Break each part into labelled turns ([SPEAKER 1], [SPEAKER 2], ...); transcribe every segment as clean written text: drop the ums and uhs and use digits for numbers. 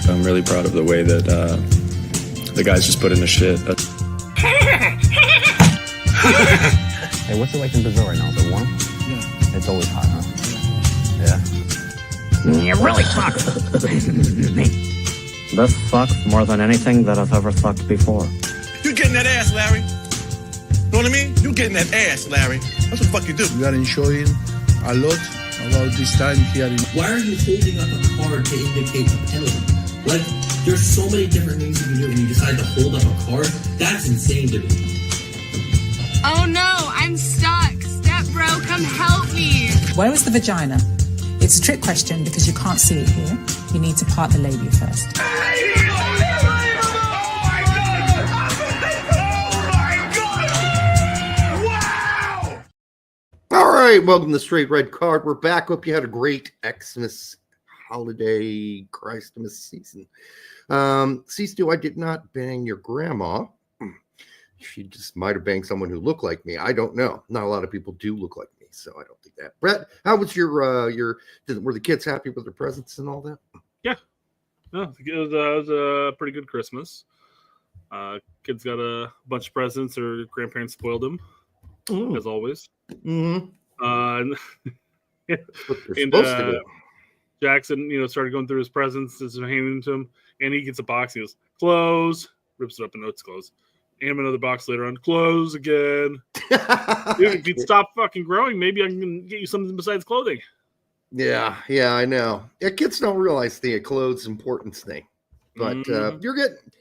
[SPEAKER 1] I'm really proud of the way that the guys just put in the shit.
[SPEAKER 2] Hey, what's it like in Brazil right now? Is it warm?
[SPEAKER 3] Yeah.
[SPEAKER 2] It's always hot, huh? Yeah.
[SPEAKER 4] It really sucks.
[SPEAKER 2] This sucks more than anything that I've ever sucked before.
[SPEAKER 5] You getting that ass, Larry? Know what I mean? You getting that ass, Larry. That's what the fuck you do.
[SPEAKER 3] We are enjoying a lot about this time here in...
[SPEAKER 6] Why are you holding up a card to indicate a penalty? Like, there's so many different things you can do when you decide to hold up a card. That's insane to me.
[SPEAKER 7] Oh no, I'm stuck. Step bro, come help me.
[SPEAKER 8] Where is the vagina? It's a trick question because you can't see it here. You need to part the labia first.
[SPEAKER 9] All right, welcome to Straight Red Card. We're back. Hope you had a great Xmas holiday Christmas season. Stu, I did not bang your grandma. She just might have banged someone who looked like me. I don't know. Not a lot of people do look like me, so I don't think that. Brett, how was your were the kids happy with their presents and all that?
[SPEAKER 10] Yeah. No, it was a pretty good Christmas. Kids got a bunch of presents. Their grandparents spoiled them, as always.
[SPEAKER 9] Mm-hmm.
[SPEAKER 10] Jackson, started going through his presents, just handing them to him, and he gets a box. He goes, close, rips it up, and it's closed. And another box later on, close again. Dude, if you'd stop fucking growing, maybe I can get you something besides clothing.
[SPEAKER 9] Yeah, I know. Yeah, kids don't realize the clothes importance thing, but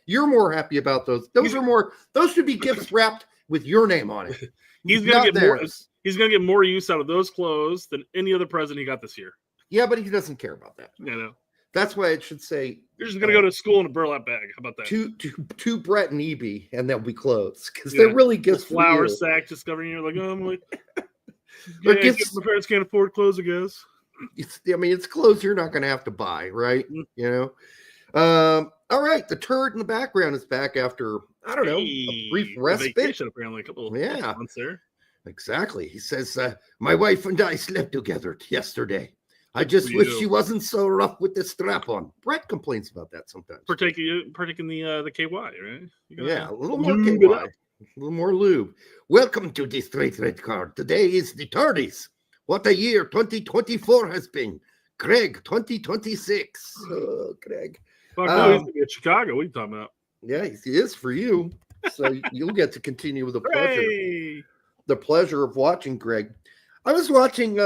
[SPEAKER 9] you're more happy about those. Those should be gifts wrapped with your name on it.
[SPEAKER 10] He's gonna get more use out of those clothes than any other present he got this year.
[SPEAKER 9] Yeah, but he doesn't care about that.
[SPEAKER 10] I know.
[SPEAKER 9] That's why it should say
[SPEAKER 10] you're just gonna go to school in a burlap bag. How about that?
[SPEAKER 9] To Brett and Eb, and they'll be clothes because they're really gifts.
[SPEAKER 10] Flour sack just covering you. Like, oh, I'm like,
[SPEAKER 9] my
[SPEAKER 10] parents can't afford clothes, I guess.
[SPEAKER 9] It's clothes you're not gonna have to buy, right? All right, the turd in the background is back after a brief respite.
[SPEAKER 10] Vacation, apparently, a couple of months there.
[SPEAKER 9] Exactly. He says, "My wife and I slept together yesterday. I just wish she wasn't so rough with the strap on." Brett complains about that sometimes.
[SPEAKER 10] Partaking the KY, right?
[SPEAKER 9] A little more KY, a little more lube. Welcome to the Straight Red Card. Today is the Turdies. What a year 2024 has been. Gregg 2026. Oh, Gregg.
[SPEAKER 10] Fuck no, he's gonna be at Chicago. What are you talking about?
[SPEAKER 9] Yeah, he is for you. So you'll get to continue with the pleasure of watching Gregg. I was watching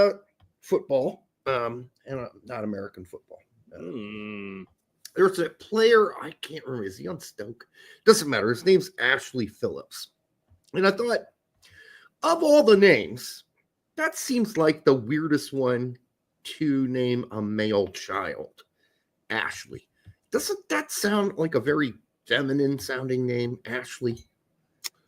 [SPEAKER 9] football. And not American football. There's a player, I can't remember, is he on Stoke? Doesn't matter. His name's Ashley Phillips. And I thought, of all the names, that seems like the weirdest one to name a male child. Ashley. Doesn't that sound like a very feminine sounding name, Ashley?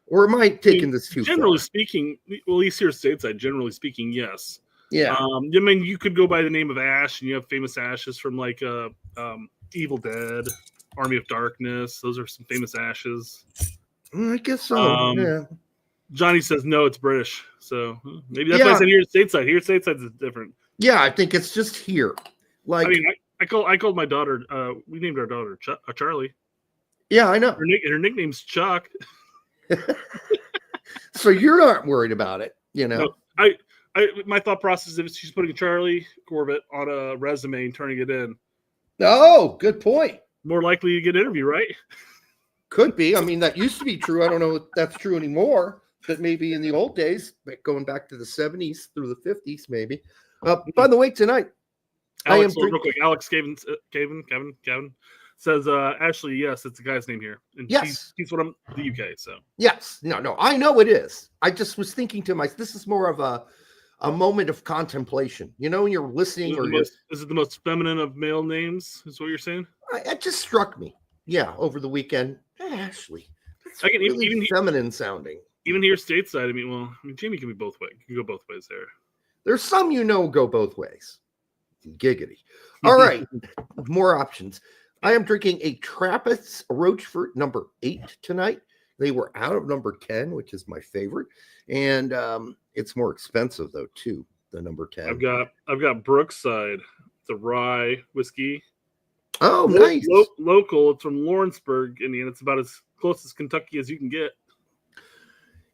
[SPEAKER 9] Or am I taking this too far?
[SPEAKER 10] Generally speaking, well, at least here stateside, generally speaking, yes.
[SPEAKER 9] Yeah.
[SPEAKER 10] You could go by the name of Ash, and you have famous Ashes from like Evil Dead, Army of Darkness. Those are some famous Ashes.
[SPEAKER 9] I guess so. Yeah.
[SPEAKER 10] Johnny says no, it's British. So maybe that's why I said here stateside. Here stateside is different.
[SPEAKER 9] Yeah, I think it's just here. Like
[SPEAKER 10] I called my daughter. We named our daughter Charlie.
[SPEAKER 9] Yeah, I know.
[SPEAKER 10] Her nickname's Chuck.
[SPEAKER 9] So you're not worried about it,
[SPEAKER 10] No, my thought process is if she's putting Charlie Corbett on a resume and turning it in.
[SPEAKER 9] Oh, good point.
[SPEAKER 10] More likely to get an interview, right?
[SPEAKER 9] Could be. That used to be true. I don't know if that's true anymore. But maybe in the old days, going back to the 70s through the 50s, maybe. By the way, tonight,
[SPEAKER 10] real quick. Alex Kevin says, Ashley, yes, it's the guy's name here. And
[SPEAKER 9] yes.
[SPEAKER 10] He's from the UK, so.
[SPEAKER 9] Yes. No, I know it is. I just was thinking to myself, this is more of a moment of contemplation. When you're listening.
[SPEAKER 10] Is it the most feminine of male names, is what you're saying?
[SPEAKER 9] It just struck me. Yeah, over the weekend. Ashley. That's really feminine sounding.
[SPEAKER 10] Even here stateside, Jamie can be both ways. You can go both ways there.
[SPEAKER 9] There's some go both ways. Giggity. All right. More options. I am drinking a Trappist Rochefort number 8 tonight. They were out of number 10, which is my favorite. And it's more expensive, though, too, the number 10.
[SPEAKER 10] I've got Brookside, the rye whiskey.
[SPEAKER 9] Oh, nice.
[SPEAKER 10] Local. It's from Lawrenceburg, Indiana. It's about as close as Kentucky as you can get.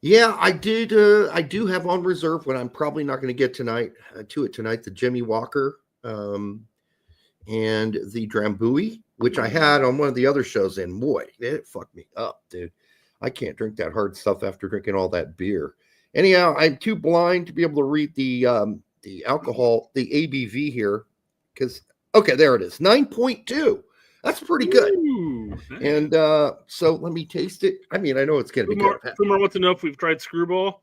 [SPEAKER 9] Yeah, I did. I do have on reserve when I'm probably not going to get tonight. The Jimmy Walker and the Drambuie, which I had on one of the other shows. And boy, it fucked me up, dude. I can't drink that hard stuff after drinking all that beer. Anyhow, I'm too blind to be able to read the alcohol, the ABV here, because there it is, 9.2. That's pretty good.
[SPEAKER 10] Ooh, nice.
[SPEAKER 9] And so let me taste it. I mean, I know it's going to be good.
[SPEAKER 10] Kumar wants to know if we've tried Screwball.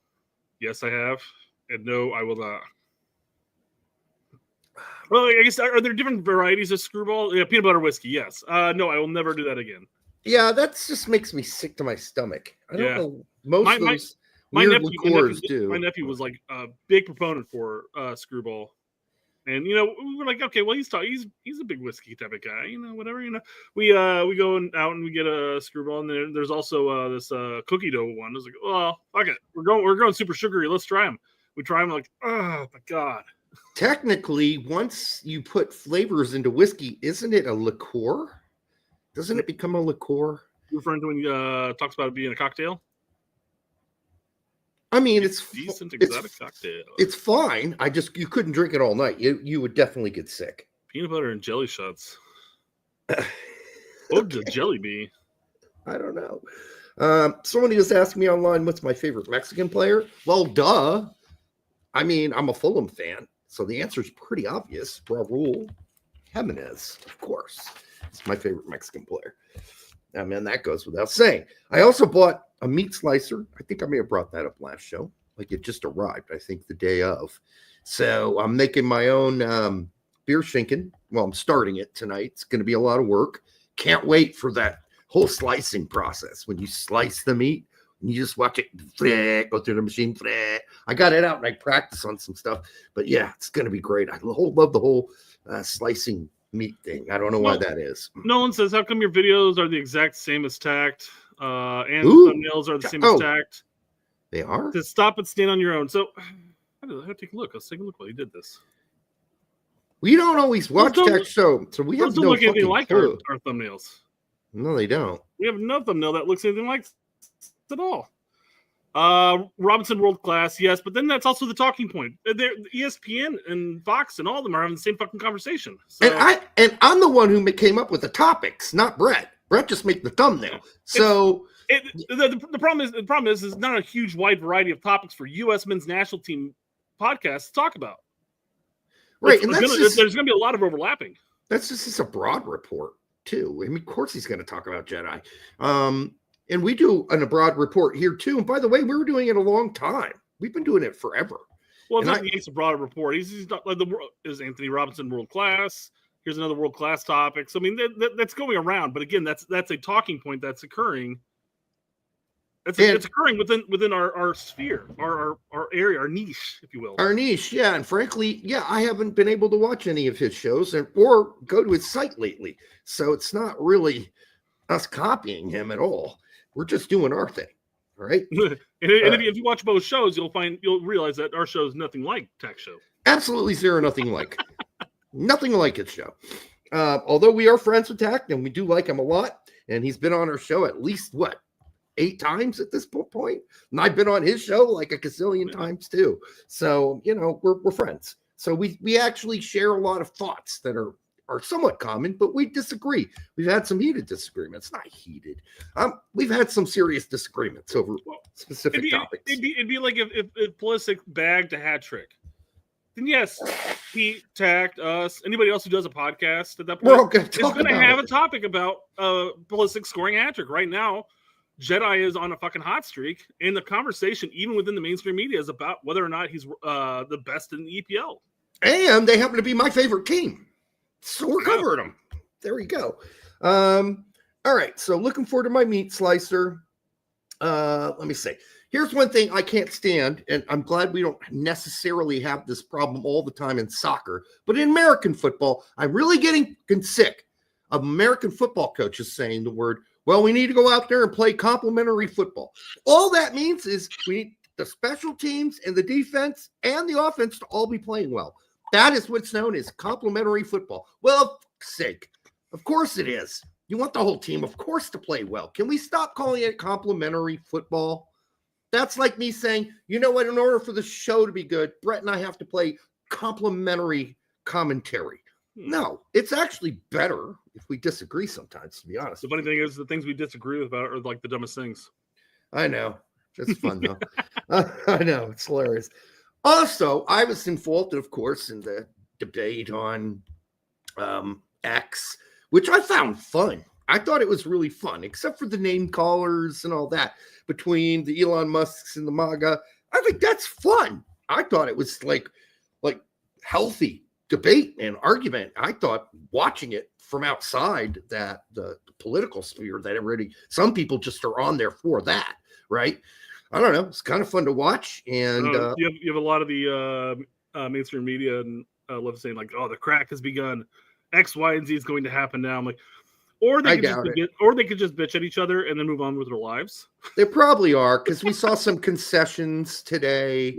[SPEAKER 10] Yes, I have. And no, I will not. Well, I guess, are there different varieties of Screwball? Yeah, peanut butter whiskey, yes. No, I will never do that again.
[SPEAKER 9] Yeah, that just makes me sick to my stomach. I don't know. Most of those weird liqueurs do.
[SPEAKER 10] My nephew was like a big proponent for Screwball. And we were like, okay, well, he's a big whiskey type of guy, whatever. We go out and we get a Screwball, and there's also this cookie dough one. I was like, well, fuck it, we're going super sugary. Let's try them. We try them, like, oh my god.
[SPEAKER 9] Technically, once you put flavors into whiskey, isn't it a liqueur? Doesn't it become a liqueur?
[SPEAKER 10] You're referring to when he talks about it being a cocktail?
[SPEAKER 9] I mean, it's
[SPEAKER 10] decent exotic cocktail.
[SPEAKER 9] It's fine. You couldn't drink it all night. You would definitely get sick.
[SPEAKER 10] Peanut butter and jelly shots. What would the jelly be?
[SPEAKER 9] I don't know. Somebody was asking me online, what's my favorite Mexican player? Well, duh. I mean, I'm a Fulham fan, so the answer is pretty obvious. Raul Jimenez, of course. It's my favorite Mexican player. I mean, that goes without saying. I also bought a meat slicer. I think I may have brought that up last show. Like, it just arrived, I think, the day of. So I'm making my own beer schinken. Well, I'm starting it tonight. It's going to be a lot of work. Can't wait for that whole slicing process. When you slice the meat, and you just watch it go through the machine. I got it out and I practice on some stuff. But yeah, it's going to be great. I love the whole slicing meat thing. I don't know why that is.
[SPEAKER 10] Nolan says, how come your videos are the exact same as Tact? And the thumbnails are the same as Tact?
[SPEAKER 9] They are?
[SPEAKER 10] To stop and stand on your own. So I have to take a look. Let's take a look while he did this.
[SPEAKER 9] We don't always watch Tact show, so we have no
[SPEAKER 10] look anything
[SPEAKER 9] fucking
[SPEAKER 10] like
[SPEAKER 9] clue.
[SPEAKER 10] our thumbnails.
[SPEAKER 9] No, they don't.
[SPEAKER 10] We have no thumbnail that looks anything like at all. Robinson world class, yes, but then that's also the talking point. ESPN and Fox and all of them are having the same fucking conversation. So,
[SPEAKER 9] and I'm the one who came up with the topics, not Brett. Brett just made the thumbnail. So
[SPEAKER 10] the problem is there's not a huge wide variety of topics for U.S. men's national team podcasts to talk about.
[SPEAKER 9] Right, and
[SPEAKER 10] there's going to be a lot of overlapping.
[SPEAKER 9] That's just a broad report too. I mean, of course he's going to talk about Jedi. And we do an abroad report here too. And by the way, we were doing it a long time. We've been doing it forever.
[SPEAKER 10] Well, it's not the Yanks Abroad report. He's not like is Antonee Robinson world class. Here's another world class topic. So I mean, that's going around. But again, that's a talking point that's occurring. It's occurring within our sphere, our area, our niche, if you will.
[SPEAKER 9] Our niche, yeah. And frankly, yeah, I haven't been able to watch any of his shows or go to his site lately. So it's not really us copying him at all. We're just doing our thing, right?
[SPEAKER 10] and if you watch both shows, you'll realize that our show is nothing like Tact show.
[SPEAKER 9] Absolutely zero, nothing like. Nothing like his show. Although we are friends with Tact and we do like him a lot, and he's been on our show at least 8 times at this point, and I've been on his show like a gazillion times too. So we're friends. So we actually share a lot of thoughts that are somewhat common, but we disagree. We've had some heated disagreements. Not heated. We've had some serious disagreements over specific topics.
[SPEAKER 10] It'd be like if Pulisic bagged a hat trick. Then yes, he Tact us. Anybody else who does a podcast at that point is going to have a topic about Pulisic scoring a hat trick. Right now, Jedi is on a fucking hot streak, and the conversation, even within the mainstream media, is about whether or not he's the best in the EPL.
[SPEAKER 9] And they happen to be my favorite team. So we're covering them. There we go. All right. So looking forward to my meat slicer. Let me see. Here's one thing I can't stand, and I'm glad we don't necessarily have this problem all the time in soccer, but in American football, I'm really getting sick of American football coaches saying the word, well, we need to go out there and play complementary football. All that means is we need the special teams and the defense and the offense to all be playing well. That is what's known as complementary football. Well, for sake, Of course it is. You want the whole team, of course, to play well. Can we stop calling it complimentary football? That's like me saying, you know what, in order for the show to be good, Brett and I have to play complimentary commentary. No, it's actually better if we disagree sometimes, to be honest.
[SPEAKER 10] The funny thing is the things we disagree with about are like the dumbest things.
[SPEAKER 9] I know. It's fun, though. I know. It's hilarious. Also, I was involved, of course, in the debate on X, which I found fun. I thought it was really fun, except for the name callers and all that between the Elon Musks and the MAGA. I think that's fun. I thought it was like healthy debate and argument. I thought watching it from outside that the political sphere that already some people just are on there for that, right? I don't know. It's kind of fun to watch. And
[SPEAKER 10] you have a lot of the mainstream media and love saying like, "Oh, the crack has begun. X, Y, and Z is going to happen now." I'm like, or they could just bitch at each other and then move on with their lives.
[SPEAKER 9] They probably are, because we saw some concessions today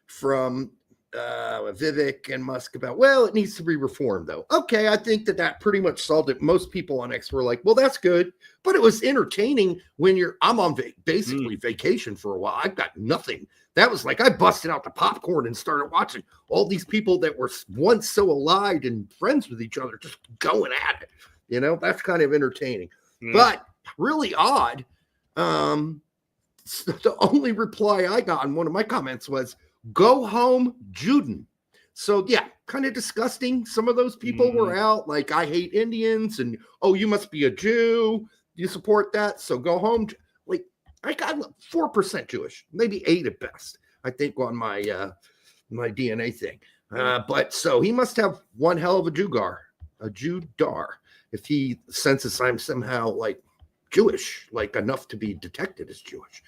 [SPEAKER 9] from Vivek and Musk about, well, it needs to be reformed, though. Okay, I think that pretty much solved it. Most people on X were like, well, that's good. But it was entertaining when I'm on basically vacation for a while. I've got nothing. That was like I busted out the popcorn and started watching all these people that were once so allied and friends with each other just going at it. You know, that's kind of entertaining. But really odd. The only reply I got on one of my comments was, go home, Juden. So, yeah, kind of disgusting. Some of those people were out like, I hate Indians, and, oh, you must be a Jew. You support that, so go home. Like, I got 4% Jewish, maybe 8 at best, I think, on my my DNA thing. But so he must have one hell of a Judar, if he senses I'm somehow, like, Jewish, like enough to be detected as Jewish.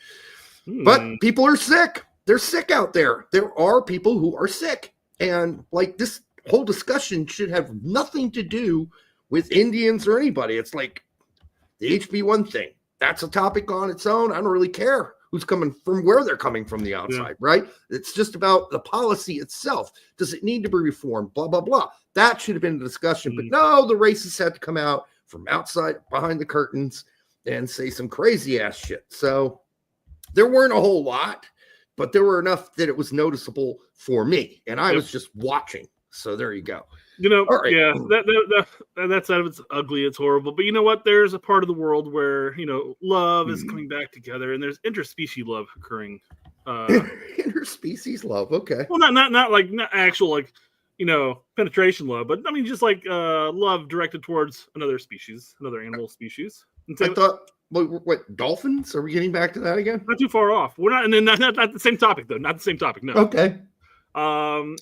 [SPEAKER 9] But people are sick. They're sick out there. There are people who are sick. And like this whole discussion should have nothing to do with Indians or anybody. It's like the HB1 thing. That's a topic on its own. I don't really care who's coming from, where they're coming from the outside, right? It's just about the policy itself. Does it need to be reformed? Blah, blah, blah. That should have been the discussion. But no, the racists had to come out from outside behind the curtains and say some crazy ass shit. So there weren't a whole lot, but there were enough that it was noticeable for me, and I was just watching. So there you go.
[SPEAKER 10] You know, yeah, that's out of it's ugly, it's horrible. But you know what? There's a part of the world where, you know, love is coming back together, and there's interspecies love occurring.
[SPEAKER 9] Interspecies love, okay.
[SPEAKER 10] Well, not actual, like, you know, penetration love, but I mean just like love directed towards another species, another animal species.
[SPEAKER 9] I thought, what, dolphins? Are we getting back to that again?
[SPEAKER 10] Not too far off. We're not, and then not the same topic though. Not the same topic. No.
[SPEAKER 9] Okay.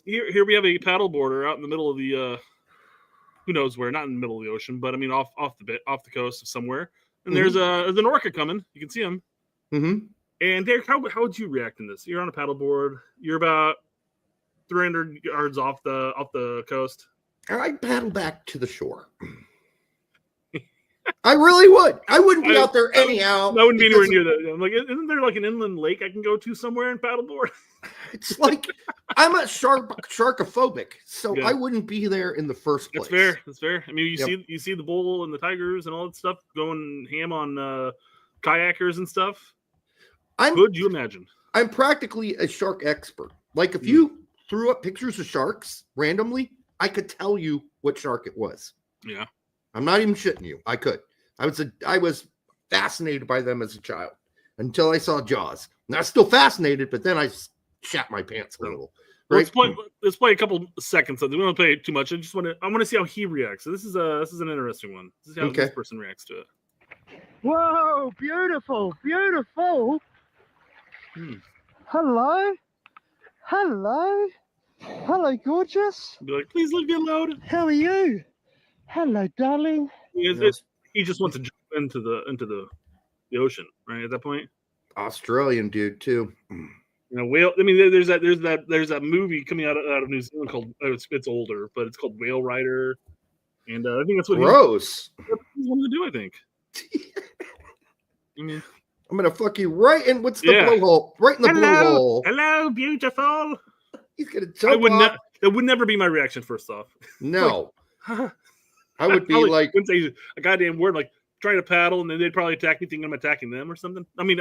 [SPEAKER 10] Here we have a paddleboarder out in the middle of the who knows where? Not in the middle of the ocean, but I mean off the coast of somewhere. And there's an orca coming. You can see him.
[SPEAKER 9] Mm-hmm.
[SPEAKER 10] And Derek, how would you react in this? You're on a paddleboard. You're about 300 yards off the coast.
[SPEAKER 9] I'd paddle back to the shore. I really would. I wouldn't be out there anyhow.
[SPEAKER 10] I wouldn't be anywhere near that. I'm like, isn't there like an inland lake I can go to somewhere and paddleboard?
[SPEAKER 9] It's like I'm a sharkophobic, so I wouldn't be there in the first place.
[SPEAKER 10] That's fair. I mean, you see the bull and the tigers and all that stuff going ham on kayakers and stuff. Could you imagine?
[SPEAKER 9] I'm practically a shark expert. Like if you threw up pictures of sharks randomly, I could tell you what shark it was.
[SPEAKER 10] Yeah.
[SPEAKER 9] I'm not even shitting you. I could. I was fascinated by them as a child until I saw Jaws. And I was still fascinated, but then I shat my pants a little. Right?
[SPEAKER 10] Let's play a couple seconds. We don't play too much. I want to see how he reacts. So this is an interesting one. This is how this person reacts to it.
[SPEAKER 4] Whoa! Beautiful, beautiful. Hello, gorgeous.
[SPEAKER 10] Be like, please look get loud.
[SPEAKER 4] How are you? Hello, darling.
[SPEAKER 10] He just wants to jump into the ocean, right? At that point,
[SPEAKER 9] Australian dude too.
[SPEAKER 10] You know, whale. I mean, there's that movie coming out of New Zealand called it's older, but it's called Whale Rider, and I think that's what
[SPEAKER 9] gross.
[SPEAKER 10] He's wanting to do. I think. I mean,
[SPEAKER 9] I'm gonna fuck you right in. What's the blowhole? Right in the blowhole.
[SPEAKER 10] Hello, beautiful.
[SPEAKER 9] He's gonna jump.
[SPEAKER 10] That would never be my reaction. First off,
[SPEAKER 9] no. I would be like,
[SPEAKER 10] wouldn't say a goddamn word, like trying to paddle, and then they'd probably attack me, thinking I'm attacking them or something. I mean,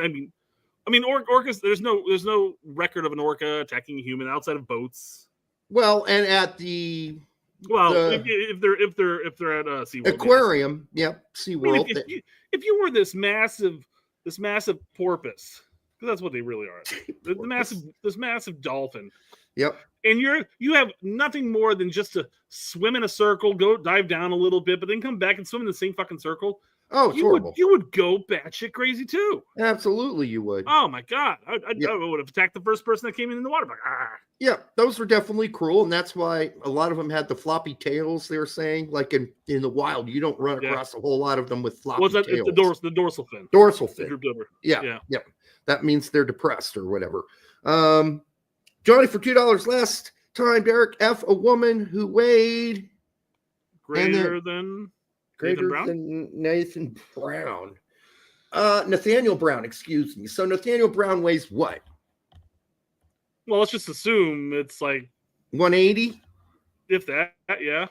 [SPEAKER 10] orcas. There's no record of an orca attacking a human outside of boats.
[SPEAKER 9] well, and at the
[SPEAKER 10] if they're at SeaWorld,
[SPEAKER 9] aquarium, yep, SeaWorld.
[SPEAKER 10] If you were this massive porpoise, because that's what they really are, this massive dolphin.
[SPEAKER 9] Yep.
[SPEAKER 10] And you have nothing more than just to swim in a circle, go dive down a little bit, but then come back and swim in the same fucking circle.
[SPEAKER 9] Oh, it's horrible.
[SPEAKER 10] You would go batshit crazy too.
[SPEAKER 9] Absolutely, you would.
[SPEAKER 10] Oh my god, I would have attacked the first person that came in the water. Like,
[SPEAKER 9] Yeah, those were definitely cruel, and that's why a lot of them had the floppy tails. They were saying, like in the wild, you don't run across a whole lot of them with floppy tails.
[SPEAKER 10] It's the dorsal fin.
[SPEAKER 9] Dorsal fin. Yeah. That means they're depressed or whatever. Johnny, for $2 last time, Derek F. A woman who weighed
[SPEAKER 10] greater than
[SPEAKER 9] Nathan Brown. Nathaniel Brown, excuse me. So Nathaniel Brown weighs what?
[SPEAKER 10] Well, let's just assume it's like
[SPEAKER 9] 180,
[SPEAKER 10] if that. Yeah.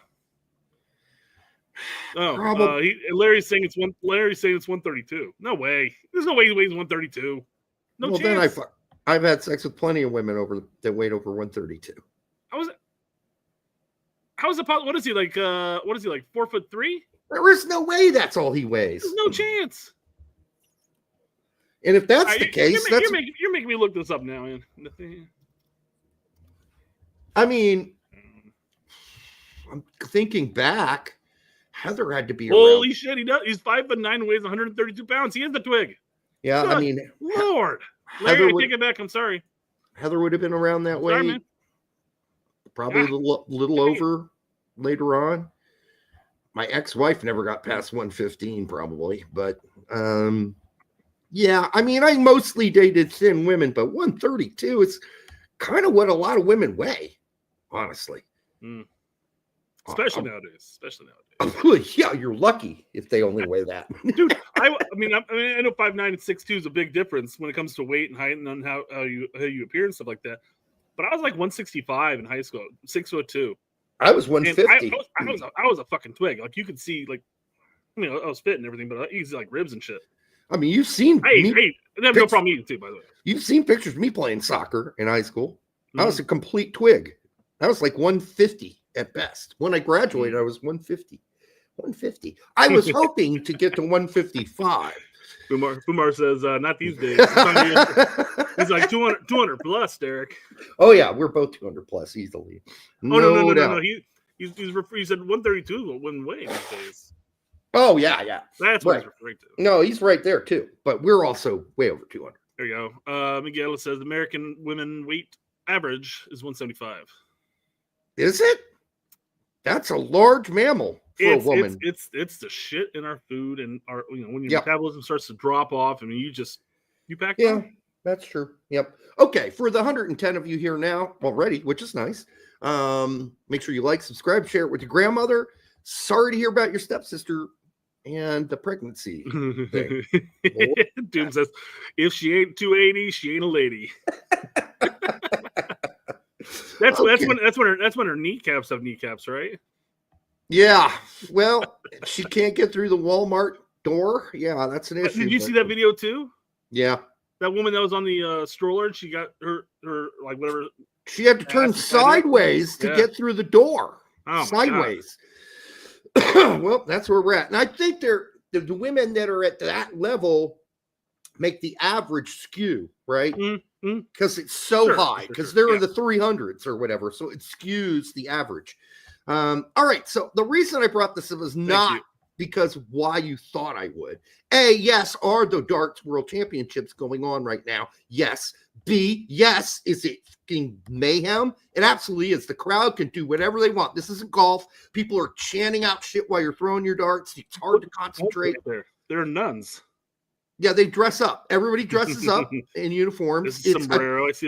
[SPEAKER 9] Oh,
[SPEAKER 10] Larry's saying it's 132. No way. There's no way he weighs 132. No chance.
[SPEAKER 9] Then I've had sex with plenty of women that weighed over 132.
[SPEAKER 10] How is it possible? What is he like? 4'3"?
[SPEAKER 9] There is no way that's all he weighs.
[SPEAKER 10] There's no chance.
[SPEAKER 9] And if that's the case,
[SPEAKER 10] you're making me look this up now, man.
[SPEAKER 9] I mean, I'm thinking back. Heather had to be
[SPEAKER 10] holy shit. He does. He's 5'9", weighs 132 pounds. He is the twig.
[SPEAKER 9] Yeah,
[SPEAKER 10] good
[SPEAKER 9] I mean,
[SPEAKER 10] Lord. Larry, take it back. I'm sorry.
[SPEAKER 9] Heather would have been around that way.
[SPEAKER 10] Sorry, man.
[SPEAKER 9] Probably a little over later on. My ex-wife never got past 115, probably. But, yeah, I mean, I mostly dated thin women, but 132 is kind of what a lot of women weigh, honestly.
[SPEAKER 10] Especially nowadays.
[SPEAKER 9] Yeah, you're lucky if they only weigh that.
[SPEAKER 10] Dude, I know 5'9" and 6'2" is a big difference when it comes to weight and height and on how you appear and stuff like that. But I was like 165 in high school, 6'2".
[SPEAKER 9] I was 150.
[SPEAKER 10] I was a fucking twig. Like you could see, like, I was fit and everything, but you could see like ribs and shit.
[SPEAKER 9] I mean, you've seen
[SPEAKER 10] I have no problem eating too, by the way.
[SPEAKER 9] You've seen pictures of me playing soccer in high school. I was a complete twig. I was like 150 at best. When I graduated, I was 150. 150. I was hoping to get to 155.
[SPEAKER 10] Bumar says, not these days. He's like 200 plus, Derek.
[SPEAKER 9] Oh, yeah. We're both 200 plus easily.
[SPEAKER 10] No. He said 132 wouldn't weigh these days.
[SPEAKER 9] Oh, yeah.
[SPEAKER 10] That's what he's referring to.
[SPEAKER 9] No, he's right there, too. But we're also way over 200.
[SPEAKER 10] There you go. Miguel says American women weight average is 175.
[SPEAKER 9] Is it? That's a large mammal for a woman.
[SPEAKER 10] It's the shit in our food and our when your metabolism starts to drop off. I mean, you pack.
[SPEAKER 9] Yeah, that's true. Yep. Okay, for the 110 of you here now already, which is nice. Make sure you like, subscribe, share it with your grandmother. Sorry to hear about your stepsister and the pregnancy thing.
[SPEAKER 10] Doom says, if she ain't 280, she ain't a lady. That's when her kneecaps have kneecaps, right?
[SPEAKER 9] Yeah. Well, she can't get through the Walmart door. Yeah, that's an issue.
[SPEAKER 10] Did you see that video too?
[SPEAKER 9] Yeah.
[SPEAKER 10] That woman that was on the stroller and she got her like whatever.
[SPEAKER 9] She had to turn sideways to get through the door.
[SPEAKER 10] Oh,
[SPEAKER 9] sideways. Well, that's where we're at. And I think the women that are at that level make the average skew, right? Because it's so high, because they're in the 300s or whatever. So it skews the average. All right. So the reason I brought this up is not because why you thought I would. A, yes, are the darts world championships going on right now? Yes. B, yes, is it fucking mayhem? It absolutely is. The crowd can do whatever they want. This isn't golf. People are chanting out shit while you're throwing your darts. It's hard to concentrate.
[SPEAKER 10] They're nuns.
[SPEAKER 9] Yeah, they dress up. Everybody dresses up in uniforms.
[SPEAKER 10] I see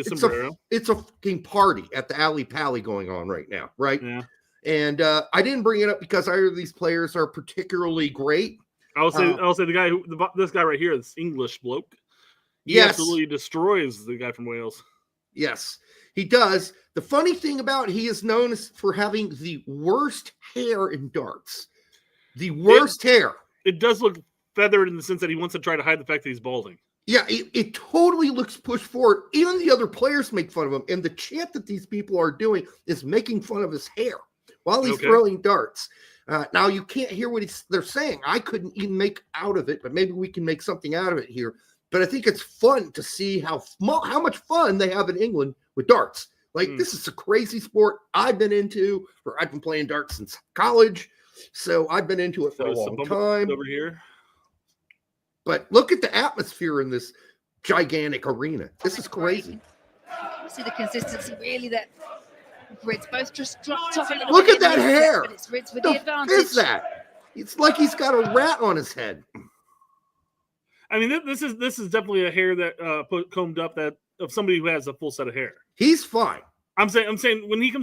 [SPEAKER 10] a sombrero.
[SPEAKER 9] It's a fucking party at the Alley Pally going on right now, right?
[SPEAKER 10] Yeah.
[SPEAKER 9] And I didn't bring it up because either of these players are particularly great.
[SPEAKER 10] I'll say the guy this guy right here, this English bloke. He absolutely destroys the guy from Wales.
[SPEAKER 9] Yes, he does. The funny thing about he is known for having the worst hair in darts. The worst hair.
[SPEAKER 10] It does look feathered in the sense that he wants to try to hide the fact that he's balding.
[SPEAKER 9] Yeah, it totally looks pushed forward. Even the other players make fun of him. And the chant that these people are doing is making fun of his hair while he's throwing darts. Now, you can't hear what they're saying. I couldn't even make out of it, but maybe we can make something out of it here. But I think it's fun to see how much fun they have in England with darts. Like, this is a crazy sport I've been into. I've been playing darts since college, so I've been into it for a long time.
[SPEAKER 10] Over here.
[SPEAKER 9] But look at the atmosphere in this gigantic arena. This is crazy.
[SPEAKER 7] You see the consistency, really, that Ritz both just dropped off a little
[SPEAKER 9] Look
[SPEAKER 7] bit.
[SPEAKER 9] at that hair.
[SPEAKER 7] But it's Ritz with the advantage.
[SPEAKER 9] What is that? It's like he's got a rat on his head.
[SPEAKER 10] I mean, this is definitely a hair that combed up that of somebody who has a full set of hair.
[SPEAKER 9] He's fine.
[SPEAKER 10] I'm saying when he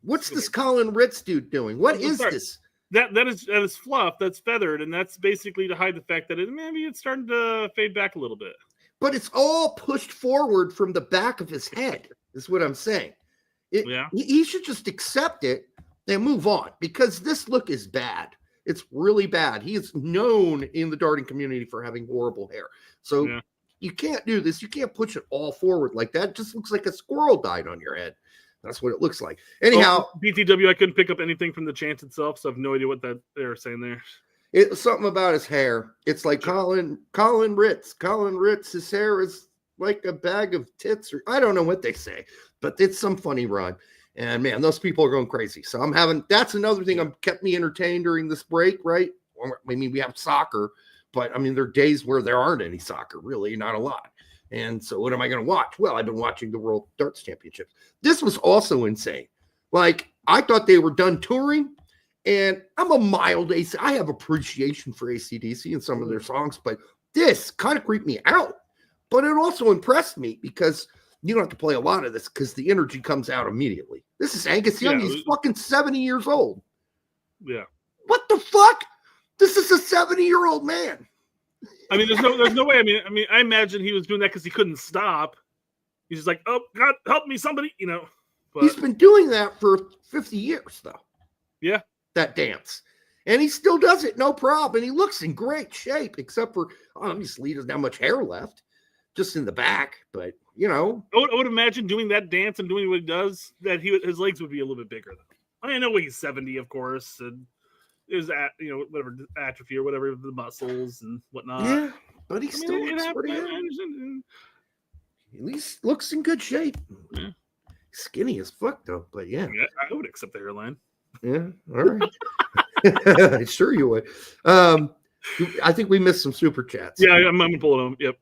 [SPEAKER 9] what's this Colin Ritz dude doing? What is this?
[SPEAKER 10] That is fluff. That's feathered, and that's basically to hide the fact that maybe it's starting to fade back a little bit.
[SPEAKER 9] But it's all pushed forward from the back of his head. Is what I'm saying. He should just accept it and move on, because this look is bad. It's really bad. He is known in the darting community for having horrible hair. So you can't do this. You can't push it all forward like that. It just looks like a squirrel died on your head. That's what it looks like. Anyhow,
[SPEAKER 10] BTW, I couldn't pick up anything from the chant itself, so I have no idea what that they were saying there.
[SPEAKER 9] It's something about his hair. It's like Colin Ritz. Colin Ritz, his hair is like a bag of tits, or I don't know what they say, but it's some funny rhyme. And man, those people are going crazy. So that's another thing kept me entertained during this break, right? I mean, we have soccer, but I mean, there are days where there aren't any soccer, really, not a lot. And so what am I going to watch? Well, I've been watching the World Darts Championships. This was also insane. Like, I thought they were done touring, and I'm a mild AC. I have appreciation for ACDC and some of their songs, but this kind of creeped me out. But it also impressed me because you don't have to play a lot of this because the energy comes out immediately. This is Angus Young. He's fucking 70 years old.
[SPEAKER 10] Yeah.
[SPEAKER 9] What the fuck? This is a 70-year-old man.
[SPEAKER 10] I mean, there's no way. I mean, I imagine he was doing that because he couldn't stop. He's just like, oh God, help me, somebody, But,
[SPEAKER 9] he's been doing that for 50 years, though.
[SPEAKER 10] Yeah.
[SPEAKER 9] That dance. And he still does it, no problem. And he looks in great shape, except for, obviously, he doesn't have much hair left, just in the back. But,
[SPEAKER 10] I would imagine doing that dance and doing what he does, that his legs would be a little bit bigger, though. I know he's 70, of course, and there's whatever atrophy or whatever the muscles and whatnot.
[SPEAKER 9] Yeah, but he still looks pretty good. At least looks in good shape.
[SPEAKER 10] Yeah.
[SPEAKER 9] Skinny as fuck, though. But yeah,
[SPEAKER 10] I would accept the hairline.
[SPEAKER 9] Yeah, all right. Sure you would. I think we missed some super chats.
[SPEAKER 10] Yeah, I'm gonna pull it up. Yep.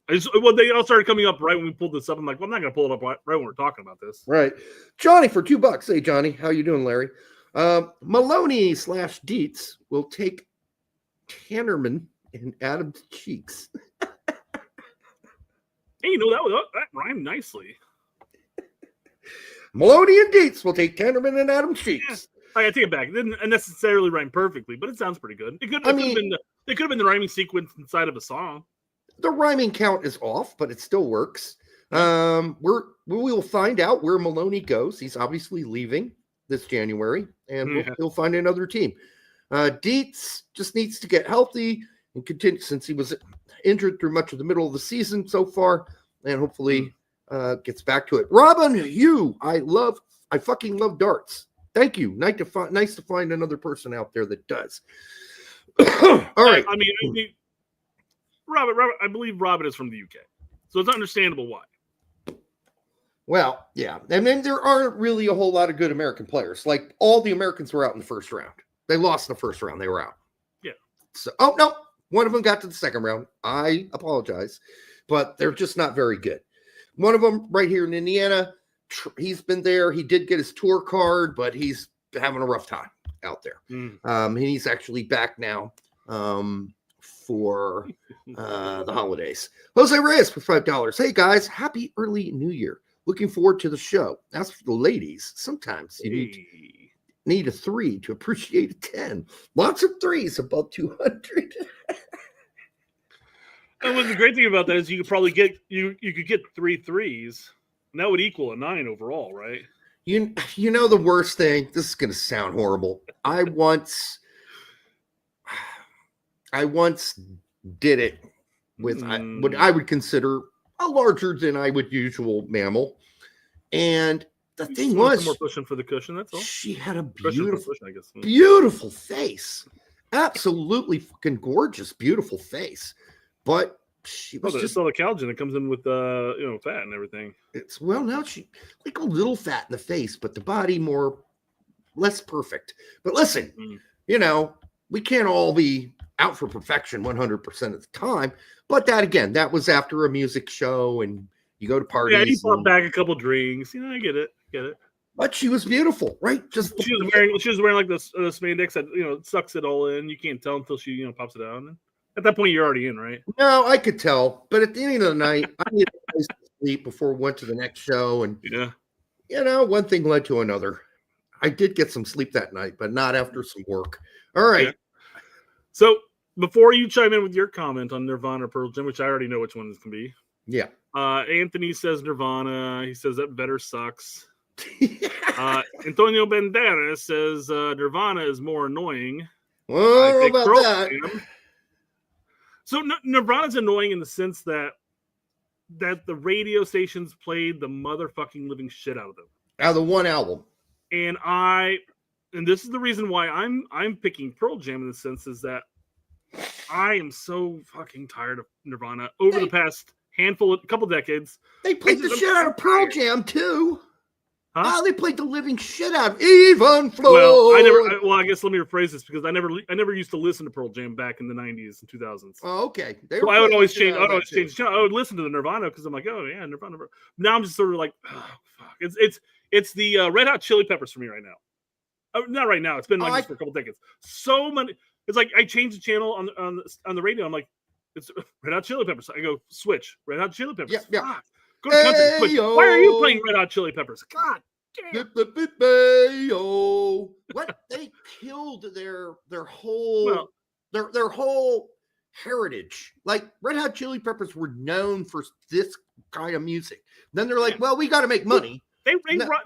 [SPEAKER 10] They all started coming up right when we pulled this up. I'm like, well, I'm not gonna pull it up right when we're talking about this.
[SPEAKER 9] Right, Johnny for $2. Hey, Johnny, how you doing, Larry? Maloney/Dietz will take Tannerman and Adam's cheeks.
[SPEAKER 10] Hey, that rhymed nicely.
[SPEAKER 9] Maloney and Dietz will take Tannerman and Adam's cheeks.
[SPEAKER 10] Yeah. I take it back. It didn't necessarily rhyme perfectly, but it sounds pretty good. It could have been the rhyming sequence inside of a song.
[SPEAKER 9] The rhyming count is off, but it still works. We will find out where Maloney goes. He's obviously leaving this January, and he'll find another team. Dietz just needs to get healthy and continue, since he was injured through much of the middle of the season so far, and hopefully gets back to it. Robin, I fucking love darts. Thank you. Nice to find another person out there that does. All right.
[SPEAKER 10] I mean, Robert, I believe Robin is from the UK, so it's understandable why.
[SPEAKER 9] Well, yeah. And then there aren't really a whole lot of good American players. Like, all the Americans were out in the first round. They lost in the first round. They were out.
[SPEAKER 10] Yeah.
[SPEAKER 9] So, no. One of them got to the second round. I apologize. But they're just not very good. One of them right here in Indiana, he's been there. He did get his tour card, but he's having a rough time out there. And he's actually back now for the holidays. Jose Reyes for $5. Hey, guys. Happy early New Year. Looking forward to the show. As for the ladies, sometimes you need a 3 to appreciate a 10. Lots of 3s above 200.
[SPEAKER 10] And the great thing about that is you could probably get you could get 3 3s, and that would equal a 9 overall, right?
[SPEAKER 9] You know the worst thing. This is going to sound horrible. I once I once did it with what I would consider a larger than I would usual mammal. And the thing was,
[SPEAKER 10] more pushing for the cushion. That's all.
[SPEAKER 9] She had a
[SPEAKER 10] Pushing, I guess.
[SPEAKER 9] beautiful face, absolutely fucking gorgeous, beautiful face. But she was
[SPEAKER 10] just all the collagen that comes in with fat and everything.
[SPEAKER 9] It's now she like a little fat in the face, but the body less perfect. But listen, we can't all be out for perfection 100% of the time. But that was after a music show and you go to parties.
[SPEAKER 10] Yeah, you brought back a couple drinks. I get it.
[SPEAKER 9] But she was beautiful, right?
[SPEAKER 10] She was wearing like this spandex that sucks it all in. You can't tell until she pops it out. And at that point, you're already in, right?
[SPEAKER 9] No, I could tell. But at the end of the night, I needed a place to sleep before we went to the next show. And one thing led to another. I did get some sleep that night, but not after some work. All right.
[SPEAKER 10] Yeah. So before you chime in with your comment on Nirvana or Pearl Jam, which I already know which one this can be.
[SPEAKER 9] Yeah.
[SPEAKER 10] Anthony says Nirvana. He says that better sucks. Antonio Banderas says Nirvana is more annoying.
[SPEAKER 9] Well, I about that.
[SPEAKER 10] Jam. So Nirvana's annoying in the sense that the radio stations played the motherfucking living shit out of them.
[SPEAKER 9] Out of the one album.
[SPEAKER 10] And this is the reason why I'm picking Pearl Jam in the sense is that I am so fucking tired of Nirvana over the past couple decades.
[SPEAKER 9] They played the shit out of Pearl Jam too. Huh? They played the living shit out of Even Flow.
[SPEAKER 10] Well, I guess let me rephrase this because I never used to listen to Pearl Jam back in the 90s and 2000s.
[SPEAKER 9] Oh, okay.
[SPEAKER 10] So I would always change. I would listen to the Nirvana because I'm like, oh yeah, Nirvana. Now I'm just sort of like, oh fuck. It's the Red Hot Chili Peppers for me right now. Not right now. It's been like this for a couple decades. So many. It's like I change the channel on the radio. I'm like, it's Red Hot Chili Peppers. I go switch Red Hot Chili Peppers.
[SPEAKER 9] Yeah.
[SPEAKER 10] Fuck. Go to country. Switch. Why are you playing Red Hot Chili Peppers? God damn.
[SPEAKER 9] What they killed their whole their whole heritage. Like Red Hot Chili Peppers were known for this kind of music. Then they're like, well, we got to make money.
[SPEAKER 10] They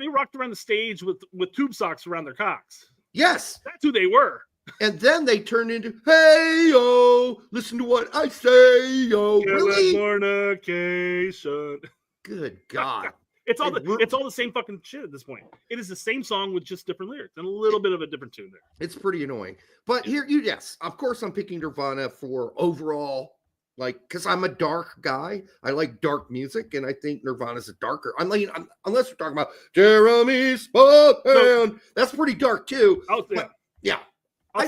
[SPEAKER 10] rocked around the stage with tube socks around their cocks.
[SPEAKER 9] Yes,
[SPEAKER 10] that's who they were.
[SPEAKER 9] And then they turned into, hey yo, listen to what I say, yo. Really?
[SPEAKER 10] Fornication.
[SPEAKER 9] Good God.
[SPEAKER 10] It's all the same fucking shit at this point. It is the same song with just different lyrics and a little bit of a different tune there.
[SPEAKER 9] It's pretty annoying. But yes, of course I'm picking Nirvana for overall, because I'm a dark guy. I like dark music, and I think Nirvana's a darker. Unless you're talking about Jeremy Spockman. That's pretty dark too. Yeah. I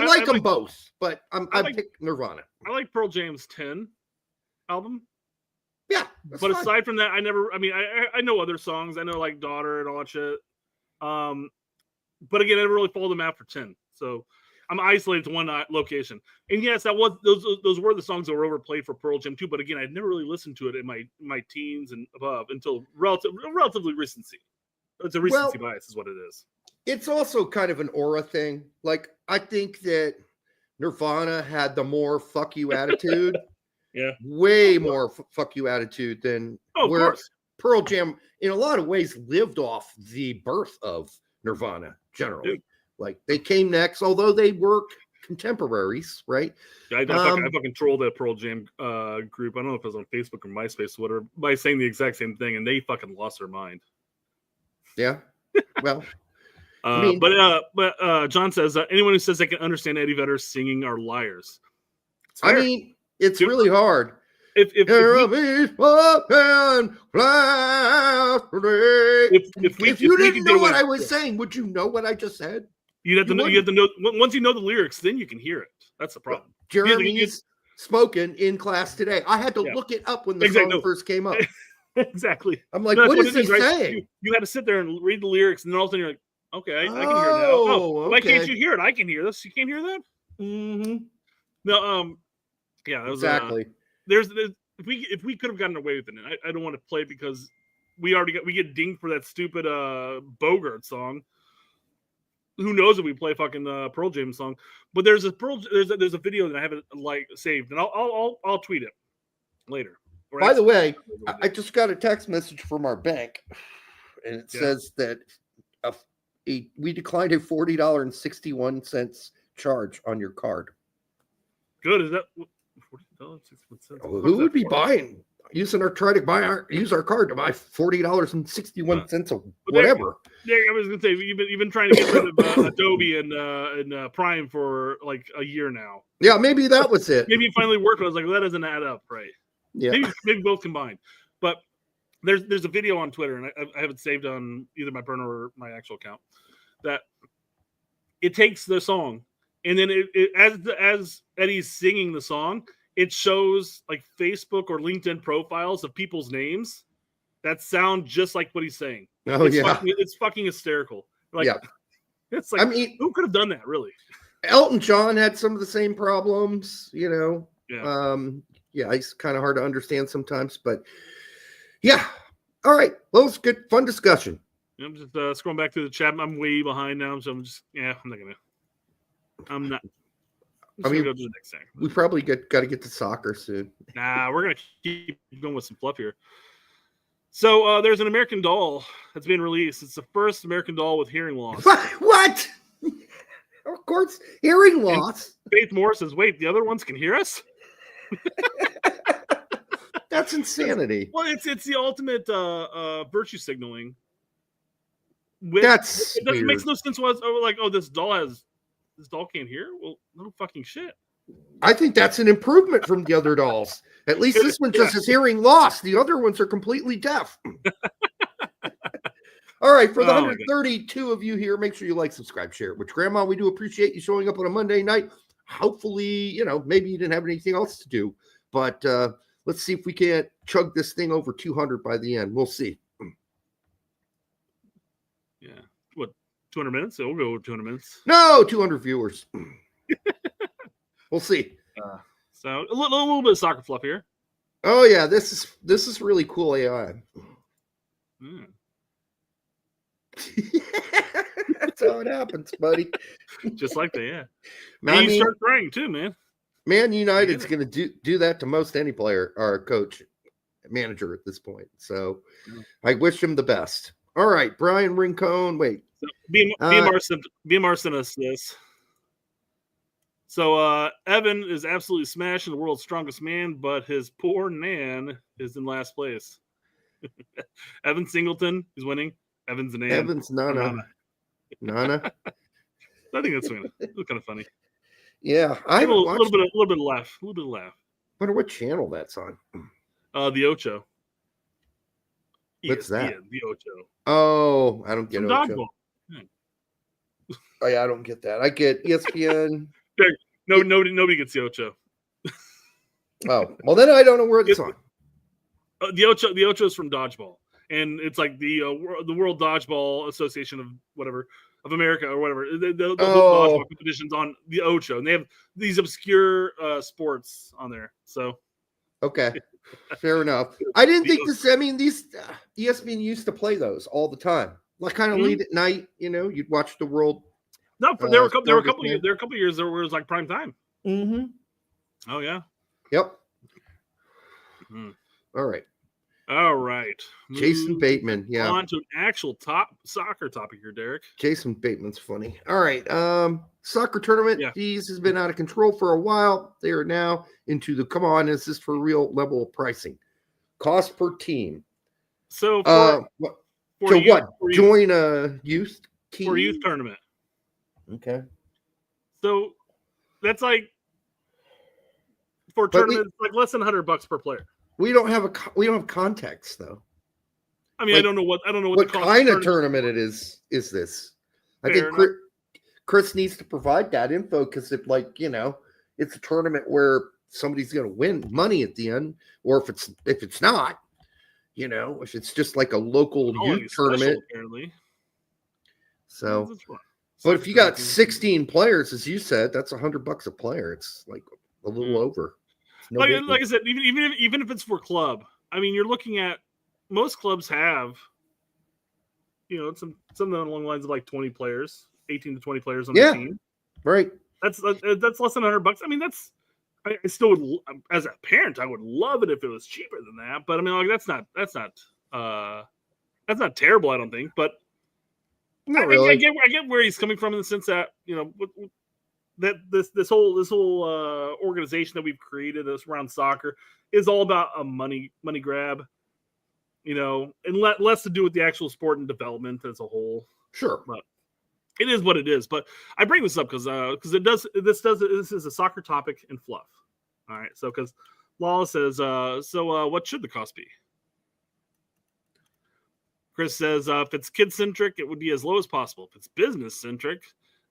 [SPEAKER 9] like them both, but I pick Nirvana.
[SPEAKER 10] I like Pearl Jam's 10 album.
[SPEAKER 9] Yeah,
[SPEAKER 10] but aside from that, I know other songs. I know like Daughter and all that shit. But again, I never really followed them after 10. So I'm isolated to one location. And yes, that was those were the songs that were overplayed for Pearl Jam too. But again, I never really listened to it in my teens and above until relatively recency. It's a recency bias, is what it is.
[SPEAKER 9] It's also kind of an aura thing. Like, I think that Nirvana had the more fuck you attitude.
[SPEAKER 10] Yeah.
[SPEAKER 9] Way more fuck you attitude than where Pearl Jam, in a lot of ways, lived off the birth of Nirvana, generally. Dude. Like, they came next, although they were contemporaries, right?
[SPEAKER 10] Yeah, I fucking trolled that Pearl Jam group. I don't know if it was on Facebook or MySpace or whatever, by saying the exact same thing, and they fucking lost their mind.
[SPEAKER 9] Yeah. Well...
[SPEAKER 10] But John says anyone who says they can understand Eddie Vedder singing are liars.
[SPEAKER 9] It's really hard. If you didn't know what I was saying, would you know what I just said?
[SPEAKER 10] You have to know. Once you know the lyrics, then you can hear it. That's the problem.
[SPEAKER 9] Jeremy's spoken in class today. I had to look it up when the song first came up.
[SPEAKER 10] Exactly.
[SPEAKER 9] I'm like, what is he saying?
[SPEAKER 10] Right? You had to sit there and read the lyrics, and then all of a sudden you're like, okay, I can hear it now. Oh, why can't you hear it? I can hear this. You can't hear that?
[SPEAKER 9] Mm-hmm.
[SPEAKER 10] No, yeah, that was
[SPEAKER 9] exactly.
[SPEAKER 10] If we could have gotten away with it, I don't want to play because we get dinged for that stupid Bogart song. Who knows if we play fucking Pearl Jam song? But there's a video that I haven't saved, and I'll tweet it later.
[SPEAKER 9] By the way, I just got a text message from our bank, and it says that we declined a $40.61 charge on your card.
[SPEAKER 10] good. Is that $40.61?
[SPEAKER 9] Who would be buying? Use our card to buy $40.61 of whatever.
[SPEAKER 10] Yeah, I was gonna say you've been trying to get rid of Adobe and Prime for like a year now.
[SPEAKER 9] Yeah, maybe that was it.
[SPEAKER 10] Maybe it finally worked. I was like, well, that doesn't add up, right?
[SPEAKER 9] Yeah,
[SPEAKER 10] maybe both combined. But there's a video on Twitter, and I have it saved on either my burner or my actual account, that it takes the song, and then as Eddie's singing the song, it shows like Facebook or LinkedIn profiles of people's names that sound just like what he's saying.
[SPEAKER 9] Oh, yeah.
[SPEAKER 10] It's fucking hysterical. Like,
[SPEAKER 9] yeah.
[SPEAKER 10] It's like, I mean, who could have done that, really?
[SPEAKER 9] Elton John had some of the same problems, you know.
[SPEAKER 10] Yeah.
[SPEAKER 9] Yeah, it's kind of hard to understand sometimes, but yeah. All right. Well, it's good, fun discussion.
[SPEAKER 10] I'm just scrolling back through the chat. I'm way behind now, so I'm not.
[SPEAKER 9] I mean,
[SPEAKER 10] go to the next thing.
[SPEAKER 9] We probably got to get to soccer soon.
[SPEAKER 10] Nah, we're gonna keep going with some fluff here. So there's an American Doll that's been released. It's the first American Doll with hearing loss.
[SPEAKER 9] What? Of course, hearing loss.
[SPEAKER 10] And Faith Moore says, "Wait, the other ones can hear us."
[SPEAKER 9] That's insanity.
[SPEAKER 10] Well, it's the ultimate virtue signaling. It makes no sense. This doll can't hear? Well, no fucking shit.
[SPEAKER 9] I think that's an improvement from the other dolls. At least this one just has hearing loss. The other ones are completely deaf. All right, for the 132 of you here, make sure you like, subscribe, share it. Which, Grandma, we do appreciate you showing up on a Monday night. Hopefully, maybe you didn't have anything else to do. But let's see if we can't chug this thing over 200 by the end. We'll see.
[SPEAKER 10] Yeah. What, 200 minutes? We'll go over 200 minutes.
[SPEAKER 9] No, 200 viewers. We'll see.
[SPEAKER 10] So a little bit of soccer fluff here.
[SPEAKER 9] Oh yeah, this is really cool AI.
[SPEAKER 10] Mm.
[SPEAKER 9] That's how it happens, buddy.
[SPEAKER 10] Just like that, yeah.
[SPEAKER 9] Man,
[SPEAKER 10] you start crying too, man.
[SPEAKER 9] Man United's going to do that to most any player or coach, manager at this point. So I wish him the best. All right, Brian Rincon. Wait.
[SPEAKER 10] So, BMR sent us this. So Evan is absolutely smashing the world's strongest man, but his poor Nan is in last place. Evan Singleton is winning. Evan's Nan.
[SPEAKER 9] Evan's Nana.
[SPEAKER 10] I think that's kind of funny.
[SPEAKER 9] Yeah,
[SPEAKER 10] a little bit of laugh.
[SPEAKER 9] Wonder what channel that's on.
[SPEAKER 10] The Ocho.
[SPEAKER 9] What's that?
[SPEAKER 10] Yeah, the Ocho.
[SPEAKER 9] Oh, I don't get
[SPEAKER 10] Some
[SPEAKER 9] Ocho.
[SPEAKER 10] dodgeball.
[SPEAKER 9] Oh yeah, I don't get that. I get ESPN.
[SPEAKER 10] Nobody gets the Ocho.
[SPEAKER 9] Oh, well then I don't know where it's on.
[SPEAKER 10] The Ocho is from dodgeball, and it's like the World Dodgeball Association of whatever of America or whatever. The dodgeball competitions on the Ocho, and they have these obscure sports on there. So
[SPEAKER 9] okay, fair enough. I didn't think this. I mean, these ESPN used to play those all the time, like kind of late at night. You'd watch the World.
[SPEAKER 10] No, there were a couple years where it was like prime time.
[SPEAKER 9] Mm-hmm.
[SPEAKER 10] Oh yeah.
[SPEAKER 9] Yep.
[SPEAKER 10] Mm.
[SPEAKER 9] All right.
[SPEAKER 10] Jason
[SPEAKER 9] Bateman. Yeah.
[SPEAKER 10] On to an actual soccer topic here, Derek.
[SPEAKER 9] Jason Bateman's funny. All right. Soccer tournament fees has been out of control for a while. They are now into the is this for real level of pricing? Cost per team.
[SPEAKER 10] So
[SPEAKER 9] join a youth team?
[SPEAKER 10] For a youth tournament.
[SPEAKER 9] Okay.
[SPEAKER 10] So that's like for a tournament, it's like less than $100 per player.
[SPEAKER 9] We don't have context though.
[SPEAKER 10] I mean, I don't know what
[SPEAKER 9] kind of tournament it is. Is this? I think Chris needs to provide that info because if it's a tournament where somebody's going to win money at the end, or if it's not, if it's just like a local youth tournament. Apparently. So. But if you got 16 players, as you said, that's $100 a player. It's like a little over.
[SPEAKER 10] Like I said, even if it's for club, I mean, you're looking at most clubs have, something along the lines of like 20 players, 18 to 20 players on the team.
[SPEAKER 9] Right.
[SPEAKER 10] That's less than $100. I mean, I still would, as a parent, I would love it if it was cheaper than that. But I mean, like that's not terrible. I don't think, but.
[SPEAKER 9] Not really.
[SPEAKER 10] I get where he's coming from in the sense that, that this whole organization that we've created around soccer is all about a money grab, and less to do with the actual sport and development as a whole.
[SPEAKER 9] Sure,
[SPEAKER 10] but it is what it is. But I bring this up because this is a soccer topic and fluff. All right, so because Lawless says, what should the cost be? Chris says, if it's kid-centric, it would be as low as possible. If it's business-centric,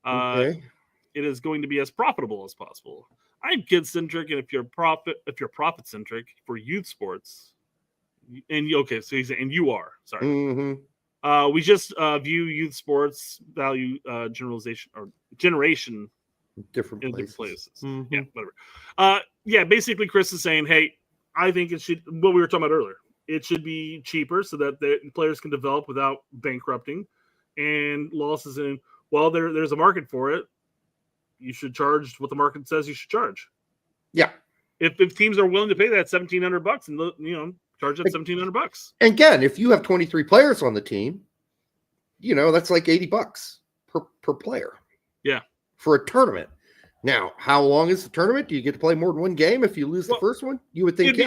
[SPEAKER 10] it is going to be as profitable as possible. I'm kid-centric, and if you're profit-centric for youth sports, and so he's saying you are. Sorry.
[SPEAKER 9] Mm-hmm.
[SPEAKER 10] We just view youth sports value generation
[SPEAKER 9] different
[SPEAKER 10] in
[SPEAKER 9] places.
[SPEAKER 10] Different places.
[SPEAKER 9] Mm-hmm.
[SPEAKER 10] Yeah, whatever. Basically, Chris is saying, hey, I think it should, what we were talking about earlier, it should be cheaper so that the players can develop without bankrupting. And Loss is in, well, there's a market for it. You should charge what the market says you should charge.
[SPEAKER 9] Yeah.
[SPEAKER 10] If teams are willing to pay that $1,700 and charge that $1,700.
[SPEAKER 9] And again, if you have 23 players on the team, that's like $80 per player.
[SPEAKER 10] Yeah.
[SPEAKER 9] For a tournament. Now, how long is the tournament? Do you get to play more than one game if you lose the first one? You would think,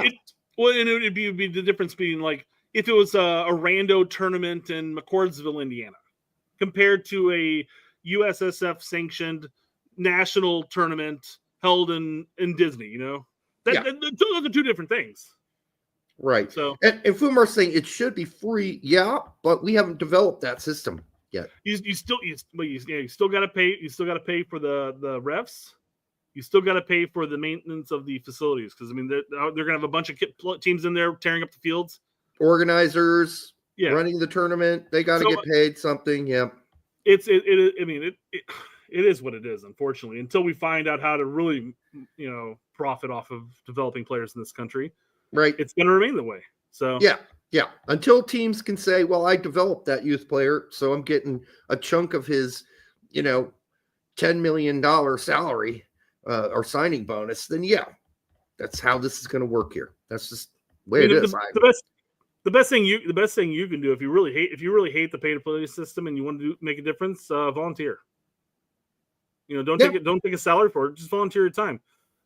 [SPEAKER 10] and it would be the difference being like if it was a rando tournament in McCordsville, Indiana, compared to a USSF sanctioned national tournament held in Disney. Those are two different things.
[SPEAKER 9] Right.
[SPEAKER 10] So,
[SPEAKER 9] and Fumar's saying it should be free, but we haven't developed that system yet.
[SPEAKER 10] You still got to pay. You still got to pay for the refs. You still got to pay for the maintenance of the facilities because they're going to have a bunch of teams in there tearing up the fields.
[SPEAKER 9] Organizers, running the tournament, they got to get paid something. Yeah,
[SPEAKER 10] it is what it is. Unfortunately, until we find out how to really profit off of developing players in this country,
[SPEAKER 9] right?
[SPEAKER 10] It's going to remain the way. So
[SPEAKER 9] yeah. Until teams can say, well, I developed that youth player, so I'm getting a chunk of his, $10 million salary. Or signing bonus, then that's how this is going to work here. That's just the way it is.
[SPEAKER 10] The best thing you can do if you really hate the pay to play system and you want to make a difference, volunteer. Don't take a salary for it. Just volunteer your time.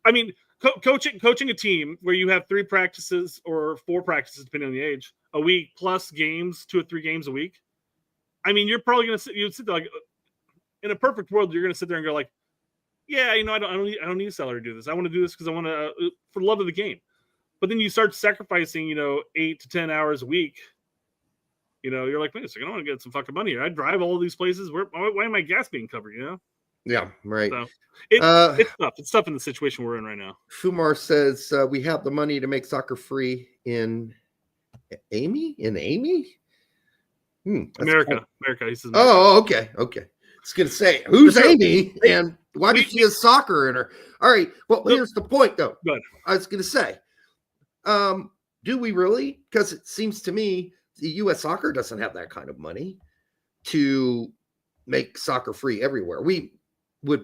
[SPEAKER 10] I mean, coaching a team where you have 3 practices or 4 practices depending on the age a week plus games, 2 or 3 games a week. I mean, you're probably going to sit there like in a perfect world. You're going to sit there and go like, yeah, I don't need a salary to do this. I want to do this because I want to for the love of the game. But then you start sacrificing, 8 to 10 hours a week. You're like, wait a second, I want to get some fucking money here. I drive all of these places. Why am my gas being covered?
[SPEAKER 9] Yeah, right.
[SPEAKER 10] So it's tough. It's tough in the situation we're in right now.
[SPEAKER 9] Fumar says we have the money to make soccer free in Amy.
[SPEAKER 10] America. He says America.
[SPEAKER 9] Oh, okay. I was going to say, who's Amy? And why does she have soccer in her? All right. Well, here's the point, though.
[SPEAKER 10] Good.
[SPEAKER 9] I was going to say, do we really? Because it seems to me the U.S. soccer doesn't have that kind of money to make soccer free everywhere. We would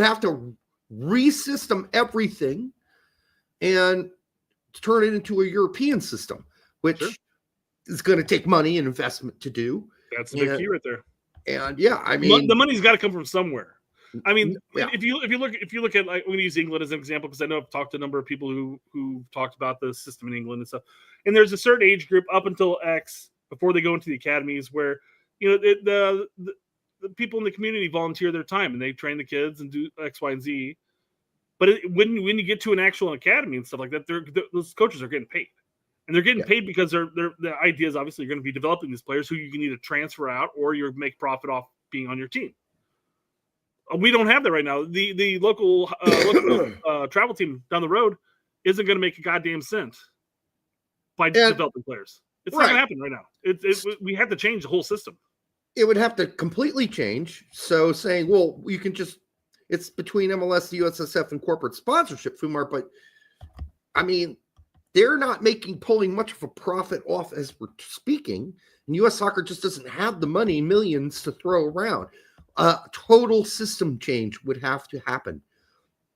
[SPEAKER 9] have to resystem everything and turn it into a European system, which is going to take money and investment to do.
[SPEAKER 10] That's the big key right there.
[SPEAKER 9] And the
[SPEAKER 10] money's got to come from somewhere. I mean, if you look at, like, we're going to use England as an example because I know I've talked to a number of people who talked about the system in England and stuff. And there's a certain age group up until X before they go into the academies where the people in the community volunteer their time and they train the kids and do X, Y, and Z. But when you get to an actual academy and stuff like that, those coaches are getting paid. And they're getting paid because the idea is obviously you're going to be developing these players who you can either transfer out or you make profit off being on your team. We don't have that right now. The local travel team down the road isn't going to make a goddamn cent by developing players. It's not going to happen right now. We have to change the whole system.
[SPEAKER 9] It would have to completely change. So saying, well, you can it's between MLS, the USSF, and corporate sponsorship, Fumar. But I mean, they're not pulling much of a profit off as we're speaking. And U.S. soccer just doesn't have the money, millions to throw around. Total system change would have to happen.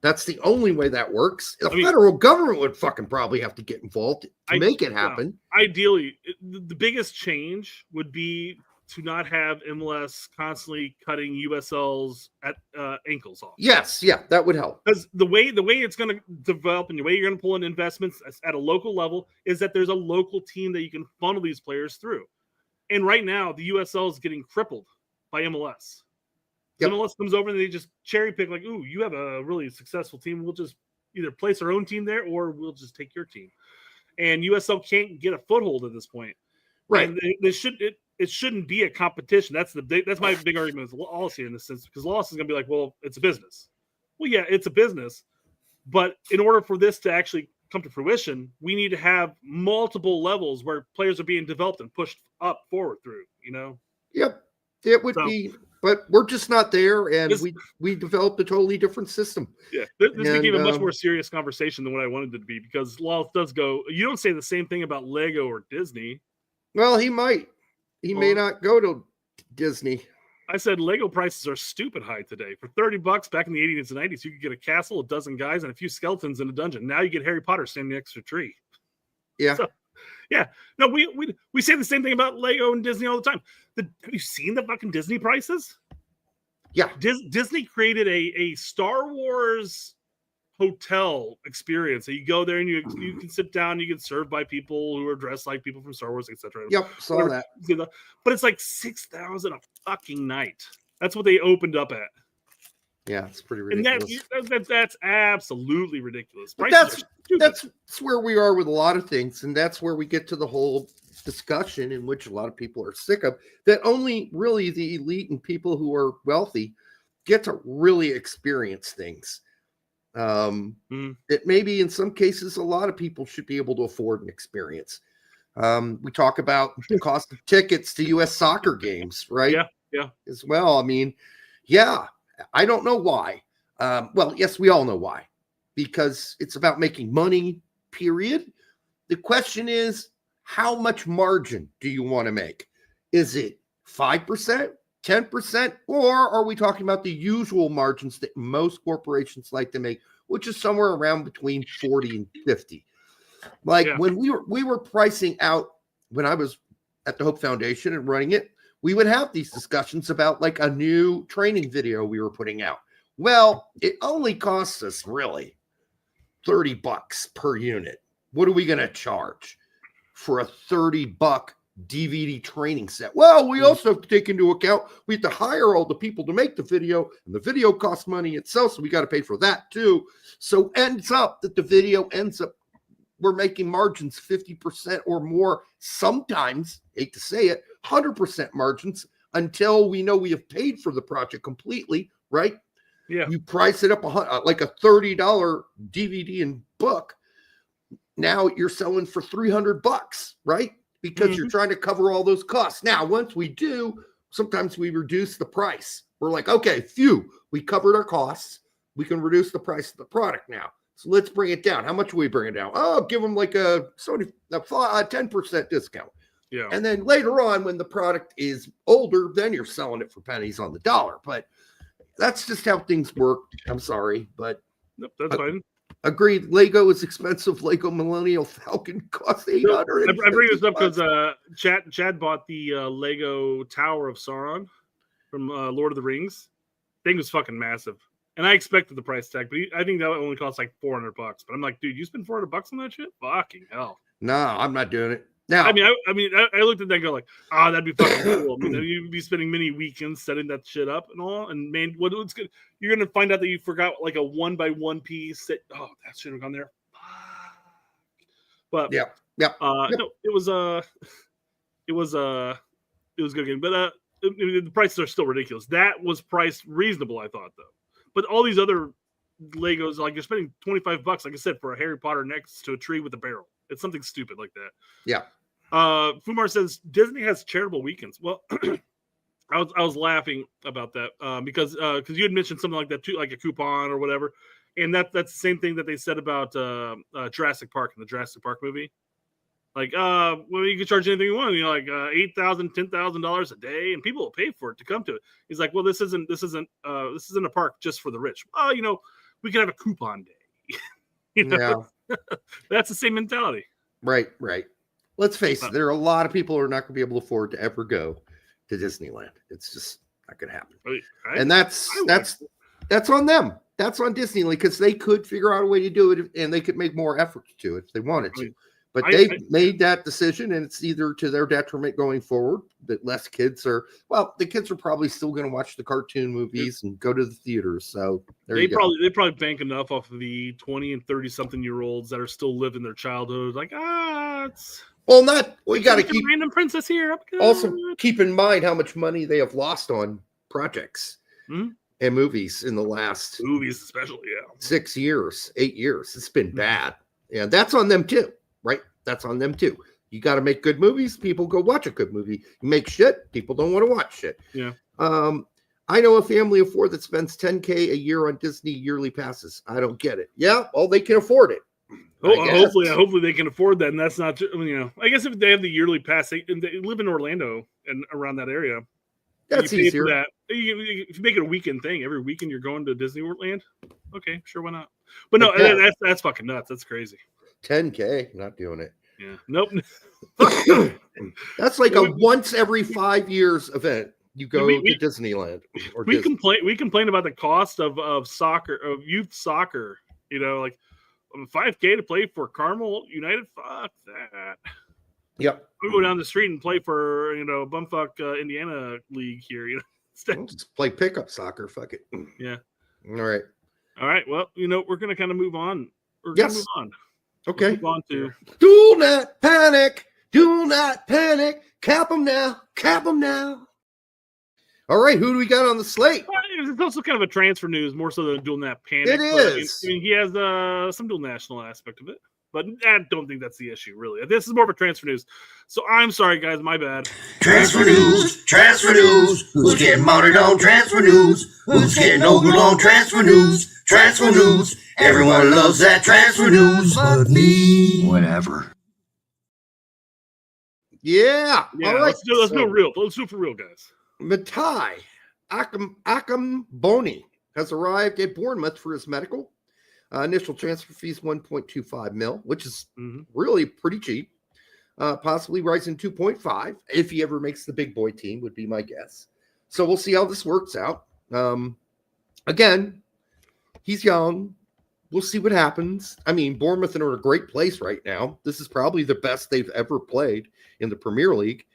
[SPEAKER 9] That's the only way that works. The federal government would fucking probably have to get involved to make it happen.
[SPEAKER 10] Ideally, the biggest change would be to not have MLS constantly cutting USL's at ankles off.
[SPEAKER 9] Yes, yeah, that would help.
[SPEAKER 10] Because the way it's going to develop and the way you're going to pull in investments at a local level is that there's a local team that you can funnel these players through. And right now, the USL is getting crippled by MLS.
[SPEAKER 9] Yep.
[SPEAKER 10] MLS comes over and they just cherry pick like, ooh, you have a really successful team. We'll just either place our own team there or we'll just take your team. And USL can't get a foothold at this point.
[SPEAKER 9] Right.
[SPEAKER 10] And it shouldn't be a competition. That's my big argument with Lawless here in this sense, because Lawless is going to be like, well, it's a business. Well, yeah, it's a business. But in order for this to actually come to fruition, we need to have multiple levels where players are being developed and pushed up forward through,
[SPEAKER 9] Yep. It would be, but we're just not there, and we developed a totally different system.
[SPEAKER 10] Yeah, this became a much more serious conversation than what I wanted it to be, because Lawless does go, you don't say the same thing about Lego or Disney.
[SPEAKER 9] Well, he might. He may not go to Disney.
[SPEAKER 10] I said Lego prices are stupid high today. For $30 back in the 80s and 90s, you could get a castle, a dozen guys, and a few skeletons in a dungeon. Now you get Harry Potter standing next to a tree.
[SPEAKER 9] Yeah.
[SPEAKER 10] So, yeah. No, we say the same thing about Lego and Disney all the time. Have you seen the fucking Disney prices?
[SPEAKER 9] Yeah.
[SPEAKER 10] Disney created a Star Wars hotel experience. So you go there and you can sit down, you get served by people who are dressed like people from Star Wars, etc.
[SPEAKER 9] Yep, saw that.
[SPEAKER 10] But it's like $6,000 a fucking night. That's what they opened up at.
[SPEAKER 9] Yeah, it's pretty ridiculous.
[SPEAKER 10] And that's absolutely ridiculous.
[SPEAKER 9] But that's where we are with a lot of things, and that's where we get to the whole discussion in which a lot of people are sick of, that only really the elite and people who are wealthy get to really experience things. That maybe in some cases a lot of people should be able to afford and experience. We talk about the cost of tickets to U.S. soccer games, right?
[SPEAKER 10] Yeah.
[SPEAKER 9] As well. I mean, yeah, I don't know why. Well, yes, we all know why. Because it's about making money, period. The question is, how much margin do you want to make? Is it 5%? 10%, or are we talking about the usual margins that most corporations like to make, which is somewhere around between 40 and 50? When we were pricing out, when I was at the Hope Foundation and running it, we would have these discussions about like a new training video we were putting out. Well, it only costs us really $30 per unit. What are we going to charge for a $30 DVD training set? Well, we also have to take into account we have to hire all the people to make the video, and the video costs money itself, so we got to pay for that too. So ends up that the video we're making margins 50% or more, sometimes, hate to say it, 100% margins until we know we have paid for the project completely, right?
[SPEAKER 10] Yeah.
[SPEAKER 9] You price it up like a $30 DVD and book. Now you're selling for $300, right? Because you're trying to cover all those costs. Now, once we do, sometimes we reduce the price. We're like, okay, we covered our costs. We can reduce the price of the product now. So let's bring it down. How much will we bring it down? Oh, give them like a 10% discount.
[SPEAKER 10] Yeah.
[SPEAKER 9] And then later on, when the product is older, then you're selling it for pennies on the dollar. But that's just how things work. I'm sorry, but
[SPEAKER 10] nope, that's fine.
[SPEAKER 9] Agreed. Lego is expensive. Lego Millennial Falcon costs $800.
[SPEAKER 10] I bring this up because Chad bought the Lego Tower of Sauron from Lord of the Rings. Thing was fucking massive, and I expected the price tag, but I think that only cost like $400. But I'm like, dude, you spend $400 on that shit? Fucking hell!
[SPEAKER 9] No, I'm not doing it. Now,
[SPEAKER 10] I looked at that and go like, that'd be fucking cool. I mean, you'd be spending many weekends setting that shit up and all. And man, what's good? You're gonna find out that you forgot like a 1x1 piece. That should have gone there. But
[SPEAKER 9] yeah.
[SPEAKER 10] No, it was good game. But the prices are still ridiculous. That was priced reasonable, I thought, though. But all these other Legos, like you're spending $25, like I said, for a Harry Potter next to a tree with a barrel. It's something stupid like that.
[SPEAKER 9] Yeah.
[SPEAKER 10] Fumar says Disney has charitable weekends. Well, I was laughing about that because you had mentioned something like that too, like a coupon or whatever, and that's the same thing that they said about Jurassic Park in the Jurassic Park movie. Like, well, you can charge anything you want, like $8,000, $10,000 a day, and people will pay for it to come to it. He's like, well, this isn't a park just for the rich. We can have a coupon day.
[SPEAKER 9] Yeah.
[SPEAKER 10] That's the same mentality.
[SPEAKER 9] Right. Let's face it. There are a lot of people who are not going to be able to afford to ever go to Disneyland. It's just not going to happen.
[SPEAKER 10] And
[SPEAKER 9] that's on them. That's on Disneyland because they could figure out a way to do it and they could make more effort to it if they wanted to. But they made that decision, and it's either to their detriment going forward that less kids are. Well, the kids are probably still going to watch the cartoon movies and go to the theaters. So
[SPEAKER 10] they probably bank enough off of the 20 and 30-something-year-olds that are still living their childhood. Like, we got to keep random princess here.
[SPEAKER 9] Also, keep in mind how much money they have lost on projects and movies in the last
[SPEAKER 10] especially
[SPEAKER 9] 6 years, 8 years. It's been bad, and that's on them too. Right? That's on them too. You got to make good movies. People go watch a good movie. You make shit. People don't want to watch shit.
[SPEAKER 10] Yeah.
[SPEAKER 9] I know a family of 4 that spends $10K a year on Disney yearly passes. I don't get it. Yeah. Well, they can afford it.
[SPEAKER 10] Hopefully they can afford that. And that's not, I guess if they have the yearly pass, they live in Orlando and around that area.
[SPEAKER 9] That's easier.
[SPEAKER 10] That. If you make it a weekend thing, every weekend you're going to Disney World. Okay, sure, why not? But no, that's fucking nuts. That's crazy.
[SPEAKER 9] 10K, not doing it.
[SPEAKER 10] Yeah, nope.
[SPEAKER 9] That's like a once every 5 years event. You go to Disneyland. Or
[SPEAKER 10] we complain about the cost of soccer, of youth soccer. Like $5K to play for Carmel United. Fuck that.
[SPEAKER 9] Yep.
[SPEAKER 10] We go down the street and play for bumfuck Indiana League here.
[SPEAKER 9] We'll just play pickup soccer. Fuck it.
[SPEAKER 10] Yeah.
[SPEAKER 9] All right.
[SPEAKER 10] Well, we're gonna kind of move on.
[SPEAKER 9] Move
[SPEAKER 10] on.
[SPEAKER 9] Okay.
[SPEAKER 10] Move on to
[SPEAKER 9] do not panic. Do not panic. Cap them now. Cap them now. All right. Who do we got on the slate?
[SPEAKER 10] It's also kind of a transfer news, more so than dual nat panic.
[SPEAKER 9] It is.
[SPEAKER 10] He has some dual national aspect of it, but I don't think that's the issue, really. This is more of a transfer news. So I'm sorry, guys. My bad.
[SPEAKER 11] Transfer news. Transfer news. Who's getting mounted on transfer news? Who's getting ogled on transfer news? Transfer news. Everyone loves that transfer news but me. Whatever.
[SPEAKER 9] Yeah. All right.
[SPEAKER 10] Let's do it real. Let's do it for real, guys.
[SPEAKER 9] Matai Akam Boni has arrived at Bournemouth for his medical. Initial transfer fees $1.25 million, which is really pretty cheap. Possibly rising 2.5 if he ever makes the big boy team, would be my guess. So we'll see how this works out. Again, he's young. We'll see what happens. I mean, Bournemouth are in a great place right now. This is probably the best they've ever played in the Premier League.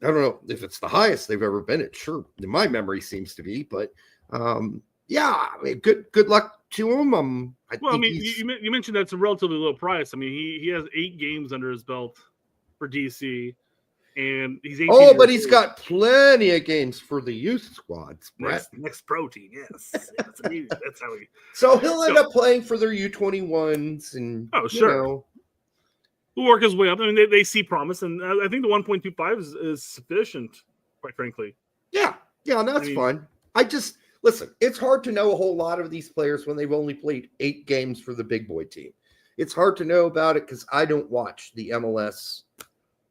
[SPEAKER 9] I don't know if it's the highest they've ever been. It sure, in my memory, seems to be. But yeah, I mean, good luck to him.
[SPEAKER 10] You mentioned that's a relatively low price. I mean, he has 8 games under his belt for DC, and he's 18
[SPEAKER 9] but he's got plenty of games for the youth squads.
[SPEAKER 10] Next pro team, yes. That's how he.
[SPEAKER 9] So he'll end up playing for their U21s, and
[SPEAKER 10] He'll work his way up. I mean, they see promise, and I think the 1.25 is sufficient, quite frankly.
[SPEAKER 9] Yeah, that's fine. Listen, it's hard to know a whole lot of these players when they've only played 8 games for the big boy team. It's hard to know about it because I don't watch the MLS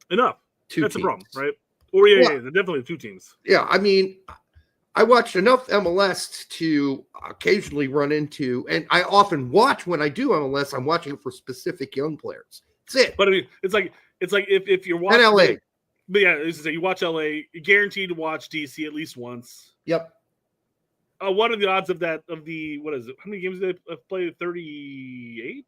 [SPEAKER 10] enough. That's the problem, right? Or they're definitely 2 teams.
[SPEAKER 9] Yeah, I mean, I watched enough MLS to occasionally run into, and I often watch when I do MLS. I'm watching it for specific young players. That's it.
[SPEAKER 10] But I mean, it's like if you're watching
[SPEAKER 9] LA.
[SPEAKER 10] But yeah, you watch LA, you're guaranteed to watch DC at least once.
[SPEAKER 9] Yep.
[SPEAKER 10] What are the odds of that? What is it? How many games did they play? 38?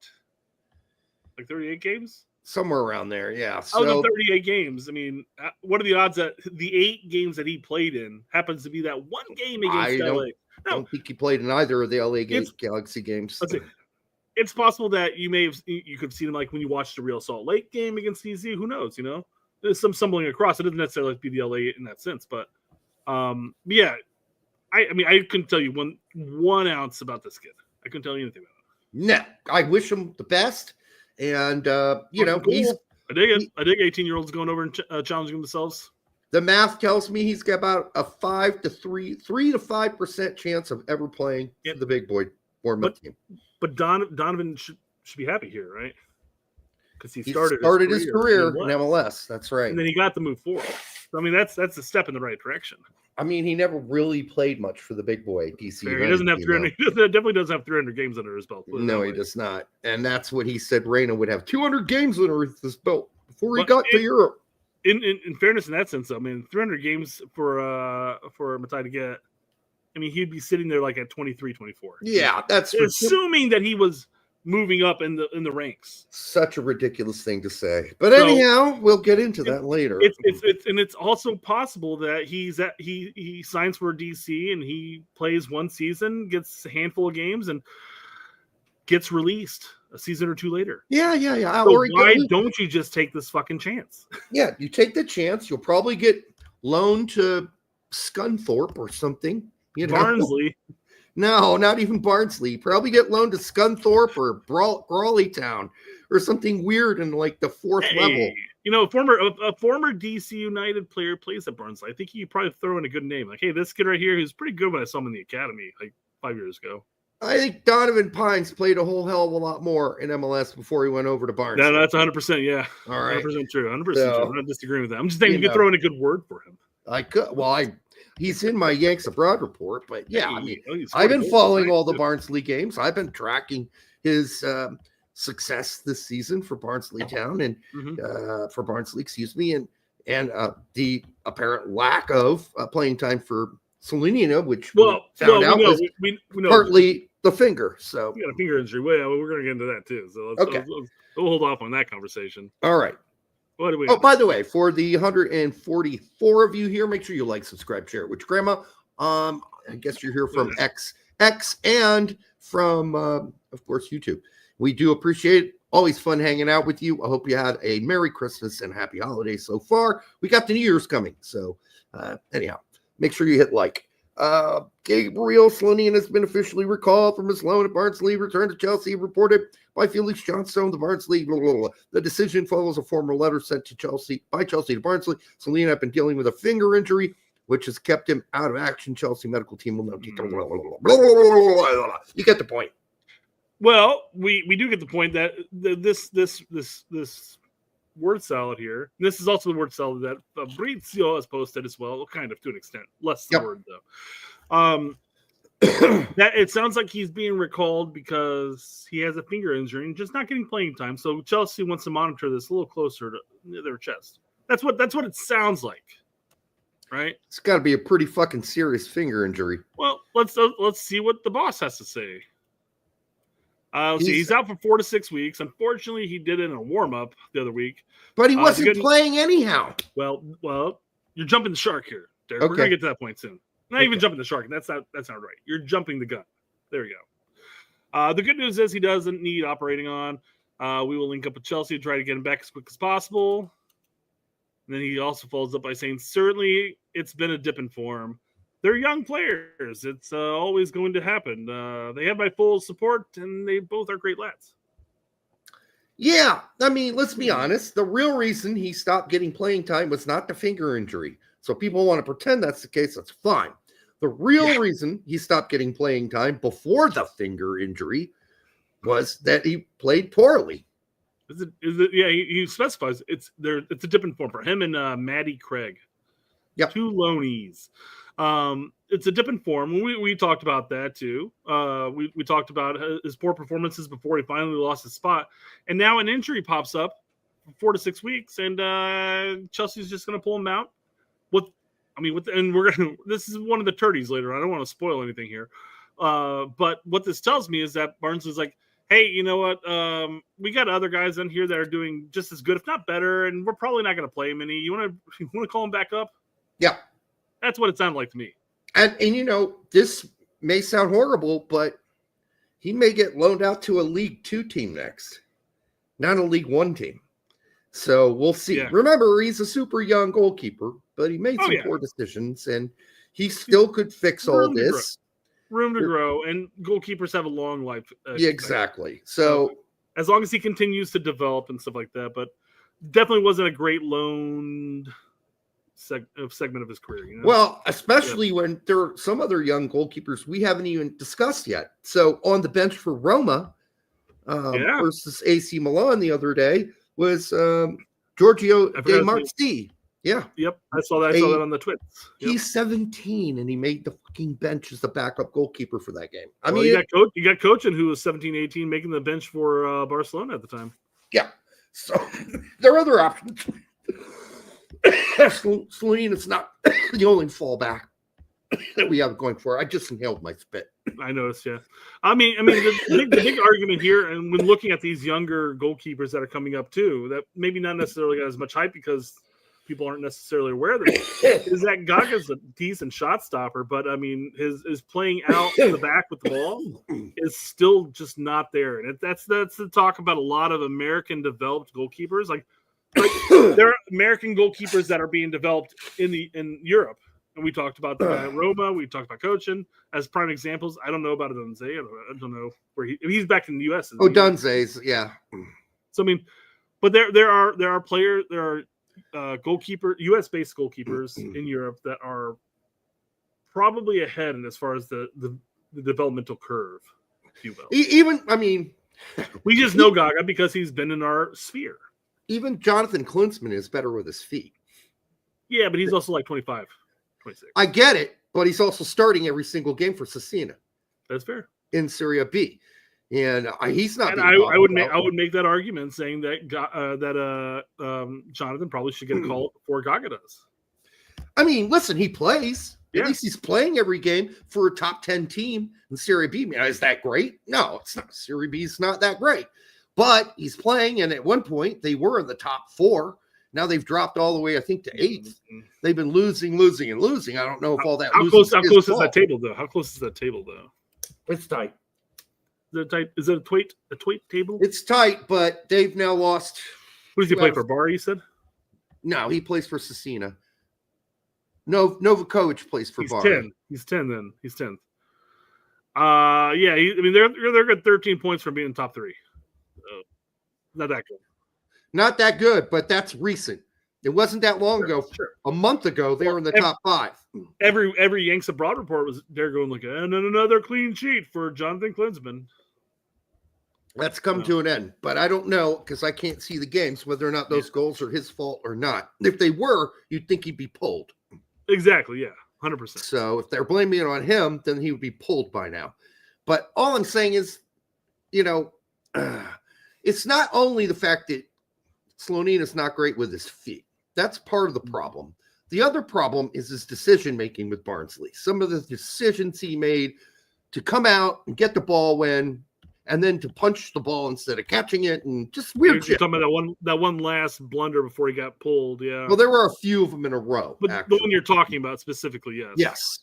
[SPEAKER 10] Like 38 games?
[SPEAKER 9] Somewhere around there, yeah.
[SPEAKER 10] So, 38 games. I mean, what are the odds that the 8 games that he played in happens to be that one game against LA?
[SPEAKER 9] I don't think he played in either of the LA Galaxy games.
[SPEAKER 10] It's possible that you could have seen him like when you watched the Real Salt Lake game against DC. Who knows? There's some stumbling across. It doesn't necessarily have to be the LA in that sense, but yeah. I mean, I couldn't tell you one ounce about this kid. I couldn't tell you anything about it.
[SPEAKER 9] No, I wish him the best. And,
[SPEAKER 10] cool. I dig it. I dig 18-year-olds going over and challenging themselves.
[SPEAKER 9] The math tells me he's got about a 3 to 5% chance of ever playing the big boy Bournemouth team.
[SPEAKER 10] But Donovan should be happy here, right? Because he started
[SPEAKER 9] his career in MLS. That's right.
[SPEAKER 10] And then he got the move forward. So, I mean, that's a step in the right direction.
[SPEAKER 9] I mean, he never really played much for the big boy DC.
[SPEAKER 10] He doesn't have 300. He definitely doesn't have 300 games under his belt.
[SPEAKER 9] No, he does not. And that's what he said. Reyna would have 200 games under his belt before he got to Europe.
[SPEAKER 10] in fairness, in that sense, though, I mean, 300 games for Matai to get. I mean, he'd be sitting there like at 23, 24.
[SPEAKER 9] Yeah, that's
[SPEAKER 10] assuming that he was moving up in the ranks.
[SPEAKER 9] Such a ridiculous thing to say. But anyhow, we'll get into that later.
[SPEAKER 10] It's also possible that he signs for DC and he plays one season, gets a handful of games, and gets released a season or two later.
[SPEAKER 9] Yeah.
[SPEAKER 10] So why don't you just take this fucking chance?
[SPEAKER 9] Yeah, you take the chance. You'll probably get loaned to Scunthorpe or something.
[SPEAKER 10] Barnsley.
[SPEAKER 9] No, not even Barnsley. Probably get loaned to Scunthorpe or Crawley Town or something weird in like the fourth level.
[SPEAKER 10] You know, a former DC United player plays at Barnsley. I think you probably throw in a good name. Like, hey, this kid right here who's pretty good when I saw him in the academy like 5 years ago.
[SPEAKER 9] I think Donovan Pines played a whole hell of a lot more in MLS before he went over to Barnsley.
[SPEAKER 10] No, that's 100%. Yeah.
[SPEAKER 9] All right.
[SPEAKER 10] 100% true. 100% true. I'm not disagreeing with that. I'm just saying you could throw in a good word for him.
[SPEAKER 9] I could. Well, he's in my Yanks Abroad report, but yeah, I mean, I've been following all the Barnsley games. I've been tracking his success this season for Barnsley Town and for Barnsley, and the apparent lack of playing time for Slonina, which we found out was partly the finger. So
[SPEAKER 10] he got a finger injury. Well, we're going to get into that too. So we'll hold off on that conversation.
[SPEAKER 9] All right.
[SPEAKER 10] What do we?
[SPEAKER 9] Oh, by the way, for the 144 of you here, make sure you like, subscribe, share it with Grandma. I guess you're here from X, and from, of course, YouTube. We do appreciate it. Always fun hanging out with you. I hope you had a Merry Christmas and Happy Holidays so far. We got the New Year's coming. So, anyhow, make sure you hit like. Gabriel Slonina has been officially recalled from his loan at Barnsley, returned to Chelsea, reported by Felix Johnstone, the Barnsley. Blah, blah, blah. The decision follows a formal letter sent to Chelsea to Barnsley. Slonina had been dealing with a finger injury, which has kept him out of action. Chelsea medical team will know. You get the point.
[SPEAKER 10] Well, we do get the point that this word salad here. This is also the word salad that Fabrizio has posted as well, kind of to an extent, less the word though. That it sounds like he's being recalled because he has a finger injury and just not getting playing time. So Chelsea wants to monitor this a little closer to their chest. That's what it sounds like, right?
[SPEAKER 9] It's got to be a pretty fucking serious finger injury.
[SPEAKER 10] Well, let's see what the boss has to say. He's out for 4 to 6 weeks. Unfortunately, he did it in a warm-up the other week.
[SPEAKER 9] But he wasn't playing anyhow.
[SPEAKER 10] Well, you're jumping the shark here, Derek. Okay. We're going to get to that point soon. Not even jumping the shark. That's not right. You're jumping the gun. There you go. The good news is he doesn't need operating on. We will link up with Chelsea to try to get him back as quick as possible. And then he also follows up by saying, certainly it's been a dip in form. They're young players. It's always going to happen. They have my full support, and they both are great lads.
[SPEAKER 9] Yeah, I mean, let's be honest. The real reason he stopped getting playing time was not the finger injury. So people want to pretend that's the case. That's fine. The real reason he stopped getting playing time before the finger injury was that he played poorly.
[SPEAKER 10] Is it? Yeah, he specifies it's a dip in form for him and Maddie Craig.
[SPEAKER 9] Yep.
[SPEAKER 10] 2 loanies. It's a dip in form. We talked about that too. We talked about his poor performances before he finally lost his spot, and now an injury pops up for 4 to 6 weeks, and Chelsea's just going to pull him out. And we're going to. This is one of the Turdies later on. I don't want to spoil anything here, but what this tells me is that Barnsley's like, hey, you know what? We got other guys in here that are doing just as good, if not better, and we're probably not going to play him any. You want to call him back up?
[SPEAKER 9] Yeah.
[SPEAKER 10] That's what it sounded like to me.
[SPEAKER 9] And you know, this may sound horrible, but he may get loaned out to a League 2 team next, not a League 1 team. So we'll see. Yeah. Remember, he's a super young goalkeeper, but he made some poor decisions, and he still could fix all this.
[SPEAKER 10] Room to grow, and goalkeepers have a long life.
[SPEAKER 9] Exactly. So
[SPEAKER 10] as long as he continues to develop and stuff like that, but definitely wasn't a great loan segment of his career. You know?
[SPEAKER 9] Well, especially when there are some other young goalkeepers we haven't even discussed yet. So on the bench for Roma versus AC Milan the other day was Giorgio De Marzi. Yeah.
[SPEAKER 10] Yep. I saw that on the Twits. Yep.
[SPEAKER 9] He's 17 and he made the fucking bench as the backup goalkeeper for that game. I
[SPEAKER 10] mean, you got Coachin, who was 17, 18, making the bench for Barcelona at the time.
[SPEAKER 9] Yeah. So there are other options. Slonina's not the only fallback that we have going for. I just inhaled my spit.
[SPEAKER 10] I noticed, yeah. I mean, the big argument here, and when looking at these younger goalkeepers that are coming up too, that maybe not necessarily got as much hype because people aren't necessarily aware of it, is that Gaga's a decent shot stopper, but I mean, his playing out in the back with the ball is still just not there, and that's the talk about a lot of American developed goalkeepers. Like there are American goalkeepers that are being developed in Europe. And we talked about Roma. We talked about Cochin as prime examples. I don't know about Dunze. I don't know where he's back in the U.S.
[SPEAKER 9] Dunze's, yeah.
[SPEAKER 10] So I mean, but there are players, there are goalkeeper U.S.-based goalkeepers in Europe that are probably ahead as far as the developmental curve, if you will.
[SPEAKER 9] Even, I mean,
[SPEAKER 10] we just know Gaga because he's been in our sphere.
[SPEAKER 9] Even Jonathan Klinsmann is better with his feet.
[SPEAKER 10] Yeah, but he's also like 25. 26.
[SPEAKER 9] I get it, but he's also starting every single game for Cecina.
[SPEAKER 10] That's fair.
[SPEAKER 9] In Serie B, and he's not.
[SPEAKER 10] And I would make that argument saying that Jonathan probably should get a call before Gaga does.
[SPEAKER 9] I mean, listen, he plays.
[SPEAKER 10] Yeah.
[SPEAKER 9] At least he's playing every game for a top 10 team in Serie B. Now, is that great? No, it's not. Serie B is not that great, but he's playing. And at one point, they were in the top 4. Now they've dropped all the way, I think, to 8th. They've been losing. I don't know if all that.
[SPEAKER 10] How close is that table, though? How close is that table, though?
[SPEAKER 9] It's tight.
[SPEAKER 10] Is it a tweet table?
[SPEAKER 9] It's tight, but they've now lost.
[SPEAKER 10] Who does he play for? Bar, you said?
[SPEAKER 9] No, he plays for Cecina. No, Novakovic plays for Bar.
[SPEAKER 10] 10. He's 10 then. He's 10th. Yeah. They're good 13 points from being top 3. Not that good.
[SPEAKER 9] Not that good, but that's recent. It wasn't that long ago.
[SPEAKER 10] Sure.
[SPEAKER 9] A month ago, they were in the top 5.
[SPEAKER 10] Every Yanks Abroad report was they're going like, and another clean sheet for Jonathan Klinsmann.
[SPEAKER 9] That's come to an end, but I don't know because I can't see the games whether or not those goals are his fault or not. If they were, you'd think he'd be pulled.
[SPEAKER 10] Exactly, yeah, 100%.
[SPEAKER 9] So if they're blaming it on him, then he would be pulled by now. But all I'm saying is, it's not only the fact that Slonina's not great with his feet. That's part of the problem. The other problem is his decision-making with Barnsley. Some of the decisions he made to come out and get the ball and then to punch the ball instead of catching it, and just weird shit.
[SPEAKER 10] You're talking about that one last blunder before he got pulled, yeah.
[SPEAKER 9] Well, there were a few of them in a row.
[SPEAKER 10] But the one you're talking about specifically, yes.
[SPEAKER 9] Yes.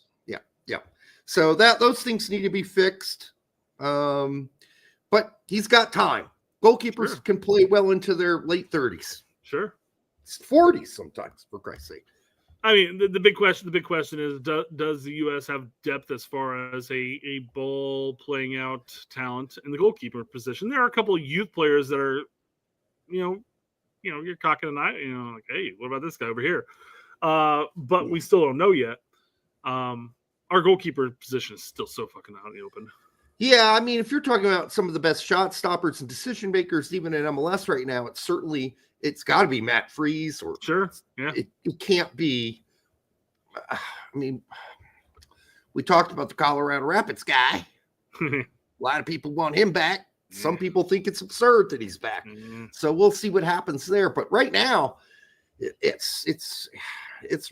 [SPEAKER 9] Yeah. So those things need to be fixed. But he's got time. Goalkeepers can play well into their late 30s.
[SPEAKER 10] Sure.
[SPEAKER 9] It's 40s sometimes, for Christ's sake.
[SPEAKER 10] I mean, the big question is, does the U.S. have depth as far as a ball playing out talent in the goalkeeper position? There are a couple of youth players that are, you're cocking an eye, like, hey, what about this guy over here? But we still don't know yet. Our goalkeeper position is still so fucking out in the open.
[SPEAKER 9] Yeah, I mean, if you're talking about some of the best shot stoppers and decision makers, even in MLS right now, it's got to be Matt Freese or
[SPEAKER 10] sure. Yeah,
[SPEAKER 9] it can't be. I mean, we talked about the Colorado Rapids guy. A lot of people want him back. Some people think it's absurd that he's back. So we'll see what happens there. But right now, it's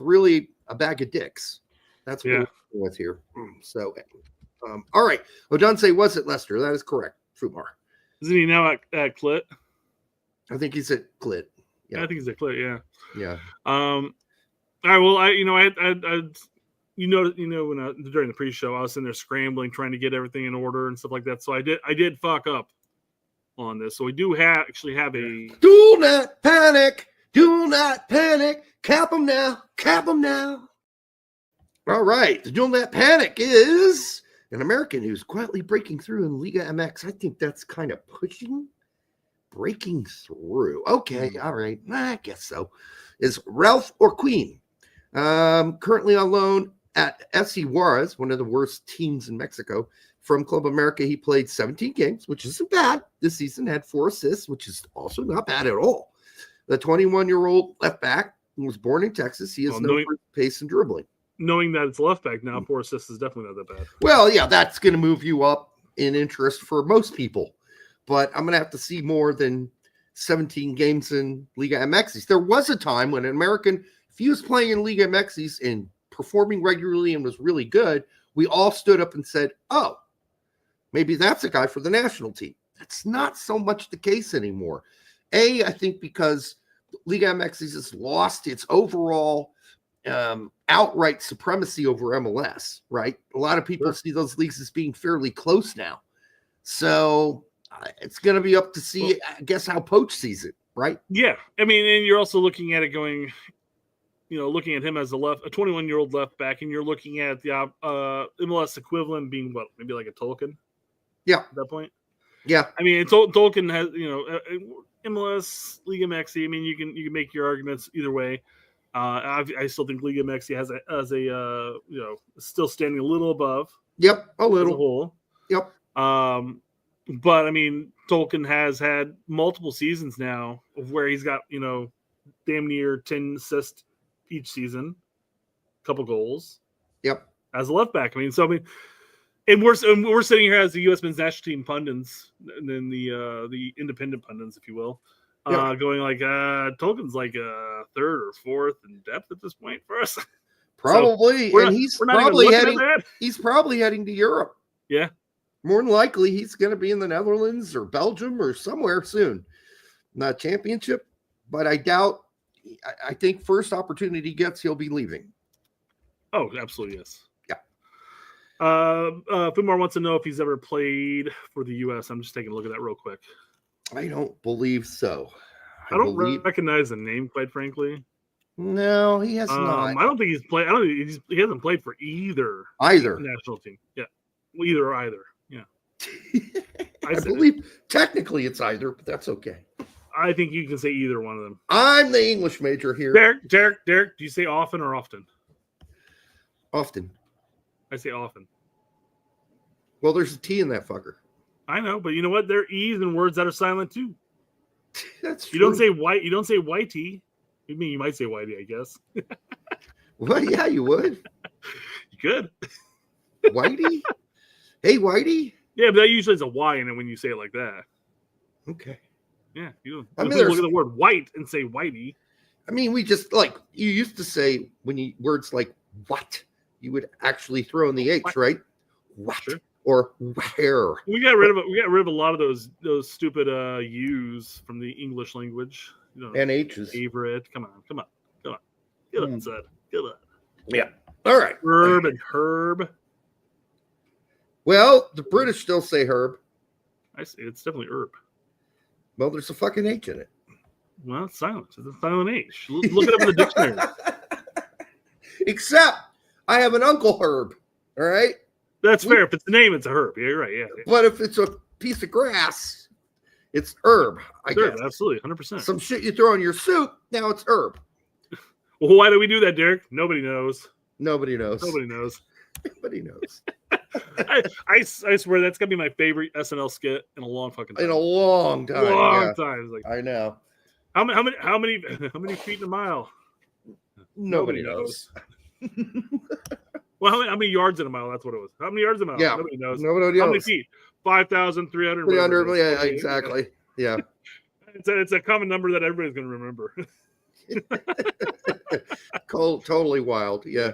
[SPEAKER 9] really a bag of dicks. That's what we're dealing with here. So. All right. Odunze was at Leicester. That is correct, Fumar.
[SPEAKER 10] Isn't he now at Clit?
[SPEAKER 9] I think he's at Clit.
[SPEAKER 10] Yeah, I think he's at Clit. Yeah.
[SPEAKER 9] Yeah.
[SPEAKER 10] All right. Well, I when during the pre-show, I was in there scrambling, trying to get everything in order and stuff like that. So I did fuck up on this. So we do actually have a.
[SPEAKER 9] Do not panic. Do not panic. Cap them now. Cap them now. All right. The Do Not Panic is an American who's quietly breaking through in Liga MX. I think that's kind of breaking through. Okay, all right. I guess so. Is Ralph Orquin. Currently on loan at FC Juarez, one of the worst teams in Mexico. From Club America, he played 17 games, which isn't bad. This season had 4 assists, which is also not bad at all. The 21-year-old left back was born in Texas. He is known for pace and dribbling.
[SPEAKER 10] Knowing that it's left back now, 4 assists is definitely not that bad.
[SPEAKER 9] Well, yeah, that's going to move you up in interest for most people. But I'm going to have to see more than 17 games in Liga MX. There was a time when an American, if he was playing in Liga MX and performing regularly and was really good, we all stood up and said, oh, maybe that's a guy for the national team. That's not so much the case anymore. I think because Liga MX has lost its overall outright supremacy over MLS, right? A lot of people see those leagues as being fairly close now. So it's going to be up to see, I guess, how Poach sees it, right?
[SPEAKER 10] Yeah. I mean, and you're also looking at it going, looking at him as a 21-year-old left back, and you're looking at the MLS equivalent being what, maybe like a Tolkien?
[SPEAKER 9] Yeah.
[SPEAKER 10] At that point?
[SPEAKER 9] Yeah.
[SPEAKER 10] I mean, Tolkien has, MLS, Liga MX, I mean, you can make your arguments either way. I still think Liga MX has a still standing a little above.
[SPEAKER 9] Yep, a little.
[SPEAKER 10] As a whole.
[SPEAKER 9] Yep.
[SPEAKER 10] But I mean, Tolkien has had multiple seasons now of where he's got, damn near 10 assists each season, a couple goals.
[SPEAKER 9] Yep.
[SPEAKER 10] As a left back. And we're sitting here as the U.S. men's national team pundits, and then the independent pundits, if you will, going like Tolkien's like third or fourth in depth at this point for us.
[SPEAKER 9] Probably,
[SPEAKER 10] so
[SPEAKER 9] and he's probably heading to Europe.
[SPEAKER 10] Yeah,
[SPEAKER 9] more than likely he's going to be in the Netherlands or Belgium or somewhere soon. Not championship, but I doubt. I think first opportunity he gets, he'll be leaving.
[SPEAKER 10] Oh, absolutely, yes. Fumar wants to know if he's ever played for the U.S. I'm just taking a look at that real quick.
[SPEAKER 9] I don't believe so.
[SPEAKER 10] I don't recognize the name, quite frankly.
[SPEAKER 9] No, he has not.
[SPEAKER 10] I don't think he's played. He hasn't played for either national team. Yeah, either or either. Yeah.
[SPEAKER 9] I believe technically it's either, but that's okay.
[SPEAKER 10] I think you can say either one of them.
[SPEAKER 9] I'm the English major here.
[SPEAKER 10] Derek, do you say often or often?
[SPEAKER 9] Often.
[SPEAKER 10] I say often.
[SPEAKER 9] Well, there's a T in that fucker.
[SPEAKER 10] I know, but you know what? There are E's in words that are silent too.
[SPEAKER 9] That's
[SPEAKER 10] true. You don't say white. You don't say whitey. I mean, you might say whitey, I guess.
[SPEAKER 9] Well, yeah, you would.
[SPEAKER 10] You could.
[SPEAKER 9] Whitey? Hey, Whitey?
[SPEAKER 10] Yeah, but that usually is a Y in it when you say it like that.
[SPEAKER 9] Okay.
[SPEAKER 10] Yeah. You
[SPEAKER 9] look at
[SPEAKER 10] the word white and say whitey.
[SPEAKER 9] I mean, we just like you used to say words like what, you would actually throw in the H,
[SPEAKER 10] what?
[SPEAKER 9] Right? What?
[SPEAKER 10] Sure.
[SPEAKER 9] Or where.
[SPEAKER 10] We got rid of a lot of those stupid U's from the English language.
[SPEAKER 9] And H's.
[SPEAKER 10] Favorite. Come on. Get up, Zed. Get up.
[SPEAKER 9] Yeah. All right.
[SPEAKER 10] Herb and Herb.
[SPEAKER 9] Well, the British still say Herb.
[SPEAKER 10] I say it's definitely Herb.
[SPEAKER 9] Well, there's a fucking H in it.
[SPEAKER 10] Well, it's silent. It's a silent H. Look it up in the dictionary.
[SPEAKER 9] Except I have an Uncle Herb. All right.
[SPEAKER 10] That's fair. If it's the name, it's a herb. Yeah, you're right. Yeah.
[SPEAKER 9] But if it's a piece of grass, it's herb. I guess.
[SPEAKER 10] Absolutely, 100%.
[SPEAKER 9] Some shit you throw in your soup, now it's herb.
[SPEAKER 10] Well, why do we do that, Derek? Nobody knows.
[SPEAKER 9] Nobody knows.
[SPEAKER 10] Nobody knows.
[SPEAKER 9] Nobody knows.
[SPEAKER 10] I swear that's gonna be my favorite SNL skit in a long fucking time.
[SPEAKER 9] In a long time.
[SPEAKER 10] Long time. Like,
[SPEAKER 9] I know.
[SPEAKER 10] How many feet in a mile?
[SPEAKER 9] Nobody knows.
[SPEAKER 10] Well, how many yards in a mile? That's what it was. How many yards in a mile?
[SPEAKER 9] Yeah.
[SPEAKER 10] Nobody knows.
[SPEAKER 9] Nobody knows.
[SPEAKER 10] How many feet? 5,300.
[SPEAKER 9] 300. Yeah, exactly. Yeah.
[SPEAKER 10] It's a common number that everybody's going to remember.
[SPEAKER 9] Totally wild. Yeah.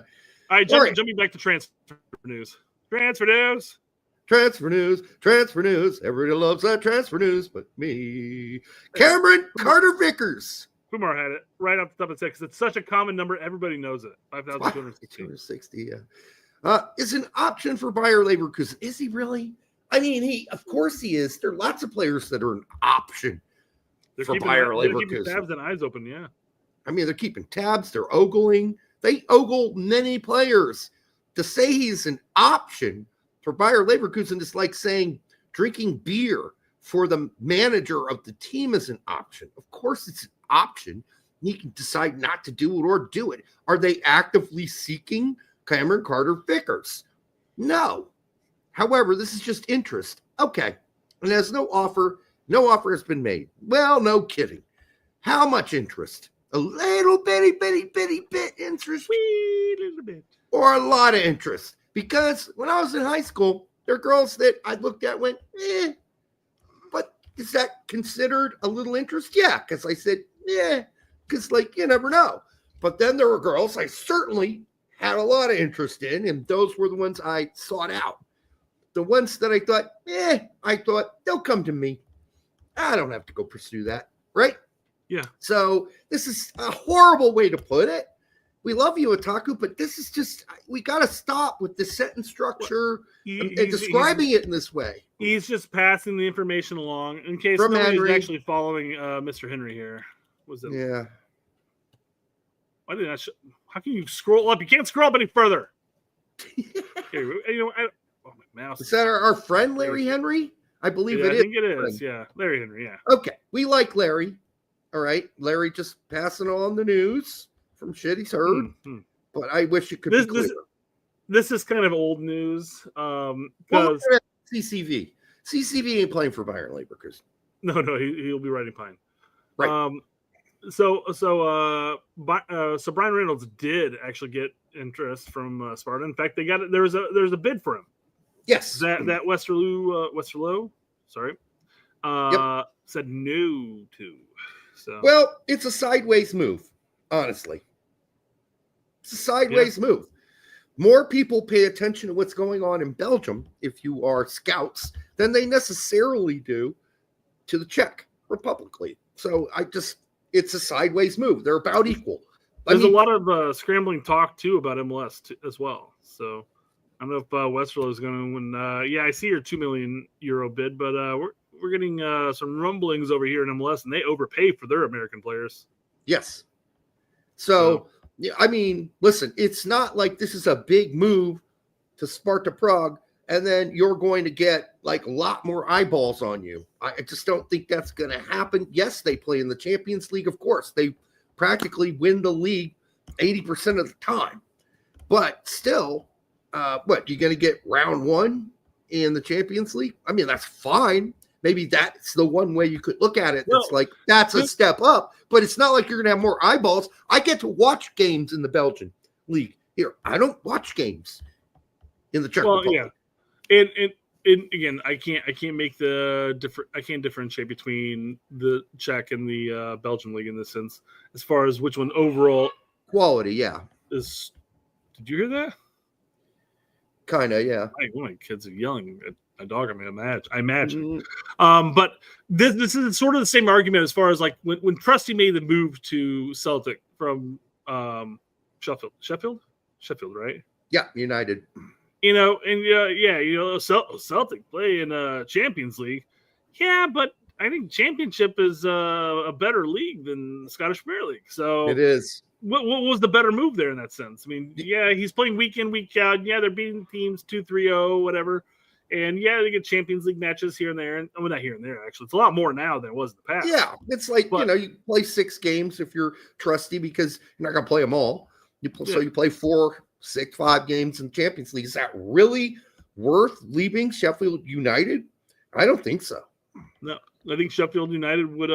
[SPEAKER 10] All right, jumping back to transfer news. Transfer news.
[SPEAKER 9] Everybody loves that transfer news, but me. Cameron Carter Vickers.
[SPEAKER 10] Kumar had it right off the top of the text. It's such a common number. Everybody knows it. 5,260.
[SPEAKER 9] 260, yeah. Is an option for Bayer Leverkusen. Is he really? I mean, of course he is. There are lots of players that are an option for Bayer Leverkusen.
[SPEAKER 10] They're keeping tabs and eyes open, yeah.
[SPEAKER 9] I mean, they're keeping tabs. They're ogling. They ogle many players. To say he's an option for Bayer Leverkusen is like saying drinking beer for the manager of the team is an option. Of course it's an option. He can decide not to do it or do it. Are they actively seeking Cameron Carter Vickers? No. However, this is just interest. Okay. And there's no offer has been made. Well, no kidding. How much interest? A little bitty bit interest.
[SPEAKER 10] Wee little bit.
[SPEAKER 9] Or a lot of interest. Because when I was in high school, there are girls that I looked at and went, but is that considered a little interest? Yeah, because I said, yeah, because like you never know. But then there were girls I certainly had a lot of interest in, and those were the ones I sought out. The ones that I thought they'll come to me. I don't have to go pursue that, right?
[SPEAKER 10] Yeah.
[SPEAKER 9] So this is a horrible way to put it. We love you, Otaku, but this is just, we got to stop with the sentence structure and describing it in this way.
[SPEAKER 10] He's just passing the information along in case
[SPEAKER 9] From
[SPEAKER 10] nobody's
[SPEAKER 9] Henry.
[SPEAKER 10] actually following Mr. Henry here. Was it?
[SPEAKER 9] Yeah.
[SPEAKER 10] Why did I? How can you scroll up? You can't scroll up any further. Here, oh, my mouse.
[SPEAKER 9] Is that our friend Larry Henry? I believe it is.
[SPEAKER 10] I think it is. Yeah, Larry Henry. Yeah.
[SPEAKER 9] Okay, we like Larry. All right, Larry just passing on the news from shit he's heard. But I wish it could be clearer.
[SPEAKER 10] This is kind of old news.
[SPEAKER 9] Because CCV ain't playing for Bayern Leverkusen.
[SPEAKER 10] No, he'll be riding Pine.
[SPEAKER 9] Right.
[SPEAKER 10] So Brian Reynolds did actually get interest from Sparta. In fact, they got it. There's a bid for him.
[SPEAKER 9] Yes.
[SPEAKER 10] That Westerlo, sorry, said no to. So
[SPEAKER 9] well, it's a sideways move. Honestly, it's a sideways move. More people pay attention to what's going on in Belgium if you are scouts than they necessarily do to the Czech Republic League. So it's a sideways move. They're about equal.
[SPEAKER 10] There's a lot of scrambling talk too about MLS as well. So I don't know if Westerlo is going to win. I see your €2 million bid, but we're getting some rumblings over here in MLS, and they overpay for their American players.
[SPEAKER 9] Yes. So, I mean, listen, it's not like this is a big move to Sparta Prague, and then you're going to get like a lot more eyeballs on you. I just don't think that's going to happen. Yes, they play in the Champions League. Of course, they practically win the league 80% of the time. But still, you're going to get round one in the Champions League? I mean, that's fine. Maybe that's the one way you could look at it. It's like, that's a step up, but it's not like you're going to have more eyeballs. I get to watch games in the Belgian league. Here, I don't watch games in the Czech Republic.
[SPEAKER 10] Yeah. And again, I can't make I can't differentiate between the Czech and the Belgian league in this sense, as far as which one overall
[SPEAKER 9] quality. Yeah.
[SPEAKER 10] Is. Did you hear that?
[SPEAKER 9] Kind of. Yeah.
[SPEAKER 10] My kids are yelling at a dog. I imagine. But this is sort of the same argument as far as like when Trusty made the move to Celtic from Sheffield, right?
[SPEAKER 9] Yeah, United.
[SPEAKER 10] Celtic play in Champions League. Yeah, but I think Championship is a better league than the Scottish Premier League. So
[SPEAKER 9] it is.
[SPEAKER 10] What was the better move there in that sense? I mean, yeah, he's playing week in, week out. Yeah, they're beating teams 2-3-0, whatever. And yeah, they get Champions League matches here and there. And well, not here and there, actually. It's a lot more now than it was in the past.
[SPEAKER 9] Yeah, it's like, you play 6 games if you're Trusty because you're not going to play them all. So you play 4, 6, 5 games in the Champions League. Is that really worth leaving Sheffield United? I don't think so.
[SPEAKER 10] No, I think Sheffield United would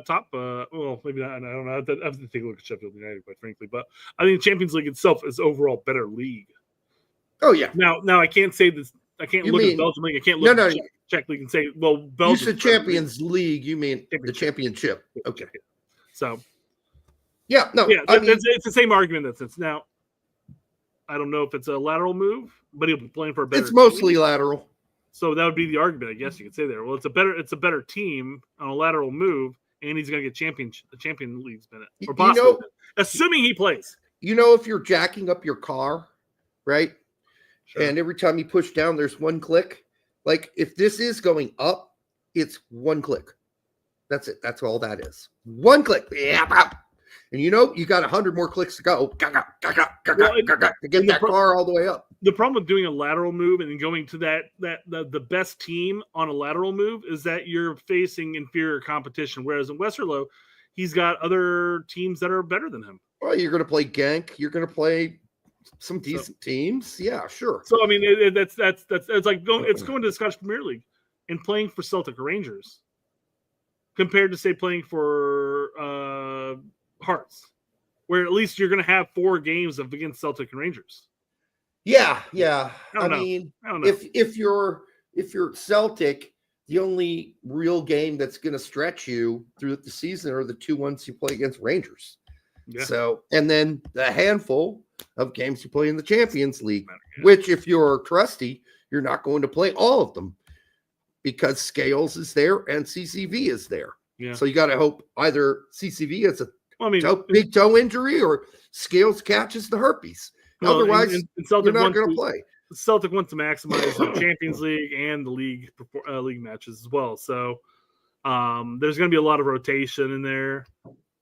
[SPEAKER 10] top. Well, maybe not. I don't know. I have to take a look at Sheffield United, quite frankly. But I think the Champions League itself is overall better league.
[SPEAKER 9] Oh yeah.
[SPEAKER 10] Now I can't say this. I can't look at the Belgium league. I can't look at the Czech league and say, well, Belgium.
[SPEAKER 9] You said Champions League. You mean the championship? Okay.
[SPEAKER 10] So.
[SPEAKER 9] Yeah. No.
[SPEAKER 10] Yeah. It's the same argument in that sense. Now, I don't know if it's a lateral move, but he'll be playing for a better.
[SPEAKER 9] It's mostly lateral.
[SPEAKER 10] So that would be the argument, I guess you could say there. Well, it's a better team on a lateral move, and he's going to get the Champions League's minute, or possibly, assuming he plays.
[SPEAKER 9] If you're jacking up your car, right, and every time you push down, there's one click. Like if this is going up, it's one click. That's it. That's all that is. One click. And you got 100 more clicks to go to get that car all the way up.
[SPEAKER 10] The problem with doing a lateral move and then going to the best team on a lateral move is that you're facing inferior competition. Whereas in Westerlo, he's got other teams that are better than him.
[SPEAKER 9] Well, you're going to play Genk. You're going to play some decent teams. Yeah, sure.
[SPEAKER 10] So I mean, that's it's like going to the Scottish Premier League and playing for Celtic or Rangers compared to say playing for Hearts, where at least you're going to have 4 games against Celtic and Rangers.
[SPEAKER 9] Yeah.
[SPEAKER 10] I don't know.
[SPEAKER 9] If you're Celtic, the only real game that's going to stretch you through the season are the 2 ones you play against Rangers.
[SPEAKER 10] Yeah.
[SPEAKER 9] So, and then the handful of games you play in the Champions League, which if you're trusty, you're not going to play all of them because Scales is there and CCV is there.
[SPEAKER 10] Yeah.
[SPEAKER 9] So you got to hope either CCV has a big
[SPEAKER 10] toe
[SPEAKER 9] injury or Scales catches the herpes. Otherwise, you're not going to play.
[SPEAKER 10] Celtic wants to maximize the Champions League and the league matches as well. So there's going to be a lot of rotation in there.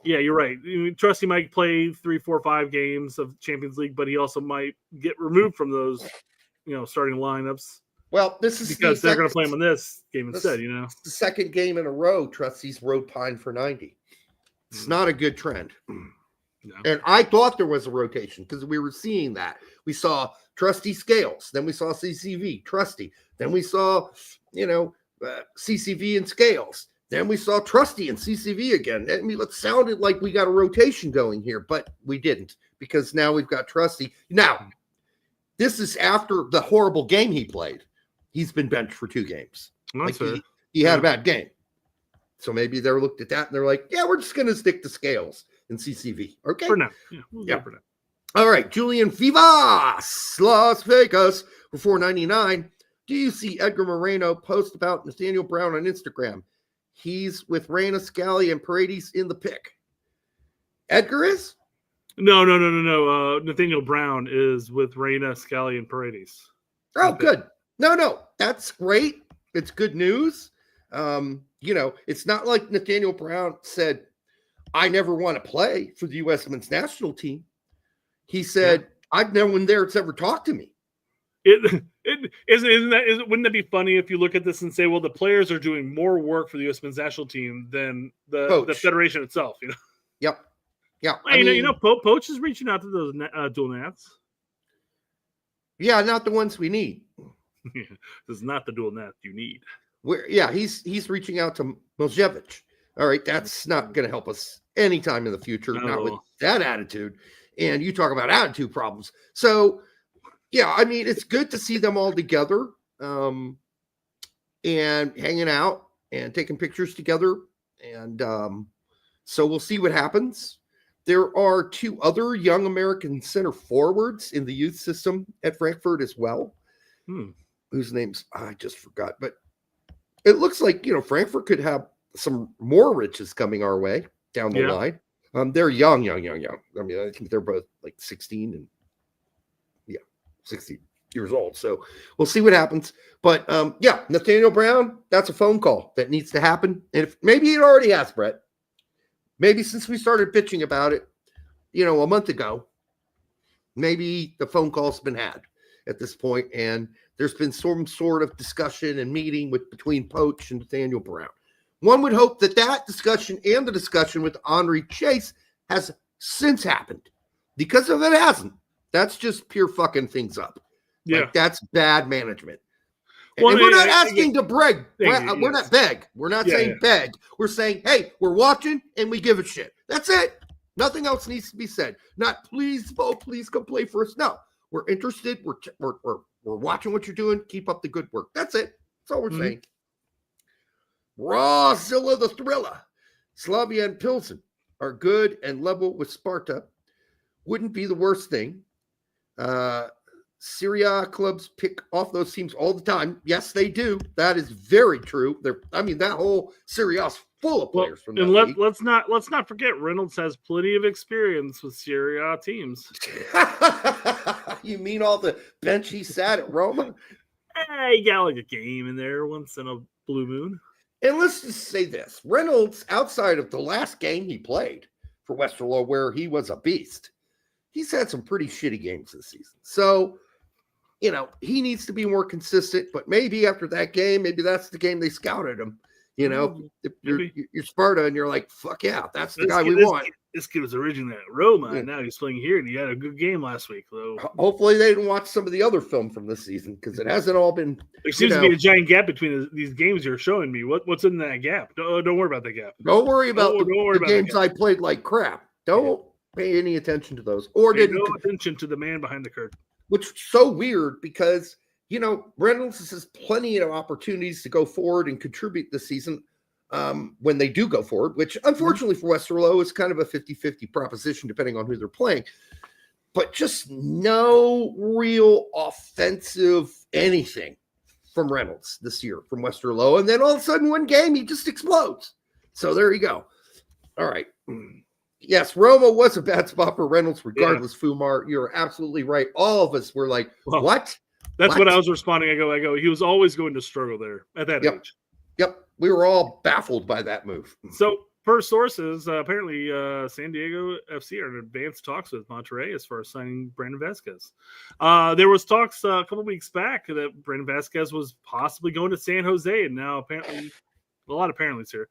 [SPEAKER 10] Yeah, you're right. Trusty might play 3, 4, 5 games of Champions League, but he also might get removed from those, starting lineups.
[SPEAKER 9] Well, this is
[SPEAKER 10] because they're going to play him in this game instead.
[SPEAKER 9] The second game in a row, Trustees rode Pine for 90. It's not a good trend.
[SPEAKER 10] No.
[SPEAKER 9] And I thought there was a rotation because we were seeing that. We saw Trusty Scales, then we saw CCV, Trusty, then we saw, CCV and Scales, then we saw Trusty and CCV again. I mean, it sounded like we got a rotation going here, but we didn't because now we've got Trusty. Now, this is after the horrible game he played. He's been benched for 2 games. He had a bad game. So maybe they looked at that and they're like, yeah, we're just going to stick to Scales and CCV. Okay.
[SPEAKER 10] For now. Yeah, for now.
[SPEAKER 9] All right. Julian Vivas, Las Vegas for $4.99. Do you see Edgar Moreno post about Nathaniel Brown on Instagram? He's with Reyna, Scally, and Paredes in the pick. Edgar is?
[SPEAKER 10] No. Nathaniel Brown is with Reyna, Scally, and Paredes.
[SPEAKER 9] Oh, good. No. That's great. It's good news. It's not like Nathaniel Brown said, I never want to play for the U.S. Men's National Team. He said, I've no one there that's ever talked to me.
[SPEAKER 10] Wouldn't that be funny if you look at this and say, well, the players are doing more work for the U.S. Men's National Team than the federation itself,
[SPEAKER 9] Yep. Yeah.
[SPEAKER 10] Well, Poach is reaching out to those dual nats.
[SPEAKER 9] Yeah, not the ones we need.
[SPEAKER 10] This is not the dual nat you need.
[SPEAKER 9] He's reaching out to Miljevic. All right, that's not going to help us anytime in the future, not with that attitude. And you talk about attitude problems. So, it's good to see them all together and hanging out and taking pictures together. And so we'll see what happens. There are 2 other young American center forwards in the youth system at Frankfurt as well, whose names I just forgot. But it looks like, Frankfurt could have some more riches coming our way down the line. They're young. I mean, I think they're both like 16 and 60 years old. So we'll see what happens. But Nathaniel Brown, that's a phone call that needs to happen. And if maybe it already has, Brett. Maybe since we started bitching about it, a month ago, maybe the phone call's been had at this point, and there's been some sort of discussion and meeting between Poach and Nathaniel Brown. One would hope that discussion and the discussion with Henri Chase has since happened. Because if it hasn't, that's just pure fucking things up.
[SPEAKER 10] Yeah.
[SPEAKER 9] Like, that's bad management. Well, and we're not asking to beg. We're not beg. We're not saying beg. We're saying, hey, we're watching and we give a shit. That's it. Nothing else needs to be said. Not please come play for us. No, we're interested. We're watching what you're doing. Keep up the good work. That's it. That's all we're saying. Rawzilla the Thriller, Slavia and Pilsen are good and level with Sparta. Wouldn't be the worst thing. Serie A clubs pick off those teams all the time. Yes, they do. That is very true. That whole Serie A is full of players from that league.
[SPEAKER 10] Let's not forget Reynolds has plenty of experience with Serie A teams.
[SPEAKER 9] You mean all the bench he sat at Roma?
[SPEAKER 10] He got like a game in there once in a blue moon.
[SPEAKER 9] And let's just say this. Reynolds, outside of the last game he played for Westerlo, where he was a beast, he's had some pretty shitty games this season. So, he needs to be more consistent, but maybe after that game, maybe that's the game they scouted him. If you're Sparta and you're like, fuck yeah, that's the guy we want.
[SPEAKER 10] This kid was originally at Roma, and now he's playing here, and he had a good game last week. Though.
[SPEAKER 9] Hopefully they didn't watch some of the other film from this season, because it hasn't all been...
[SPEAKER 10] There seems to be a giant gap between these games you're showing me. What's in that gap? Don't worry about that gap.
[SPEAKER 9] Don't worry about the games I played like crap. Don't pay any attention to those. Or
[SPEAKER 10] pay no attention to the man behind the curtain.
[SPEAKER 9] Which is so weird, because Reynolds has plenty of opportunities to go forward and contribute this season when they do go forward, which unfortunately for Westerlo is kind of a 50-50 proposition depending on who they're playing. But just no real offensive anything from Reynolds this year from Westerlo. And then all of a sudden one game, he just explodes. So there you go. All right. Yes, Roma was a bad spot for Reynolds regardless, Fumar. You're absolutely right. All of us were like, what?
[SPEAKER 10] That's what I was responding. I go, he was always going to struggle there at that age.
[SPEAKER 9] Yep. We were all baffled by that move.
[SPEAKER 10] So, per sources, apparently San Diego FC are in advanced talks with Monterrey as far as signing Brandon Vazquez. There was talks a couple weeks back that Brandon Vazquez was possibly going to San Jose, and now apparently, a lot of apparentlys here,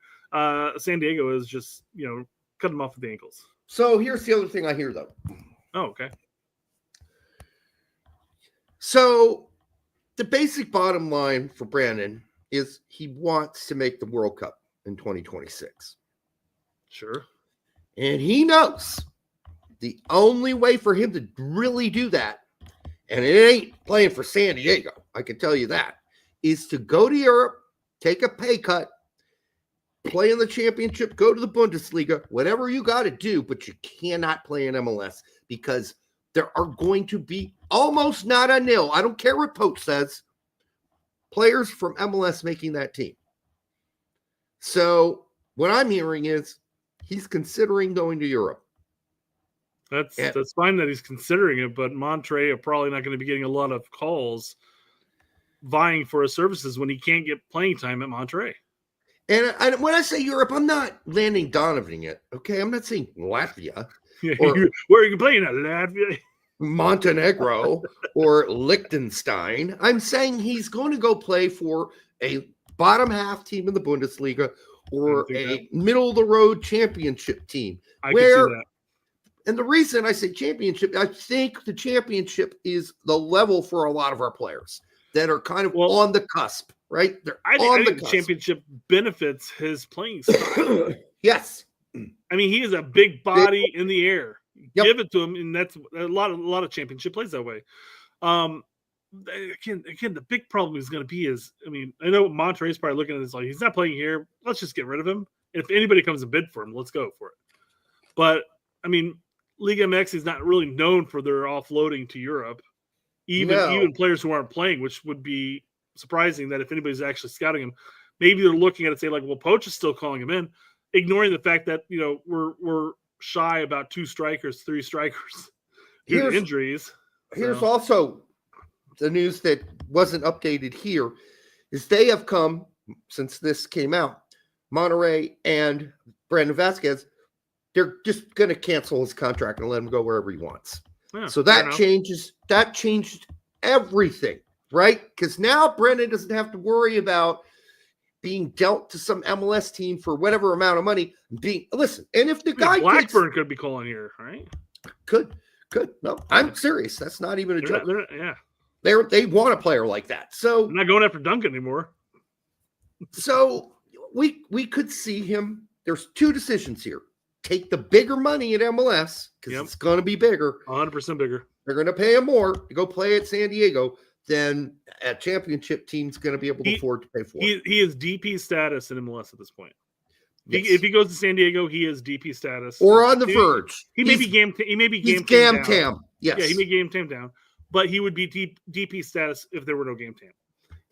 [SPEAKER 10] San Diego is just, cut him off at the ankles.
[SPEAKER 9] So here's the other thing I hear, though.
[SPEAKER 10] Oh, okay.
[SPEAKER 9] So the basic bottom line for Brandon is he wants to make the World Cup in 2026.
[SPEAKER 10] Sure.
[SPEAKER 9] And he knows the only way for him to really do that, and it ain't playing for San Diego, I can tell you that, is to go to Europe, take a pay cut, play in the championship, go to the Bundesliga, whatever you got to do, but you cannot play in MLS because there are going to be almost not a nil. I don't care what Poach says. Players from MLS making that team. So what I'm hearing is he's considering going to Europe.
[SPEAKER 10] That's fine that he's considering it, but Monterrey are probably not going to be getting a lot of calls vying for his services when he can't get playing time at Monterrey.
[SPEAKER 9] And when I say Europe, I'm not landing Donovan yet. Okay, I'm not saying Latvia.
[SPEAKER 10] Where are you playing at? Latvia?
[SPEAKER 9] Montenegro or Liechtenstein. I'm saying he's going to go play for a bottom half team in the Bundesliga or a middle of the road championship team.
[SPEAKER 10] I can see that.
[SPEAKER 9] And the reason I say championship, I think the championship is the level for a lot of our players that are kind of on the cusp, right?
[SPEAKER 10] I think the championship benefits his playing style.
[SPEAKER 9] Yes.
[SPEAKER 10] I mean, he is a big body in the air. Yep. Give it to him, and that's a lot of championship plays that way. Again, the big problem is going to be I know Monterrey's probably looking at this like he's not playing here. Let's just get rid of him. If anybody comes and bid for him, let's go for it. But I mean, Liga MX is not really known for their offloading to Europe, even players who aren't playing, which would be surprising that if anybody's actually scouting him, maybe they're looking at it and say like, well, Poach is still calling him in, ignoring the fact that we're shy about 2 strikers, 3 strikers due to injuries.
[SPEAKER 9] Here's also the news that wasn't updated here is they have come since this came out. Monterrey and Brandon Vazquez, they're just going to cancel his contract and let him go wherever he wants. Yeah, so that changed everything, right? Because now Brandon doesn't have to worry about being dealt to some MLS team for whatever amount of money. And if the guy
[SPEAKER 10] Blackburn could be calling here, right?
[SPEAKER 9] Could. No, I'm serious. That's not even a joke.
[SPEAKER 10] They
[SPEAKER 9] want a player like that. So
[SPEAKER 10] I'm not going after Duncan anymore.
[SPEAKER 9] So we could see him. There's 2 decisions here. Take the bigger money at MLS because it's going to be bigger.
[SPEAKER 10] 100% bigger.
[SPEAKER 9] They're going to pay him more to go play at San Diego than a championship team's going to be able to afford to pay for.
[SPEAKER 10] He is DP status in MLS at this point. Yes. If he goes to San Diego, he is DP status
[SPEAKER 9] or on the verge.
[SPEAKER 10] He may be game
[SPEAKER 9] tam. Yes,
[SPEAKER 10] yeah, he may game tam down, but he would be DP status if there were no game tam.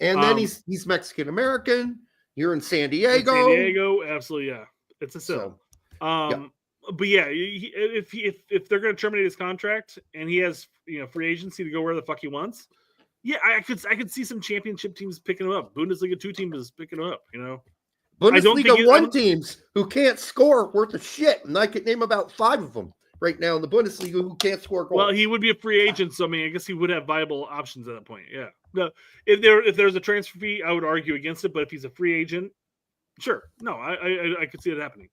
[SPEAKER 9] And then he's Mexican American. You're in San Diego.
[SPEAKER 10] San Diego, absolutely, yeah. It's a sell. But yeah, if they're going to terminate his contract and he has free agency to go where the fuck he wants, yeah, I could see some championship teams picking him up. Bundesliga 2 team is picking him up.
[SPEAKER 9] Bundesliga 1 teams who can't score worth a shit, and I could name about 5 of them right now in the Bundesliga who can't score goals.
[SPEAKER 10] Well, he would be a free agent, so I guess he would have viable options at that point. Yeah. No, if there's a transfer fee, I would argue against it. But if he's a free agent, sure. No, I could see it happening.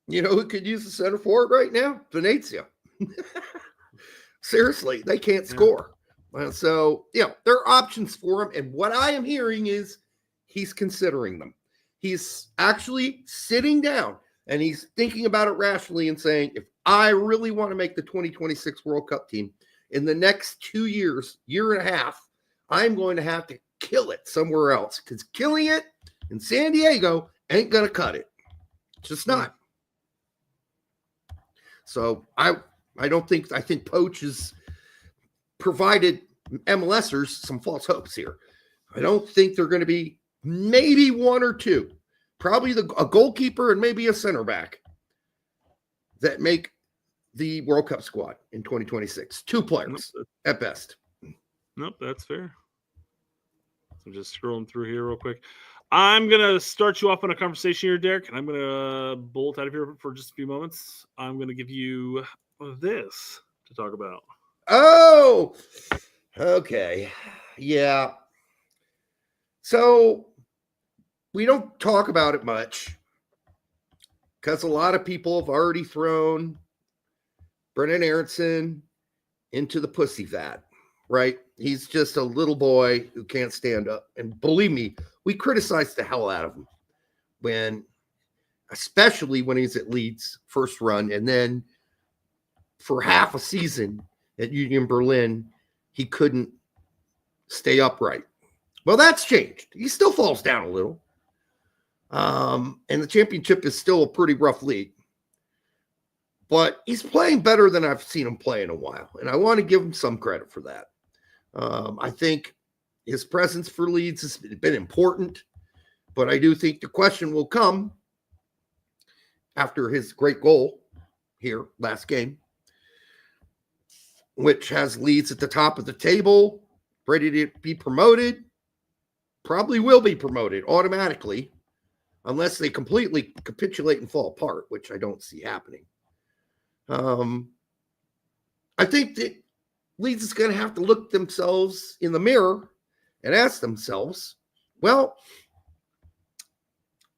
[SPEAKER 9] You know who could use the center forward right now? Venezia. Seriously, they can't score. So, there are options for him. And what I am hearing is he's considering them. He's actually sitting down and he's thinking about it rationally and saying, if I really want to make the 2026 World Cup team in the next 2 years, year and a half, I'm going to have to kill it somewhere else because killing it in San Diego ain't going to cut it. It's just not. So I think Poach has provided MLSers some false hopes here. I don't think they're going to be maybe one or two, probably a goalkeeper and maybe a center back that make the World Cup squad in 2026. 2 players at best.
[SPEAKER 10] Nope, that's fair. So I'm just scrolling through here real quick. I'm going to start you off on a conversation here, Derek, and I'm going to bolt out of here for just a few moments. I'm going to give you this to talk about.
[SPEAKER 9] Oh, okay. Yeah. So we don't talk about it much because a lot of people have already thrown Brennan Aaronson into the pussy vat, right? He's just a little boy who can't stand up. And believe me, we criticized the hell out of him especially when he's at Leeds first run. And then for half a season at Union Berlin, he couldn't stay upright. Well, that's changed. He still falls down a little. And the championship is still a pretty rough league. But he's playing better than I've seen him play in a while. And I want to give him some credit for that. I think his presence for Leeds has been important. But I do think the question will come after his great goal here last game, which has Leeds at the top of the table, ready to be promoted. Probably will be promoted automatically unless they completely capitulate and fall apart, which I don't see happening. I think that Leeds is going to have to look themselves in the mirror and ask themselves, well,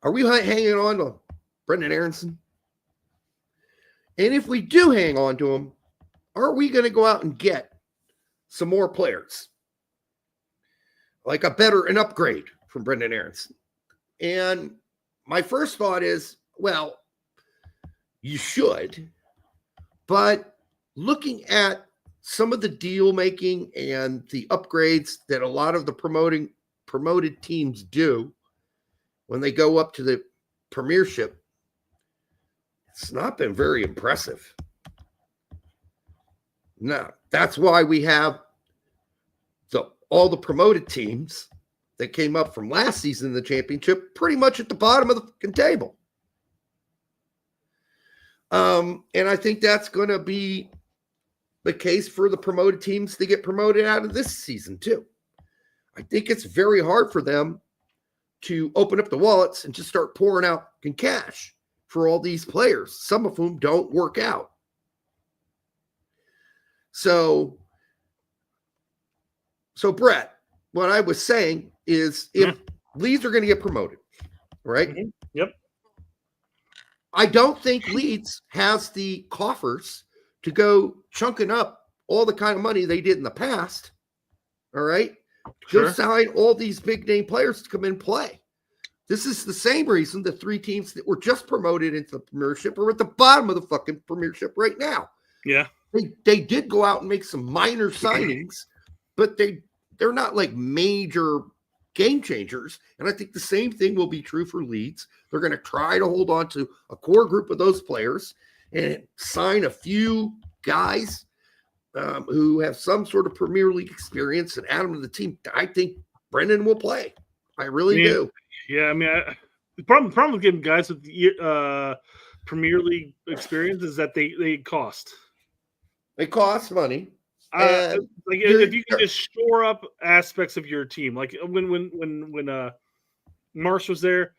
[SPEAKER 9] are we hanging on to Brendan Aaronson? And if we do hang on to him, are we going to go out and get some more players? Like an upgrade from Brendan Aaronson. And my first thought is, well, you should. But looking at some of the deal making and the upgrades that a lot of the promoted teams do when they go up to the Premiership, it's not been very impressive. No, that's why we have all the promoted teams that came up from last season in the championship pretty much at the bottom of the fucking table. And I think that's going to be the case for the promoted teams to get promoted out of this season too. I think it's very hard for them to open up the wallets and just start pouring out cash for all these players, some of whom don't work out. So Brett, what I was saying is if Leeds are going to get promoted, right?
[SPEAKER 10] Mm-hmm. Yep.
[SPEAKER 9] I don't think Leeds has the coffers to go chunking up all the kind of money they did in the past. All right.
[SPEAKER 10] Sure.
[SPEAKER 9] Go sign all these big name players to come in and play. This is the same reason the 3 teams that were just promoted into the Premiership are at the bottom of the fucking Premiership right now.
[SPEAKER 10] Yeah.
[SPEAKER 9] They did go out and make some minor signings, but they're not like major game changers. And I think the same thing will be true for Leeds. They're going to try to hold on to a core group of those players and sign a few guys who have some sort of Premier League experience and add them to the team. I think Brendan will play. I really do.
[SPEAKER 10] Yeah, I mean, the problem with getting guys with Premier League experience is that they cost.
[SPEAKER 9] They cost money.
[SPEAKER 10] If you can just shore up aspects of your team, like when Marsh was there,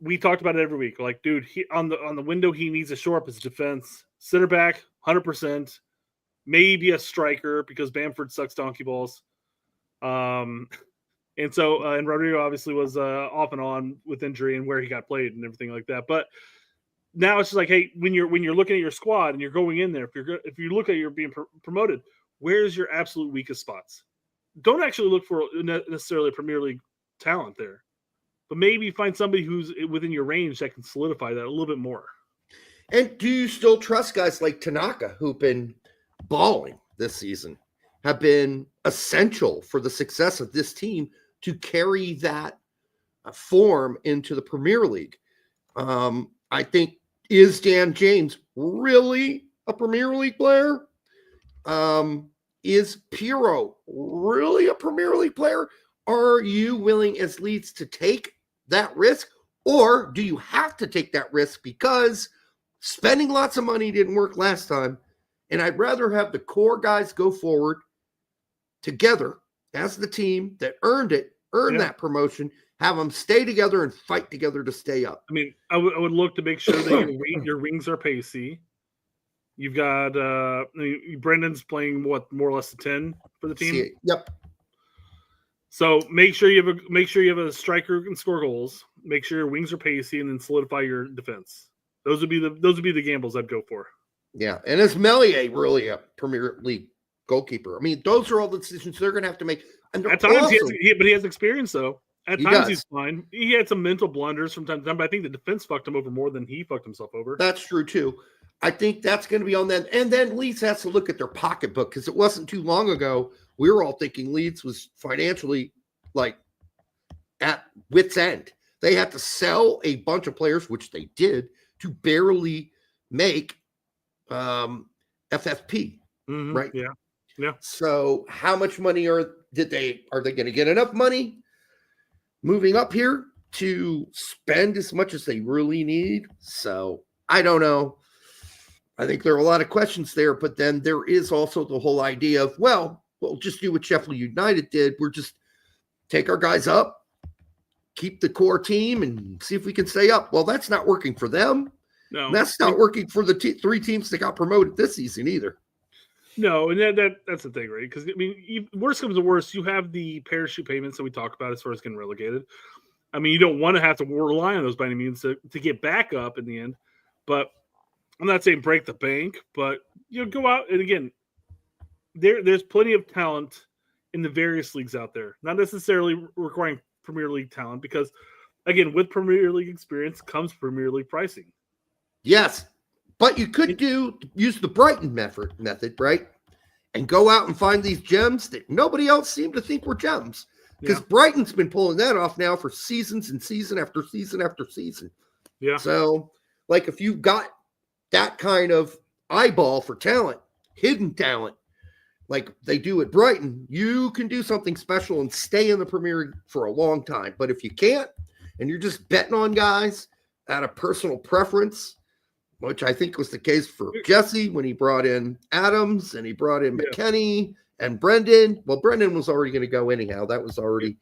[SPEAKER 10] we talked about it every week. Like, dude, on the window, he needs to shore up his defense. Center back, 100%. Maybe a striker because Bamford sucks donkey balls. And Rodrigo obviously was off and on with injury and where he got played and everything like that. But now it's just like, hey, when you're looking at your squad and you're going in there, if you look at you're being promoted, where's your absolute weakest spots? Don't actually look for necessarily Premier League talent there, but maybe find somebody who's within your range that can solidify that a little bit more.
[SPEAKER 9] And do you still trust guys like Tanaka, who've been balling this season, have been essential for the success of this team to carry that form into the Premier League. I think, is Dan James really a Premier League player? Is Pirro really a Premier League player? Are you willing as Leeds to take that risk? Or do you have to take that risk because spending lots of money didn't work last time? And I'd rather have the core guys go forward together as the team that earned that promotion, have them stay together and fight together to stay up.
[SPEAKER 10] I mean, I would look to make sure that your wings are pacey. You've got Brendan's playing more or less a 10 for the team.
[SPEAKER 9] Yep. So
[SPEAKER 10] make sure you have a striker who can score goals. Make sure your wings are pacey, and then solidify your defense. Those would be the gambles I'd go for.
[SPEAKER 9] Yeah, and is Melier really a Premier League goalkeeper? I mean, those are all the decisions they're going to have to make. And
[SPEAKER 10] at times, he has experience though. At times he's fine. He had some mental blunders from time to time, but I think the defense fucked him over more than he fucked himself over.
[SPEAKER 9] That's true too. I think that's going to be on them. And then Leeds has to look at their pocketbook, because it wasn't too long ago we were all thinking Leeds was financially at wit's end. They had to sell a bunch of players, which they did, to barely make FFP. Right?
[SPEAKER 10] Yeah.
[SPEAKER 9] So how much money are they going to get enough money moving up here to spend as much as they really need? So I don't know. I think there are a lot of questions there, but then there is also the whole idea of, well, we'll just do what Sheffield United did. We're just take our guys up, keep the core team, and see if we can stay up. Well, that's not working for them.
[SPEAKER 10] No,
[SPEAKER 9] that's not working for the three teams that got promoted this season either.
[SPEAKER 10] No, and that's the thing, right? Because I mean, worst comes to worst, you have the parachute payments that we talk about as far as getting relegated. I mean, you don't want to have to rely on those by any means to get back up in the end. But I'm not saying break the bank, but go out and again, there's plenty of talent in the various leagues out there. Not necessarily requiring Premier League talent, because again, with Premier League experience comes Premier League pricing.
[SPEAKER 9] Yes, but you could use the Brighton method, right? And go out and find these gems that nobody else seemed to think were gems. Because Brighton's been pulling that off now for seasons and season after season after season.
[SPEAKER 10] Yeah.
[SPEAKER 9] So, if you've got that kind of eyeball for talent, hidden talent, like they do at Brighton, you can do something special and stay in the Premier League for a long time. But if you can't, and you're just betting on guys out of personal preference, which I think was the case for Jesse when he brought in Adams and he brought in McKennie and Brendan. Well, Brendan was already going to go anyhow. That was already,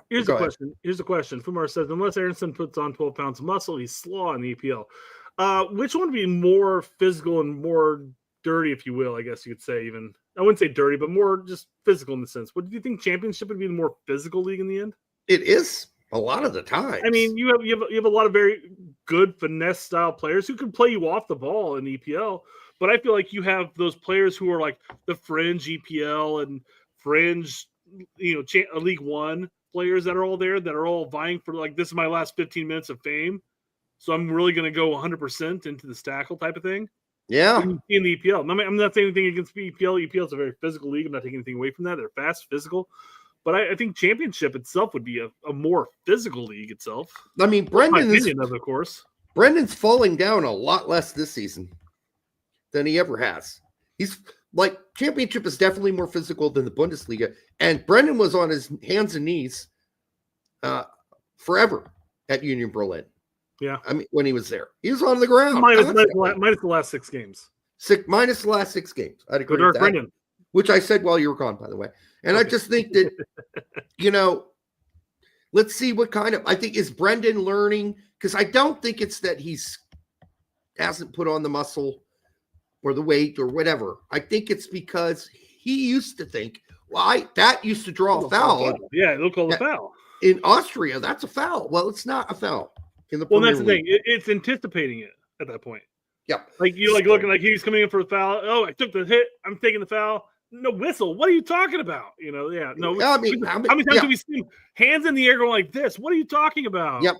[SPEAKER 10] Here's the question. Here's the question. Fumar says, unless Aaronson puts on 12 pounds of muscle, he's slaw in the EPL. Which one would be more physical and more dirty, if you will, I guess you could say even. I wouldn't say dirty, but more just physical in the sense. What do you think Championship would be the more physical league in the end?
[SPEAKER 9] It is a lot of the time.
[SPEAKER 10] I mean, you have a lot of very good finesse style players who can play you off the ball in EPL, but I feel like you have those players who are like the fringe EPL and fringe, League One players that are all there, that are all vying for this is my last 15 minutes of fame. So I'm really going to go 100% into the stackle type of thing.
[SPEAKER 9] Yeah.
[SPEAKER 10] In the EPL. I'm not saying anything against the EPL. EPL is a very physical league. I'm not taking anything away from that. They're fast, physical. But I think Championship itself would be a more physical league itself.
[SPEAKER 9] I mean,
[SPEAKER 10] of course.
[SPEAKER 9] Brendan's falling down a lot less this season than he ever has. He's Championship is definitely more physical than the Bundesliga. And Brendan was on his hands and knees forever at Union Berlin.
[SPEAKER 10] Yeah.
[SPEAKER 9] I mean, when he was there, he was on the ground.
[SPEAKER 10] Minus the last 6 games.
[SPEAKER 9] Minus the last 6 games. I'd agree with that.
[SPEAKER 10] Brendan.
[SPEAKER 9] Which I said while you were gone, by the way. And okay. I just think that, let's see what kind of, I think, is Brendan learning? Because I don't think it's that hasn't put on the muscle or the weight or whatever. I think it's because he used to think, that used to draw a foul.
[SPEAKER 10] Yeah, it'll call a foul.
[SPEAKER 9] In Austria, that's a foul. Well, it's not a foul.
[SPEAKER 10] That's the thing. It's anticipating it at that point.
[SPEAKER 9] Yeah.
[SPEAKER 10] Looking like he's coming in for a foul. Oh, I took the hit. I'm taking the foul. No whistle. What are you talking about? Yeah. No.
[SPEAKER 9] How
[SPEAKER 10] many times have we seen hands in the air going like this? What are you talking about?
[SPEAKER 9] Yep.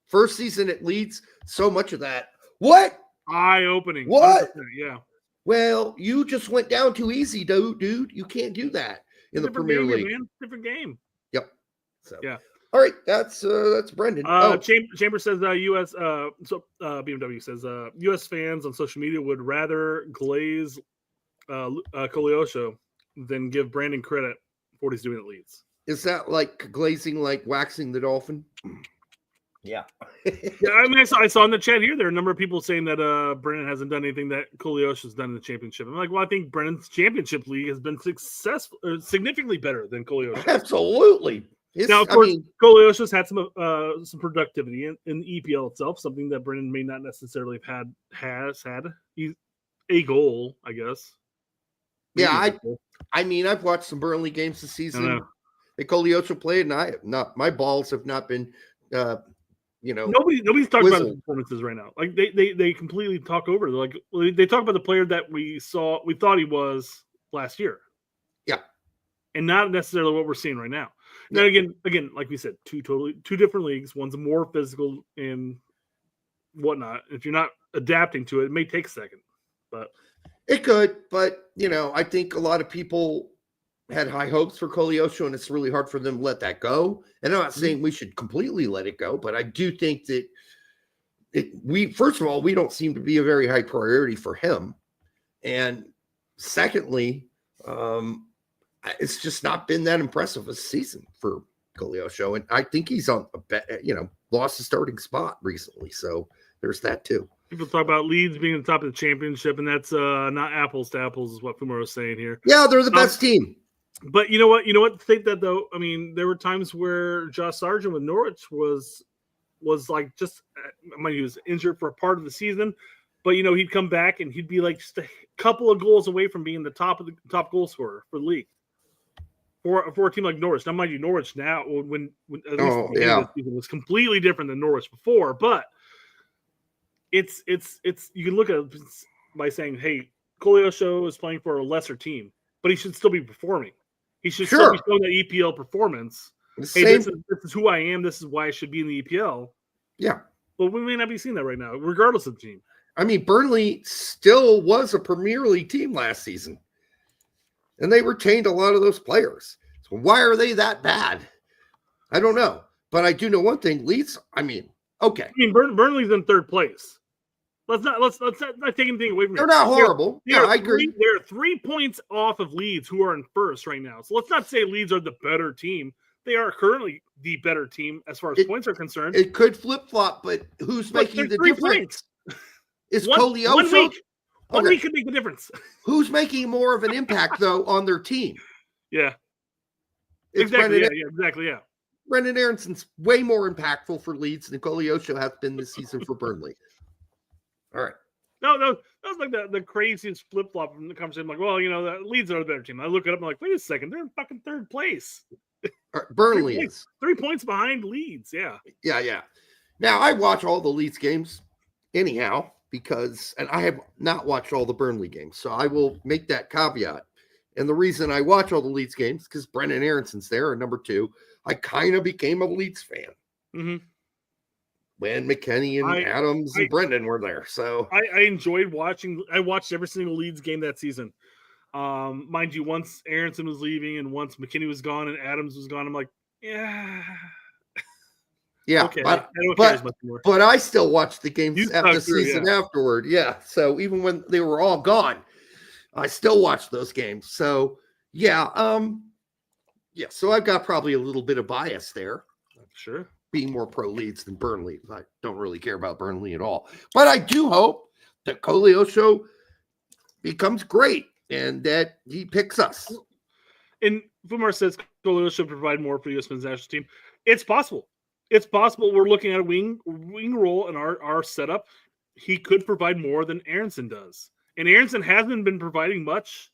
[SPEAKER 9] First season at Leeds, so much of that. What?
[SPEAKER 10] Eye-opening.
[SPEAKER 9] What?
[SPEAKER 10] 100%, yeah.
[SPEAKER 9] Well, you just went down too easy, dude. You can't do that. in the
[SPEAKER 10] Different
[SPEAKER 9] Premier
[SPEAKER 10] game,
[SPEAKER 9] League.
[SPEAKER 10] man. Different game.
[SPEAKER 9] Yep. So
[SPEAKER 10] yeah.
[SPEAKER 9] All right, that's Brendan.
[SPEAKER 10] Chamber says BMW says US fans on social media would rather glaze Koleosho than give Brandon credit for what he's doing at Leeds.
[SPEAKER 9] Is that like glazing, like waxing the dolphin?
[SPEAKER 2] Yeah.
[SPEAKER 10] Yeah, I mean, I saw in the chat here there are a number of people saying that Brennan hasn't done anything that Koleosho's done in the championship. I'm like, well, I think Brennan's championship league has been successful, significantly better than Koleosho.
[SPEAKER 9] Absolutely.
[SPEAKER 10] Now, of course, Koleosho's had some productivity in the EPL itself, something that Brennan may not necessarily have has had. He's a goal, I guess.
[SPEAKER 9] Yeah, I mean, I've watched some Burnley games this season. That Koleosho played, and my balls have not been.
[SPEAKER 10] Nobody's talking about the performances right now. Like they completely talk over. They talk about the player that we thought he was last year.
[SPEAKER 9] Yeah,
[SPEAKER 10] and not necessarily what we're seeing right now. Now again, like we said, two different leagues. One's more physical and whatnot. If you're not adapting to it, it may take a second, but
[SPEAKER 9] it could. But I think a lot of people had high hopes for Koleosho, and it's really hard for them to let that go. And I'm not saying we should completely let it go, but I do think that first of all, we don't seem to be a very high priority for him. And secondly, it's just not been that impressive a season for Koleosho. And I think he's on lost his starting spot recently. So there's that too.
[SPEAKER 10] People talk about Leeds being at the top of the championship, and that's not apples to apples, is what Fumaro was saying here.
[SPEAKER 9] Yeah, they're the best team.
[SPEAKER 10] But you know what? Think that though. I mean, there were times where Josh Sargent with Norwich was like just, he was injured for a part of the season, but he'd come back and he'd be like just a couple of goals away from being the top goal scorer for the league. For a team like Norwich. Now, mind you, Norwich now when at least the season was completely different than Norwich before, but it's you can look at it by saying, hey, Koleosho is playing for a lesser team, but he should still be performing. He should still be showing that EPL performance. Hey, this is who I am. This is why I should be in the EPL.
[SPEAKER 9] Yeah.
[SPEAKER 10] But we may not be seeing that right now, regardless of the team.
[SPEAKER 9] I mean, Burnley still was a Premier League team last season, and they retained a lot of those players. So why are they that bad? I don't know. But I do know one thing. Leeds, okay.
[SPEAKER 10] Burnley's in third place. Let's not take anything away from it.
[SPEAKER 9] They're not horrible. I agree.
[SPEAKER 10] They're 3 points off of Leeds, who are in first right now. So let's not say Leeds are the better team. They are currently the better team as far as points are concerned.
[SPEAKER 9] It could flip-flop, but who's making the difference? Is Koleosho?
[SPEAKER 10] 1 week. 1 week could make the difference.
[SPEAKER 9] Who's making more of an impact, though, on their team?
[SPEAKER 10] Yeah.
[SPEAKER 9] It's
[SPEAKER 10] Exactly.
[SPEAKER 9] Brendan Aaronson's way more impactful for Leeds than Koleosho has been this season for Burnley. All right.
[SPEAKER 10] No, that was like the craziest flip flop from the conversation. I'm like, well, the Leeds are the better team. I look it up. I'm like, wait a second, they're in fucking third place.
[SPEAKER 9] Burnley is
[SPEAKER 10] 3 points behind Leeds. Yeah.
[SPEAKER 9] Yeah. Now I watch all the Leeds games, anyhow, and I have not watched all the Burnley games, so I will make that caveat. And the reason I watch all the Leeds games because Brendan Aaronson's there, and number two, I kind of became a Leeds fan.
[SPEAKER 10] Mm-hmm.
[SPEAKER 9] When McKennie and Adams and Brendan were there. So
[SPEAKER 10] I enjoyed watching. I watched every single Leeds game that season. Mind you, once Aaronson was leaving and once McKennie was gone and Adams was gone, I'm like, yeah.
[SPEAKER 9] Okay. But I still watched the games after the season afterward. Yeah. So even when they were all gone, I still watched those games. So so I've got probably a little bit of bias there.
[SPEAKER 10] Sure.
[SPEAKER 9] Being more pro Leeds than Burnley. I don't really care about Burnley at all. But I do hope that Koleosho becomes great and that he picks us.
[SPEAKER 10] And Fumar says Koleosho should provide more for the U.S. men's national team. It's possible. It's possible. We're looking at a wing role in our setup. He could provide more than Aaronson does. And Aaronson hasn't been providing much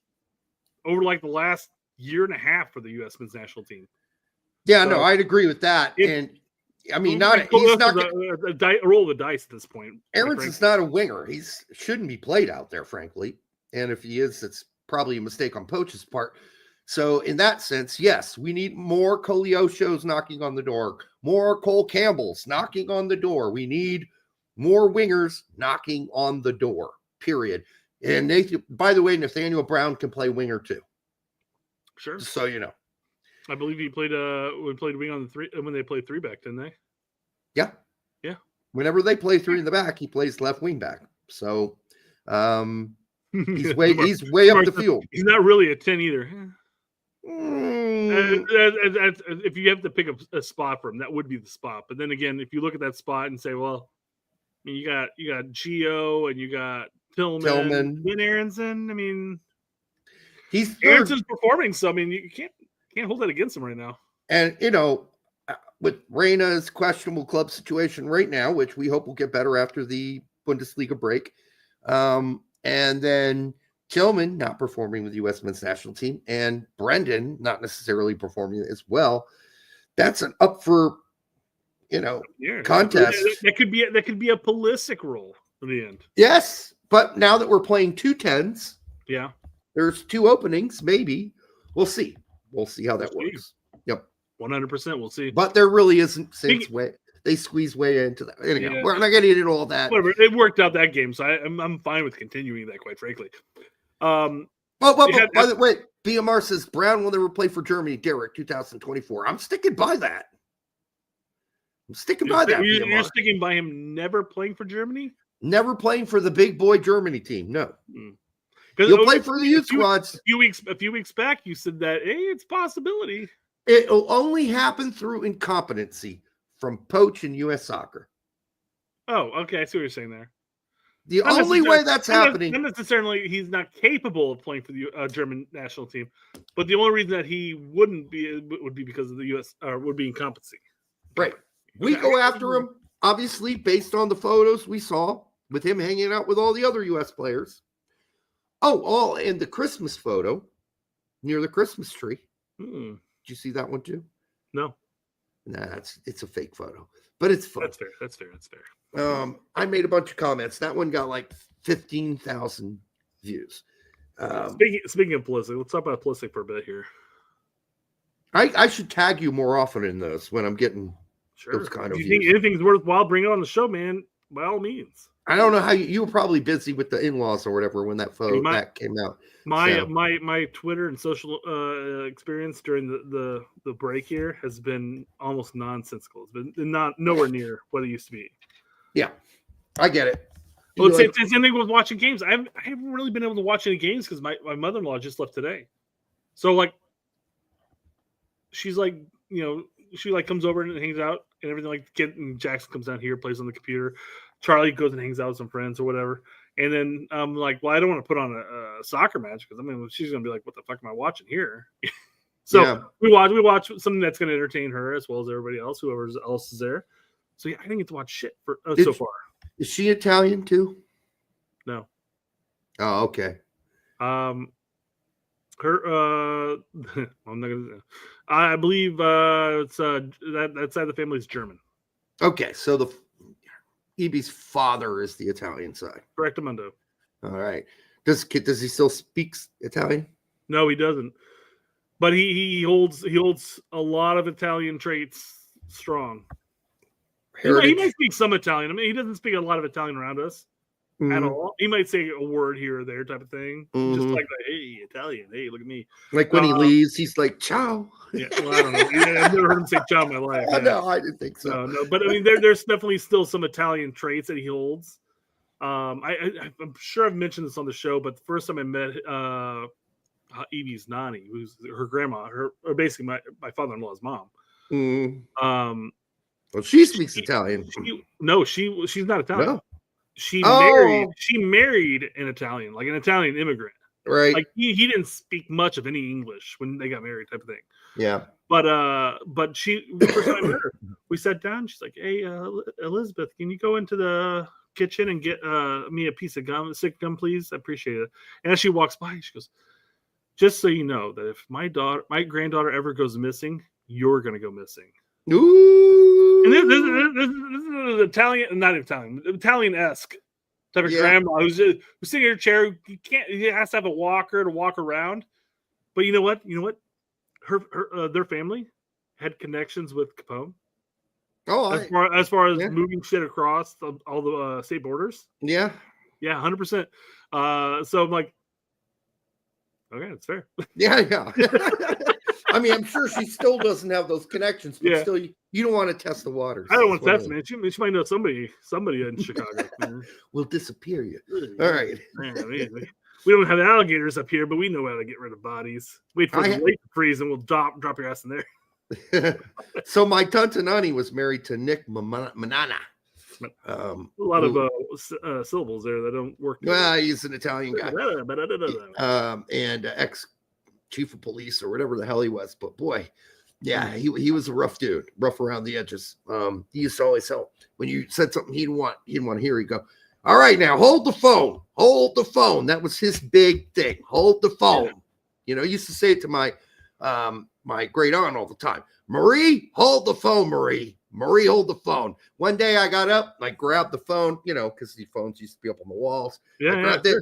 [SPEAKER 10] over like the last year and a half for the U.S. men's national team.
[SPEAKER 9] Yeah, no, I'd agree with that. And I mean, he's not
[SPEAKER 10] a roll of the dice at this point.
[SPEAKER 9] Aaronson's not a winger. He shouldn't be played out there, frankly. And if he is, it's probably a mistake on Poach's part. So in that sense, yes, we need more Koleoshos knocking on the door, more Cole Campbells knocking on the door. We need more wingers knocking on the door, period. And by the way, Nathaniel Brown can play winger too.
[SPEAKER 10] Sure.
[SPEAKER 9] Just so you know.
[SPEAKER 10] I believe he played wing on the three when they played 3-back, didn't they?
[SPEAKER 9] Yeah.
[SPEAKER 10] Yeah.
[SPEAKER 9] Whenever they play 3 in the back, he plays left wing back. So he's way up the field.
[SPEAKER 10] He's not really a 10 either.
[SPEAKER 9] Mm.
[SPEAKER 10] If you have to pick a spot for him, that would be the spot. But then again, if you look at that spot and say, well, I mean, you got Gio and you got Tillman, then Aaronson. I mean, Aaronson's performing, so I mean, you can't hold that against him right now.
[SPEAKER 9] And with Reyna's questionable club situation right now, which we hope will get better after the Bundesliga break, and then Tillman not performing with the U.S. men's national team, and Brendan not necessarily performing as well. That's an up for contest.
[SPEAKER 10] That could be a Pulisic role in the end.
[SPEAKER 9] Yes, but now that we're playing 2 10s,
[SPEAKER 10] yeah,
[SPEAKER 9] there's 2 openings. Maybe we'll see. We'll see how that works. Yep,
[SPEAKER 10] 100%. We'll see.
[SPEAKER 9] But there really isn't they squeeze way into that. Anyhow, we're not getting into all that.
[SPEAKER 10] Whatever. It worked out that game, so I'm fine with continuing that. Quite frankly.
[SPEAKER 9] By the way, BMR says Brown will never play for Germany. Derek, 2024. I'm sticking by that. You're
[SPEAKER 10] sticking by him never playing for Germany?
[SPEAKER 9] Never playing for the big boy Germany team. No. He'll play for the youth squads.
[SPEAKER 10] A few weeks back, you said that, hey, it's a possibility.
[SPEAKER 9] It'll only happen through incompetency from Poach and U.S. Soccer.
[SPEAKER 10] Oh, okay. I see what you're saying there.
[SPEAKER 9] The only way that's happening.
[SPEAKER 10] Not necessarily he's not capable of playing for the German national team, but the only reason that he wouldn't be would be because of the U.S. would be incompetency.
[SPEAKER 9] Right. We go after him, obviously, based on the photos we saw with him hanging out with all the other U.S. players. Oh, and the Christmas photo near the Christmas tree. Did you see that one too?
[SPEAKER 10] No.
[SPEAKER 9] Nah, it's a fake photo, but it's fun.
[SPEAKER 10] That's fair.
[SPEAKER 9] I made a bunch of comments. That one got like 15,000 views.
[SPEAKER 10] Speaking of Pulisic, let's talk about Pulisic for a bit here.
[SPEAKER 9] I should tag you more often in those when I'm getting those kind of
[SPEAKER 10] views.
[SPEAKER 9] If you
[SPEAKER 10] think anything's worthwhile, bring it on the show, man. By all means.
[SPEAKER 9] I don't know how you were probably busy with the in-laws or whatever when that photo that came out.
[SPEAKER 10] My Twitter and social experience during the break here has been almost nonsensical. It's been nowhere near what it used to be.
[SPEAKER 9] Yeah, I get it.
[SPEAKER 10] Well, it's the same thing with watching games. I haven't really been able to watch any games because my mother-in-law just left today. So like, she's like, she like comes over and hangs out and everything. Like, kid and Jackson comes down here, plays on the computer. Charlie goes and hangs out with some friends or whatever. And then I'm like, well, I don't want to put on a soccer match because she's gonna be like, what the fuck am I watching here? So we watch something that's gonna entertain her as well as everybody else, whoever else is there. So yeah, I didn't get to watch shit for so far.
[SPEAKER 9] Is she Italian too?
[SPEAKER 10] No.
[SPEAKER 9] Oh, okay.
[SPEAKER 10] Her I'm not gonna. I believe it's that side of the family is German.
[SPEAKER 9] Okay, so the Ebi's father is the Italian side.
[SPEAKER 10] Correctamundo.
[SPEAKER 9] All right. Does he still speak Italian?
[SPEAKER 10] No, he doesn't. But he holds a lot of Italian traits strong. He might speak some Italian. I mean, he doesn't speak a lot of Italian around us at all. He might say a word here or there type of thing. Just like, hey, Italian. Hey, look at me.
[SPEAKER 9] Like when he leaves, he's like, ciao.
[SPEAKER 10] Yeah, well, I don't know. I've never heard him say ciao in my life. Yeah.
[SPEAKER 9] No, I didn't think so.
[SPEAKER 10] No, but I mean, there's definitely still some Italian traits that he holds. I'm sure I've mentioned this on the show, but the first time I met Evie's Nani, who's her grandma, or basically my father-in-law's mom.
[SPEAKER 9] Well, she speaks Italian.
[SPEAKER 10] She's not Italian. No. She married an Italian, like an Italian immigrant.
[SPEAKER 9] Right.
[SPEAKER 10] Like he didn't speak much of any English when they got married, type of thing.
[SPEAKER 9] Yeah.
[SPEAKER 10] But the first time I met her, we sat down. She's like, "Hey, Elizabeth, can you go into the kitchen and get me a piece of stick gum, please? I appreciate it." And as she walks by, she goes, "Just so you know that if my granddaughter ever goes missing, you're gonna go missing."
[SPEAKER 9] Ooh.
[SPEAKER 10] And this is Italian-esque type of grandma who's sitting in her chair. He has to have a walker to walk around. But you know what? Their family had connections with Capone.
[SPEAKER 9] Oh,
[SPEAKER 10] as far as moving shit across all the state borders.
[SPEAKER 9] Yeah.
[SPEAKER 10] Yeah, 100%. So I'm like, Okay, that's fair.
[SPEAKER 9] Yeah. I mean, I'm sure she still doesn't have those connections, but still, you don't want to test the waters.
[SPEAKER 10] I don't want to test, man. She might know somebody in Chicago.
[SPEAKER 9] We'll disappear you. All right.
[SPEAKER 10] We don't have alligators up here, but we know how to get rid of bodies. Wait for the lake to freeze, and we'll drop your ass in there.
[SPEAKER 9] So my Tantanani was married to Nick Manana.
[SPEAKER 10] A lot of syllables there that don't work.
[SPEAKER 9] Well, he's an Italian guy. And ex-chief of police or whatever the hell he was. But boy, yeah, he was a rough dude, rough around the edges. He used to always help. When you said something he didn't want to hear, he'd go, all right, now hold the phone. Hold the phone. That was his big thing. Hold the phone. Yeah. You know, he used to say it to my my great aunt all the time. Marie, hold the phone, Marie. Marie, hold the phone. One day I got up and I grabbed the phone, you know, because the phones used to be up on the walls.
[SPEAKER 10] Yeah,
[SPEAKER 9] I grabbed it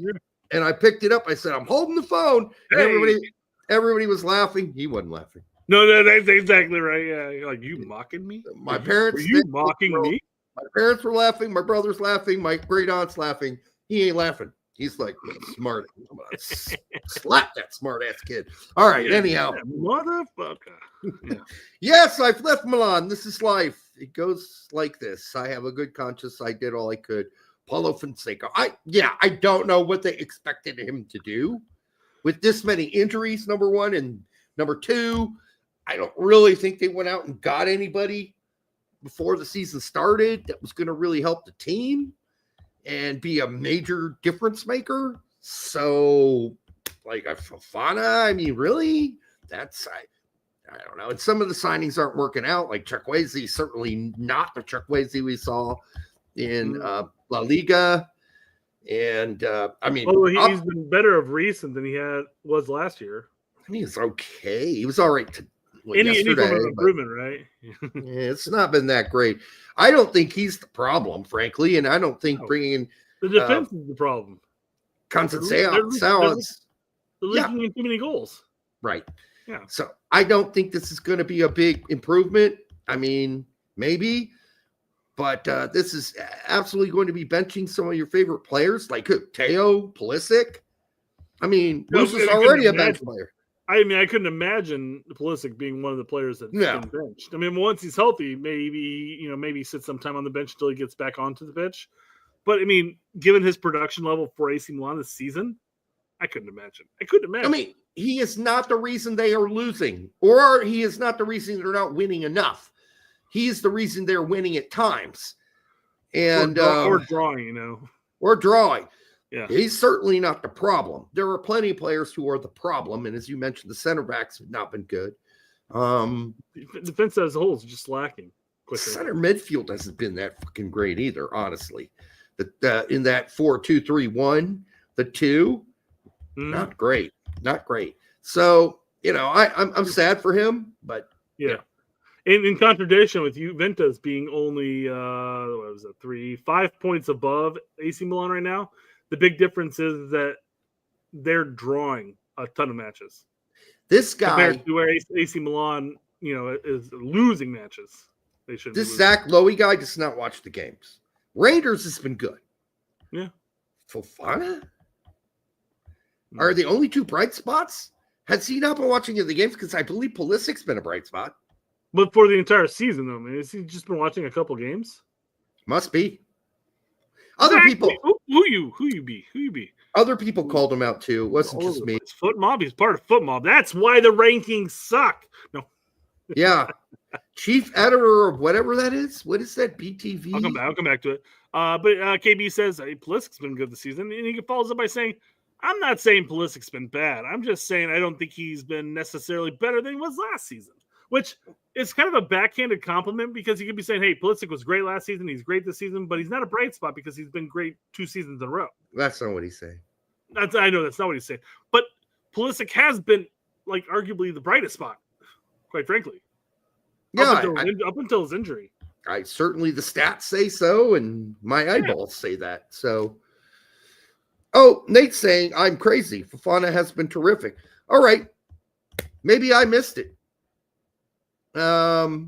[SPEAKER 9] and I picked it up. I said, I'm holding the phone. And everybody was laughing. He wasn't laughing.
[SPEAKER 10] No, that's exactly right. Yeah, you're like, you mocking me?
[SPEAKER 9] My parents.
[SPEAKER 10] Were you mocking me?
[SPEAKER 9] My parents were laughing. My brother's laughing. My great aunt's laughing. He ain't laughing. He's like, smart. I'm going to slap that smart ass kid. All right. Anyhow.
[SPEAKER 10] Motherfucker. Yeah.
[SPEAKER 9] Yes, I've left Milan. This is life. It goes like this. I have a good conscience. I did all I could. Paulo Fonseca. I don't know what they expected him to do with this many injuries, number one. And number two, I don't really think they went out and got anybody before the season started that was going to really help the team and be a major difference maker. So, like a Fofana, I mean, really? I don't know. And some of the signings aren't working out. Like Chukwueze, certainly not the Chukwueze we saw in La Liga. And, I mean...
[SPEAKER 10] Oh, he's been better of recent than he was last year.
[SPEAKER 9] I mean, it's okay. He was all right
[SPEAKER 10] any form of improvement, right?
[SPEAKER 9] It's not been that great. I don't think he's the problem, frankly, and I don't think bringing in
[SPEAKER 10] the defense is the problem.
[SPEAKER 9] Conceição,
[SPEAKER 10] they're leaking in too many goals.
[SPEAKER 9] Right.
[SPEAKER 10] Yeah.
[SPEAKER 9] So I don't think this is going to be a big improvement. I mean, maybe, but this is absolutely going to be benching some of your favorite players, like Teo, Pulisic. I mean, Bruce is already a bench player.
[SPEAKER 10] I mean, I couldn't imagine Pulisic being one of the players that's been benched. I mean, once he's healthy, maybe sit some time on the bench until he gets back onto the pitch. But I mean, given his production level for AC Milan this season, I couldn't imagine. I
[SPEAKER 9] mean, he is not the reason they are losing, or he is not the reason they're not winning enough. He is the reason they're winning at times, and
[SPEAKER 10] or drawing,
[SPEAKER 9] or drawing.
[SPEAKER 10] Yeah,
[SPEAKER 9] he's certainly not the problem. There are plenty of players who are the problem, and as you mentioned, the center backs have not been good.
[SPEAKER 10] Defense as a whole is just lacking.
[SPEAKER 9] Center midfield hasn't been that fucking great either, honestly. In that 4-2-3-1, the two, not great. So I'm sad for him, but
[SPEAKER 10] yeah. In contradiction with Juventus being only 5 points above AC Milan right now, the big difference is that they're drawing a ton of matches.
[SPEAKER 9] This guy,
[SPEAKER 10] compared to where AC Milan, is losing matches. They should.
[SPEAKER 9] This Zach Lowy guy does not watch the games. Rangers has been good.
[SPEAKER 10] Yeah.
[SPEAKER 9] Fofana are the only two bright spots. Has he not been watching the games? Because I believe Pulisic's been a bright spot.
[SPEAKER 10] But for the entire season, though, man, has he just been watching a couple games?
[SPEAKER 9] Must be. Other people.
[SPEAKER 10] Who you be?
[SPEAKER 9] Other people called him out too. It wasn't just me.
[SPEAKER 10] It's Foot Mob. He's part of Foot Mob. That's why the rankings suck. No.
[SPEAKER 9] Yeah. Chief editor of whatever that is. What is that? BTV?
[SPEAKER 10] I'll come back to it. But KB says, hey, Pulisic's been good this season. And he follows up by saying, I'm not saying Pulisic's been bad. I'm just saying I don't think he's been necessarily better than he was last season. Which is kind of a backhanded compliment because you could be saying, hey, Pulisic was great last season. He's great this season. But he's not a bright spot because he's been great 2 seasons in a row.
[SPEAKER 9] That's not what he's saying.
[SPEAKER 10] I know that's not what he's saying. But Pulisic has been, like, arguably the brightest spot, quite frankly.
[SPEAKER 9] Yeah,
[SPEAKER 10] up until his injury.
[SPEAKER 9] Certainly the stats say so, and my eyeballs say that. So, Nate's saying I'm crazy. Fofana has been terrific. All right, maybe I missed it. I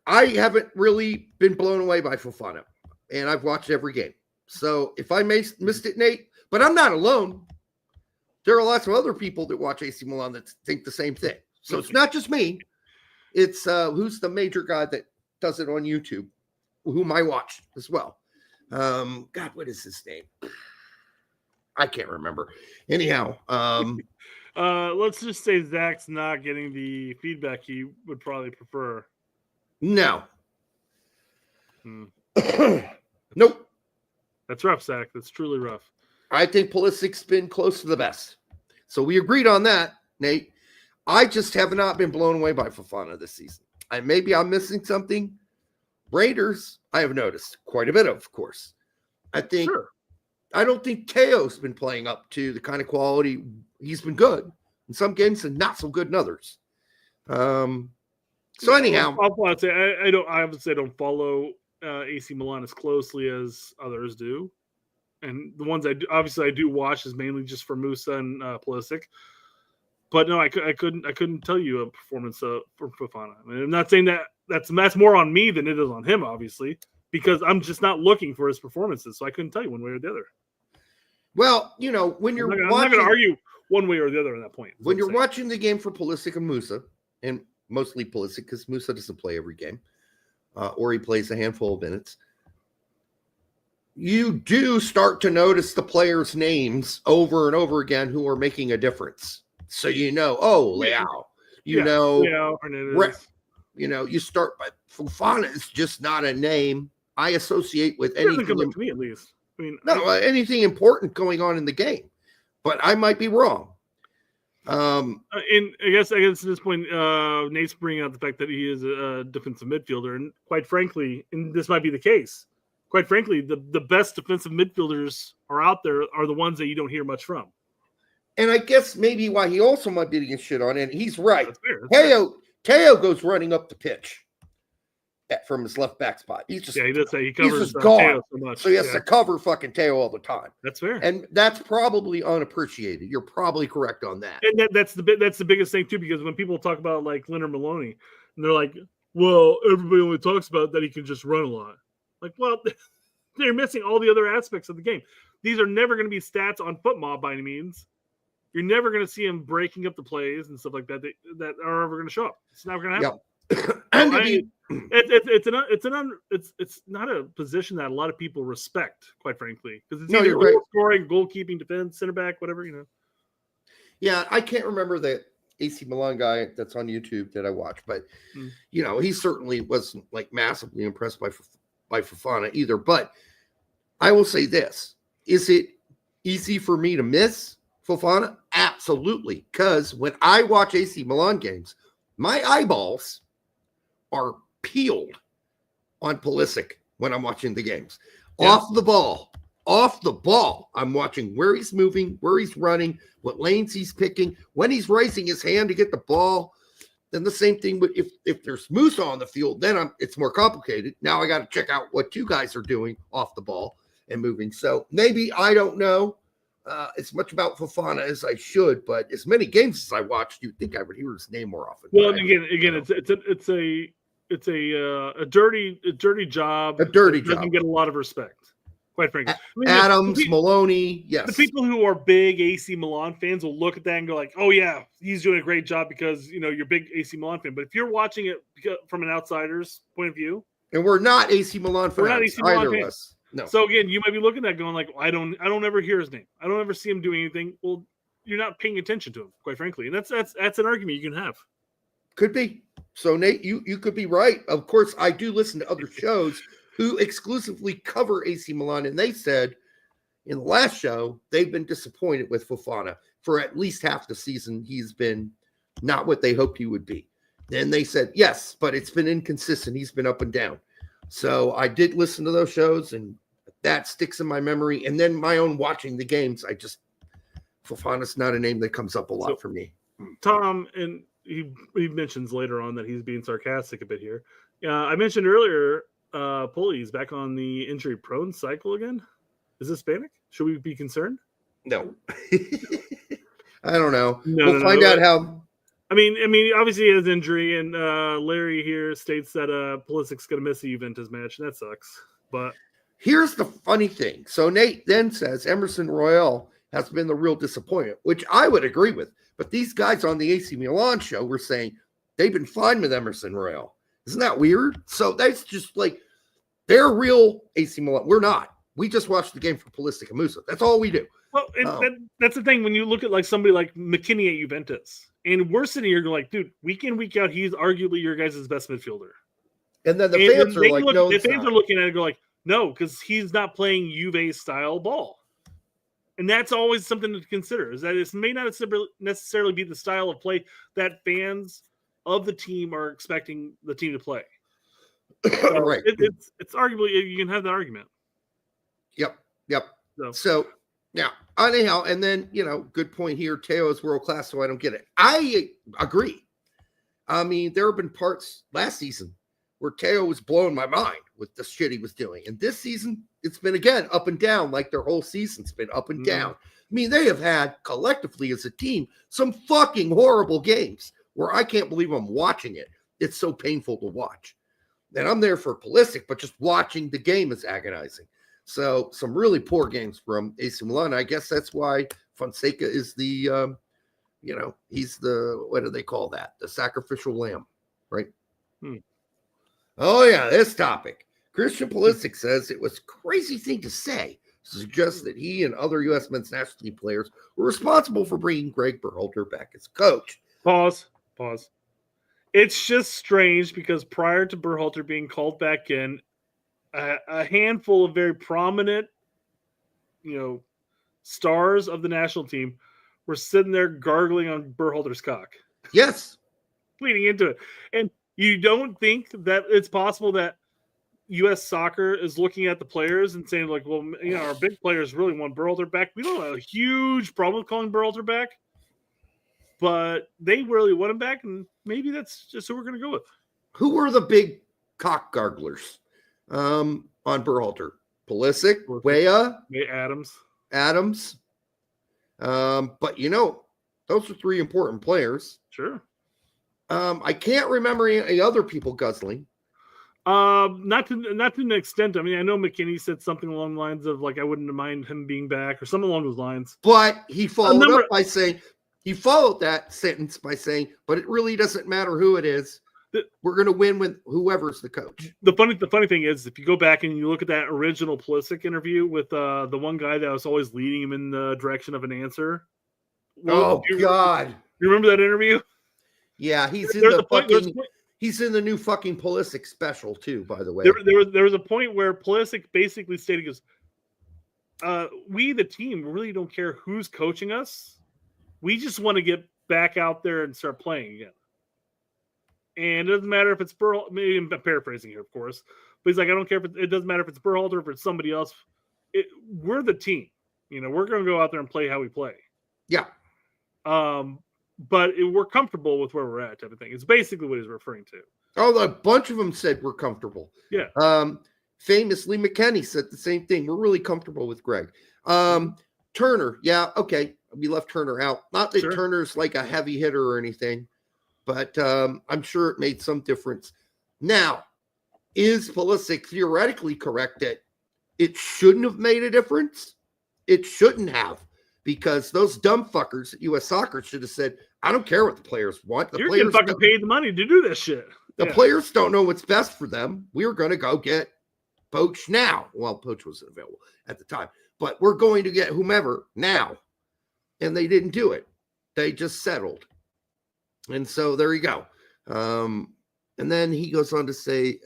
[SPEAKER 9] haven't really been blown away by Fofana, and I've watched every game. So if I missed it, Nate, but I'm not alone. there are lots of other people that watch AC Milan that think the same thing. So it's not just me. It's who's the major guy that does it on YouTube, whom I watch as well. God, what is his name? I can't remember. Anyhow,
[SPEAKER 10] let's just say Zach's not getting the feedback he would probably prefer.
[SPEAKER 9] No. Nope.
[SPEAKER 10] That's rough, Zach. That's truly rough.
[SPEAKER 9] I think Pulisic's been close to the best. So we agreed on that, Nate. I just have not been blown away by Fofana this season. And maybe I'm missing something. Raiders, I have noticed quite a bit of course. I don't think Teo's been playing up to the kind of quality. He's been good in some games and not so good in others. So anyhow,
[SPEAKER 10] I'll say I don't follow AC Milan as closely as others do, and the ones I do watch is mainly just for Musa and Pulisic. But no, I couldn't tell you a performance for Fofana. I mean, I'm not saying that's more on me than it is on him, obviously, because I'm just not looking for his performances, so I couldn't tell you one way or the other.
[SPEAKER 9] Well, when you're
[SPEAKER 10] I'm not going to argue one way or the other on that point.
[SPEAKER 9] When you're watching the game for Pulisic and Musa, and mostly Pulisic because Musa doesn't play every game, or he plays a handful of minutes, you do start to notice the players' names over and over again who are making a difference. So Leao,
[SPEAKER 10] Leao, Hernandez.
[SPEAKER 9] You start by Fofana is just not a name I associate with anything.
[SPEAKER 10] Come up to me at least. I mean,
[SPEAKER 9] anything important going on in the game, but I might be wrong.
[SPEAKER 10] And I guess at this point, Nate's bringing out the fact that he is a defensive midfielder, and quite frankly, and this might be the case. Quite frankly, the best defensive midfielders are out there are the ones that you don't hear much from.
[SPEAKER 9] And I guess maybe why he also might be getting shit on, and he's right.
[SPEAKER 10] Teo
[SPEAKER 9] goes running up the pitch from his left back spot. He
[SPEAKER 10] does say he covers
[SPEAKER 9] he's just gone.
[SPEAKER 10] Teo so much.
[SPEAKER 9] So he has to cover fucking Teo all the time.
[SPEAKER 10] That's fair,
[SPEAKER 9] and that's probably unappreciated. You're probably correct on that.
[SPEAKER 10] And that's the biggest thing too, because when people talk about like Leonard Maloney, and they're like, "Well, everybody only talks about that he can just run a lot." Like, well, they're missing all the other aspects of the game. These are never going to be stats on football by any means. You're never going to see him breaking up the plays and stuff like that that are ever going to show up. It's never going to happen. It's not a position that a lot of people respect, quite frankly, because it's either goal scoring, goalkeeping, defense, center back, whatever.
[SPEAKER 9] Yeah, I can't remember the AC Milan guy that's on YouTube that I watch, but he certainly wasn't like massively impressed by Fofana either. But I will say this: is it easy for me to miss Fofana? Absolutely, because when I watch AC Milan games, my eyeballs are peeled on Pulisic when I'm watching the games. Yeah. Off the ball, I'm watching where he's moving, where he's running, what lanes he's picking, when he's raising his hand to get the ball. Then the same thing with if there's Musa on the field, then it's more complicated. Now I got to check out what two guys are doing off the ball and moving. So maybe I don't know as much about Fofana as I should, but as many games as I watched, you'd think I would hear his name more often.
[SPEAKER 10] Well, again, it's a dirty job.
[SPEAKER 9] A dirty job.
[SPEAKER 10] Doesn't get a lot of respect, quite frankly.
[SPEAKER 9] Adams, Maloney, yes.
[SPEAKER 10] The people who are big AC Milan fans will look at that and go like, "Oh yeah, he's doing a great job because you're a big AC Milan fan." But if you're watching it from an outsider's point of view,
[SPEAKER 9] and we're not AC Milan fans, either of us. No.
[SPEAKER 10] So again, you might be looking at that going like, I don't ever hear his name. I don't ever see him doing anything. Well, you're not paying attention to him, quite frankly. And that's an argument you can have.
[SPEAKER 9] Could be. So Nate, you could be right. Of course, I do listen to other shows who exclusively cover AC Milan, and they said in the last show they've been disappointed with Fofana for at least half the season. He's been not what they hoped he would be. Then they said, yes, but it's been inconsistent. He's been up and down. So I did listen to those shows, and that sticks in my memory. And then my own watching the games, Fofana's not a name that comes up a lot for me.
[SPEAKER 10] Tom, and he mentions later on that he's being sarcastic a bit here. I mentioned earlier, Pulley's back on the injury-prone cycle again. Is this Hispanic? Should we be concerned?
[SPEAKER 9] No. I don't know. We'll find out how...
[SPEAKER 10] I mean, obviously he has injury, and Larry here states that Pulisic's going to miss the Juventus match, and that sucks. But
[SPEAKER 9] here's the funny thing. So Nate then says Emerson Royale has been the real disappointment, which I would agree with. But these guys on the AC Milan show were saying they've been fine with Emerson Royal. Isn't that weird? So that's just like they're real AC Milan. We're not. We just watched the game for Pulisic and Musa. That's all we do.
[SPEAKER 10] Well, that's the thing when you look at like somebody like McKinney at Juventus, and we're sitting here going like, dude, week in, week out, he's arguably your guys' best midfielder.
[SPEAKER 9] And then the fans are like, no,
[SPEAKER 10] the fans are looking at it and go like, no, because he's not playing Juve style ball. And that's always something to consider, is that it may not necessarily be the style of play that fans of the team are expecting the team to play. So
[SPEAKER 9] right.
[SPEAKER 10] It's arguably, you can have that argument.
[SPEAKER 9] Yep. So now, anyhow, and then, good point here. Teo is world class, so I don't get it. I agree. I mean, there have been parts last season where Teo was blowing my mind with the shit he was doing. And this season, it's been, again, up and down, like their whole season's been up and down. I mean, they have had, collectively as a team, some fucking horrible games where I can't believe I'm watching it. It's so painful to watch. And I'm there for Pulisic, but just watching the game is agonizing. So some really poor games from AC Milan. I guess that's why Fonseca is the, he's the, what do they call that? The sacrificial lamb, right? Oh, yeah, this topic. Christian Pulisic says it was a crazy thing to say, suggests that he and other U.S. men's national team players were responsible for bringing Gregg Berhalter back as coach.
[SPEAKER 10] Pause. It's just strange because prior to Berhalter being called back in, a handful of very prominent, stars of the national team were sitting there gargling on Berhalter's cock.
[SPEAKER 9] Yes.
[SPEAKER 10] Leading into it. And you don't think that it's possible that U.S. soccer is looking at the players and saying, like, well, our big players really want Berhalter back. We don't have a huge problem with calling Berhalter back, but they really want him back, and maybe that's just who we're going to go with.
[SPEAKER 9] Who were the big cock garglers on Berhalter? Pulisic, Weah, Adams. But those are three important players.
[SPEAKER 10] Sure.
[SPEAKER 9] I can't remember any other people guzzling.
[SPEAKER 10] Not to an extent. I mean, I know McKinney said something along the lines of like, I wouldn't mind him being back, or something along those lines.
[SPEAKER 9] But he followed up by saying, he followed that sentence by saying, but it really doesn't matter who it is. We're going to win with whoever's the coach.
[SPEAKER 10] The funny thing is, if you go back and you look at that original Pulisic interview with the one guy that was always leading him in the direction of an answer.
[SPEAKER 9] God.
[SPEAKER 10] You remember that interview?
[SPEAKER 9] Yeah, he's in the new fucking Pulisic special too, by the way.
[SPEAKER 10] There was a point where Pulisic basically stated, he goes, we, the team, really don't care who's coaching us. We just want to get back out there and start playing again. And it doesn't matter if it's Berhalter. Maybe I'm paraphrasing here, of course. But he's like, I don't care if it doesn't matter if it's Berhalter or if it's somebody else. We're the team. We're going to go out there and play how we play.
[SPEAKER 9] Yeah.
[SPEAKER 10] But we're comfortable with where we're at, type of thing. It's basically what he's referring to.
[SPEAKER 9] Oh, a bunch of them said we're comfortable.
[SPEAKER 10] Yeah.
[SPEAKER 9] Famously, McKinney said the same thing. We're really comfortable with Gregg. Turner, yeah, okay. We left Turner out. Not that
[SPEAKER 10] Sure.
[SPEAKER 9] Turner's like a heavy hitter or anything, but I'm sure it made some difference. Now, is Pulisic theoretically correct that it shouldn't have made a difference? It shouldn't have, because those dumb fuckers at U.S. Soccer should have said, I don't care what the players want.
[SPEAKER 10] You're getting fucking paid the money to do this shit.
[SPEAKER 9] The players don't know what's best for them. We're going to go get Poach now. Well, Poach wasn't available at the time, but we're going to get whomever now. And they didn't do it. They just settled. And so there you go. And then he goes on to say,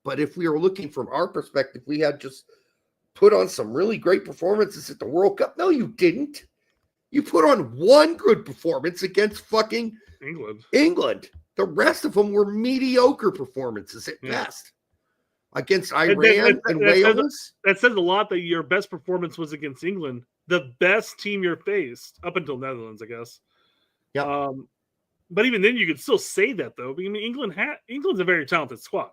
[SPEAKER 9] but if we were looking from our perspective, we had just put on some really great performances at the World Cup. No, you didn't. You put on one good performance against fucking England. The rest of them were mediocre performances at best. Against Iran and Wales.
[SPEAKER 10] That says a lot that your best performance was against England, the best team you're faced, up until Netherlands, I guess.
[SPEAKER 9] Yeah.
[SPEAKER 10] But even then, you could still say that, though. I mean, England's a very talented squad.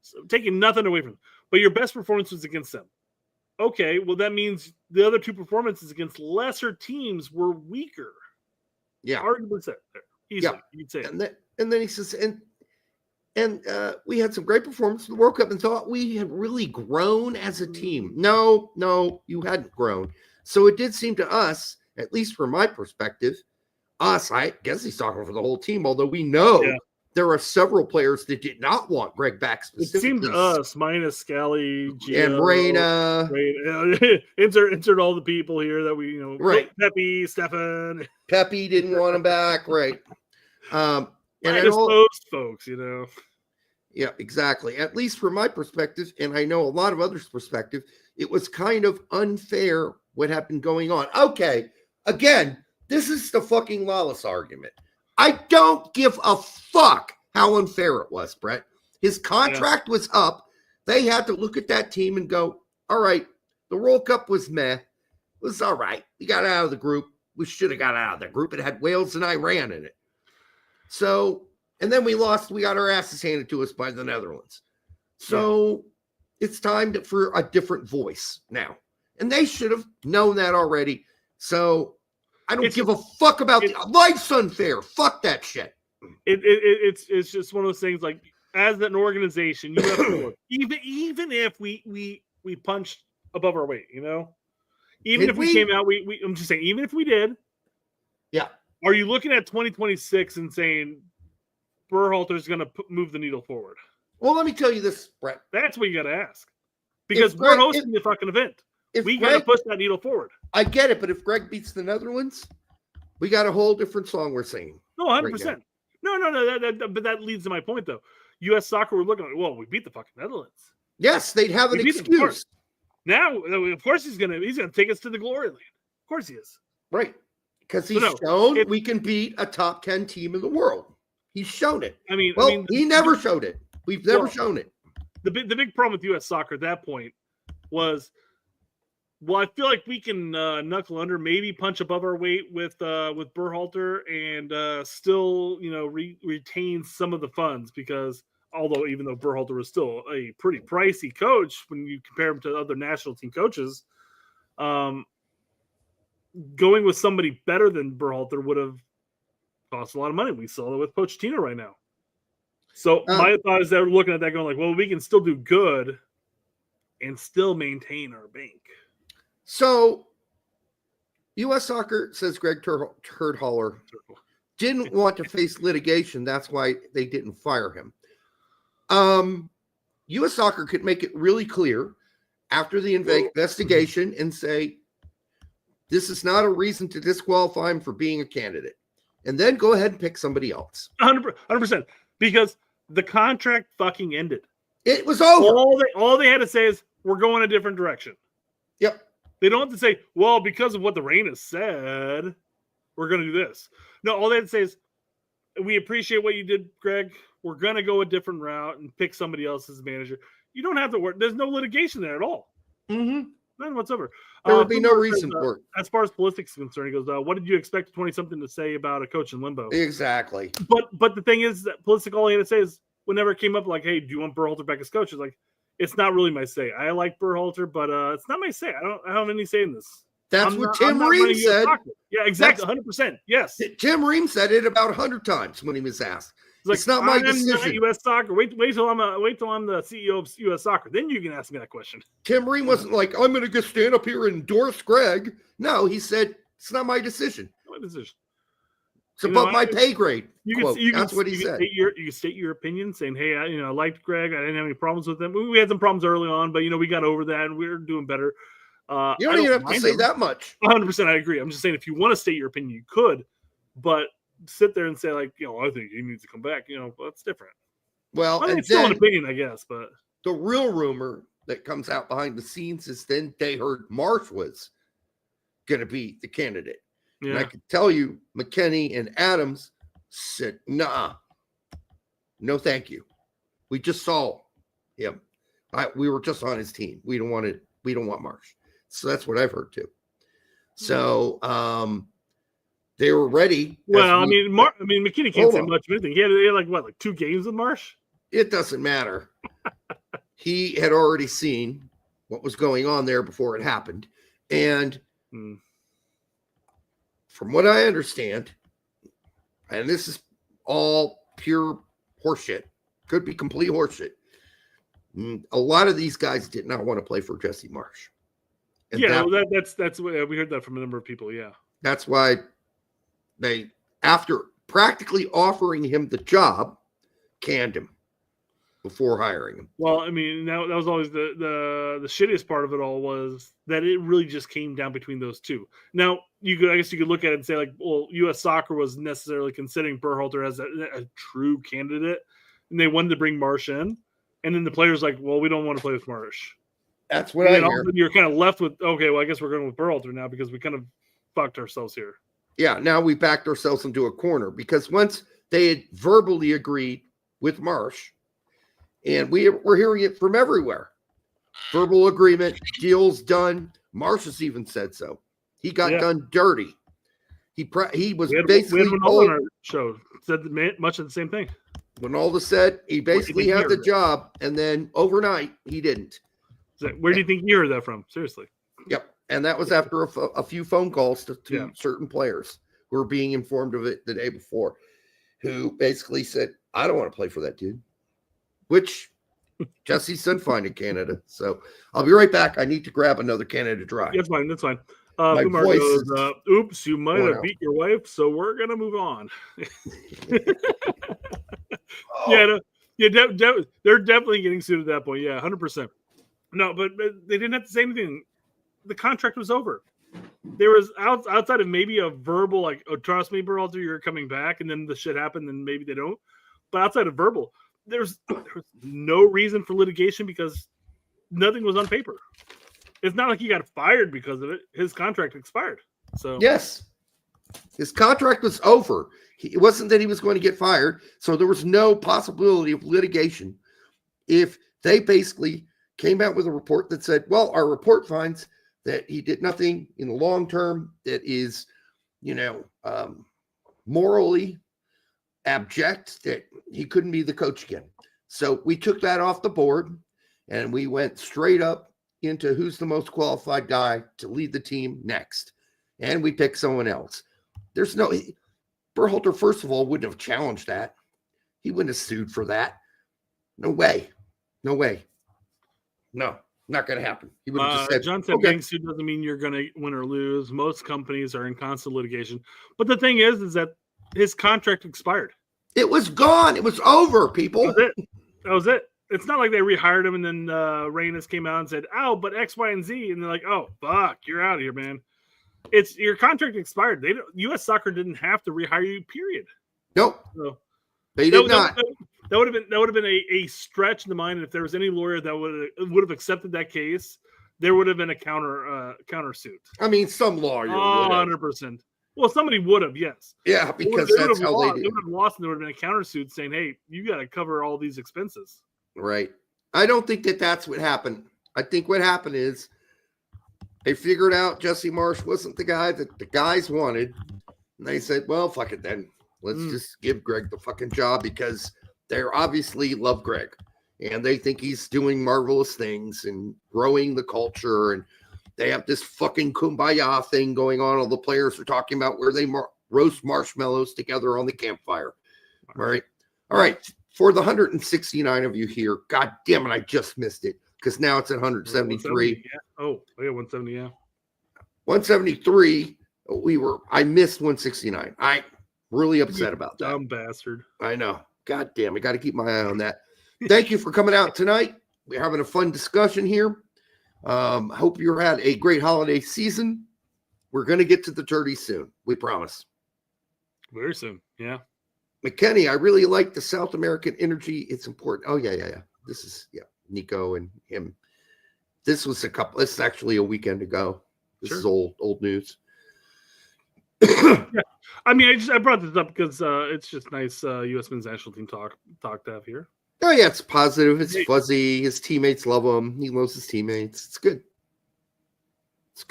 [SPEAKER 10] So taking nothing away from them. But your best performance was against them. Okay, well, that means the other two performances against lesser teams were weaker.
[SPEAKER 9] Yeah.
[SPEAKER 10] Arguably said there. Easily, you'd say.
[SPEAKER 9] And then he says, and we had some great performances in the World Cup and thought we had really grown as a team. No, you hadn't grown. So it did seem to us, at least from my perspective, I guess he's talking for the whole team, although we know there are several players that did not want Gregg back specifically.
[SPEAKER 10] It seemed to us, minus Scally, Gio,
[SPEAKER 9] and Reyna.
[SPEAKER 10] Insert all the people here that we,
[SPEAKER 9] right.
[SPEAKER 10] Pepe, Stefan.
[SPEAKER 9] Pepe didn't want him back, right. And
[SPEAKER 10] most folks,
[SPEAKER 9] Yeah, exactly. At least from my perspective, and I know a lot of others' perspective, it was kind of unfair what had been going on. Okay, again, this is the fucking Lawless argument. I don't give a fuck how unfair it was, Brett. His contract was up. They had to look at that team and go, all right, the World Cup was meh. It was all right. We got out of the group. We should have got out of the group. It had Wales and Iran in it. So, and then we lost. We got our asses handed to us by the Netherlands. So it's time for a different voice now. And they should have known that already. So I don't give a fuck about life's unfair. Fuck that shit.
[SPEAKER 10] It's just one of those things. Like, as an organization, you have to work. Even if we punched above our weight, even if we came out, I'm just saying, even if we did, are you looking at 2026 and saying Berhalter's going to move the needle forward?
[SPEAKER 9] Well, let me tell you this, Brett.
[SPEAKER 10] That's what you got to ask, because we're hosting the fucking event. We got to push that needle forward.
[SPEAKER 9] I get it, but if Gregg beats the Netherlands, we got a whole different song we're singing.
[SPEAKER 10] No, 100%. No. But that leads to my point, though. U.S. soccer, we're looking at, well, we beat the fucking Netherlands.
[SPEAKER 9] Yes, they'd have an excuse.
[SPEAKER 10] Now, of course, he's gonna take us to the glory land. Of course, he is.
[SPEAKER 9] Right, because he's shown we can beat a top 10 team in the world. He's shown it. He never showed it. We've never shown it.
[SPEAKER 10] The big problem with U.S. soccer at that point was, I feel like we can knuckle under, maybe punch above our weight with Berhalter and still, retain some of the funds, because even though Berhalter was still a pretty pricey coach when you compare him to other national team coaches, going with somebody better than Berhalter would have cost a lot of money. We saw that with Pochettino right now. So my thought is they're looking at that going like, well, we can still do good and still maintain our bank.
[SPEAKER 9] So U.S. Soccer says Gregg Berhalter didn't want to face litigation. That's why they didn't fire him. U.S. Soccer could make it really clear after the investigation and say, this is not a reason to disqualify him for being a candidate. And then go ahead and pick somebody else.
[SPEAKER 10] 100%. Because the contract fucking ended.
[SPEAKER 9] It was over.
[SPEAKER 10] All they had to say is, we're going a different direction.
[SPEAKER 9] Yep.
[SPEAKER 10] They don't have to say, well, because of what the Reina said, we're going to do this. No, all they have to say is, we appreciate what you did, Gregg. We're going to go a different route and pick somebody else as manager. You don't have to work. There's no litigation there at all.
[SPEAKER 9] Mm-hmm.
[SPEAKER 10] None whatsoever.
[SPEAKER 9] There would be no reason for it.
[SPEAKER 10] As far as Pulisic is concerned, he goes, what did you expect 20-something to say about a coach in limbo?
[SPEAKER 9] Exactly.
[SPEAKER 10] But the thing is that Pulisic, all he had to say is, whenever it came up like, hey, do you want Berhalter back as coach? It's like, it's not really my say. I like Berhalter, but it's not my say. I don't have any say in this.
[SPEAKER 9] That's what Tim Ream said.
[SPEAKER 10] Yeah, exactly. 100%. Yes.
[SPEAKER 9] Tim Ream said it about 100 times when he was asked. It's not my decision. Not
[SPEAKER 10] U.S. Soccer. Wait till I'm the CEO of U.S. Soccer. Then you can ask me that question.
[SPEAKER 9] Tim Ream wasn't like, I'm going to just stand up here and endorse Gregg. No, he said, it's not my decision.
[SPEAKER 10] My decision.
[SPEAKER 9] It's above my pay grade. That's what he said.
[SPEAKER 10] You can state your opinion, saying, "Hey, I liked Gregg. I didn't have any problems with him. We had some problems early on, but we got over that, and we're doing better."
[SPEAKER 9] You don't even have to say that much.
[SPEAKER 10] 100%, I agree. I'm just saying, if you want to state your opinion, you could, but sit there and say I think he needs to come back. That's different.
[SPEAKER 9] Well,
[SPEAKER 10] it's still an opinion, I guess, but
[SPEAKER 9] the real rumor that comes out behind the scenes is then they heard Marsh was going to be the candidate. Yeah. And I could tell you, McKennie and Adams said, nah, no, thank you. We just saw him. We were just on his team. We don't want Marsh. So that's what I've heard too. So they were ready.
[SPEAKER 10] Well, McKennie can't say much of anything. He had like 2 games with Marsh?
[SPEAKER 9] It doesn't matter. He had already seen what was going on there before it happened. And from what I understand, and this is all pure horseshit, could be complete horseshit, a lot of these guys did not want to play for Jesse Marsh. And
[SPEAKER 10] yeah, that's we heard that from a number of people. Yeah,
[SPEAKER 9] that's why they, after practically offering him the job, canned him before hiring him.
[SPEAKER 10] Well, I mean, that was always the shittiest part of it all was that it really just came down between those two. Now, I guess you could look at it and say, like, well, U.S. Soccer was necessarily considering Berhalter as a true candidate, and they wanted to bring Marsh in, and then the players like, well, we don't want to play with Marsh.
[SPEAKER 9] That's what I hear.
[SPEAKER 10] You're kind of left with, okay, well, I guess we're going with Berhalter now because we kind of fucked ourselves here.
[SPEAKER 9] Yeah, now we backed ourselves into a corner because once they had verbally agreed with Marsh, and we're hearing it from everywhere. Verbal agreement, deals done. Marsh has even said so. He got done dirty. He was basically
[SPEAKER 10] on our show said much of the same thing.
[SPEAKER 9] When all was said, he basically had the job, and then overnight he didn't.
[SPEAKER 10] Where do you think you heard that from? Seriously.
[SPEAKER 9] Yep, and that was after a few phone calls to certain players who were being informed of it the day before, who basically said, "I don't want to play for that dude." Which Jesse said fine in Canada. So I'll be right back. I need to grab another Canada Dry.
[SPEAKER 10] That's fine. That's fine. Kumar goes, oops, you might have beat your wife, so we're going to move on. They're definitely getting sued at that point. Yeah, 100%. No, but they didn't have to say anything. The contract was over. There was outside of maybe a verbal, like, oh, trust me, Berhalter, you're coming back, and then the shit happened, and maybe they don't. But outside of verbal, there was no reason for litigation because nothing was on paper. It's not like he got fired because of it. His contract expired. So
[SPEAKER 9] yes, his contract was over. It wasn't that he was going to get fired. So there was no possibility of litigation if they basically came out with a report that said, well, our report finds that he did nothing in the long term that is, morally abject, that he couldn't be the coach again. So we took that off the board and we went straight up into who's the most qualified guy to lead the team next. And we picked someone else. Berhalter, first of all, wouldn't have challenged that. He wouldn't have sued for that. No way. No, not going to happen. He would have just said,
[SPEAKER 10] John said, being sued doesn't mean you're going to win or lose. Most companies are in constant litigation. But the thing is that his contract expired.
[SPEAKER 9] It was gone. It was over, people.
[SPEAKER 10] That was it. It's not like they rehired him and then Reynes came out and said, oh, but X, Y, and Z. And they're like, oh, fuck, you're out of here, man. It's your contract expired. U.S. Soccer didn't have to rehire you, period.
[SPEAKER 9] Nope.
[SPEAKER 10] So
[SPEAKER 9] they did not.
[SPEAKER 10] That would have been a stretch in the mind. And if there was any lawyer that would have accepted that case, there would have been a counter suit.
[SPEAKER 9] I mean, some lawyer.
[SPEAKER 10] 100%. Well, somebody would have, yes.
[SPEAKER 9] Yeah, because that's how they did.
[SPEAKER 10] They would have lost, and there would have been a countersuit saying, hey, you got to cover all these expenses.
[SPEAKER 9] Right. I don't think that's what happened. I think what happened is they figured out Jesse Marsh wasn't the guy that the guys wanted. And they said, well, fuck it then. Let's just give Gregg the fucking job because they obviously love Gregg. And they think he's doing marvelous things and growing the culture. And they have this fucking kumbaya thing going on. All the players are talking about where they roast marshmallows together on the campfire. All right. All right. For the 169 of you here, God damn it, I just missed it because now it's at 173.
[SPEAKER 10] Yeah. Oh, yeah, 170, yeah.
[SPEAKER 9] 173, I missed 169. I'm really upset about that.
[SPEAKER 10] Dumb bastard.
[SPEAKER 9] I know. God damn, I got to keep my eye on that. Thank you for coming out tonight. We're having a fun discussion here. Hope you had a great holiday season. We're going to get to the Turdies soon. We promise.
[SPEAKER 10] Very soon, yeah.
[SPEAKER 9] McKenny, I really like the South American energy. It's important. Oh, yeah. This is, Nico and him. This is actually a weekend ago. This is old news.
[SPEAKER 10] Yeah. I mean, I brought this up because it's just nice U.S. men's national team talk to have here.
[SPEAKER 9] Oh, yeah, it's positive. It's fuzzy. His teammates love him. He loves his teammates. It's good. It's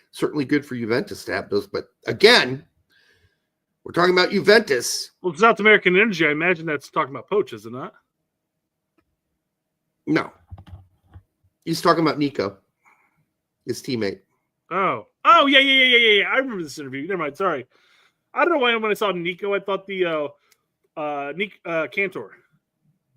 [SPEAKER 9] certainly good for Juventus to have those. But again, we're talking about Juventus.
[SPEAKER 10] Well, South American energy, I imagine that's talking about Poach, is it not?
[SPEAKER 9] No. He's talking about Nico, his teammate.
[SPEAKER 10] Oh, yeah. I remember this interview. Never mind. Sorry. I don't know why when I saw Nico, I thought the Cantor.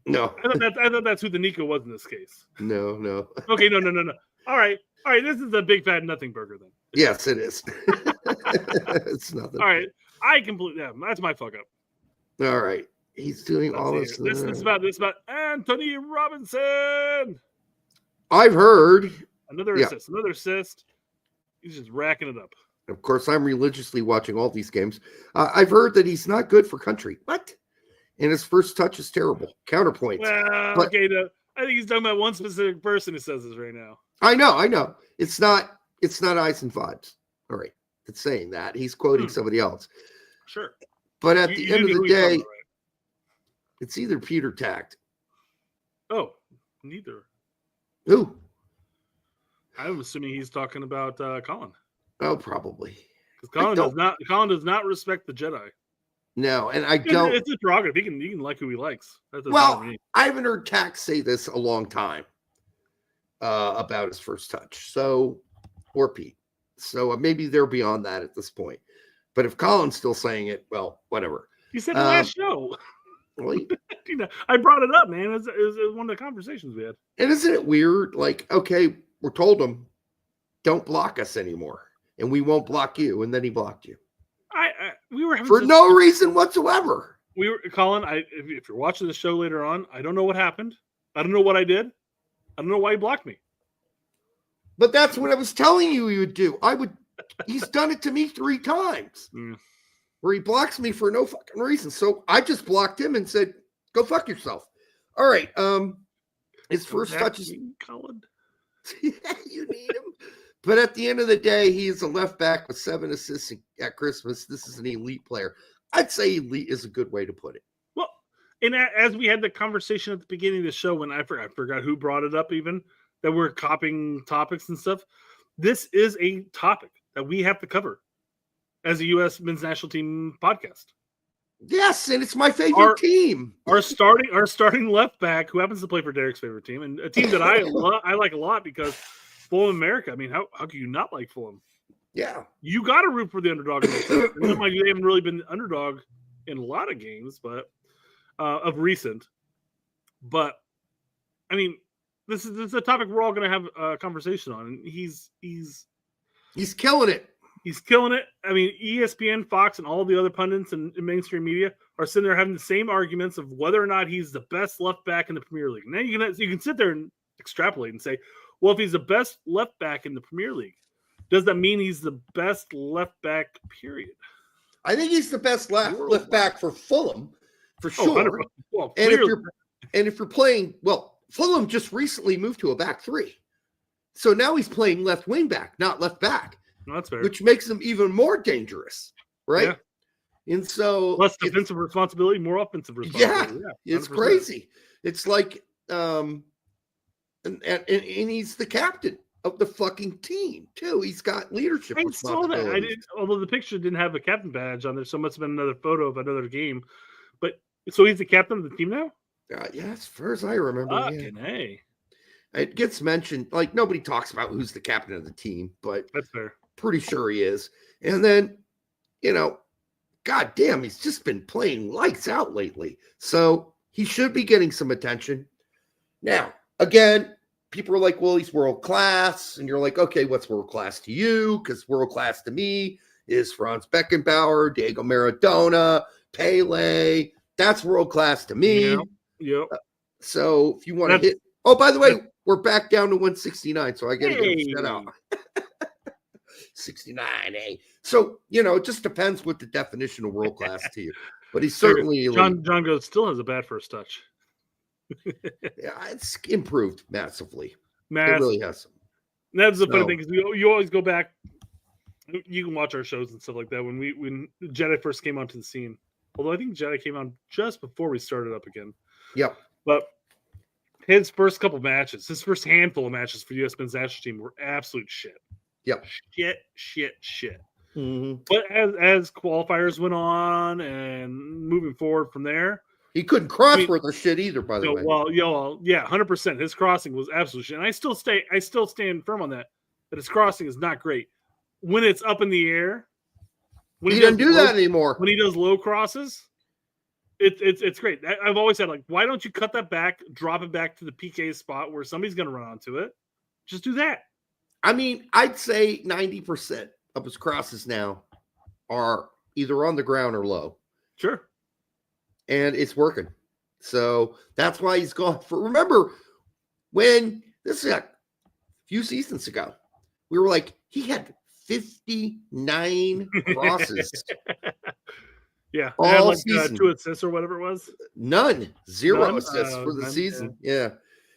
[SPEAKER 9] No.
[SPEAKER 10] I thought that's who the Nico was in this case.
[SPEAKER 9] No.
[SPEAKER 10] Okay, no. All right. This is a big fat nothing burger then.
[SPEAKER 9] Yes, it is. It's nothing.
[SPEAKER 10] All right. That's my fuck up.
[SPEAKER 9] All right. He's doing all this.
[SPEAKER 10] This is about Antonee Robinson.
[SPEAKER 9] I've heard
[SPEAKER 10] another assist. He's just racking it up.
[SPEAKER 9] Of course, I'm religiously watching all these games. I've heard that he's not good for country. What? And his first touch is terrible. Counterpoints.
[SPEAKER 10] Well,
[SPEAKER 9] but,
[SPEAKER 10] okay. I think he's talking about one specific person who says this right now.
[SPEAKER 9] I know. It's not ice and vibes. All right. It's saying that. He's quoting somebody else.
[SPEAKER 10] Sure.
[SPEAKER 9] But at the end of the day, it's either Peter Tact.
[SPEAKER 10] Oh, neither.
[SPEAKER 9] Who?
[SPEAKER 10] I'm assuming he's talking about Colin.
[SPEAKER 9] Oh, probably.
[SPEAKER 10] Because Colin does not respect the Jedi.
[SPEAKER 9] No, and I don't.
[SPEAKER 10] It's his prerogative. He can like who he likes.
[SPEAKER 9] Well, I haven't heard Tact say this a long time about his first touch. Or Pete. So maybe they're beyond that at this point. But if Colin's still saying it, well, whatever.
[SPEAKER 10] You said the last show.
[SPEAKER 9] Well,
[SPEAKER 10] I brought it up, man. It was one of the conversations we had.
[SPEAKER 9] And isn't it weird? Like, okay, we're told him, don't block us anymore, and we won't block you. And then he blocked you.
[SPEAKER 10] We were having
[SPEAKER 9] for no reason whatsoever.
[SPEAKER 10] Colin. If you're watching the show later on, I don't know what happened. I don't know what I did. I don't know why he blocked me.
[SPEAKER 9] But that's what I was telling you he would do. He's done it to me 3 times. Where he blocks me for no fucking reason. So I just blocked him and said, go fuck yourself. All right. His first touch is
[SPEAKER 10] Colin.
[SPEAKER 9] You need him. But at the end of the day, he is a left back with 7 assists at Christmas. This is an elite player. I'd say elite is a good way to put it.
[SPEAKER 10] Well, and as we had the conversation at the beginning of the show, when I forgot who brought it up even, that we're copying topics and stuff. This is a topic that we have to cover as a U.S. men's national team podcast.
[SPEAKER 9] Yes, and it's my favorite team.
[SPEAKER 10] Our starting left back, who happens to play for Derek's favorite team, and a team that I like a lot because Fulham America. I mean, how can you not like Fulham?
[SPEAKER 9] Yeah,
[SPEAKER 10] you got to root for the underdog. They haven't really been the underdog in a lot of games, but of recent. But I mean, this is a topic we're all going to have a conversation on. And he's
[SPEAKER 9] killing it.
[SPEAKER 10] He's killing it. I mean, ESPN, Fox, and all the other pundits and mainstream media are sitting there having the same arguments of whether or not he's the best left back in the Premier League. Now you can sit there and extrapolate and say, well, if he's the best left back in the Premier League, does that mean he's the best left back, period?
[SPEAKER 9] I think he's the best left back for Fulham, for sure.
[SPEAKER 10] Well,
[SPEAKER 9] and if you're playing, well, Fulham just recently moved to a back 3. So now he's playing left wing back, not left back.
[SPEAKER 10] No, that's fair.
[SPEAKER 9] Which makes him even more dangerous, right? Yeah. And so
[SPEAKER 10] less defensive responsibility, more offensive responsibility.
[SPEAKER 9] Yeah, it's crazy. It's like and he's the captain of the fucking team too. He's got leadership responsibility.
[SPEAKER 10] I saw that. Although the picture didn't have a captain badge on there, so it must have been another photo of another game. But so he's the captain of the team now?
[SPEAKER 9] Yeah, as far as I remember.
[SPEAKER 10] Fucking hey.
[SPEAKER 9] It gets mentioned, like nobody talks about who's the captain of the team, but
[SPEAKER 10] that's fair.
[SPEAKER 9] Pretty sure he is. And then, God damn, he's just been playing lights out lately. So he should be getting some attention. Now, again, people are like, well, he's world class. And you're like, okay, what's world class to you? Because world class to me is Franz Beckenbauer, Diego Maradona, Pele. That's world class to me.
[SPEAKER 10] Yep.
[SPEAKER 9] So if you want to hit, oh, by the way, we're back down to 169. So I got to get that out. 69, eh? So, it just depends what the definition of world class to you. But he's certainly
[SPEAKER 10] John goes still has a bad first touch.
[SPEAKER 9] Yeah, it's improved massively. It really has.
[SPEAKER 10] That's the funny thing because you always go back. You can watch our shows and stuff like that when Jedi first came onto the scene. Although I think Jedi came on just before we started up again.
[SPEAKER 9] Yep.
[SPEAKER 10] But his first couple matches, his first handful of matches for U.S. men's national team were absolute shit.
[SPEAKER 9] Yep.
[SPEAKER 10] Shit.
[SPEAKER 9] Mm-hmm.
[SPEAKER 10] But as qualifiers went on and moving forward from there,
[SPEAKER 9] he couldn't cross worth of shit either. By the way,
[SPEAKER 10] well, 100%. His crossing was absolute shit, and I still stand firm on that his crossing is not great when it's up in the air.
[SPEAKER 9] When he doesn't do that anymore.
[SPEAKER 10] When he does low crosses, it's great. I've always said, like, why don't you cut that back, drop it back to the PK spot where somebody's going to run onto it? Just do that.
[SPEAKER 9] I mean, I'd say 90% of his crosses now are either on the ground or low.
[SPEAKER 10] Sure.
[SPEAKER 9] And it's working. So that's why he's gone for. Remember when this is a few seasons ago, we were like, he had 59 crosses.
[SPEAKER 10] Yeah.
[SPEAKER 9] All
[SPEAKER 10] like,
[SPEAKER 9] season.
[SPEAKER 10] 2 assists or whatever it was.
[SPEAKER 9] None. 0 assists for the season. Yeah.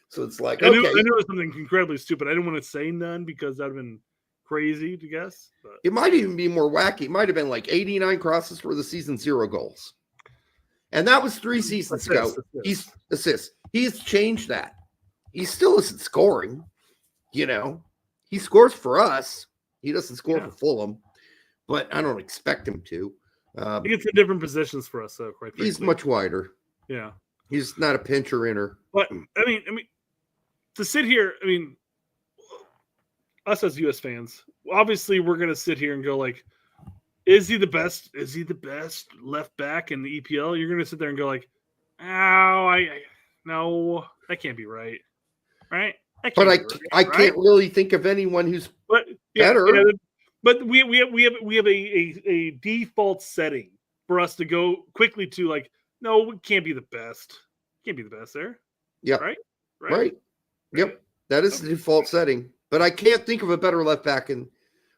[SPEAKER 9] So it's like,
[SPEAKER 10] I
[SPEAKER 9] okay.
[SPEAKER 10] knew it was something incredibly stupid. I didn't want to say none because that would have been crazy to guess. But.
[SPEAKER 9] It might even be more wacky. It might have been like 89 crosses for the season, 0 goals. And that was 3 seasons ago. He's assists. He's changed that. He still isn't scoring. You know, he scores for us. He doesn't score for Fulham, but I don't expect him to.
[SPEAKER 10] He gets in different positions for us, though. Quite frankly.
[SPEAKER 9] He's much wider.
[SPEAKER 10] Yeah,
[SPEAKER 9] he's not a pincher inner.
[SPEAKER 10] But I mean, to sit here, I mean, us as U.S. fans, obviously, we're going to sit here and go like, "Is he the best? Is he the best left back in the EPL?" You're going to sit there and go like, "Oh, no, that can't be right, right?"
[SPEAKER 9] But I can't really think of anyone who's better.
[SPEAKER 10] Yeah, but we have a default setting for us to go quickly to like, no, we can't be the best. Can't be the best there.
[SPEAKER 9] Yeah. Right. Yep. That is the default setting. But I can't think of a better left back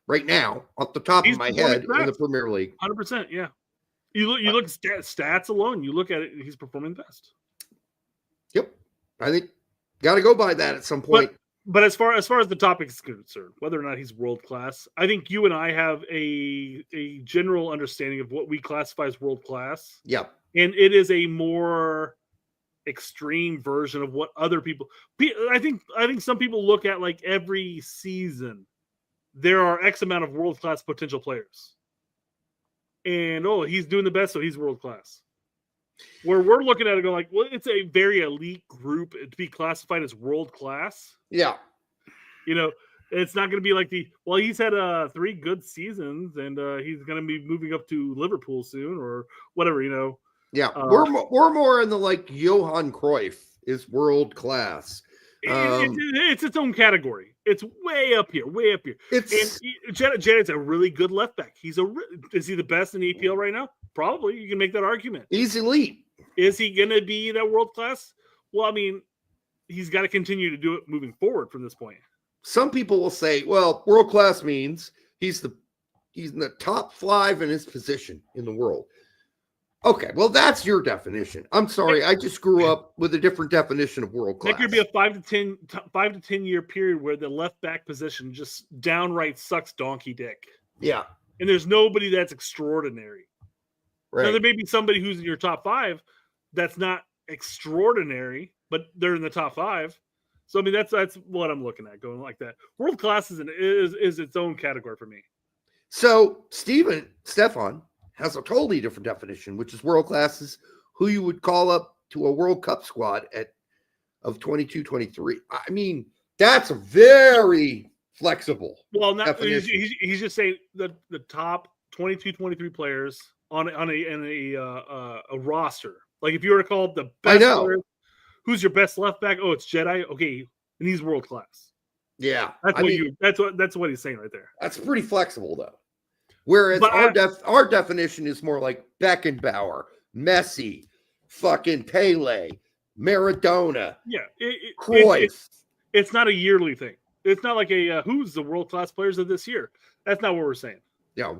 [SPEAKER 9] right now off the top of my head in the Premier League.
[SPEAKER 10] 100%. Yeah. You look at stats alone. You look at it. He's performing best.
[SPEAKER 9] Yep. I think got to go by that at some point.
[SPEAKER 10] But as far as the topic is concerned, whether or not he's world class, I think you and I have a general understanding of what we classify as world class.
[SPEAKER 9] Yeah.
[SPEAKER 10] And it is a more extreme version of what other people. I think some people look at like every season, there are X amount of world class potential players, and he's doing the best, so he's world class. Where we're looking at it, going like, well, it's a very elite group to be classified as world class.
[SPEAKER 9] Yeah,
[SPEAKER 10] you know, it's not going to be like he's had 3 good seasons, and he's going to be moving up to Liverpool soon or whatever. You know.
[SPEAKER 9] Yeah, we're more in the like Johan Cruyff is world class.
[SPEAKER 10] It's its own category. It's way up here. Jed's a really good left back. Is he the best in the EPL right now? Probably. You can make that argument.
[SPEAKER 9] He's elite.
[SPEAKER 10] Is he going to be that world class? Well, I mean, he's got to continue to do it moving forward from this point.
[SPEAKER 9] Some people will say, well, world class means he's in the top 5 in his position in the world. Okay, well, that's your definition. I'm sorry, I just grew up with a different definition of world class.
[SPEAKER 10] There could be a 5 to 10 year period where the left back position just downright sucks donkey dick.
[SPEAKER 9] Yeah,
[SPEAKER 10] and there's nobody that's extraordinary.
[SPEAKER 9] Right.
[SPEAKER 10] Now there may be somebody who's in your top 5 that's not extraordinary, but they're in the top 5. So I mean, that's what I'm looking at, going like that. World class is its own category for me.
[SPEAKER 9] So Stefan has a totally different definition, which is world class is who you would call up to a World Cup squad of 22-23. I mean, that's a very flexible.
[SPEAKER 10] Well, he's just saying the top 22-23 players on a roster. Like if you were to call up the best players, who's your best left back? Oh, it's Jedi. Okay, and he's world class.
[SPEAKER 9] Yeah,
[SPEAKER 10] that's what he's saying right there.
[SPEAKER 9] That's pretty flexible though. Whereas our definition is more like Beckenbauer, Messi, fucking Pele, Maradona.
[SPEAKER 10] Yeah,
[SPEAKER 9] Cruyff.
[SPEAKER 10] It's not a yearly thing. It's not like who's the world class players of this year. That's not what we're saying.
[SPEAKER 9] Yeah,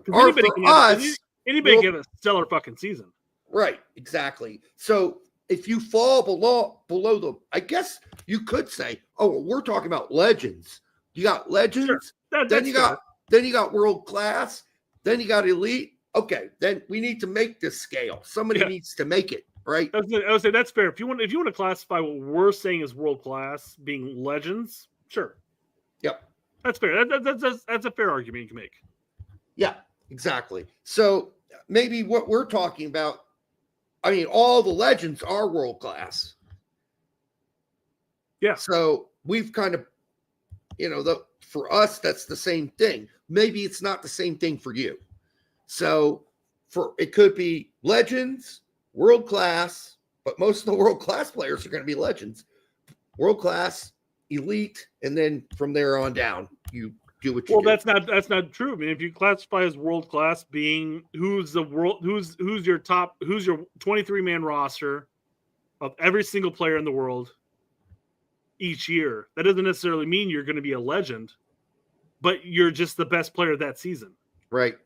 [SPEAKER 10] anybody can have a stellar fucking season.
[SPEAKER 9] Right, exactly. So if you fall below them, I guess you could say, oh, well, we're talking about legends. You got legends,
[SPEAKER 10] sure.
[SPEAKER 9] Then you got world class. Then you got elite. Okay, then we need to make this scale. Somebody needs to make it, right?
[SPEAKER 10] I would say that's fair. If you want to classify what we're saying as world class being legends, sure.
[SPEAKER 9] Yep.
[SPEAKER 10] That's fair. That's a fair argument you can make.
[SPEAKER 9] Yeah, exactly. So maybe what we're talking about, I mean, all the legends are world class.
[SPEAKER 10] Yeah.
[SPEAKER 9] So we've kind of, for us, that's the same thing. Maybe it's not the same thing for you. So it could be legends, world class, but most of the world class players are going to be legends. World class, elite, and then from there on down, you do what you
[SPEAKER 10] Well,
[SPEAKER 9] do.
[SPEAKER 10] that's not true. I mean, if you classify as world class being who's your 23-man roster of every single player in the world each year, that doesn't necessarily mean you're going to be a legend, but you're just the best player that season.
[SPEAKER 9] Right.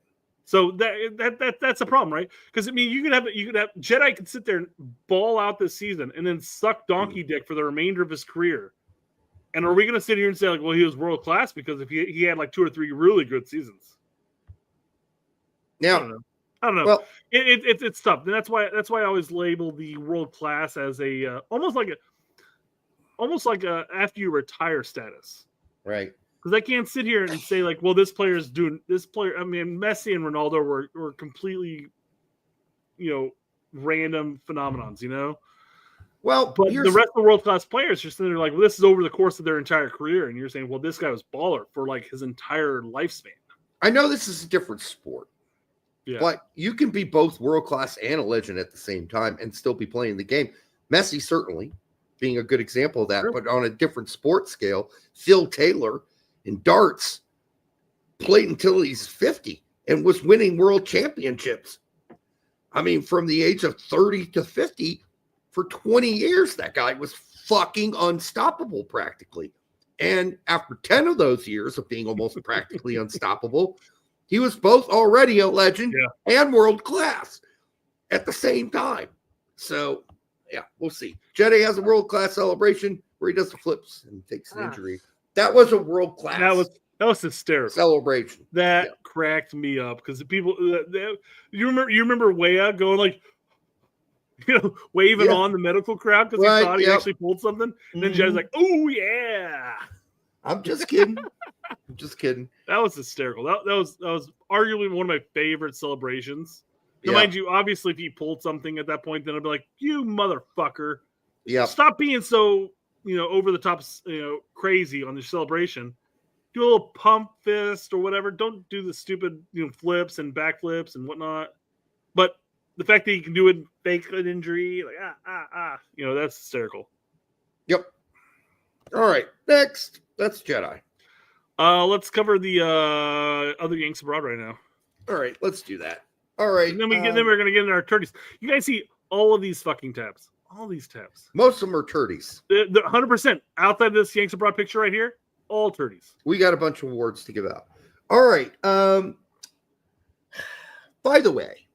[SPEAKER 10] So that's a problem, right? Because I mean, you could have Jedi could sit there and ball out this season and then suck donkey dick for the remainder of his career. And are we going to sit here and say like, well, he was world class because if he had like 2 or 3 really good seasons?
[SPEAKER 9] Now,
[SPEAKER 10] I don't know.
[SPEAKER 9] Well,
[SPEAKER 10] It's tough, and that's why I always label the world class as a almost like a after you retire status,
[SPEAKER 9] right?
[SPEAKER 10] Because I can't sit here and say like, well, this player is doing this player. I mean, Messi and Ronaldo were completely, random phenomenons,
[SPEAKER 9] Well,
[SPEAKER 10] but the rest of the world class players are sitting there like, well, this is over the course of their entire career, and you're saying, well, this guy was baller for like his entire lifespan.
[SPEAKER 9] I know this is a different sport, but you can be both world class and a legend at the same time and still be playing the game. Messi certainly being a good example of that, but on a different sport scale. Phil Taylor in darts played until he's 50 and was winning world championships. I mean, from the age of 30 to 50. For 20 years, that guy was fucking unstoppable practically. And after 10 of those years of being almost practically unstoppable, he was both already a legend and world class at the same time. So, yeah, we'll see. Jedi has a world class celebration where he does the flips and takes an injury. That was a world class.
[SPEAKER 10] That was hysterical
[SPEAKER 9] celebration.
[SPEAKER 10] That cracked me up because the people. You remember Weah going like. Waving on the medical crowd because he thought he actually pulled something. And then Jed's like, oh, yeah.
[SPEAKER 9] I'm just kidding. I'm just kidding.
[SPEAKER 10] That was hysterical. That was arguably one of my favorite celebrations. Now, mind you, obviously, if he pulled something at that point, then I'd be like, you motherfucker.
[SPEAKER 9] Yeah.
[SPEAKER 10] Stop being so, over the top, crazy on the celebration. Do a little pump fist or whatever. Don't do the stupid, flips and backflips and whatnot. But the fact that he can do it, fake an injury, like that's hysterical.
[SPEAKER 9] Yep. All right, next. That's Jedi.
[SPEAKER 10] Let's cover the other Yanks Abroad right now.
[SPEAKER 9] All right, let's do that. All right.
[SPEAKER 10] And then we're gonna get into our turdies. You guys see all of these fucking tabs. All these tabs.
[SPEAKER 9] Most of them are turdies.
[SPEAKER 10] The 100% outside of this Yanks Abroad picture right here, all turdies.
[SPEAKER 9] We got a bunch of awards to give out. All right. By the way,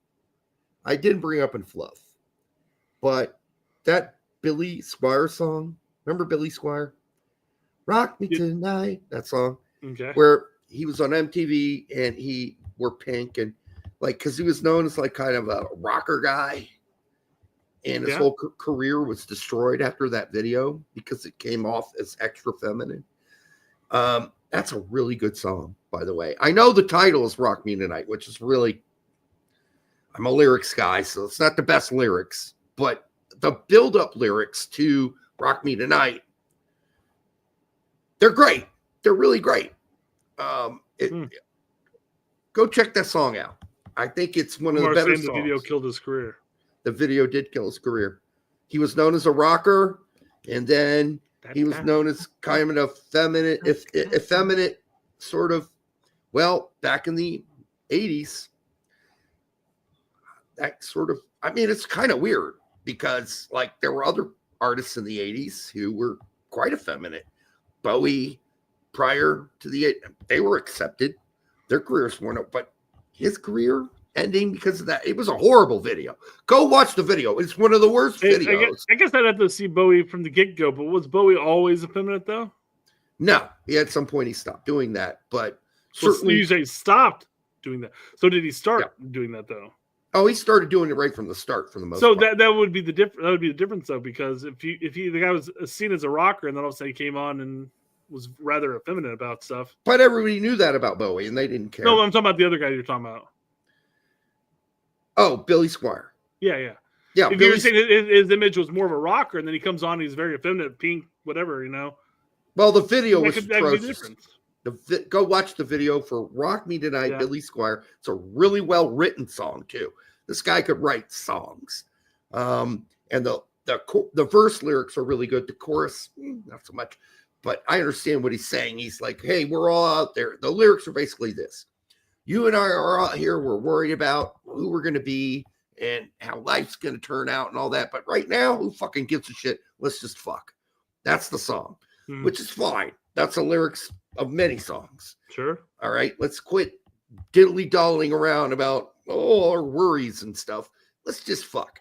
[SPEAKER 9] I didn't bring up in fluff, but that Billy Squire song, remember Billy Squire? Rock Me Tonight, that song.
[SPEAKER 10] Okay.
[SPEAKER 9] Where he was on MTV and he wore pink and because he was known as kind of a rocker guy. And his whole career was destroyed after that video because it came off as extra feminine. That's a really good song, by the way. I know the title is Rock Me Tonight, which is really, I'm a lyrics guy, so it's not the best lyrics, but the build-up lyrics to Rock Me Tonight, they're great. They're really great. Go check that song out. I think it's one of the better songs.
[SPEAKER 10] The video killed his career.
[SPEAKER 9] The video did kill his career. He was known as a rocker, and then he was known as kind of an effeminate sort of, back in the 80s. That sort of, it's kind of weird because there were other artists in the 80s who were quite effeminate. Bowie, prior to they were accepted. Their careers weren't, but his career ending because of that. It was a horrible video. Go watch the video. It's one of the worst videos.
[SPEAKER 10] I guess I'd have to see Bowie from the get-go, but was Bowie always effeminate though?
[SPEAKER 9] No, at some point he stopped doing that, but
[SPEAKER 10] certainly you say stopped doing that. So did he start doing that though?
[SPEAKER 9] Oh, he started doing it right from the start, for the most part.
[SPEAKER 10] So that would be the difference. That would be the difference, though, because if the guy was seen as a rocker, and then all of a sudden he came on and was rather effeminate about stuff.
[SPEAKER 9] But everybody knew that about Bowie, and they didn't care.
[SPEAKER 10] No, I'm talking about the other guy you're talking about.
[SPEAKER 9] Oh, Billy Squire.
[SPEAKER 10] Yeah.
[SPEAKER 9] If
[SPEAKER 10] you're saying his image was more of a rocker, and then he comes on, he's very effeminate, pink, whatever,
[SPEAKER 9] Well, the video was
[SPEAKER 10] atrocious.
[SPEAKER 9] Go watch the video for Rock Me Tonight, Billy Squire. It's a really well-written song, too. This guy could write songs. And the verse lyrics are really good. The chorus, not so much. but I understand what he's saying. He's like, hey, we're all out there. The lyrics are basically this. You and I are out here. We're worried about who we're going to be and how life's going to turn out and all that. But right now, who fucking gives a shit? Let's just fuck. That's the song, which is fine. That's the lyrics of many songs.
[SPEAKER 10] Sure.
[SPEAKER 9] All right. Let's quit diddly-dalling around about, our worries and stuff. Let's just fuck.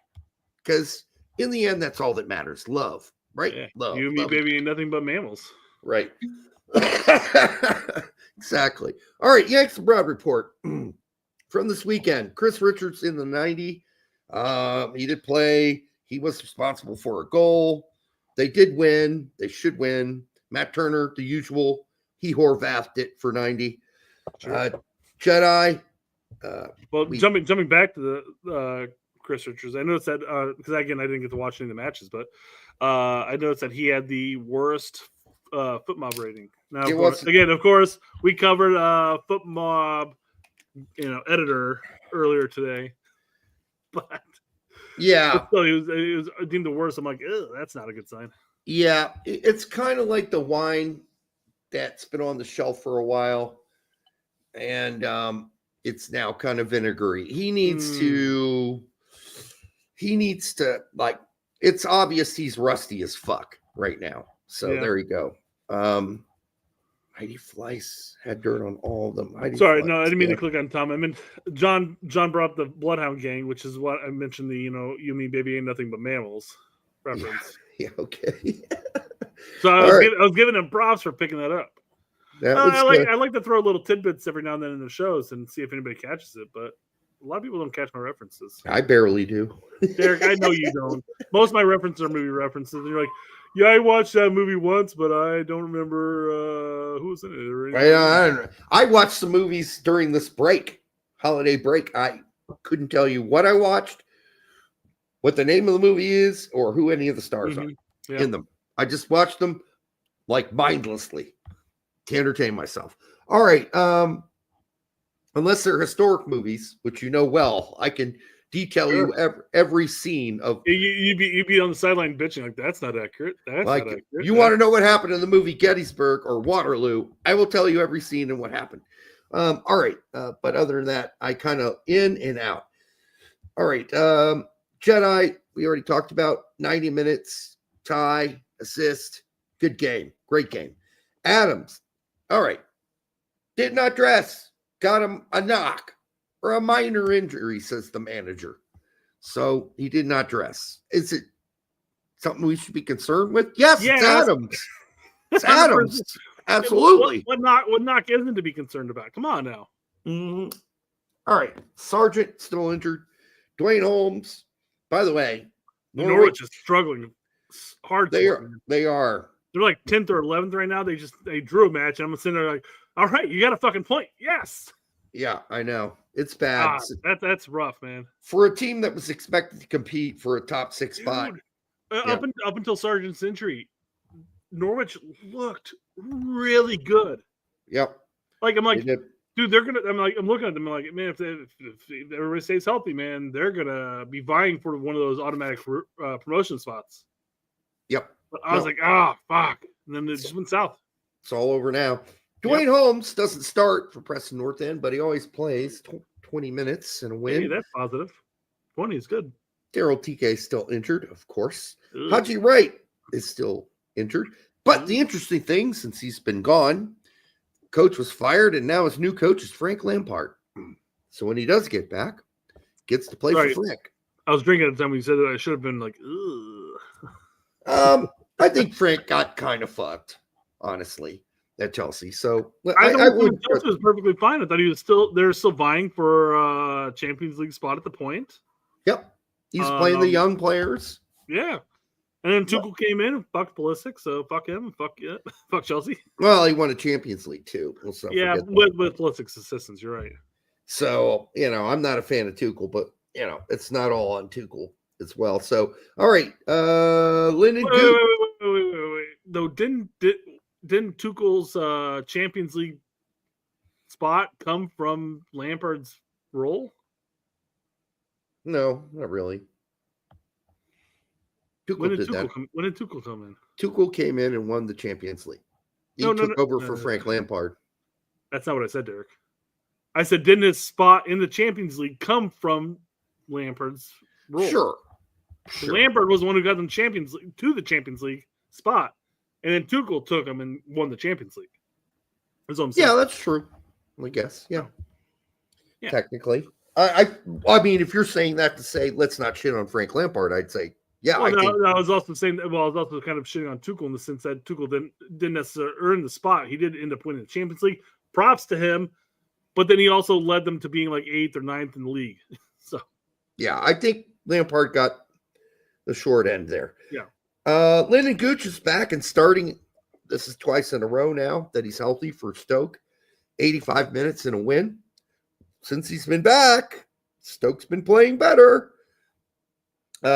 [SPEAKER 9] Because in the end, that's all that matters. Love, right?
[SPEAKER 10] Yeah.
[SPEAKER 9] Love.
[SPEAKER 10] You and me, baby, ain't nothing but mammals.
[SPEAKER 9] Right. Exactly. All right. Yanks Abroad report from this weekend. Chris Richards in the 90. He did play. He was responsible for a goal. They did win. They should win. Matt Turner, the usual. He Horvathed it for 90.
[SPEAKER 10] Sure.
[SPEAKER 9] Jedi.
[SPEAKER 10] Jumping back to the Chris Richards, I noticed that because again I didn't get to watch any of the matches, but I noticed that he had the worst foot mob rating. Now, of course, we covered foot mob, editor earlier today, but
[SPEAKER 9] yeah,
[SPEAKER 10] still, he was deemed the worst. I'm like, that's not a good sign.
[SPEAKER 9] Yeah, it's kind of like the wine that's been on the shelf for a while, and it's now kind of vinegary. He needs to like. It's obvious he's rusty as fuck right now. So there you go. Heidi Fleiss had dirt on all of them.
[SPEAKER 10] Sorry, no, I didn't mean to click on Tom. I mean, John brought up the Bloodhound Gang, which is what I mentioned. The you mean baby ain't nothing but mammals reference.
[SPEAKER 9] Yeah, okay.
[SPEAKER 10] So I was giving him props for picking that up. I like to throw little tidbits every now and then in the shows and see if anybody catches it, but a lot of people don't catch my references.
[SPEAKER 9] I barely do.
[SPEAKER 10] Derek, I know you don't. Most of my references are movie references, and you're like, yeah, I watched that movie once, but I don't remember who was in it. Or
[SPEAKER 9] I watched the movies during this holiday break. I couldn't tell you what I watched, what the name of the movie is, or who any of the stars are in them. I just watched them like mindlessly to entertain myself. All right. Unless they're historic movies, which you know well, I can detail you every scene of.
[SPEAKER 10] You'd be on the sideline bitching like that's not accurate. That's not accurate.
[SPEAKER 9] You want to know what happened in the movie Gettysburg or Waterloo? I will tell you every scene and what happened. All right, but other than that, I kind of in and out. All right, Jedi. We already talked about 90 minutes tie assist. Good game, great game. Adams. All right, did not dress. Got him a knock or a minor injury, says the manager. So he did not dress. Is it something we should be concerned with? Yes, it's Adams. It's Adams. Absolutely.
[SPEAKER 10] What knock isn't to be concerned about? Come on now.
[SPEAKER 9] Mm-hmm. All right. Sargent still injured. Dwayne Holmes. By the way,
[SPEAKER 10] Norwich is struggling hard.
[SPEAKER 9] They are.
[SPEAKER 10] They're like 10th or 11th right now. They drew a match, and I'm sitting there like, all right, you got a fucking point. Yes.
[SPEAKER 9] Yeah, I know. It's bad.
[SPEAKER 10] That's rough, man.
[SPEAKER 9] For a team that was expected to compete for a top 6 spot.
[SPEAKER 10] Up until Sargent's injury, Norwich looked really good.
[SPEAKER 9] Yep.
[SPEAKER 10] Like, I'm like, dude, I'm looking at them like, man, if everybody stays healthy, man, they're going to be vying for one of those automatic promotion spots.
[SPEAKER 9] Yep.
[SPEAKER 10] But I was like, fuck. And then it just went south.
[SPEAKER 9] It's all over now. Dwayne Holmes doesn't start for Preston North End, but he always plays 20 minutes and a win.
[SPEAKER 10] Hey, that's positive. 20 is good.
[SPEAKER 9] Daryl TK is still injured, of course. Haji Wright is still injured. But the interesting thing, since he's been gone, coach was fired, and now his new coach is Frank Lampard. So when he does get back, gets to play for Frank.
[SPEAKER 10] I was drinking at the time when you said that. I should have been like, ugh.
[SPEAKER 9] I think Frank got kind of fucked, honestly, at Chelsea. So
[SPEAKER 10] I thought Chelsea was perfectly fine. I thought they're still vying for a Champions League spot at the point.
[SPEAKER 9] Yep. He's playing the young players.
[SPEAKER 10] Yeah. And then Tuchel came in and fucked Pulisic, so fuck him, fuck Chelsea.
[SPEAKER 9] Well, he won a Champions League too.
[SPEAKER 10] With Pulisic's assistance, you're right.
[SPEAKER 9] So, I'm not a fan of Tuchel, but it's not all on Tuchel as well. So, all right. Lyndon
[SPEAKER 10] Wait. No, didn't Tuchel's Champions League spot come from Lampard's role?
[SPEAKER 9] No, not really.
[SPEAKER 10] When did Tuchel come in?
[SPEAKER 9] Tuchel came in and won the Champions League. He took over for Frank Lampard.
[SPEAKER 10] That's not what I said, Derek. I said, didn't his spot in the Champions League come from Lampard's role?
[SPEAKER 9] Sure.
[SPEAKER 10] Lampard was the one who got them to the Champions League spot, and then Tuchel took him and won the Champions League. That's what I'm saying.
[SPEAKER 9] Yeah, that's true. I guess. Yeah. Technically, I mean, if you're saying that to say let's not shit on Frank Lampard, I'd say yeah.
[SPEAKER 10] Well, I was also saying that. Well, I was also kind of shitting on Tuchel in the sense that Tuchel didn't necessarily earn the spot. He did end up winning the Champions League. Props to him, but then he also led them to being like 8th or 9th in the league. So
[SPEAKER 9] yeah, I think Lampard got the short end there.
[SPEAKER 10] Yeah.
[SPEAKER 9] Lyndon Gooch is back and starting. This is twice in a row now that he's healthy for Stoke. 85 minutes and a win. Since he's been back, Stoke's been playing better.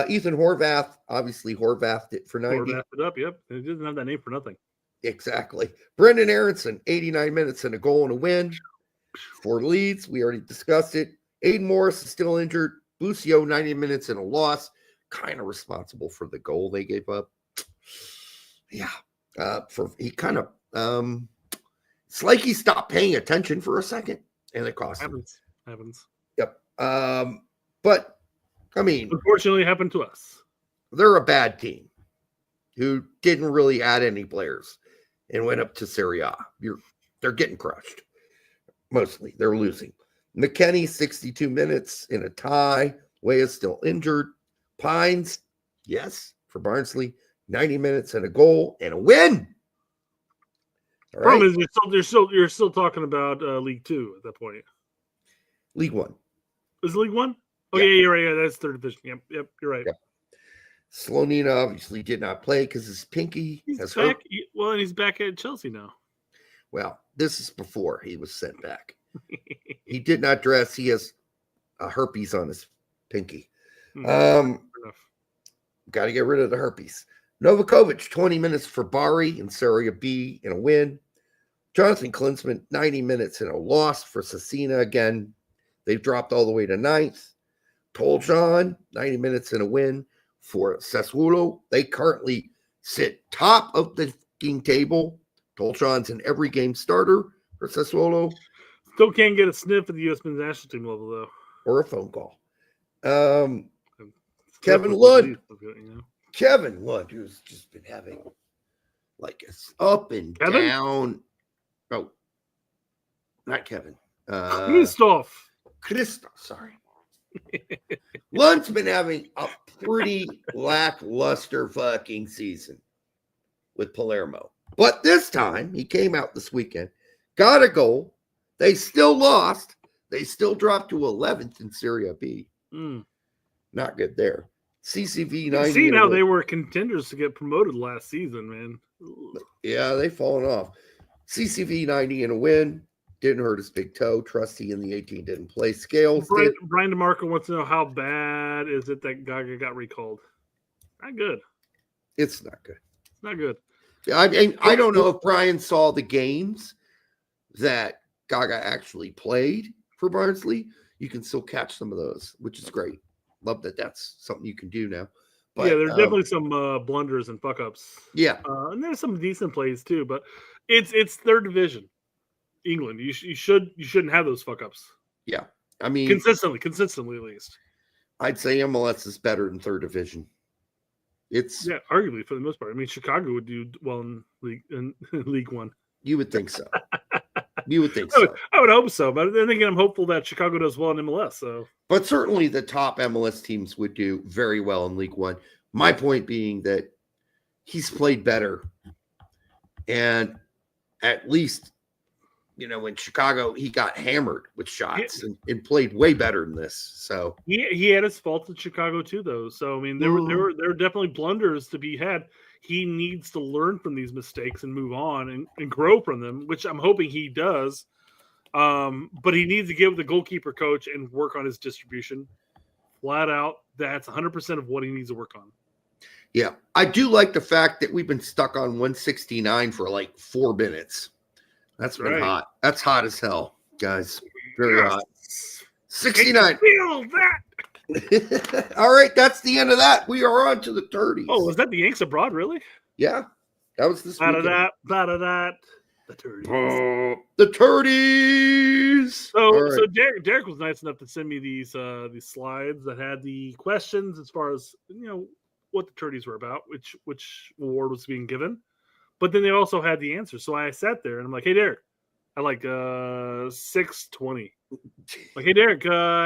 [SPEAKER 9] Ethan Horvath, obviously Horvathed it for 90.
[SPEAKER 10] Horvathed it up, yep. It doesn't have that name for nothing.
[SPEAKER 9] Exactly. Brendan Aaronson, 89 minutes and a goal and a win for Leeds. We already discussed it. Aiden Morris is still injured. Bucio, 90 minutes and a loss. Kind of responsible for the goal they gave up. Yeah. He kind of it's like he stopped paying attention for a second and it cost him.
[SPEAKER 10] Happens.
[SPEAKER 9] Yep. But I mean,
[SPEAKER 10] unfortunately, it happened to us.
[SPEAKER 9] They're a bad team who didn't really add any players and went up to Serie A. They're getting crushed. Mostly, they're losing. McKennie, 62 minutes in a tie. Way is still injured. Pines, yes, for Barnsley, 90 minutes and a goal and a win. All right.
[SPEAKER 10] Problem is, you're still talking about League Two at that point.
[SPEAKER 9] League One.
[SPEAKER 10] Is it League One? Oh,
[SPEAKER 9] yeah,
[SPEAKER 10] you're right. Yeah, that's third division. Yep, you're right.
[SPEAKER 9] Yep. Slonina obviously did not play because his pinky has
[SPEAKER 10] back.
[SPEAKER 9] hurt.
[SPEAKER 10] Well, and he's back at Chelsea now.
[SPEAKER 9] Well, this is before he was sent back. He did not dress. He has herpes on his pinky. Got to get rid of the herpes. Novakovic, 20 minutes for Bari in Serie B in a win. Jonathan Klinsmann, 90 minutes in a loss for Cecina. Again, they've dropped all the way to 9th. Toljan, 90 minutes in a win for Sassuolo. They currently sit top of the table. Toljan's an every game starter for Sassuolo.
[SPEAKER 10] Still can't get a sniff at the U.S. men's national team level, though.
[SPEAKER 9] Or a phone call. Kevin Lund. Kevin Lund, who's just been having like it's up and down. Oh, not Kevin.
[SPEAKER 10] Christoph,
[SPEAKER 9] sorry. Lund's been having a pretty lackluster fucking season with Palermo. But this time, he came out this weekend, got a goal. They still lost. They still dropped to 11th in Serie B. Not good there. CCV 90.
[SPEAKER 10] See, now they were contenders to get promoted last season, man.
[SPEAKER 9] Yeah, they've fallen off. CCV 90 in a win. Didn't hurt his big toe. Trusty in the 18 didn't play. Scales did.
[SPEAKER 10] Brian DeMarco wants to know how bad is it that Gaga got recalled? Not good.
[SPEAKER 9] It's not good.
[SPEAKER 10] It's not good.
[SPEAKER 9] I don't know if Brian saw the games that Gaga actually played for Barnsley. You can still catch some of those, which is great. Love that that's something you can do now. But,
[SPEAKER 10] yeah, there's definitely some blunders and fuck ups.
[SPEAKER 9] Yeah,
[SPEAKER 10] and there's some decent plays too. But it's third division, England. You shouldn't have those fuck ups.
[SPEAKER 9] Yeah, I mean
[SPEAKER 10] consistently at least.
[SPEAKER 9] I'd say MLS is better than third division. It's
[SPEAKER 10] arguably for the most part. I mean, Chicago would do well in League One.
[SPEAKER 9] You would think so. You would think so.
[SPEAKER 10] I would hope so. But then again, I'm hopeful that Chicago does well in MLS. So,
[SPEAKER 9] but certainly the top MLS teams would do very well in League One. My point being that he's played better, and at least in Chicago he got hammered with shots and played way better than this. So
[SPEAKER 10] he had his faults in Chicago too, though. So I mean, there were definitely blunders to be had. He needs to learn from these mistakes and move on and grow from them, which I'm hoping he does. But he needs to give the goalkeeper coach and work on his distribution. Flat out, that's 100% of what he needs to work on.
[SPEAKER 9] Yeah, I do like the fact that we've been stuck on 169 for like 4 minutes. That's been hot. That's hot as hell, guys. Very hot. 69.
[SPEAKER 10] Feel that.
[SPEAKER 9] All right, that's the end of that. We are on to the Turdies.
[SPEAKER 10] Oh, was that the Yanks Abroad, really?
[SPEAKER 9] Yeah. That was this weekend.
[SPEAKER 10] The Turdies.
[SPEAKER 9] The Turdies.
[SPEAKER 10] So Derek was nice enough to send me these slides that had the questions as far as what the Turdies were about, which award was being given, but then they also had the answers. So I sat there and I'm like, hey Derek, I like 6:20. Like, hey Derek,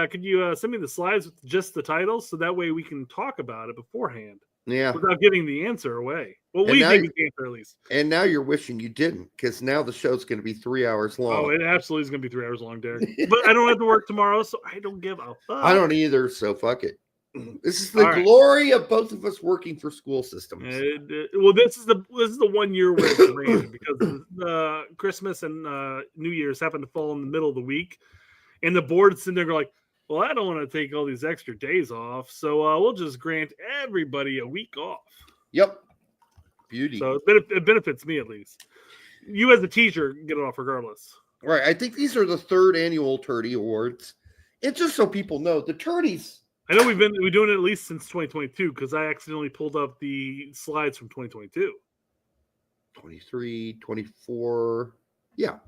[SPEAKER 10] could you send me the slides with just the titles so that way we can talk about it beforehand?
[SPEAKER 9] Yeah.
[SPEAKER 10] Without giving the answer away. Well, we think the answer at least.
[SPEAKER 9] And now you're wishing you didn't, because now the show's going to be 3 hours long.
[SPEAKER 10] Oh, it absolutely is going to be 3 hours long, Derek. But I don't have to work tomorrow, so I don't give a fuck.
[SPEAKER 9] I don't either, so fuck it. This is the glory of both of us working for school systems.
[SPEAKER 10] Well, this is the 1 year where it's random because Christmas and New Year's happen to fall in the middle of the week, and the board's sitting there going like, well, I don't want to take all these extra days off, so we'll just grant everybody a week off.
[SPEAKER 9] Yep. Beauty.
[SPEAKER 10] So it benefits me at least. You as a teacher get it off regardless.
[SPEAKER 9] Right. I think these are the 3rd annual Turdy Awards. And just so people know, the Turdies.
[SPEAKER 10] I know we've been doing it at least since 2022 because I accidentally pulled up the slides from 2022.
[SPEAKER 9] 23, 24. Yeah.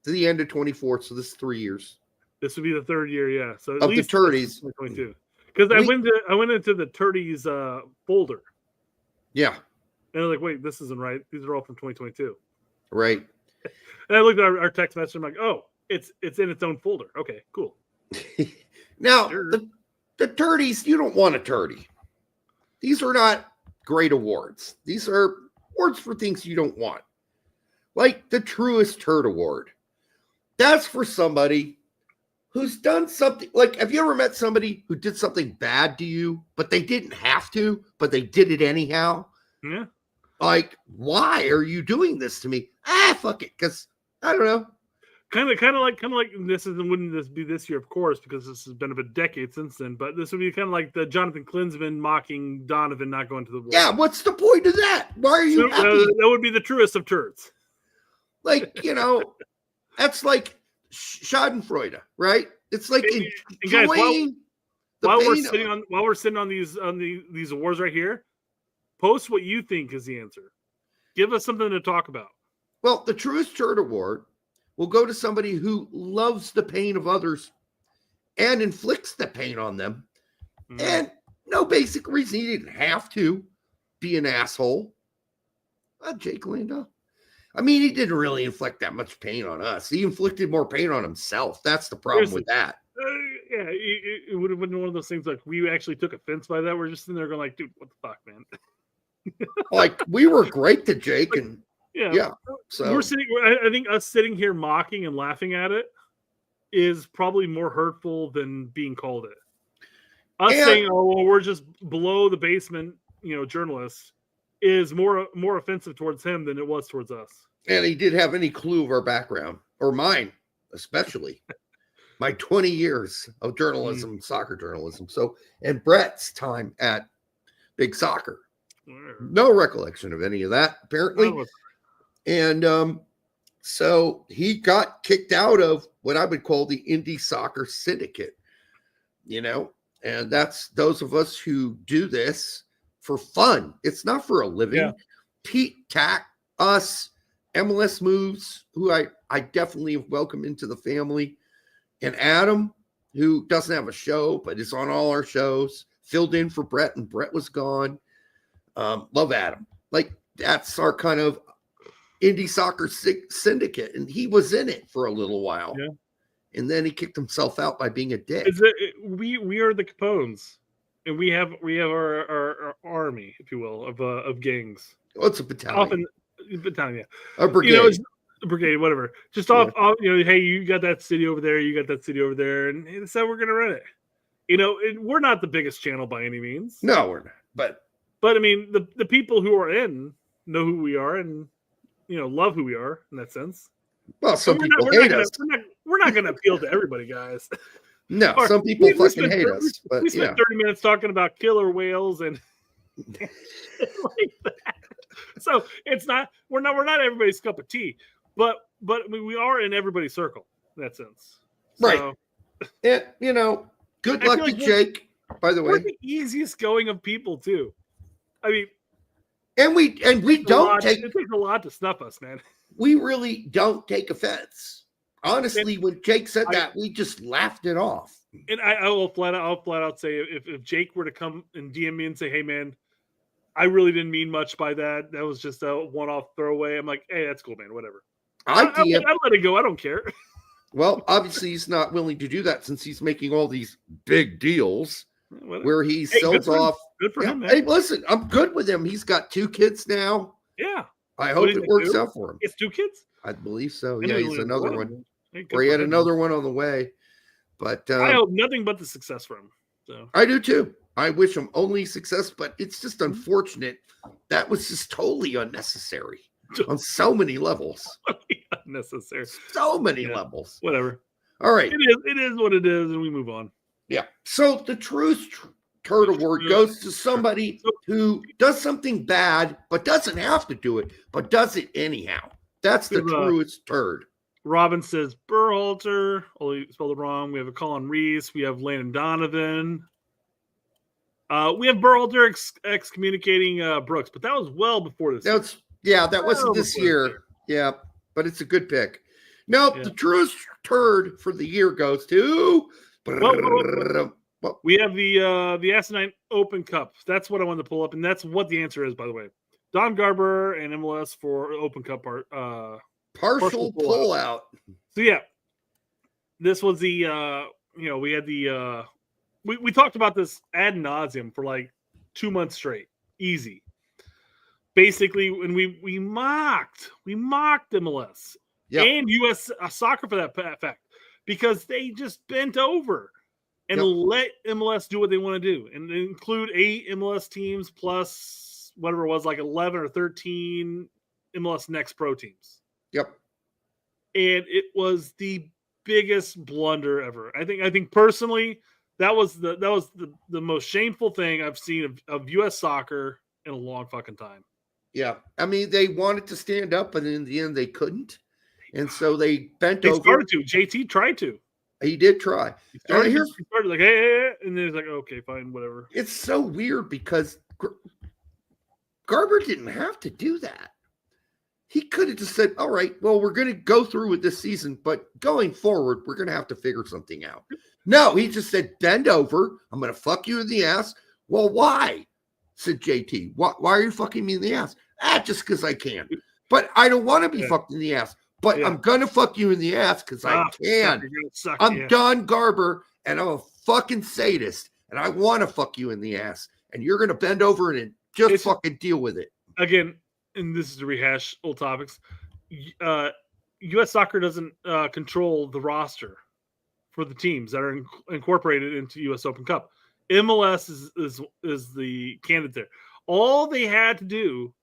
[SPEAKER 9] To the end of 24. So this is 3 years.
[SPEAKER 10] This would be the 3rd year, yeah. So at
[SPEAKER 9] of
[SPEAKER 10] least
[SPEAKER 9] the Turdies,
[SPEAKER 10] 2022. Because I went into the Turdies folder.
[SPEAKER 9] Yeah,
[SPEAKER 10] and I was like, wait, this isn't right. These are all from 2022.
[SPEAKER 9] Right.
[SPEAKER 10] And I looked at our text message. I'm like, oh, it's in its own folder. Okay, cool.
[SPEAKER 9] Now the Turdies, you don't want a Turdy. These are not great awards. These are awards for things you don't want, like the Truest Turd Award. That's for somebody who's done something. Like, have you ever met somebody who did something bad to you, but they didn't have to, but they did it anyhow?
[SPEAKER 10] Yeah.
[SPEAKER 9] Like, why are you doing this to me? Fuck it, because I don't know.
[SPEAKER 10] Kind of like wouldn't this be this year, of course, because this has been a decade since then. But this would be kind of like the Jonathan Klinsman mocking Donovan not going to the war.
[SPEAKER 9] Yeah, what's the point of that? Why are you happy?
[SPEAKER 10] That would be the truest of turds.
[SPEAKER 9] Like, that's like Schadenfreude, right? It's like enjoying
[SPEAKER 10] while we're sitting on these awards right here. Post what you think is the answer. Give us something to talk about.
[SPEAKER 9] Well, the Truest Turd Award will go to somebody who loves the pain of others and inflicts the pain on them. Mm-hmm. And no basic reason. He didn't have to be an asshole. Jake Linda. I mean, he didn't really inflict that much pain on us. He inflicted more pain on himself. That's the problem with that.
[SPEAKER 10] Yeah, it would have been one of those things like we actually took offense by that. We're just sitting there going like, dude, what the fuck, man?
[SPEAKER 9] Like, we were great to Jake, and yeah. So
[SPEAKER 10] we're sitting. I think us sitting here mocking and laughing at it is probably more hurtful than being called it. Us saying, "Oh, well, we're just below the basement," journalists, is more offensive towards him than it was towards us.
[SPEAKER 9] And he didn't have any clue of our background, or mine, especially. My 20 years of journalism, soccer journalism. So, and Brett's time at Big Soccer. No recollection of any of that, apparently. And so he got kicked out of what I would call the indie soccer syndicate, and that's those of us who do this for fun. It's not for a living.
[SPEAKER 10] Yeah.
[SPEAKER 9] Pete, Tack, us, MLS Moves, who I definitely welcome into the family, and Adam, who doesn't have a show, but is on all our shows, filled in for Brett, and Brett was gone. Love Adam. Like, that's our kind of indie soccer syndicate, and he was in it for a little while.
[SPEAKER 10] Yeah.
[SPEAKER 9] And then he kicked himself out by being a dick.
[SPEAKER 10] We are the Capones, and we have our army, if you will, of gangs.
[SPEAKER 9] Oh, it's a battalion.
[SPEAKER 10] Battalion,
[SPEAKER 9] yeah. A brigade.
[SPEAKER 10] A brigade, whatever. Just off, hey, you got that city over there, you got that city over there, and that's how we're gonna run it. We're not the biggest channel by any means.
[SPEAKER 9] No, we're not.
[SPEAKER 10] But I mean, the people who are in know who we are and love who we are in that sense.
[SPEAKER 9] Well, some people hate us.
[SPEAKER 10] We're not going to appeal to everybody, guys.
[SPEAKER 9] No, some people fucking hate us. But
[SPEAKER 10] we spent 30 minutes talking about killer whales and like that. So it's not we're not everybody's cup of tea, but I mean, we are in everybody's circle in that sense.
[SPEAKER 9] Right. And good luck to Jake. By the way,
[SPEAKER 10] we're the easiest going of people too. I mean,
[SPEAKER 9] And we don't take.
[SPEAKER 10] It takes a lot to snuff us, man.
[SPEAKER 9] We really don't take offense. Honestly, when Jake said that, we just laughed it off.
[SPEAKER 10] And I'll flat out say if Jake were to come and DM me and say, "Hey, man, I really didn't mean much by that. That was just a one-off throwaway." I'm like, "Hey, that's cool, man. Whatever." I let it go. I don't care.
[SPEAKER 9] Well, obviously, he's not willing to do that since he's making all these big deals where he sells off.
[SPEAKER 10] Good for him, man.
[SPEAKER 9] Hey, listen, I'm good with him. He's got 2 kids now.
[SPEAKER 10] Yeah.
[SPEAKER 9] I hope it works out for him.
[SPEAKER 10] It's 2 kids?
[SPEAKER 9] I believe so. Yeah, he's another one. Or he had
[SPEAKER 10] him.
[SPEAKER 9] another one on the way. But
[SPEAKER 10] I hope nothing but the success for him. So
[SPEAKER 9] I do too. I wish him only success, but it's just unfortunate. That was just totally unnecessary on so many levels.
[SPEAKER 10] Unnecessary.
[SPEAKER 9] So many levels.
[SPEAKER 10] Whatever.
[SPEAKER 9] All right.
[SPEAKER 10] It is what it is, and we move on.
[SPEAKER 9] Yeah. So the Turd Award goes to somebody who does something bad, but doesn't have to do it, but does it anyhow. That's the truest turd.
[SPEAKER 10] Robin says Berhalter. Oh, he spelled it wrong. We have a Colin Reese. We have Landon Donovan. We have Berhalter excommunicating Brooks, but that was well before this.
[SPEAKER 9] That wasn't this year. Yeah, but it's a good pick. Nope, the truest turd for the year goes to.
[SPEAKER 10] We have the Asinine Open Cup. That's what I wanted to pull up, and that's what the answer is, by the way. Don Garber and MLS for Open Cup part.
[SPEAKER 9] Partial pullout.
[SPEAKER 10] So yeah, this was the we had the we talked about this ad nauseum for like 2 months straight, easy. Basically, when we mocked MLS and US soccer for that fact because they just bent over and let MLS do what they want to do and include 8 MLS teams plus whatever it was, like 11 or 13 MLS Next Pro teams.
[SPEAKER 9] Yep. And
[SPEAKER 10] it was the biggest blunder ever. I think personally, that was the most shameful thing I've seen of US soccer in a long fucking time.
[SPEAKER 9] Yeah. I mean, they wanted to stand up, and in the end they couldn't. And so they bent over.
[SPEAKER 10] They started to. JT tried to.
[SPEAKER 9] He did try.
[SPEAKER 10] He started like, hey, and then he's like, okay, fine, whatever.
[SPEAKER 9] It's so weird because Garber didn't have to do that. He could have just said, all right, well, we're going to go through with this season, but going forward, we're going to have to figure something out. No, he just said, bend over. I'm going to fuck you in the ass. Well, why? Said JT. Why are you fucking me in the ass? Just because I can. But I don't want to be fucked in the ass. But I'm going to fuck you in the ass because I can. I'm Don Garber, and I'm a fucking sadist, and I want to fuck you in the ass. And you're going to bend over and just fucking deal with it.
[SPEAKER 10] Again, and this is to rehash old topics, U.S. soccer doesn't control the roster for the teams that are incorporated into U.S. Open Cup. MLS is the candidate there. All they had to do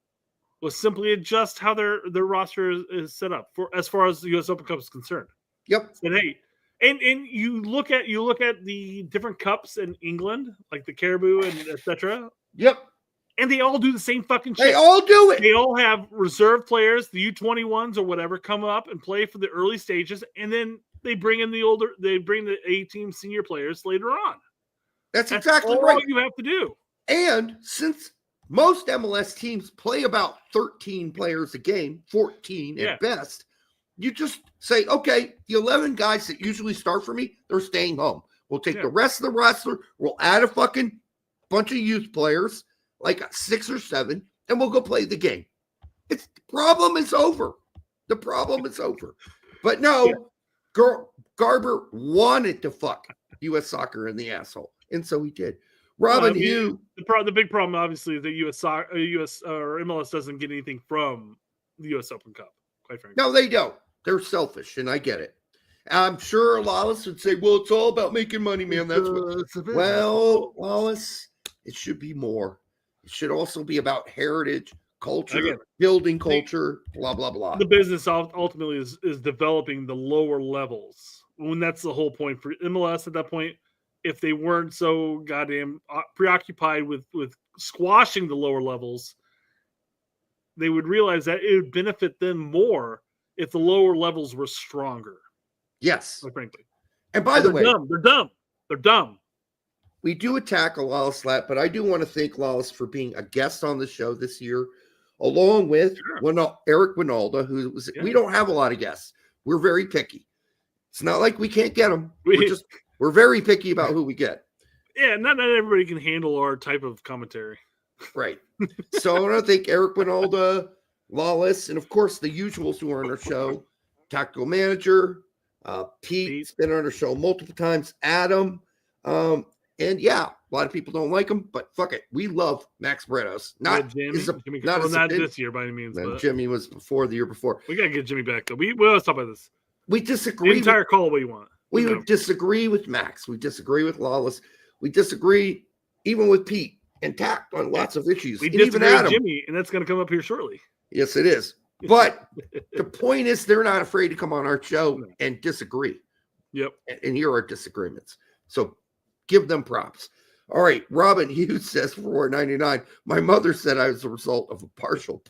[SPEAKER 10] was simply adjust how their roster is set up for as far as the U.S. Open Cup is concerned.
[SPEAKER 9] Yep.
[SPEAKER 10] And hey, and you look at the different cups in England, like the Caribou and etc.
[SPEAKER 9] Yep.
[SPEAKER 10] And they all do the same fucking shit.
[SPEAKER 9] They all do it.
[SPEAKER 10] They all have reserve players, the U21s or whatever, come up and play for the early stages, and then they bring in the A-team senior players later on.
[SPEAKER 9] That's exactly right.
[SPEAKER 10] All you have to do.
[SPEAKER 9] And since most MLS teams play about 13 players a game, 14 at best, you just say, okay, the 11 guys that usually start for me, they're staying home. We'll take the rest of the roster. We'll add a fucking bunch of youth players, like 6 or 7, and we'll go play the game. The problem is over. The problem is over. But no, Garber wanted to fuck U.S. soccer in the asshole, and so he did. Robin,
[SPEAKER 10] the big problem, obviously, is that U.S. or MLS doesn't get anything from the U.S. Open Cup, quite frankly.
[SPEAKER 9] No, they don't. They're selfish, and I get it. I'm sure Lawless would say, well, it's all about making money, man. That's well, Lawless, it should be more. It should also be about heritage, culture, building culture, blah, blah, blah.
[SPEAKER 10] The business ultimately is developing the lower levels. When that's the whole point for MLS at that point. If they weren't so goddamn preoccupied with squashing the lower levels, they would realize that it would benefit them more if the lower levels were stronger.
[SPEAKER 9] Yes.
[SPEAKER 10] Quite frankly.
[SPEAKER 9] And by the way,
[SPEAKER 10] they're dumb.
[SPEAKER 9] We do attack a Lawless Lat, but I do want to thank Lawless for being a guest on the show this year. along with Eric Winalda, who was. We don't have a lot of guests. We're very picky. It's not like we can't get them. We're very picky about who we get.
[SPEAKER 10] Yeah, not everybody can handle our type of commentary.
[SPEAKER 9] Right. So I want to thank Eric Winalda, Lawless, and of course the usuals who are on our show. Tactical Manager, Pete's been on our show multiple times. Adam, and yeah, a lot of people don't like him, but fuck it, we love Max Bretos. Not
[SPEAKER 10] this year by any means. But
[SPEAKER 9] Jimmy was before the year before.
[SPEAKER 10] We gotta get Jimmy back though. Let's talk about this.
[SPEAKER 9] We disagree.
[SPEAKER 10] The entire call what you want.
[SPEAKER 9] We would disagree with Max. We disagree with Lawless. We disagree even with Pete and Tact on lots of issues.
[SPEAKER 10] We disagree with Jimmy, and that's going to come up here shortly.
[SPEAKER 9] Yes, it is. But the point is, they're not afraid to come on our show and disagree.
[SPEAKER 10] Yep.
[SPEAKER 9] And hear our disagreements. So give them props. All right. Robin Hughes says for $4.99. My mother said I was a result of a partial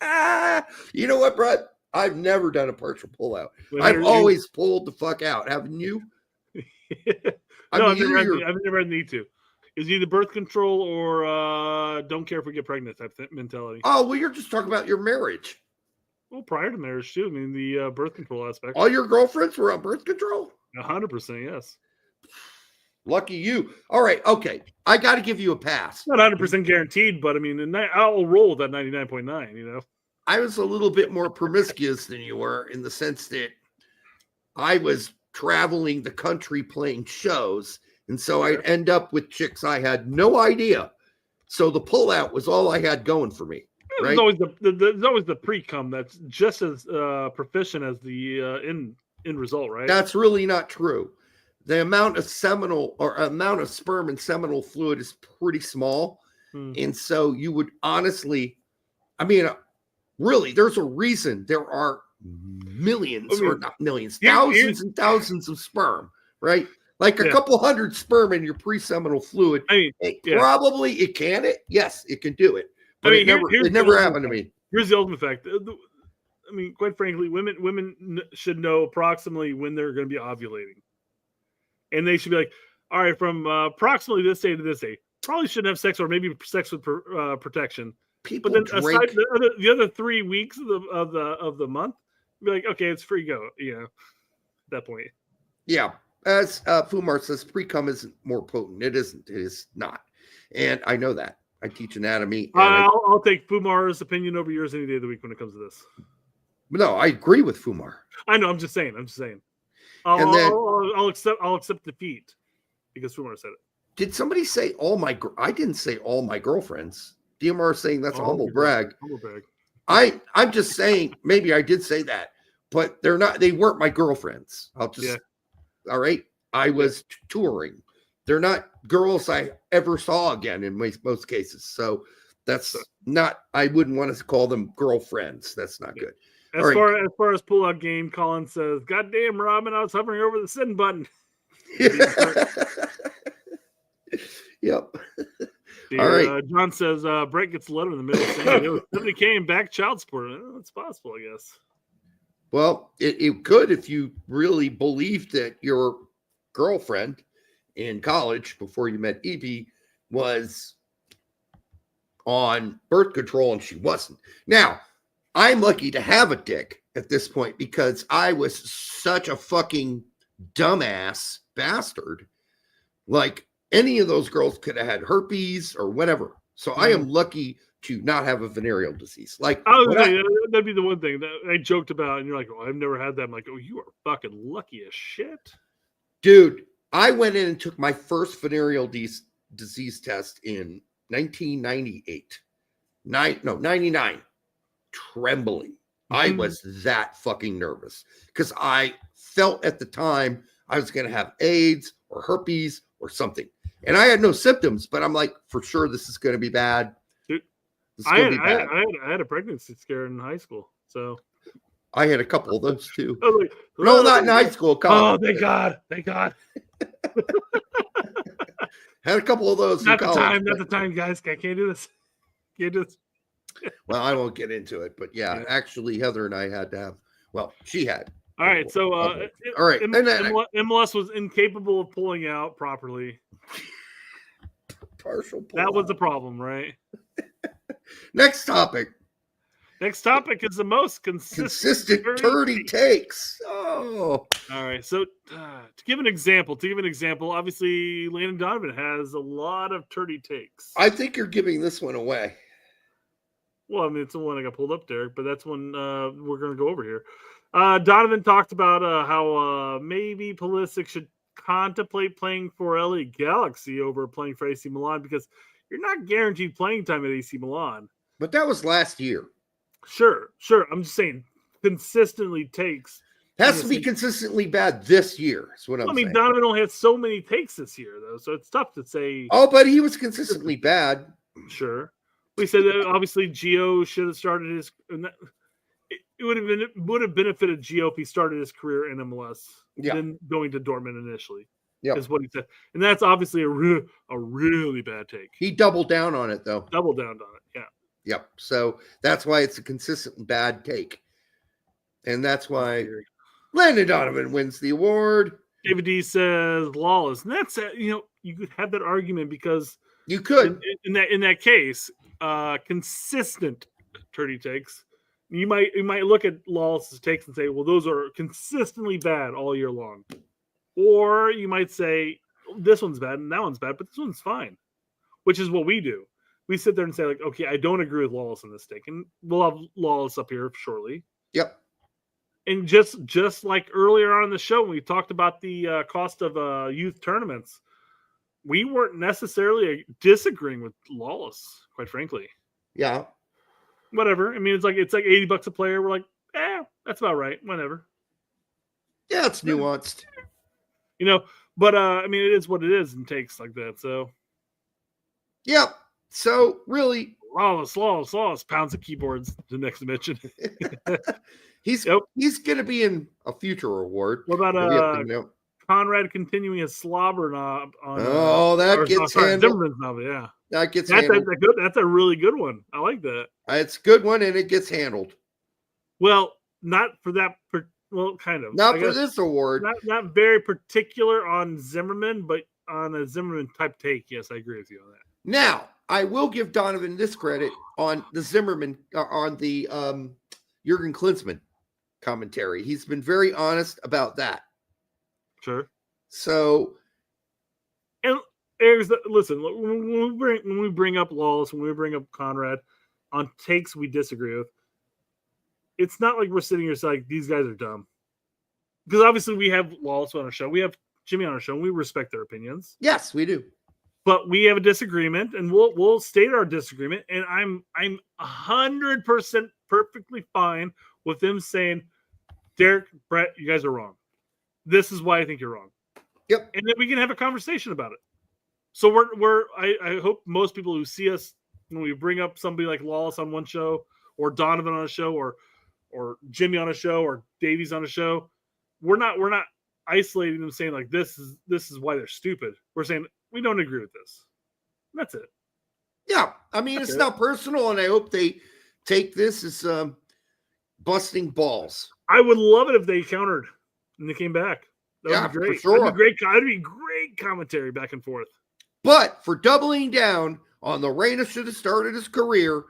[SPEAKER 9] pullout. You know what, Brett? I've never done a partial pullout. I've always pulled the fuck out. Haven't you?
[SPEAKER 10] I've never had the need to. It's either birth control or don't care if we get pregnant type mentality.
[SPEAKER 9] Oh, well, you're just talking about your marriage.
[SPEAKER 10] Well, prior to marriage, too. I mean, the birth control aspect.
[SPEAKER 9] All your girlfriends were on birth control?
[SPEAKER 10] 100%, yes.
[SPEAKER 9] Lucky you. All right, okay. I got to give you a pass.
[SPEAKER 10] Not 100% guaranteed, but I mean, I'll roll with that 99.9, you know?
[SPEAKER 9] I was a little bit more promiscuous than you were in the sense that I was traveling the country playing shows. And so I'd end up with chicks I had no idea. So the pullout was all I had going for me. Right?
[SPEAKER 10] There's always the pre-cum that's just as proficient as the end result, right?
[SPEAKER 9] That's really not true. The amount of amount of sperm and seminal fluid is pretty small. And so you would honestly, I mean, really, there's a reason there are millions, or not millions, thousands and thousands of sperm, right? Like a couple hundred sperm in your pre-seminal fluid.
[SPEAKER 10] I mean,
[SPEAKER 9] probably it can. Yes, it can do it. But it never happened to me.
[SPEAKER 10] Here's the ultimate fact. I mean, quite frankly, women should know approximately when they're going to be ovulating. And they should be like, all right, from approximately this day to this day, probably shouldn't have sex or maybe sex with protection.
[SPEAKER 9] People
[SPEAKER 10] but then
[SPEAKER 9] drink.
[SPEAKER 10] Aside the other 3 weeks of the month, be like, okay, it's free go. You know, at that point.
[SPEAKER 9] Yeah. As Fumar says, pre-cum isn't more potent. It isn't. It is not. And I know that. I teach anatomy.
[SPEAKER 10] I'll take Fumar's opinion over yours any day of the week when it comes to this.
[SPEAKER 9] No, I agree with Fumar.
[SPEAKER 10] I know. I'm just saying. I'll accept defeat because Fumar said it.
[SPEAKER 9] Did somebody say all my? I didn't say all my girlfriends. DMR is saying that's a humble brag.
[SPEAKER 10] Humble brag.
[SPEAKER 9] I'm just saying maybe I did say that, but they're not. They weren't my girlfriends. All right. I was touring. They're not girls I ever saw again in most cases. So that's not. I wouldn't want to call them girlfriends. That's not good.
[SPEAKER 10] As far as pull-out game, Colin says, "Goddamn, Robin, I was hovering over the send button."
[SPEAKER 9] Yep.
[SPEAKER 10] All right. John says, Brett gets a letter in the middle saying, somebody came back child support. It's possible, I guess.
[SPEAKER 9] Well, it could if you really believed that your girlfriend in college before you met Evie was on birth control and she wasn't. Now, I'm lucky to have a dick at this point because I was such a fucking dumbass bastard. Like, any of those girls could have had herpes or whatever. So I am lucky to not have a venereal disease. Like,
[SPEAKER 10] that'd be the one thing that I joked about, and you're like, "Oh, I've never had that." I'm like, "Oh, you are fucking lucky as shit,
[SPEAKER 9] dude." I went in and took my first venereal disease test in 1998. 99. Trembling. I was that fucking nervous because I felt at the time I was going to have AIDS or herpes or something. And I had no symptoms, but I'm like, for sure, this is going to be bad.
[SPEAKER 10] Dude, I had a pregnancy scare in high school. So
[SPEAKER 9] I had a couple of those too.
[SPEAKER 10] Like,
[SPEAKER 9] no, not in high school.
[SPEAKER 10] College. Oh, thank God. Thank God.
[SPEAKER 9] Had a couple of those.
[SPEAKER 10] Not the time, guys. I can't do this.
[SPEAKER 9] Well, I won't get into it, but yeah, actually, Heather and I had to have. Well, she had.
[SPEAKER 10] All right, so all
[SPEAKER 9] right,
[SPEAKER 10] MLS was incapable of pulling out properly.
[SPEAKER 9] Partial pull
[SPEAKER 10] that was the problem, right?
[SPEAKER 9] Next topic.
[SPEAKER 10] Next topic is the most consistent
[SPEAKER 9] Turdy takes. Oh.
[SPEAKER 10] All right. So to give an example, obviously Landon Donovan has a lot of Turdy takes.
[SPEAKER 9] I think you're giving this one away.
[SPEAKER 10] Well, I mean, it's the one I got pulled up, Derek, but that's one we're going to go over here. Donovan talked about how maybe Pulisic should contemplate playing for LA Galaxy over playing for AC Milan because you're not guaranteed playing time at AC Milan.
[SPEAKER 9] But that was last year.
[SPEAKER 10] Sure. I'm just saying, consistently takes.
[SPEAKER 9] Has to be consistently bad this year, is what I'm saying.
[SPEAKER 10] Donovan only had so many takes this year, though, so it's tough to say.
[SPEAKER 9] Oh, but he was consistently bad.
[SPEAKER 10] Sure. We said that obviously Gio should have started his. It would have benefited Gio if he started his career in MLS than going to Dortmund initially. Yeah, is what he said, and that's obviously a really bad take.
[SPEAKER 9] He doubled down on it, though.
[SPEAKER 10] Doubled down on it, yeah.
[SPEAKER 9] Yep. So that's why it's a consistent bad take, and that's why Landon Donovan wins the award.
[SPEAKER 10] David D says lawless, and that's you could have that argument because
[SPEAKER 9] you could
[SPEAKER 10] in that case, consistent Turdy takes. You might look at lawless takes and say, well, those are consistently bad all year long, or you might say this one's bad and that one's bad, but this one's fine, which is what we do. We sit there and say, like, okay, I don't agree with Lawless in this take. And we'll have Lawless up here shortly.
[SPEAKER 9] Yep.
[SPEAKER 10] And just like earlier on in the show, when we talked about the cost of youth tournaments, we weren't necessarily disagreeing with Lawless, quite frankly.
[SPEAKER 9] Yeah.
[SPEAKER 10] Whatever. I mean, it's like $80 a player. We're like, that's about right. Whatever.
[SPEAKER 9] Yeah, it's nuanced.
[SPEAKER 10] But I mean, it is what it is in takes like that. So.
[SPEAKER 9] Yep. So really,
[SPEAKER 10] lawless, pounds of keyboards. The next dimension.
[SPEAKER 9] He's going to be in a future award.
[SPEAKER 10] What about Conrad continuing his slobber knob on?
[SPEAKER 9] That gets handled.
[SPEAKER 10] Zimmerman's novel, yeah.
[SPEAKER 9] That gets handled.
[SPEAKER 10] That's a really good one. I like that.
[SPEAKER 9] It's a good one, and it gets handled.
[SPEAKER 10] Well, not for that. Well, kind of.
[SPEAKER 9] Not for this award.
[SPEAKER 10] Not very particular on Zimmerman, but on a Zimmerman type take. Yes, I agree with you on that.
[SPEAKER 9] Now, I will give Donovan this credit on the Zimmerman, on the Jurgen Klinsmann commentary. He's been very honest about that.
[SPEAKER 10] Sure.
[SPEAKER 9] So,
[SPEAKER 10] and listen, when we bring up Lawless, when we bring up Conrad on takes we disagree with, it's not like we're sitting here saying like, these guys are dumb. Because obviously we have Lawless on our show, we have Jimmy on our show, and we respect their opinions.
[SPEAKER 9] Yes, we do.
[SPEAKER 10] But we have a disagreement, and we'll state our disagreement. And I'm 100% perfectly fine with them saying, Derek, Brett, you guys are wrong. This is why I think you're wrong.
[SPEAKER 9] Yep.
[SPEAKER 10] And then we can have a conversation about it. So I hope most people who see us when we bring up somebody like Lawless on one show, or Donovan on a show, or Jimmy on a show, or Davies on a show, we're not isolating them saying like this is why they're stupid. We're saying we don't agree with this. That's it.
[SPEAKER 9] Yeah. I mean, it's not personal, and I hope they take this as busting balls.
[SPEAKER 10] I would love it if they countered and they came back. That would be great.
[SPEAKER 9] For sure.
[SPEAKER 10] That'd be great commentary back and forth.
[SPEAKER 9] But for doubling down on the Reyna should have started his career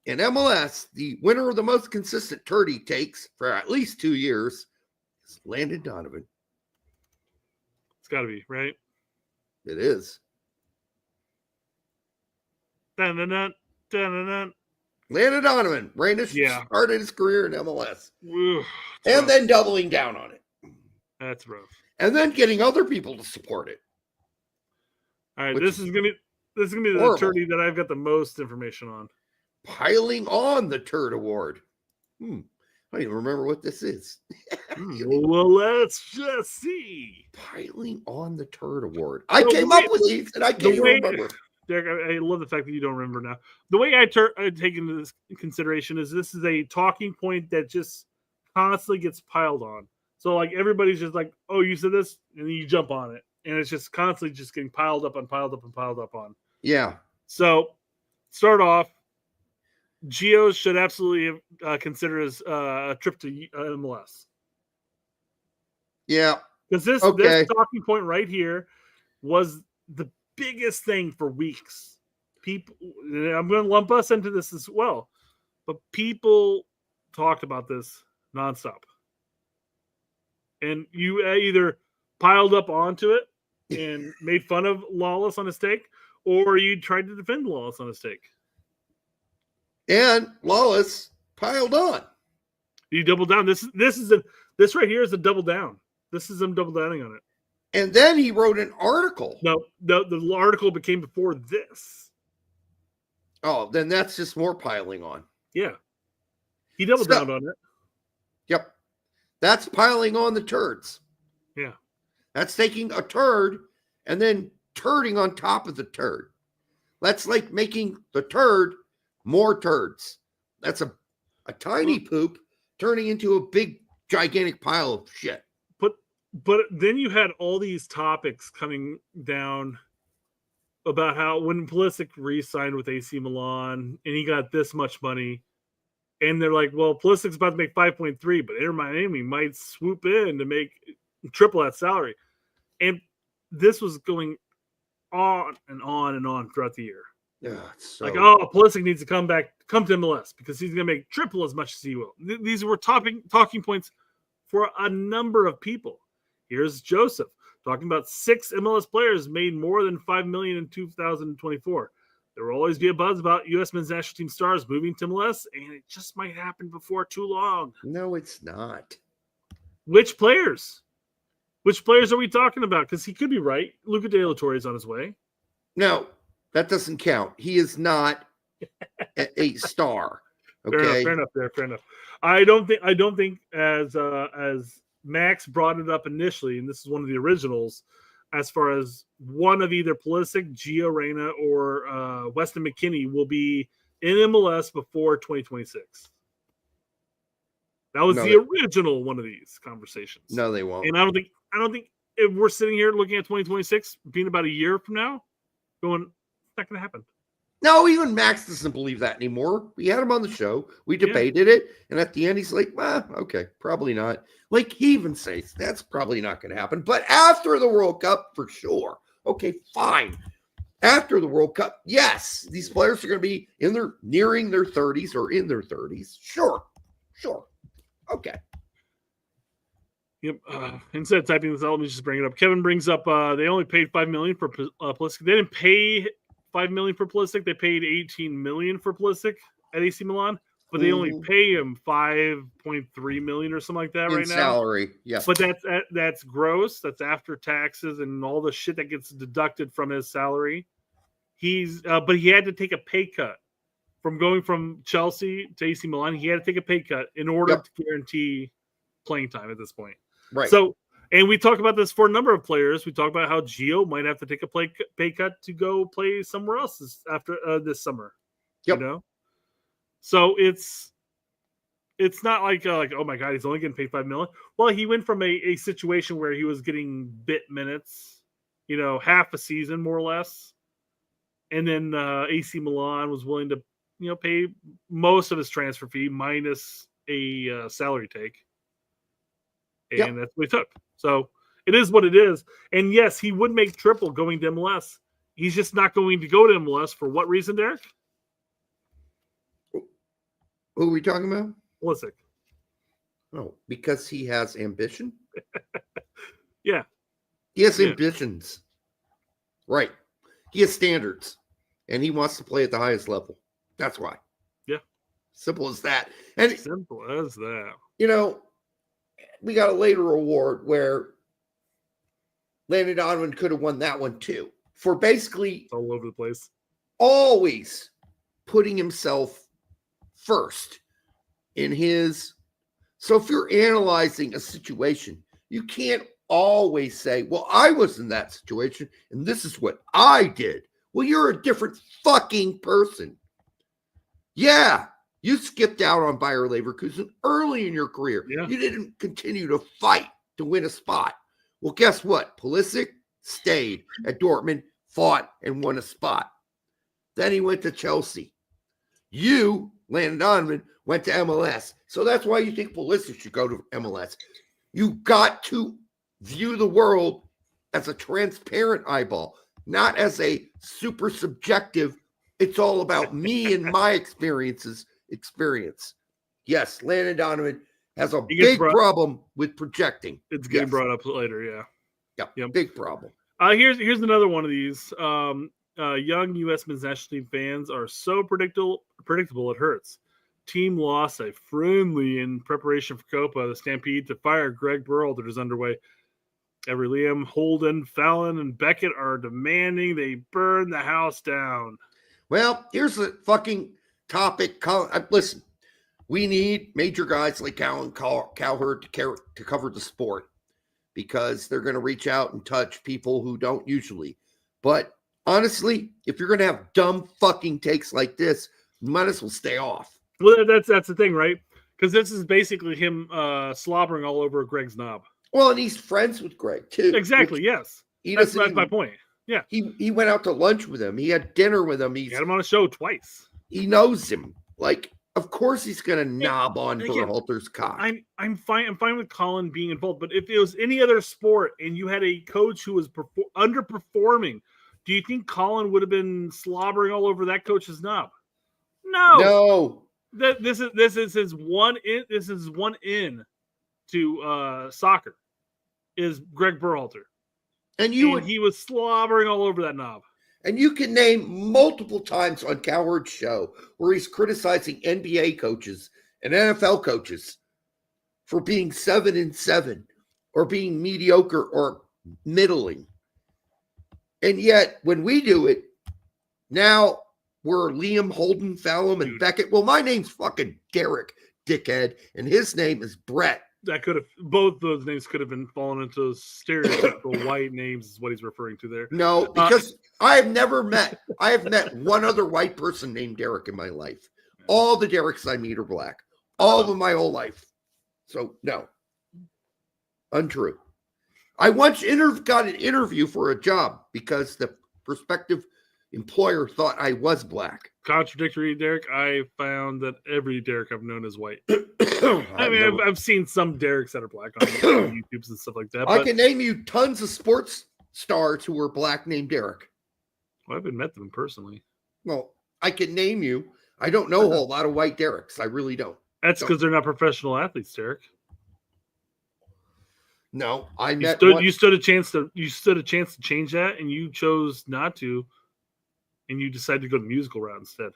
[SPEAKER 9] in MLS, the winner of the most consistent Turdy takes for at least 2 years is Landon Donovan.
[SPEAKER 10] It's got to be, right?
[SPEAKER 9] It is.
[SPEAKER 10] Landon
[SPEAKER 9] Donovan. Reyna started his career in MLS.
[SPEAKER 10] Ooh,
[SPEAKER 9] and then doubling down on it.
[SPEAKER 10] That's rough.
[SPEAKER 9] And then getting other people to support it.
[SPEAKER 10] All right, this is gonna be the Turdy that I've got the most information on.
[SPEAKER 9] Piling on the Turd Award. I don't even remember what this is.
[SPEAKER 10] Well, let's just see.
[SPEAKER 9] Piling on the Turd Award. I came up with these, and I can't remember.
[SPEAKER 10] Derek, I love the fact that you don't remember now. The way I take into this consideration is this is a talking point that just constantly gets piled on. So, like, everybody's just like, oh, you said this, and then you jump on it. And it's just constantly just getting piled up on.
[SPEAKER 9] Yeah.
[SPEAKER 10] So, start off, Gio should absolutely consider his a trip to MLS.
[SPEAKER 9] Yeah.
[SPEAKER 10] Because this talking point right here was the biggest thing for weeks. people, I'm going to lump us into this as well, but people talked about this nonstop. And you either piled up onto it and made fun of Lawless on a stake, or you tried to defend Lawless on a stake.
[SPEAKER 9] And Lawless piled on.
[SPEAKER 10] You doubled down. This right here is a double down. This is him double downing on it.
[SPEAKER 9] And then he wrote an article.
[SPEAKER 10] No, the article became before this.
[SPEAKER 9] Oh, then that's just more piling on.
[SPEAKER 10] Yeah. He doubled down on it.
[SPEAKER 9] Yep. That's piling on the turds.
[SPEAKER 10] Yeah.
[SPEAKER 9] That's taking a turd and then turding on top of the turd. That's like making the turd more turds. That's a tiny poop turning into a big, gigantic pile of shit.
[SPEAKER 10] But then you had all these topics coming down about how when Pulisic re-signed with AC Milan and he got this much money, and they're like, well, Pulisic's about to make 5.3, but Inter Miami might swoop in to make triple that salary. And this was going on and on and on throughout the year.
[SPEAKER 9] Yeah,
[SPEAKER 10] Pulisic needs to come to MLS because he's going to make triple as much as he will. These were talking points for a number of people. Here's Joseph talking about 6 MLS players made more than $5 million in 2024. There will always be a buzz about U.S. men's national team stars moving to MLS, and it just might happen before too long.
[SPEAKER 9] No, it's not.
[SPEAKER 10] Which players? Which players are we talking about? Because he could be right. Luca De La Torre is on his way.
[SPEAKER 9] No, that doesn't count. He is not a star. Okay,
[SPEAKER 10] Fair enough. I don't think as Max brought it up initially, and this is one of the originals, as far as one of either Pulisic, Gio Reyna, or Weston McKennie will be in MLS before 2026. That was the original one of these conversations.
[SPEAKER 9] No, they won't.
[SPEAKER 10] And I don't think if we're sitting here looking at 2026 being about a year from now, going, it's not going to happen.
[SPEAKER 9] No, even Max doesn't believe that anymore. We had him on the show. We debated it. And at the end, he's like, okay, probably not. Like he even says, that's probably not going to happen. But after the World Cup, for sure. Okay, fine. After the World Cup, yes, these players are going to be nearing their 30s or in their 30s. Sure. Okay.
[SPEAKER 10] Yep. Instead of typing this out, let me just bring it up. Kevin brings up they only paid $5 million for Pulisic. They didn't pay $5 million for Pulisic. They paid $18 million for Pulisic at AC Milan, but they only pay him $5.3 million or something like that right now.
[SPEAKER 9] Salary, yeah.
[SPEAKER 10] But that's gross. That's after taxes and all the shit that gets deducted from his salary. But he had to take a pay cut from going from Chelsea to AC Milan. He had to take a pay cut in order to guarantee playing time at this point.
[SPEAKER 9] Right.
[SPEAKER 10] So. And we talk about this for a number of players. We talk about how Gio might have to take a pay cut to go play somewhere else after this summer.
[SPEAKER 9] Yep.
[SPEAKER 10] You know? So it's not like oh my God, he's only getting paid $5 million. Well, he went from a situation where he was getting bit minutes, half a season more or less, and then AC Milan was willing to pay most of his transfer fee minus a salary take, and that's what he took. So it is what it is. And yes, he would make triple going to MLS. He's just not going to go to MLS for what reason, Derek?
[SPEAKER 9] Who are we talking about?
[SPEAKER 10] Pulisic.
[SPEAKER 9] Oh, because he has ambition?
[SPEAKER 10] Yeah.
[SPEAKER 9] He has ambitions. Right. He has standards. And he wants to play at the highest level. That's why.
[SPEAKER 10] Yeah.
[SPEAKER 9] Simple as that. And
[SPEAKER 10] simple as that.
[SPEAKER 9] We got a later award where Landon Donovan could have won that one too. For basically
[SPEAKER 10] it's all over the place.
[SPEAKER 9] Always putting himself first in his. So if you're analyzing a situation, you can't always say, well, I was in that situation and this is what I did. Well, you're a different fucking person. Yeah. You skipped out on Bayer Leverkusen early in your career.
[SPEAKER 10] Yeah.
[SPEAKER 9] You didn't continue to fight to win a spot. Well, guess what? Pulisic stayed at Dortmund, fought, and won a spot. Then he went to Chelsea. You, Landon Donovan, went to MLS. So that's why you think Pulisic should go to MLS. You got to view the world as a transparent eyeball, not as a super subjective It's all about me and my experience. Yes, Landon Donovan has a big problem with projecting.
[SPEAKER 10] It's getting brought up later, yeah.
[SPEAKER 9] Yep. Big problem.
[SPEAKER 10] Here's another one of these. Young U.S. men's national team fans are so predictable it hurts. Team lost a friendly in preparation for Copa. The stampede to fire Gregg Berhalter is underway. Every Liam, Holden, Fallon, and Beckett are demanding they burn the house down.
[SPEAKER 9] Well, here's the fucking topic. Listen, we need major guys like Colin Cowherd to cover the sport because they're going to reach out and touch people who don't usually. But honestly, if you're going to have dumb fucking takes like this, you might as well stay off.
[SPEAKER 10] Well, that's the thing, right? Because this is basically him slobbering all over Gregg's knob.
[SPEAKER 9] Well, and he's friends with Gregg, too.
[SPEAKER 10] Exactly, yes. That's my point. Yeah.
[SPEAKER 9] He went out to lunch with him. He had dinner with him.
[SPEAKER 10] He had him on a show twice.
[SPEAKER 9] He knows him. Like, of course he's going to knob on Berhalter's cock.
[SPEAKER 10] I'm fine with Colin being involved, but if it was any other sport and you had a coach who was underperforming, do you think Colin would have been slobbering all over that coach's knob? No. This is his one in to soccer is Gregg Berhalter. And he was slobbering all over that knob.
[SPEAKER 9] And you can name multiple times on Cowherd's show where he's criticizing NBA coaches and NFL coaches for being 7-7 or being mediocre or middling. And yet, when we do it, now we're Liam, Holden, Fallon, and Beckett. Well, my name's fucking Derek, dickhead, and his name is Brett.
[SPEAKER 10] That could have both those names could have been fallen into stereotypical white names is what he's referring to there.
[SPEAKER 9] No, because I have met one other white person named Derek in my life. All the Dereks I meet are black. All of my whole life. So no. Untrue. I once got an interview for a job because the prospective employer thought I was black.
[SPEAKER 10] Contradictory, Derek. I found that every Derek I've known is white. I mean, I've seen some Dereks that are black on YouTubes and stuff like that.
[SPEAKER 9] I can name you tons of sports stars who were black named Derek.
[SPEAKER 10] Well, I haven't met them personally.
[SPEAKER 9] Well, I can name you. I don't know a whole lot of white Dereks. I really don't.
[SPEAKER 10] That's because they're not professional athletes, Derek.
[SPEAKER 9] No,
[SPEAKER 10] you stood a chance to change that, and you chose not to, and you decided to go the musical route instead.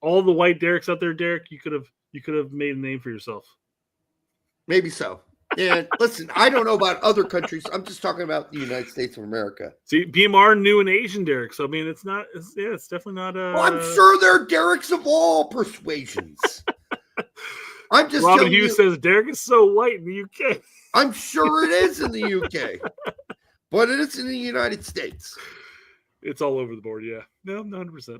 [SPEAKER 10] All the white Dereks out there, Derek, you could have made a name for yourself.
[SPEAKER 9] Maybe so. And listen, I don't know about other countries. I'm just talking about the United States of America.
[SPEAKER 10] See, BMR knew an Asian Derek, so I mean, it's definitely not.
[SPEAKER 9] Well, I'm sure there are Dereks of all persuasions. I'm just.
[SPEAKER 10] Robin Hughes says Derek is so white in the UK.
[SPEAKER 9] I'm sure it is in the UK, but it is in the United States.
[SPEAKER 10] It's all over the board, yeah. No, 100%.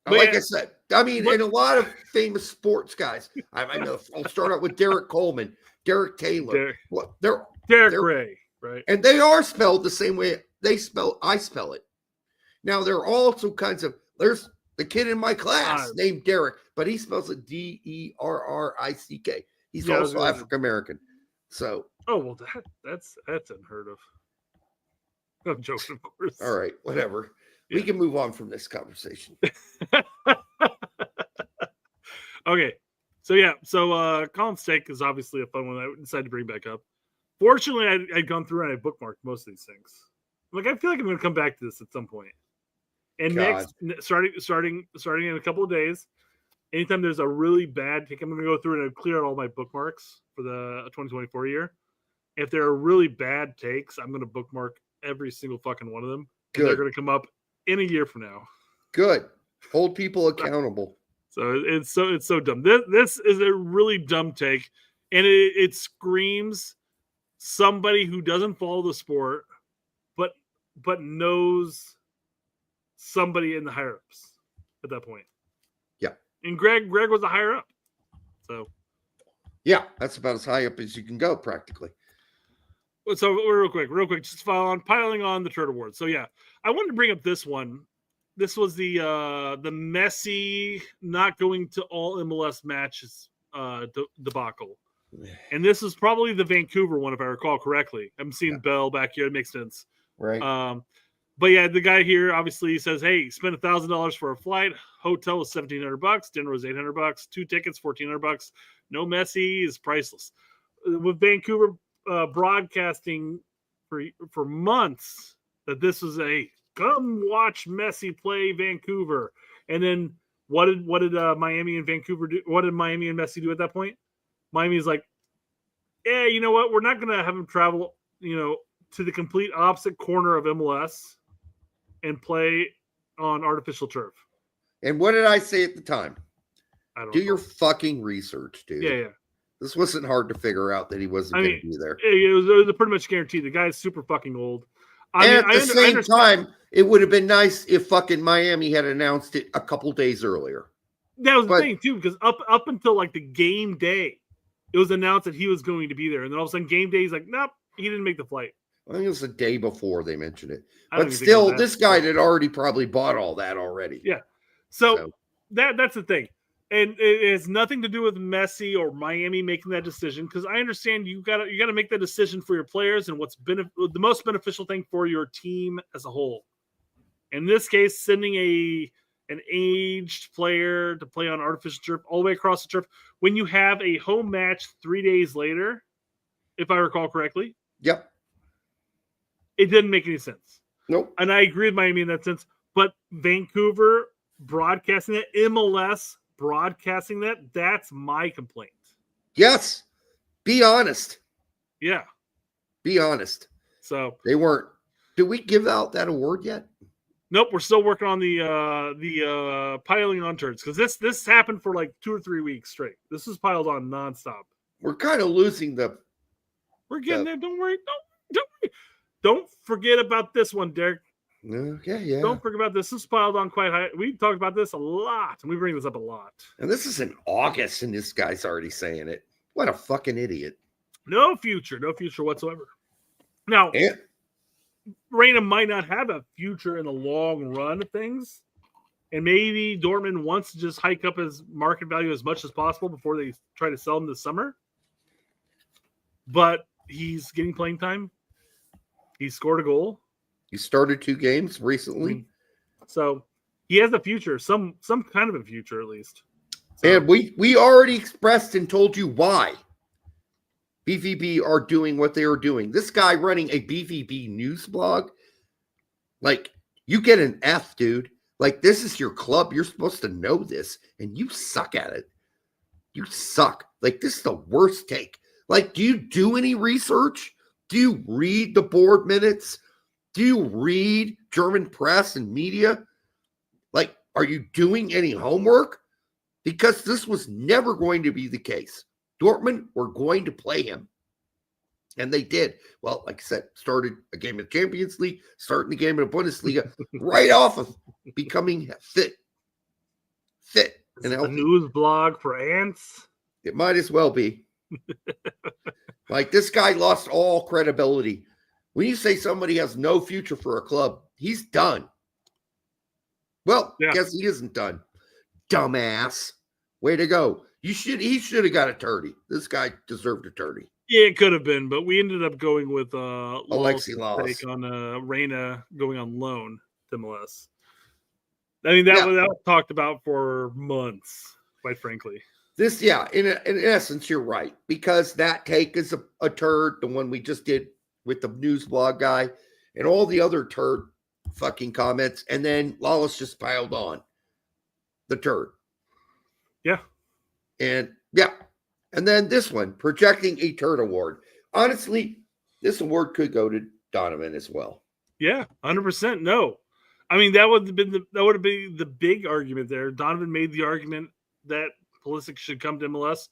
[SPEAKER 9] Like I said, I mean, and a lot of famous sports guys. I know. I'll start out with Derek Coleman, Derek Taylor.
[SPEAKER 10] Derek Ray, right?
[SPEAKER 9] And they are spelled the same way I spell it. Now there are also kinds of. There's the kid in my class named Derek, but he spells it Derrick. He's also African American. So.
[SPEAKER 10] Oh well, that's unheard of. I'm joking, of course.
[SPEAKER 9] All right, whatever. Yeah. We can move on from this conversation.
[SPEAKER 10] Okay. So Colin Steak is obviously a fun one I decided to bring back up. Fortunately, I'd gone through and I bookmarked most of these things. Like, I feel like I'm going to come back to this at some point. And next, starting in a couple of days, anytime there's a really bad take, I'm going to go through and clear out all my bookmarks for the 2024 year. If there are really bad takes, I'm going to bookmark every single fucking one of them. And they're going to come up in a year from now.
[SPEAKER 9] Good. Hold people accountable.
[SPEAKER 10] So it's so dumb. This is a really dumb take, and it screams somebody who doesn't follow the sport, but knows somebody in the higher ups at that point.
[SPEAKER 9] Yeah. And
[SPEAKER 10] Gregg was a higher up. So
[SPEAKER 9] yeah, that's about as high up as you can go practically.
[SPEAKER 10] So real quick, just piling on the Turd Awards. So yeah, I wanted to bring up this one. This was the messy not going to all MLS matches debacle. And this is probably the Vancouver one, if I recall correctly. I'm seeing Bell back here. It makes sense.
[SPEAKER 9] Right.
[SPEAKER 10] But yeah, the guy here obviously says, "Hey, spend $1,000 for a flight. Hotel was $1,700. Dinner was $800. 2 tickets, $1,400. No Messi is priceless." With Vancouver broadcasting for months that this was a come watch Messi play Vancouver, and then what did Miami and Vancouver do? What did Miami and Messi do at that point? Miami is like, "Yeah, you know what? We're not going to have him travel, to the complete opposite corner of MLS." And play on artificial turf.
[SPEAKER 9] And what did I say at the time? Do your fucking research, dude.
[SPEAKER 10] Yeah.
[SPEAKER 9] This wasn't hard to figure out that he wasn't going to be there.
[SPEAKER 10] It was pretty much guaranteed. The guy's super fucking old.
[SPEAKER 9] At the same time, it would have been nice if fucking Miami had announced it a couple days earlier.
[SPEAKER 10] That was the thing, too, because up until like the game day, it was announced that he was going to be there. And then all of a sudden, game day, he's like, nope, he didn't make the flight.
[SPEAKER 9] I think it was the day before they mentioned it. But still, this guy had already probably bought all that already.
[SPEAKER 10] Yeah. So that's the thing. And it has nothing to do with Messi or Miami making that decision, because I understand you got to make that decision for your players and what's been the most beneficial thing for your team as a whole. In this case, sending an aged player to play on artificial turf all the way across the turf when you have a home match 3 days later, if I recall correctly.
[SPEAKER 9] Yep.
[SPEAKER 10] It didn't make any sense.
[SPEAKER 9] Nope.
[SPEAKER 10] And I agree with Miami in that sense. But Vancouver broadcasting that, MLS broadcasting that's my complaint.
[SPEAKER 9] Yes. Be honest.
[SPEAKER 10] Yeah.
[SPEAKER 9] Be honest.
[SPEAKER 10] So
[SPEAKER 9] they weren't. Did we give out that award yet?
[SPEAKER 10] Nope. We're still working on the piling on turds, because this happened for like 2 or 3 weeks straight. This was piled on nonstop.
[SPEAKER 9] We're kind of losing
[SPEAKER 10] We're getting there. Don't worry. Don't worry. Don't forget about this one, Derek.
[SPEAKER 9] Okay, yeah.
[SPEAKER 10] Don't forget about this. This is piled on quite high. We talked about this a lot, and we bring this up a lot.
[SPEAKER 9] And this is in August, and this guy's already saying it. What a fucking idiot.
[SPEAKER 10] No future whatsoever. Now, Reina might not have a future in the long run of things, and maybe Dortmund wants to just hike up his market value as much as possible before they try to sell him this summer. But he's getting playing time. He scored a goal.
[SPEAKER 9] He started 2 games recently.
[SPEAKER 10] So he has a future, some kind of a future at least. So,
[SPEAKER 9] and we already expressed and told you why BVB are doing what they are doing. This guy running a BVB news blog, like, you get an F, dude. Like, this is your club. You're supposed to know this, and you suck at it. You suck. Like, this is the worst take. Like, do you do any research? Do you read the board minutes? Do you read German press and media? Like, are you doing any homework? Because this was never going to be the case. Dortmund were going to play him. And they did. Well, like I said, started a game of Champions League, starting the game of the Bundesliga, right off of becoming fit. And
[SPEAKER 10] a news blog for ants?
[SPEAKER 9] It might as well be. Like, this guy lost all credibility. When you say somebody has no future for a club, he's done. Well, I guess he isn't done. Dumbass. Way to go. He should have got a Turdy. This guy deserved a Turdy.
[SPEAKER 10] Yeah, it could have been, but we ended up going with
[SPEAKER 9] Alexi Lalas
[SPEAKER 10] on Reina going on loan to MLS. I mean, that was talked about for months, quite frankly.
[SPEAKER 9] This, in essence, you're right, because that take is a turd, the one we just did with the news blog guy, and all the other turd fucking comments, and then Lawless just piled on the turd.
[SPEAKER 10] Yeah.
[SPEAKER 9] And then this one, projecting a turd award. Honestly, this award could go to Donovan as well.
[SPEAKER 10] Yeah, 100%. No. I mean, that would have been the big argument there. Donovan made the argument that Pulisic should come to MLS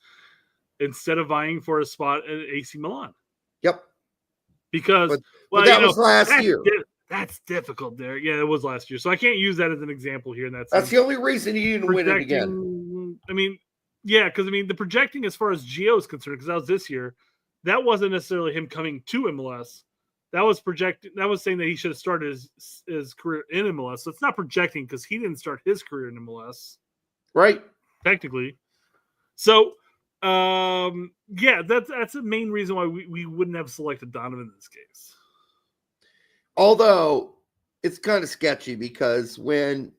[SPEAKER 10] instead of vying for a spot at AC Milan.
[SPEAKER 9] Yep.
[SPEAKER 10] Because
[SPEAKER 9] but that was last year.
[SPEAKER 10] That's difficult there. Yeah, it was last year. So I can't use that as an example here.
[SPEAKER 9] That's the only reason he didn't win it again.
[SPEAKER 10] I mean, yeah, because the projecting as far as Gio is concerned, because that was this year, that wasn't necessarily him coming to MLS. That was projecting. That was saying that he should have started his career in MLS. So it's not projecting because he didn't start his career in MLS,
[SPEAKER 9] right?
[SPEAKER 10] Technically. So, that's the main reason why we wouldn't have selected Donovan in this case.
[SPEAKER 9] Although it's kind of sketchy because when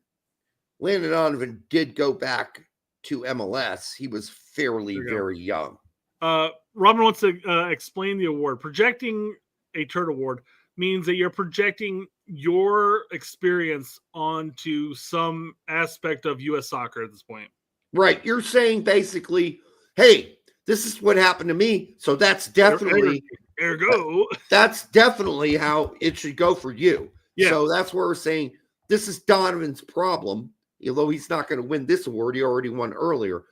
[SPEAKER 9] Landon Donovan did go back to MLS, he was fairly very young.
[SPEAKER 10] Robin wants to explain the award. Projecting a Turd Award means that you're projecting your experience onto some aspect of U.S. soccer at this point.
[SPEAKER 9] Right. You're saying basically, hey, this is what happened to me. So that's definitely
[SPEAKER 10] ergo.
[SPEAKER 9] That's definitely how it should go for you.
[SPEAKER 10] Yeah.
[SPEAKER 9] So that's where we're saying this is Donovan's problem. Although he's not going to win this award, he already won earlier.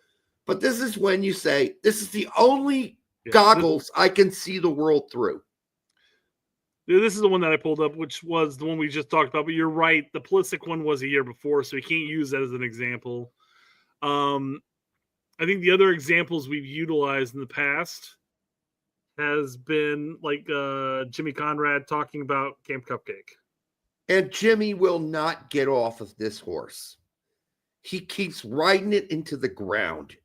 [SPEAKER 9] But this is when you say, this is the only goggles I can see the world through.
[SPEAKER 10] This is the one that I pulled up, which was the one we just talked about. But you're right. The Pulisic one was a year before, so we can't use that as an example. I think the other examples we've utilized in the past has been like Jimmy Conrad talking about Camp Cupcake.
[SPEAKER 9] And Jimmy will not get off of this horse. He keeps riding it into the ground.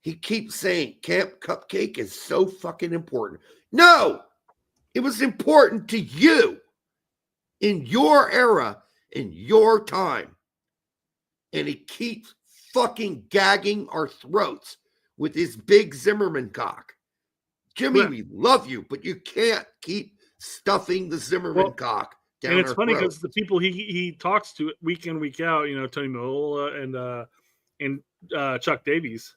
[SPEAKER 9] He keeps saying Camp Cupcake is so fucking important. No, it was important to you in your era, in your time. And he keeps fucking gagging our throats with his big Zimmerman cock. Jimmy, we love you, but you can't keep stuffing the Zimmerman cock down
[SPEAKER 10] and it's
[SPEAKER 9] our
[SPEAKER 10] funny
[SPEAKER 9] throats.
[SPEAKER 10] because the people he talks to week in, week out, Tony Malola and Chuck Davies,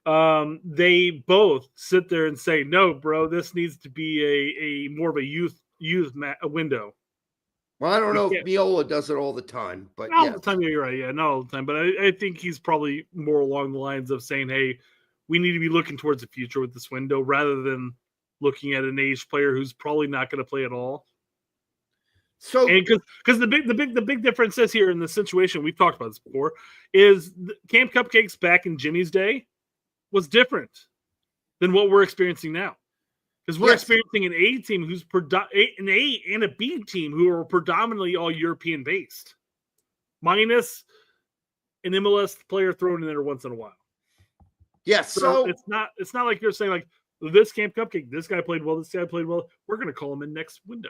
[SPEAKER 10] they both sit there and say, no, bro, this needs to be a more of a youth window.
[SPEAKER 9] Well, I don't know if Miola does it all the time, but
[SPEAKER 10] not all the time. You're right. Yeah, not all the time. But I think he's probably more along the lines of saying, hey, we need to be looking towards the future with this window rather than looking at an aged player who's probably not going to play at all.
[SPEAKER 9] So,
[SPEAKER 10] because the big difference is here in the situation, we've talked about this before, is Camp Cupcakes back in Jimmy's day was different than what we're experiencing now. Because we're experiencing an A team who's an A and a B team who are predominantly all European based, minus an MLS player thrown in there once in a while.
[SPEAKER 9] Yes,
[SPEAKER 10] so it's not like you're saying like this Camp Cupcake, this guy played well, this guy played well. We're going to call him in next window.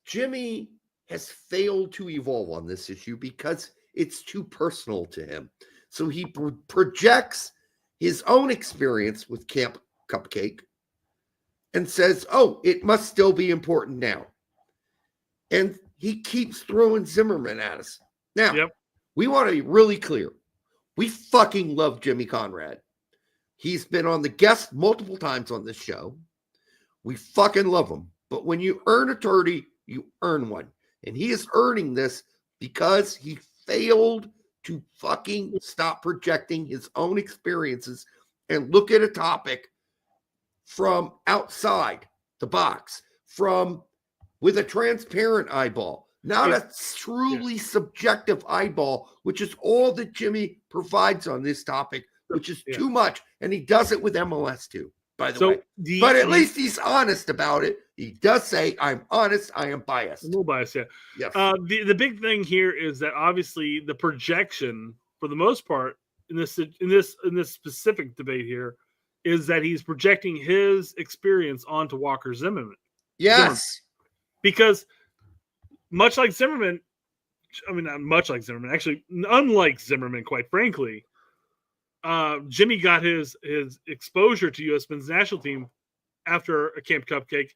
[SPEAKER 9] Jimmy has failed to evolve on this issue because it's too personal to him. So he projects his own experience with Camp Cupcake and says, oh, it must still be important now. And he keeps throwing Zimmerman at us. Now, we want to be really clear. We fucking love Jimmy Conrad. He's been on the guest multiple times on this show. We fucking love him. But when you earn a Turdy, you earn one. And he is earning this because he failed to fucking stop projecting his own experiences and look at a topic from outside the box, with a transparent eyeball, not a truly subjective eyeball, which is all that Jimmy provides on this topic, which is too much. And he does it with MLS too, by the way. But at least he's honest about it. He does say, I'm honest, I am biased.
[SPEAKER 10] A little biased, yeah.
[SPEAKER 9] Yes.
[SPEAKER 10] The big thing here is that obviously the projection, for the most part, in this specific debate here, is that he's projecting his experience onto Walker Zimmerman.
[SPEAKER 9] Yes.
[SPEAKER 10] Because much like Zimmerman, not much like Zimmerman, actually, unlike Zimmerman, quite frankly, Jimmy got his exposure to U.S. men's national team after a Camp Cupcake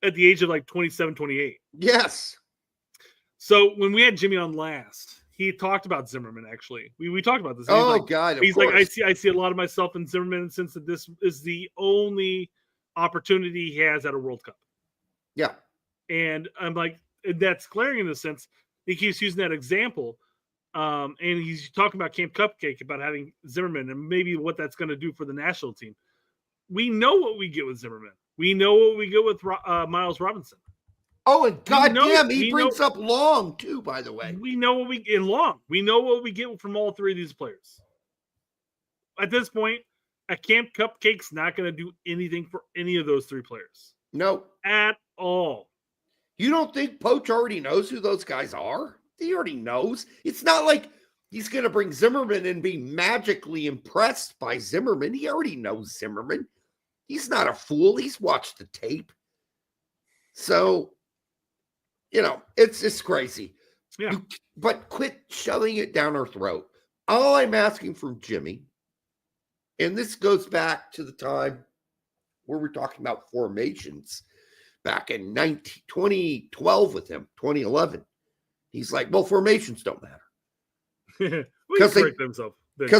[SPEAKER 10] at the age of like 27, 28.
[SPEAKER 9] Yes.
[SPEAKER 10] So when we had Jimmy on last, he talked about Zimmerman, actually. We talked about this.
[SPEAKER 9] He's
[SPEAKER 10] like, I see a lot of myself in Zimmerman since that this is the only opportunity he has at a World Cup.
[SPEAKER 9] Yeah.
[SPEAKER 10] And I'm like, that's glaring in the sense he keeps using that example. And he's talking about Camp Cupcake, about having Zimmerman and maybe what that's going to do for the national team. We know what we get with Zimmerman. We know what we get with Miles Robinson.
[SPEAKER 9] Oh, and goddamn, he brings up Long too, by the way.
[SPEAKER 10] We know what we get in Long. We know what we get from all three of these players. At this point, a Camp Cupcake's not going to do anything for any of those three players.
[SPEAKER 9] No.
[SPEAKER 10] At all.
[SPEAKER 9] You don't think Poach already knows who those guys are? He already knows. It's not like he's going to bring Zimmerman and be magically impressed by Zimmerman. He already knows Zimmerman. He's not a fool. He's watched the tape. So it's just crazy.
[SPEAKER 10] Yeah.
[SPEAKER 9] But quit shoving it down our throat. All I'm asking from Jimmy, and this goes back to the time where we're talking about formations back in 2012 with him, 2011. He's like, well, formations don't matter. Because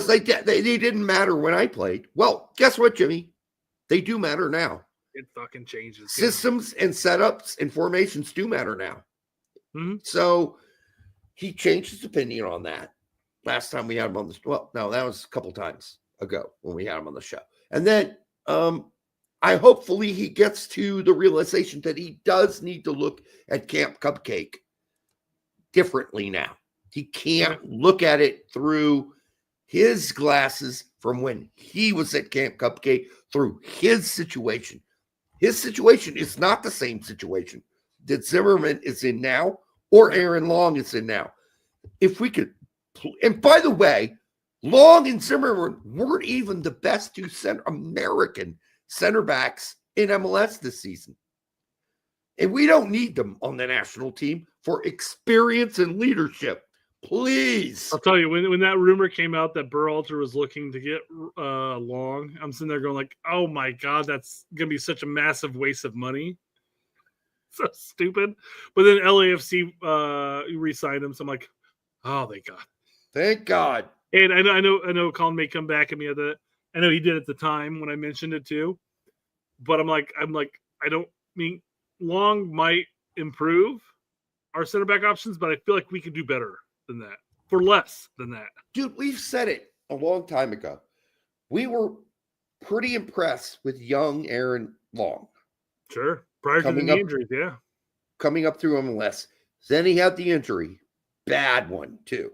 [SPEAKER 9] they didn't matter when I played. Well, guess what, Jimmy? They do matter now.
[SPEAKER 10] It fucking changes.
[SPEAKER 9] Systems and setups and formations do matter now.
[SPEAKER 10] Mm-hmm.
[SPEAKER 9] So he changed his opinion on that last time we had him on the no, that was a couple times ago when we had him on the show. And then hopefully he gets to the realization that he does need to look at Camp Cupcake differently now. He can't look at it through his glasses from when he was at Camp Cupcake through his situation. His situation is not the same situation that Zimmerman is in now or Aaron Long is in now. If we could, and by the way, Long and Zimmerman weren't even the best two American center backs in MLS this season. And we don't need them on the national team for experience and leadership. Please.
[SPEAKER 10] I'll tell you, when that rumor came out that Berhalter was looking to get Long, I'm sitting there going like, oh my God, that's going to be such a massive waste of money. So stupid. But then LAFC re-signed him. So I'm like, oh, thank God.
[SPEAKER 9] Thank God.
[SPEAKER 10] And I know Colin may come back at me at that. I know he did at the time when I mentioned it too. But I'm like, I don't mean Long might improve our center back options, but I feel like we could do better than that for less than that.
[SPEAKER 9] Dude, we've said it a long time ago. We were pretty impressed with young Aaron Long.
[SPEAKER 10] Sure. Prior to the injuries, yeah.
[SPEAKER 9] Coming up through MLS. Then he had the injury. Bad one, too.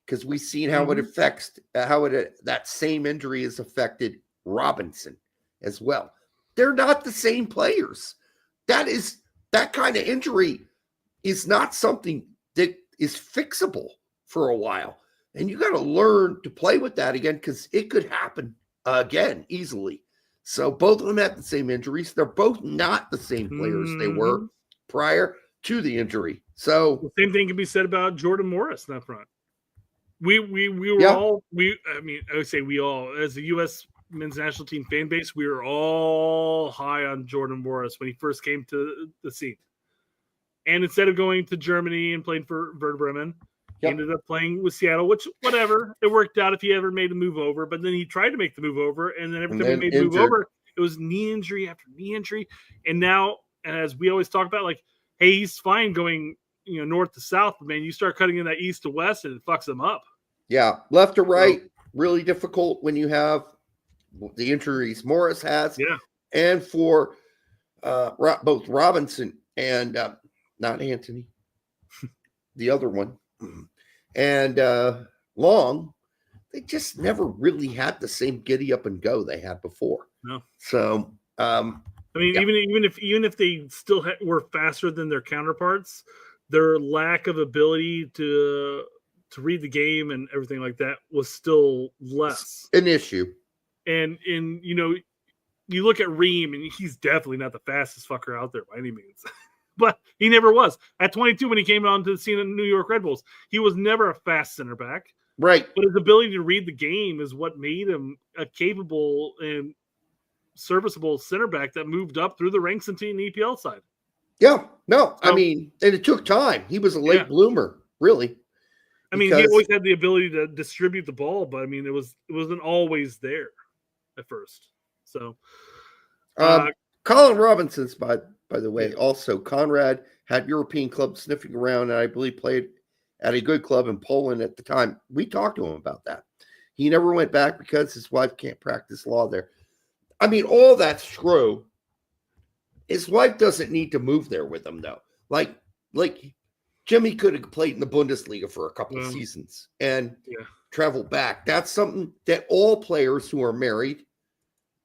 [SPEAKER 9] Because we've seen how it affects, that same injury has affected Robinson as well. They're not the same players. That kind of injury is not something that is fixable for a while. And you got to learn to play with that again because it could happen again easily. So both of them have the same injuries. They're both not the same players they were prior to the injury. So
[SPEAKER 10] the same thing can be said about Jordan Morris in that front. We were all I would say we all, as the U.S. men's national team fan base, we were all high on Jordan Morris when he first came to the scene. And instead of going to Germany and playing for Werder Bremen, he ended up playing with Seattle, which, whatever, it worked out if he ever made the move over. But then he tried to make the move over, and then every time he made the move over, it was knee injury after knee injury. And now, as we always talk about, like, hey, he's fine going, north to south, but man, you start cutting in that east to west, and it fucks him up.
[SPEAKER 9] Yeah, left to right, really difficult when you have the injuries Morris has.
[SPEAKER 10] Yeah,
[SPEAKER 9] and for both Robinson and not Anthony, the other one, and Long, they just never really had the same giddy up and go they had before.
[SPEAKER 10] No.
[SPEAKER 9] So,
[SPEAKER 10] even if they still were faster than their counterparts, their lack of ability to read the game and everything like that was still less
[SPEAKER 9] an issue.
[SPEAKER 10] And you look at Ream, and he's definitely not the fastest fucker out there by any means. But he never was. At 22, when he came onto the scene in New York Red Bulls, he was never a fast center back.
[SPEAKER 9] Right.
[SPEAKER 10] But his ability to read the game is what made him a capable and serviceable center back that moved up through the ranks into the EPL side.
[SPEAKER 9] Yeah. No, I mean, and it took time. He was a late bloomer, really.
[SPEAKER 10] I mean, he always had the ability to distribute the ball, but I mean, it wasn't always there at first. So,
[SPEAKER 9] Colin Robinson's, by the way, also Conrad had European clubs sniffing around, and I believe played at a good club in Poland at the time. We talked to him about that. He never went back because his wife can't practice law there. I mean, all that's true. His wife doesn't need to move there with him, though. Like Jimmy could have played in the Bundesliga for a couple of seasons and traveled back. That's something that all players who are married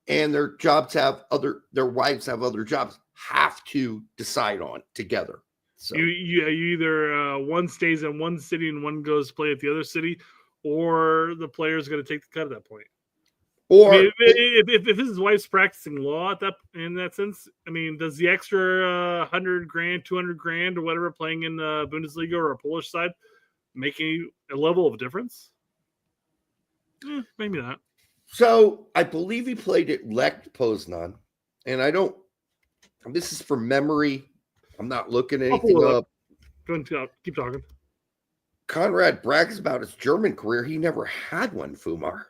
[SPEAKER 9] and their wives have other jobs have to decide on together. So
[SPEAKER 10] you either one stays in one city and one goes to play at the other city, or the player's going to take the cut at that point.
[SPEAKER 9] Or
[SPEAKER 10] I mean, if his wife's practicing law in that sense, I mean, does the extra 100 grand, 200 grand, or whatever playing in the Bundesliga or a Polish side make a level of difference? Maybe not.
[SPEAKER 9] So I believe he played at Lech Poznan, and I don't. This is from memory. I'm not looking anything up.
[SPEAKER 10] Go ahead, keep talking.
[SPEAKER 9] Conrad brags about his German career. He never had one, Fumar.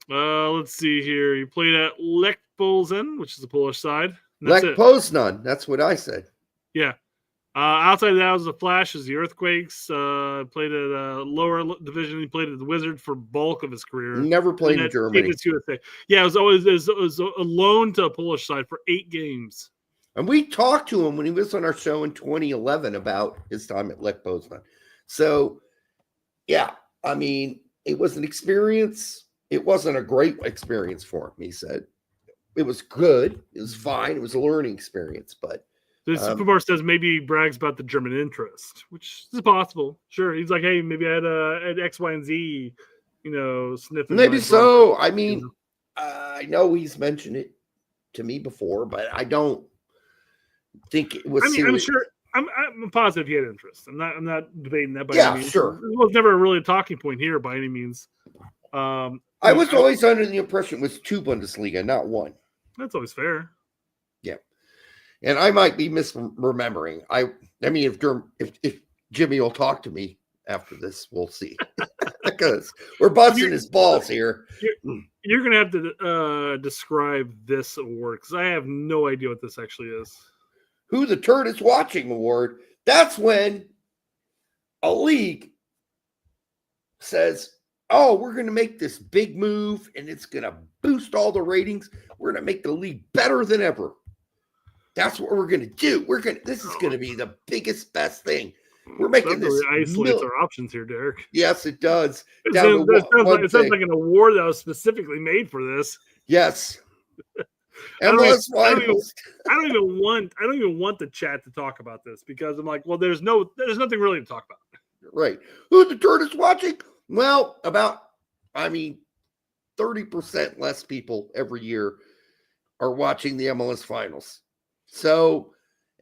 [SPEAKER 10] Let's see here. He played at Lech Poznan, which is the Polish side.
[SPEAKER 9] Lech Poznan. That's what I said.
[SPEAKER 10] Yeah. Outside of that was the Flashes, the Earthquakes. Played at a lower division. He played at the Wizard for bulk of his career.
[SPEAKER 9] Never played in Germany.
[SPEAKER 10] Yeah, it was a loan to a Polish side for 8 games.
[SPEAKER 9] And we talked to him when he was on our show in 2011 about his time at Lech Poznan. So, yeah, I mean, it was an experience. It wasn't a great experience for him, he said. It was good. It was fine. It was a learning experience, but
[SPEAKER 10] Superbar says maybe he brags about the German interest, which is possible. Sure. He's like, hey, maybe I had X, Y, and Z, sniffing.
[SPEAKER 9] Maybe so. I mean, I know he's mentioned it to me before, but I don't think it was.
[SPEAKER 10] I'm sure. I'm positive he had interest. I'm not debating that by any means.
[SPEAKER 9] Sure.
[SPEAKER 10] It was never really a talking point here by any means.
[SPEAKER 9] I was always under the impression it was 2 Bundesliga, not 1.
[SPEAKER 10] That's always fair.
[SPEAKER 9] Yeah. And I might be misremembering. I mean, if Jimmy will talk to me after this, we'll see. Because we're busting his balls here.
[SPEAKER 10] You're going to have to describe this award because I have no idea what this actually is.
[SPEAKER 9] Who the Turd is Watching Award. That's when a league says, oh, we're going to make this big move and it's going to boost all the ratings. We're going to make the league better than ever. That's what we're going to do. This is going to be the biggest, best thing. We're making this.
[SPEAKER 10] Really isolates our options here, Derek.
[SPEAKER 9] Yes, it does.
[SPEAKER 10] It sounds like an award that was specifically made for this.
[SPEAKER 9] Yes.
[SPEAKER 10] I don't even want the chat to talk about this because I'm like, well, there's nothing really to talk about.
[SPEAKER 9] Right. Who the Turd is watching? Well, 30% less people every year are watching the MLS finals. So,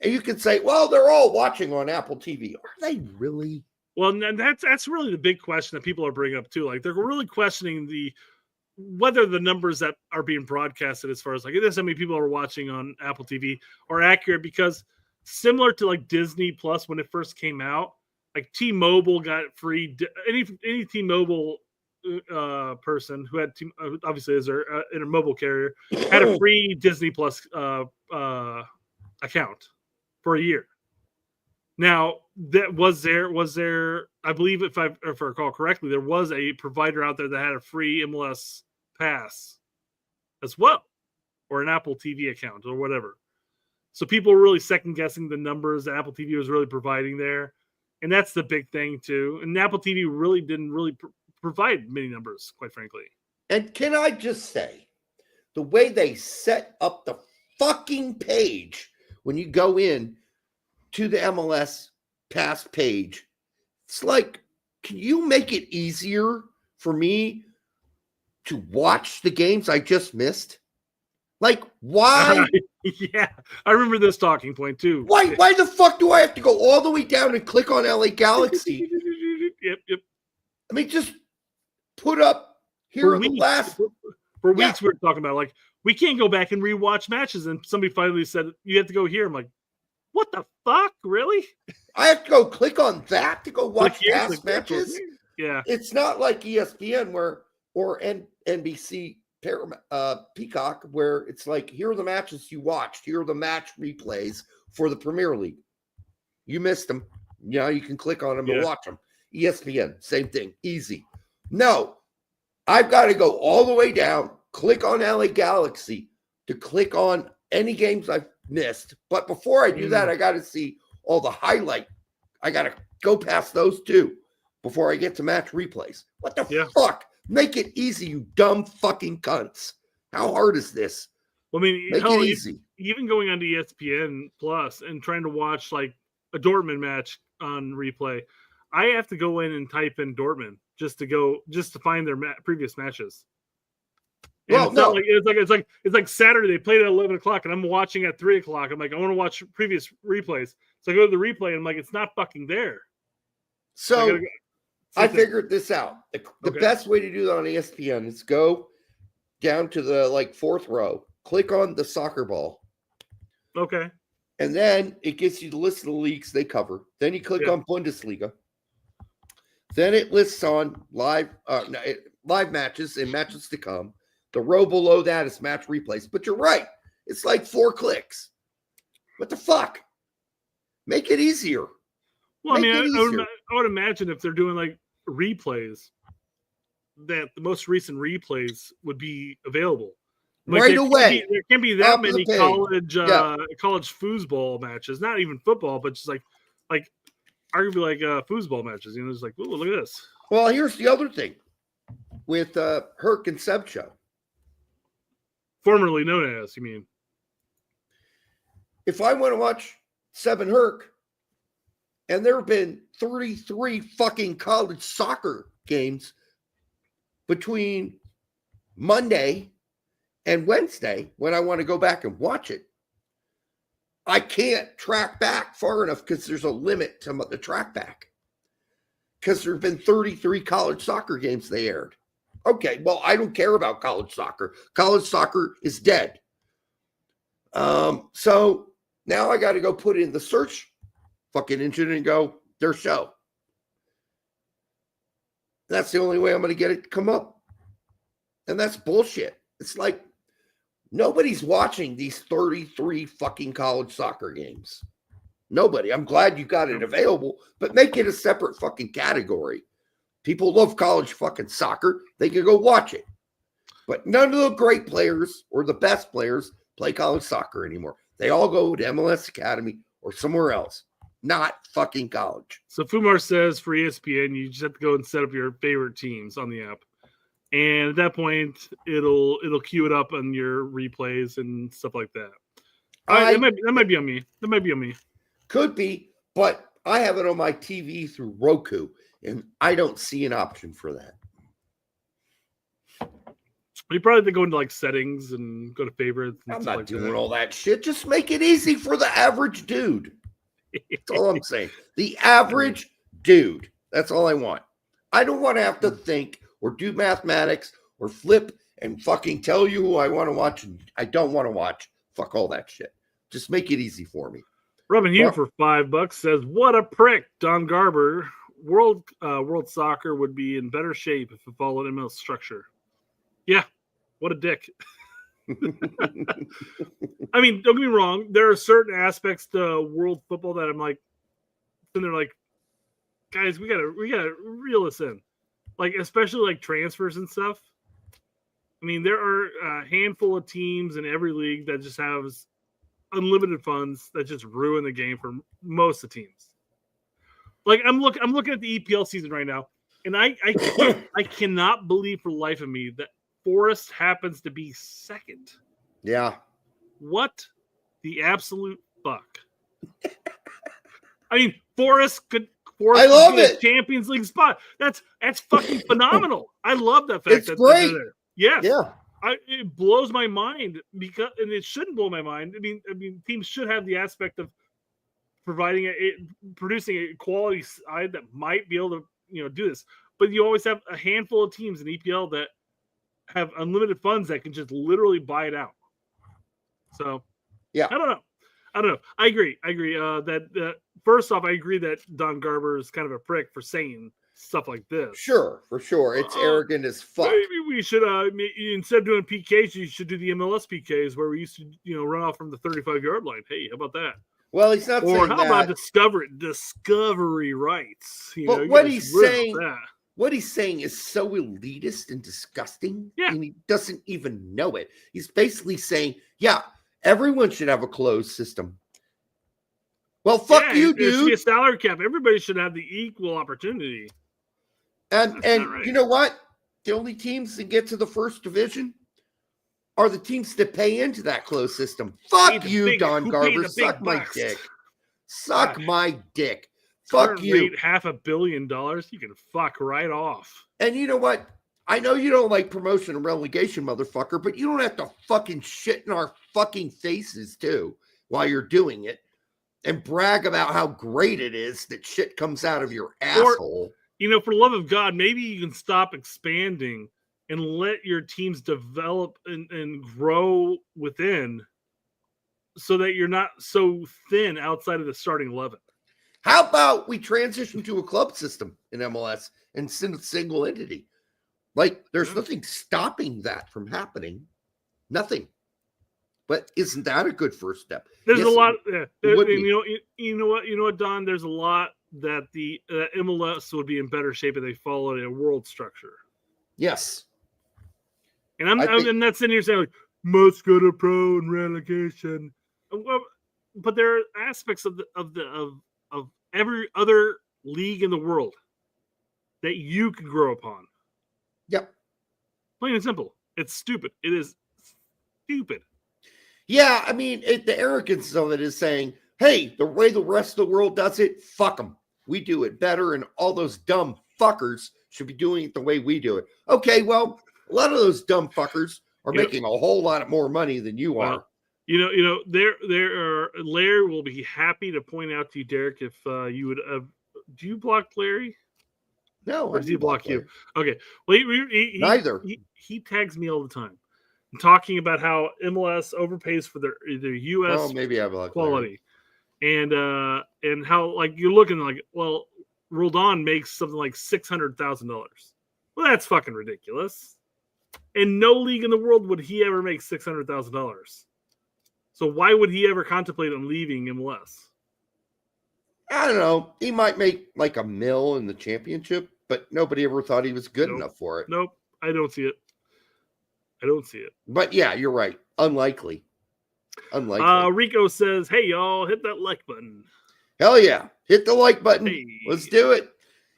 [SPEAKER 9] and you could say, well, they're all watching on Apple TV. Are they really?
[SPEAKER 10] Well, that's really the big question that people are bringing up too. Like they're really questioning whether the numbers that are being broadcasted as far as like this, how many people are watching on Apple TV are accurate because similar to like Disney Plus when it first came out, like T-Mobile got free. Any T-Mobile person who had obviously as their in a mobile carrier had a free Disney Plus account for a year. Now that was there. I believe if I recall correctly, there was a provider out there that had a free MLS pass as well, or an Apple TV account or whatever. So people were really second guessing the numbers that Apple TV was really providing there, and that's the big thing too. And Apple TV really didn't provide many numbers, quite frankly.
[SPEAKER 9] And can I just say, the way they set up the fucking page when you go in to the MLS pass page, it's like, can you make it easier for me to watch the games I just missed? Like, why?
[SPEAKER 10] Yeah, I remember this talking point too.
[SPEAKER 9] Why the fuck do I have to go all the way down and click on LA Galaxy?
[SPEAKER 10] Yep.
[SPEAKER 9] I mean, just put up here
[SPEAKER 10] for weeks, we were talking about like we can't go back and rewatch matches, and somebody finally said you have to go here. I'm like, what the fuck, really?
[SPEAKER 9] I have to go click on that to go watch past matches.
[SPEAKER 10] Yeah,
[SPEAKER 9] it's not like ESPN or NBC Peacock where it's like, here are the matches you watched, here are the match replays for the Premier League. You missed them, you can click on them and watch them. ESPN, same thing, easy. No, I've got to go all the way down, click on LA Galaxy to click on any games I've missed. But before I do that, I got to see all the highlight. I got to go past those two before I get to match replays. What the fuck? Make it easy, you dumb fucking cunts. How hard is this?
[SPEAKER 10] Well, I mean,
[SPEAKER 9] make it easy.
[SPEAKER 10] Even going on to ESPN Plus and trying to watch like a Dortmund match on replay, I have to go in and type in Dortmund just to find their previous matches. And
[SPEAKER 9] Well,
[SPEAKER 10] it's like Saturday. They played at 11 o'clock, and I'm watching at 3 o'clock. I'm like, I want to watch previous replays. So I go to the replay, and I'm like, it's not fucking there.
[SPEAKER 9] So I figured this out. The best way to do that on ESPN is go down to the fourth row, click on the soccer ball.
[SPEAKER 10] Okay.
[SPEAKER 9] And then it gives you the list of the leagues they cover. Then you click on Bundesliga. Then it lists on live matches and matches to come. The row below that is match replays. But you're right. It's like 4 clicks. What the fuck? Make it easier.
[SPEAKER 10] Well, I would imagine if they're doing replays, that the most recent replays would be available.
[SPEAKER 9] Right away.
[SPEAKER 10] There can't be that many college foosball matches. Not even football, but just arguably foosball matches. It's like, ooh, look at this.
[SPEAKER 9] Well, here's the other thing with Herc and Seb Show.
[SPEAKER 10] Formerly known as, you mean?
[SPEAKER 9] If I want to watch Seb and Herc, and there have been 33 fucking college soccer games between Monday and Wednesday when I want to go back and watch it, I can't track back far enough because there's a limit to the track back. Because there have been 33 college soccer games they aired. Okay, well, I don't care about college soccer. College soccer is dead. So now I got to go put in the search fucking engine and go, their show. That's the only way I'm going to get it to come up. And that's bullshit. It's like nobody's watching these 33 fucking college soccer games. Nobody. I'm glad you got it available, but make it a separate fucking category. People love college fucking soccer. They can go watch it. But none of the great players or the best players play college soccer anymore. They all go to MLS Academy or somewhere else. Not fucking college.
[SPEAKER 10] So Fumar says for ESPN, you just have to go and set up your favorite teams on the app. And at that point, it'll queue it up on your replays and stuff like that. That might be on me. That might be on me.
[SPEAKER 9] Could be, but I have it on my TV through Roku, and I don't see an option for that.
[SPEAKER 10] You probably have to go into settings and go to favorites. And
[SPEAKER 9] I'm not doing all that shit. Just make it easy for the average dude. That's all I'm saying. The average dude. That's all I want. I don't want to have to think or do mathematics or flip and fucking tell you who I want to watch and I don't want to watch. Fuck all that shit. Just make it easy for me.
[SPEAKER 10] Robin Hugh for $5 says, "What a prick, Don Garber. World soccer would be in better shape if it followed MLS structure." Yeah, what a dick. I mean, don't get me wrong. There are certain aspects to world football that I'm like, and they're like, guys, we gotta reel this in. Especially transfers and stuff. I mean, there are a handful of teams in every league that just has unlimited funds that just ruin the game for most of the teams. I'm looking at the EPL season right now, and I cannot believe for the life of me that Forest happens to be second.
[SPEAKER 9] Yeah.
[SPEAKER 10] What the absolute fuck? I mean, Forest could
[SPEAKER 9] love it.
[SPEAKER 10] Champions League spot. That's fucking phenomenal. I love that fact.
[SPEAKER 9] It's great.
[SPEAKER 10] Yes.
[SPEAKER 9] Yeah.
[SPEAKER 10] It blows my mind and it shouldn't blow my mind. I mean, teams should have the aspect of producing a quality side that might be able to, do this. But you always have a handful of teams in EPL that have unlimited funds that can just literally buy it out. So,
[SPEAKER 9] yeah,
[SPEAKER 10] I don't know. I agree. That first off, I agree that Don Garber is kind of a prick for saying stuff like this.
[SPEAKER 9] Sure, for sure. It's arrogant as fuck.
[SPEAKER 10] Maybe we should, instead of doing PKs, you should do the MLS PKs where we used to, run off from the 35-yard line. Hey, how about that?
[SPEAKER 9] Well, he's not saying that. Or
[SPEAKER 10] how about discovery rights?
[SPEAKER 9] But what he's saying is so elitist and disgusting, and he doesn't even know it. He's basically saying, yeah, everyone should have a closed system. Well, fuck you, dude. There should
[SPEAKER 10] be a salary cap. Everybody should have the equal opportunity.
[SPEAKER 9] And right. You know what? The only teams that get to the first division are the teams that pay into that closed system. Fuck you, Don Garber. Suck my dick. Suck my dick. Fuck
[SPEAKER 10] current
[SPEAKER 9] you.
[SPEAKER 10] rate, $500 million. You can fuck right off.
[SPEAKER 9] And you know what? I know you don't like promotion and relegation, motherfucker, but you don't have to fucking shit in our fucking faces too while you're doing it and brag about how great it is that shit comes out of your asshole.
[SPEAKER 10] Or, for the love of God, maybe you can stop expanding and let your teams develop and grow within so that you're not so thin outside of the starting 11.
[SPEAKER 9] How about we transition to a club system in MLS and single entity? Like, there's nothing stopping that from happening. Nothing. But isn't that a good first step?
[SPEAKER 10] There's
[SPEAKER 9] Yes,
[SPEAKER 10] a lot.
[SPEAKER 9] you
[SPEAKER 10] You know what, Don? There's a lot that the MLS would be in better shape if they followed a world structure.
[SPEAKER 9] Yes.
[SPEAKER 10] And I'm not sitting here saying like must go to pro and relegation. Well, but there are aspects of every other league in the world that you can grow upon.
[SPEAKER 9] Yep.
[SPEAKER 10] Plain and simple. It's stupid. It is stupid.
[SPEAKER 9] Yeah, I mean, the arrogance of it is saying, hey, the way the rest of the world does it, fuck them. We do it better, and all those dumb fuckers should be doing it the way we do it. Okay, well, a lot of those dumb fuckers are making a whole lot more money than you are.
[SPEAKER 10] Larry will be happy to point out to you, Derek, if you would have. Do you block Larry?
[SPEAKER 9] No,
[SPEAKER 10] or does he block you? Okay. Well,
[SPEAKER 9] neither.
[SPEAKER 10] He tags me all the time, talking about how MLS overpays for their U.S.
[SPEAKER 9] maybe I block
[SPEAKER 10] quality, and how like you're looking like, well, Roldan makes something like $600,000. Well, that's fucking ridiculous. In no league in the world would he ever make $600,000. So why would he ever contemplate on leaving MLS?
[SPEAKER 9] I don't know. He might make like $1 million in the championship, but nobody ever thought he was good enough for it.
[SPEAKER 10] Nope. I don't see it.
[SPEAKER 9] But yeah, you're right. Unlikely.
[SPEAKER 10] Rico says, hey, y'all, hit that like button.
[SPEAKER 9] Hell yeah. Hit the like button.
[SPEAKER 10] Hey.
[SPEAKER 9] Let's do it.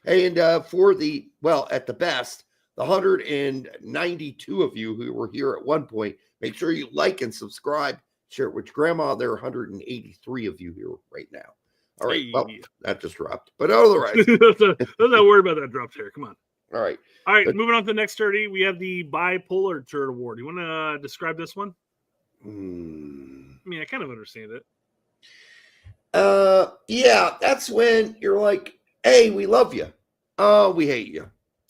[SPEAKER 9] And for at the best, the 192 of you who were here at one point, make sure you like and subscribe. Share it with grandma. There are 183 of you here right now. All right. Well, that just dropped. But otherwise.
[SPEAKER 10] Let's not worry about that drop here. Come on.
[SPEAKER 9] All right.
[SPEAKER 10] Moving on to the next Turdy. We have the Bipolar Turd Award. You want to describe this one? I mean, I kind of understand it.
[SPEAKER 9] Yeah, that's when you're like, hey, we love you. Oh, we hate you.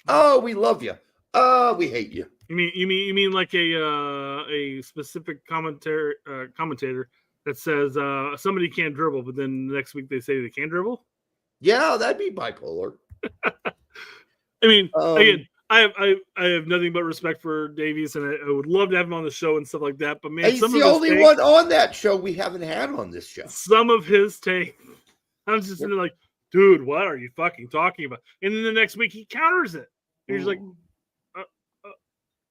[SPEAKER 9] Oh, we love you. Oh, we hate you.
[SPEAKER 10] You mean like a specific commentator that says somebody can't dribble, but then next week they say they can dribble?
[SPEAKER 9] Yeah, that'd be bipolar.
[SPEAKER 10] I mean, again, I have nothing but respect for Davies, and I would love to have him on the show and stuff like that. But man,
[SPEAKER 9] he's the only one on that show we haven't had on this show.
[SPEAKER 10] Some of his take, I'm just like, dude, what are you fucking talking about? And then the next week he counters it. And he's like,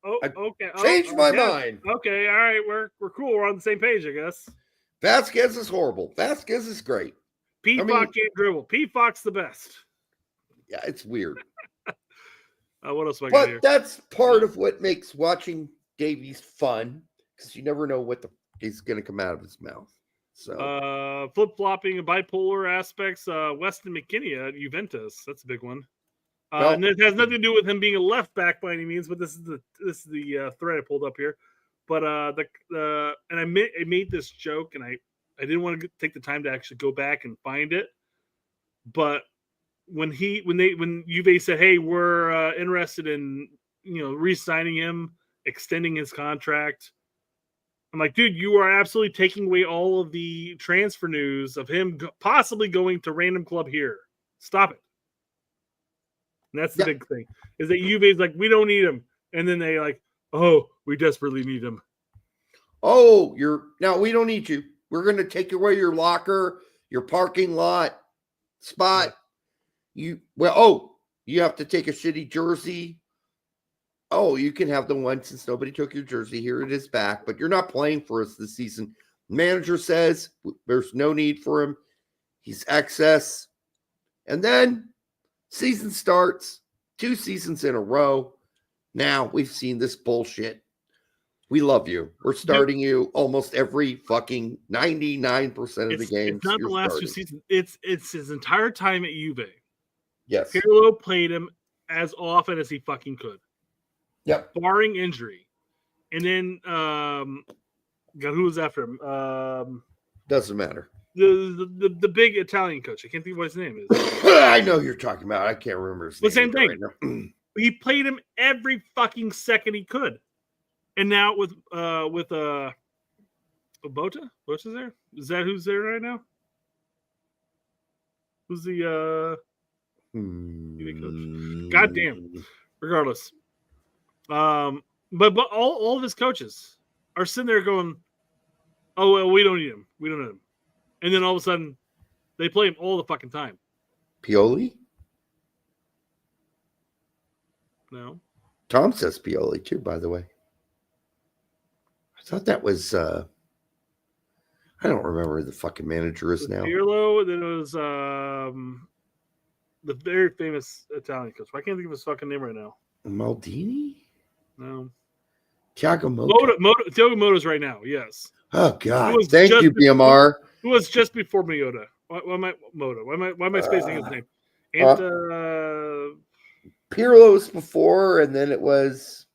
[SPEAKER 10] okay,
[SPEAKER 9] changed my mind.
[SPEAKER 10] Okay, all right, we're cool. We're on the same page, I guess.
[SPEAKER 9] Vazquez is horrible. Vazquez is great.
[SPEAKER 10] Fox can't dribble. Fox the best.
[SPEAKER 9] Yeah, it's weird.
[SPEAKER 10] What else? But
[SPEAKER 9] that's part of what makes watching Davies fun, because you never know what is going to come out of his mouth. So
[SPEAKER 10] flip flopping, bipolar aspects. Weston McKinney at Juventus. That's a big one. And it has nothing to do with him being a left back by any means, but this is the thread I pulled up here. But and I made this joke, and I didn't want to take the time to actually go back and find it. But when Juve said, "Hey, we're interested in re-signing him, extending his contract," I'm like, dude, you are absolutely taking away all of the transfer news of him possibly going to random club here. Stop it. And that's the big thing, is that Juve's like, we don't need him. And then they like, oh, we desperately need him.
[SPEAKER 9] Oh, we don't need you. We're going to take away your locker, your parking lot spot. You have to take a shitty jersey. Oh, you can have the one since nobody took your jersey. Here it is back, but you're not playing for us this season. Manager says there's no need for him. He's excess. And then season starts, 2 seasons in a row. Now we've seen this bullshit. We love you. We're starting you almost every fucking 99% of the games.
[SPEAKER 10] It's not the last 2 seasons. It's his entire time at Juve.
[SPEAKER 9] Yes.
[SPEAKER 10] Pirlo played him as often as he fucking could.
[SPEAKER 9] Yep.
[SPEAKER 10] Barring injury. And then God, who was after him?
[SPEAKER 9] Doesn't matter.
[SPEAKER 10] The big Italian coach. I can't think of what his name is.
[SPEAKER 9] I know who you're talking about. I can't remember his name.
[SPEAKER 10] The same thing.
[SPEAKER 9] Right
[SPEAKER 10] He played him every fucking second he could. And now with Bota? Bota's there? Is that who's there right now? Who's the coach? Goddamn. Regardless. But all of his coaches are sitting there going, oh well, we don't need him. We don't need him. And then all of a sudden they play him all the fucking time.
[SPEAKER 9] Pioli?
[SPEAKER 10] No.
[SPEAKER 9] Tom says Pioli too, by the way. I thought that was I don't remember who the fucking manager is now.
[SPEAKER 10] Pirlo, then it was the very famous Italian coach. I can't think of his fucking name right now.
[SPEAKER 9] Maldini?
[SPEAKER 10] No.
[SPEAKER 9] Thiago Motta.
[SPEAKER 10] Thiago Motta's right now, yes.
[SPEAKER 9] Oh God. Thank you, BMR.
[SPEAKER 10] Who was just before Miotta? Why am I Motta? Why am I spacing his name?
[SPEAKER 9] Pirlo was before, and then it was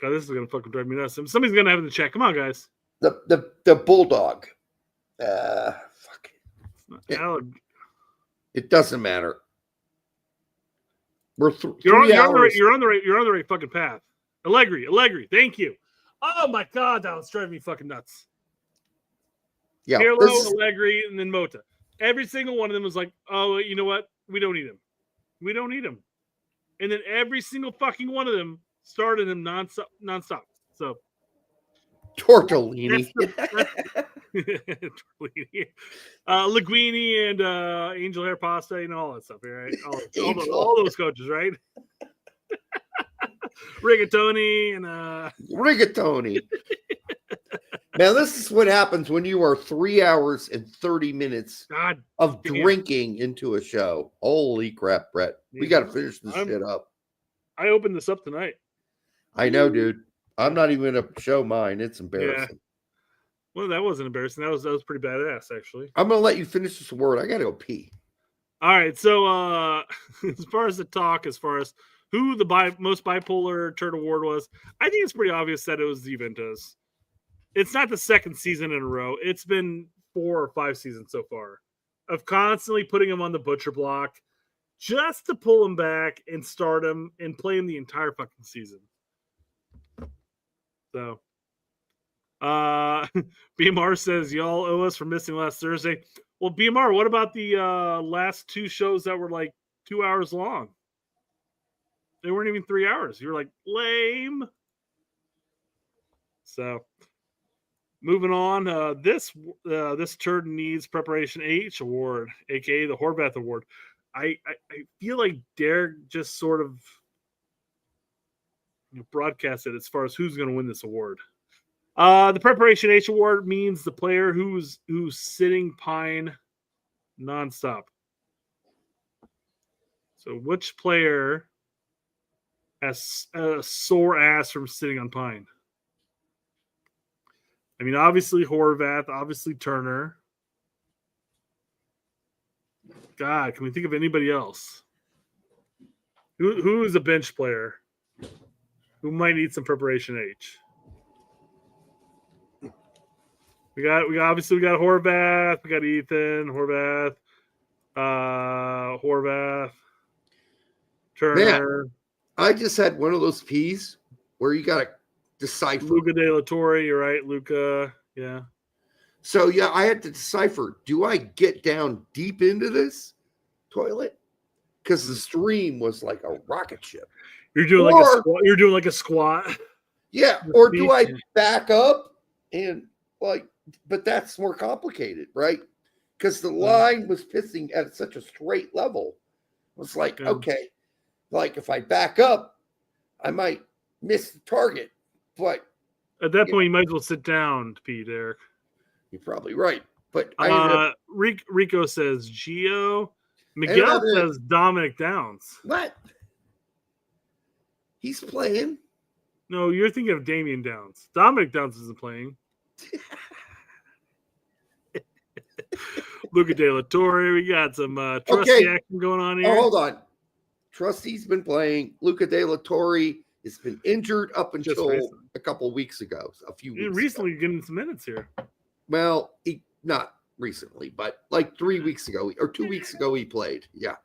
[SPEAKER 10] God, this is gonna fucking drive me nuts. Somebody's gonna have to check. Come on, guys.
[SPEAKER 9] The Bulldog. Fuck. It doesn't matter. We're
[SPEAKER 10] you're on the right fucking path. Allegri. Thank you. Oh my God, that was driving me fucking nuts.
[SPEAKER 9] Yeah.
[SPEAKER 10] Pirlo, Allegri, and then Motta. Every single one of them was like, oh, you know what? We don't need him. We don't need him. And then every single fucking one of them started him nonstop. So
[SPEAKER 9] Tortellini.
[SPEAKER 10] Linguini and Angel Hair Pasta, all that stuff, right? All those coaches, right? Rigatoni and
[SPEAKER 9] Rigatoni. Now, this is what happens when you are 3 hours and 30 minutes of drinking into a show. Holy crap, Brett. We got to finish this shit up.
[SPEAKER 10] I opened this up tonight.
[SPEAKER 9] I know, dude. I'm not even going to show mine. It's embarrassing.
[SPEAKER 10] Yeah. Well, that wasn't embarrassing. That was pretty badass, actually.
[SPEAKER 9] I'm going to let you finish this word. I got to go pee.
[SPEAKER 10] All right. So, as far as the talk, as far as who the most bipolar Turd award was, I think it's pretty obvious that it was Juventus. It's not the second season in a row. It's been 4 or 5 seasons so far of constantly putting him on the butcher block just to pull him back and start him and play him the entire fucking season. So, BMR says, y'all owe us for missing last Thursday. Well, BMR, what about the last 2 shows that were like 2 hours long? They weren't even 3 hours. You were like, lame. So, moving on, this Turd needs Preparation H award, aka the Horvath Award. I feel like Derek just sort of broadcasted as far as who's going to win this award. The Preparation H award means the player who's sitting pine nonstop. So, which player has a sore ass from sitting on pine? I mean, obviously Horvath, obviously Turner. God, can we think of anybody else? Who is a bench player who might need some Preparation H? We got Horvath, we got Ethan, Horvath, Turner.
[SPEAKER 9] Man, I just had one of those P's where you got to decipher.
[SPEAKER 10] Luca De La Torre, you're right, Luca. Yeah.
[SPEAKER 9] So, yeah, I had to decipher. Do I get down deep into this toilet? Because the stream was like a rocket ship.
[SPEAKER 10] You're doing like a squat. You're doing like a squat.
[SPEAKER 9] Yeah. Or do I back up and like, but that's more complicated, right? Because the line was pissing at such a straight level. It was like, okay, like if I back up, I might miss the target. But
[SPEAKER 10] at that point, you might as well sit down to pee, Derek.
[SPEAKER 9] You're probably right. But
[SPEAKER 10] Rico says Gio. Miguel says Dominic Downs.
[SPEAKER 9] What? He's playing.
[SPEAKER 10] No, you're thinking of Damian Downs. Dominic Downs isn't playing. Luca De La Torre. We got some trusty action going on here.
[SPEAKER 9] Oh, hold on. Trusty's been playing. Luca De La Torre has been injured up until a couple weeks ago. A few weeks
[SPEAKER 10] recently
[SPEAKER 9] ago.
[SPEAKER 10] getting some minutes here.
[SPEAKER 9] Well, not recently, but like 3 weeks ago or 2 weeks ago he played. Yeah.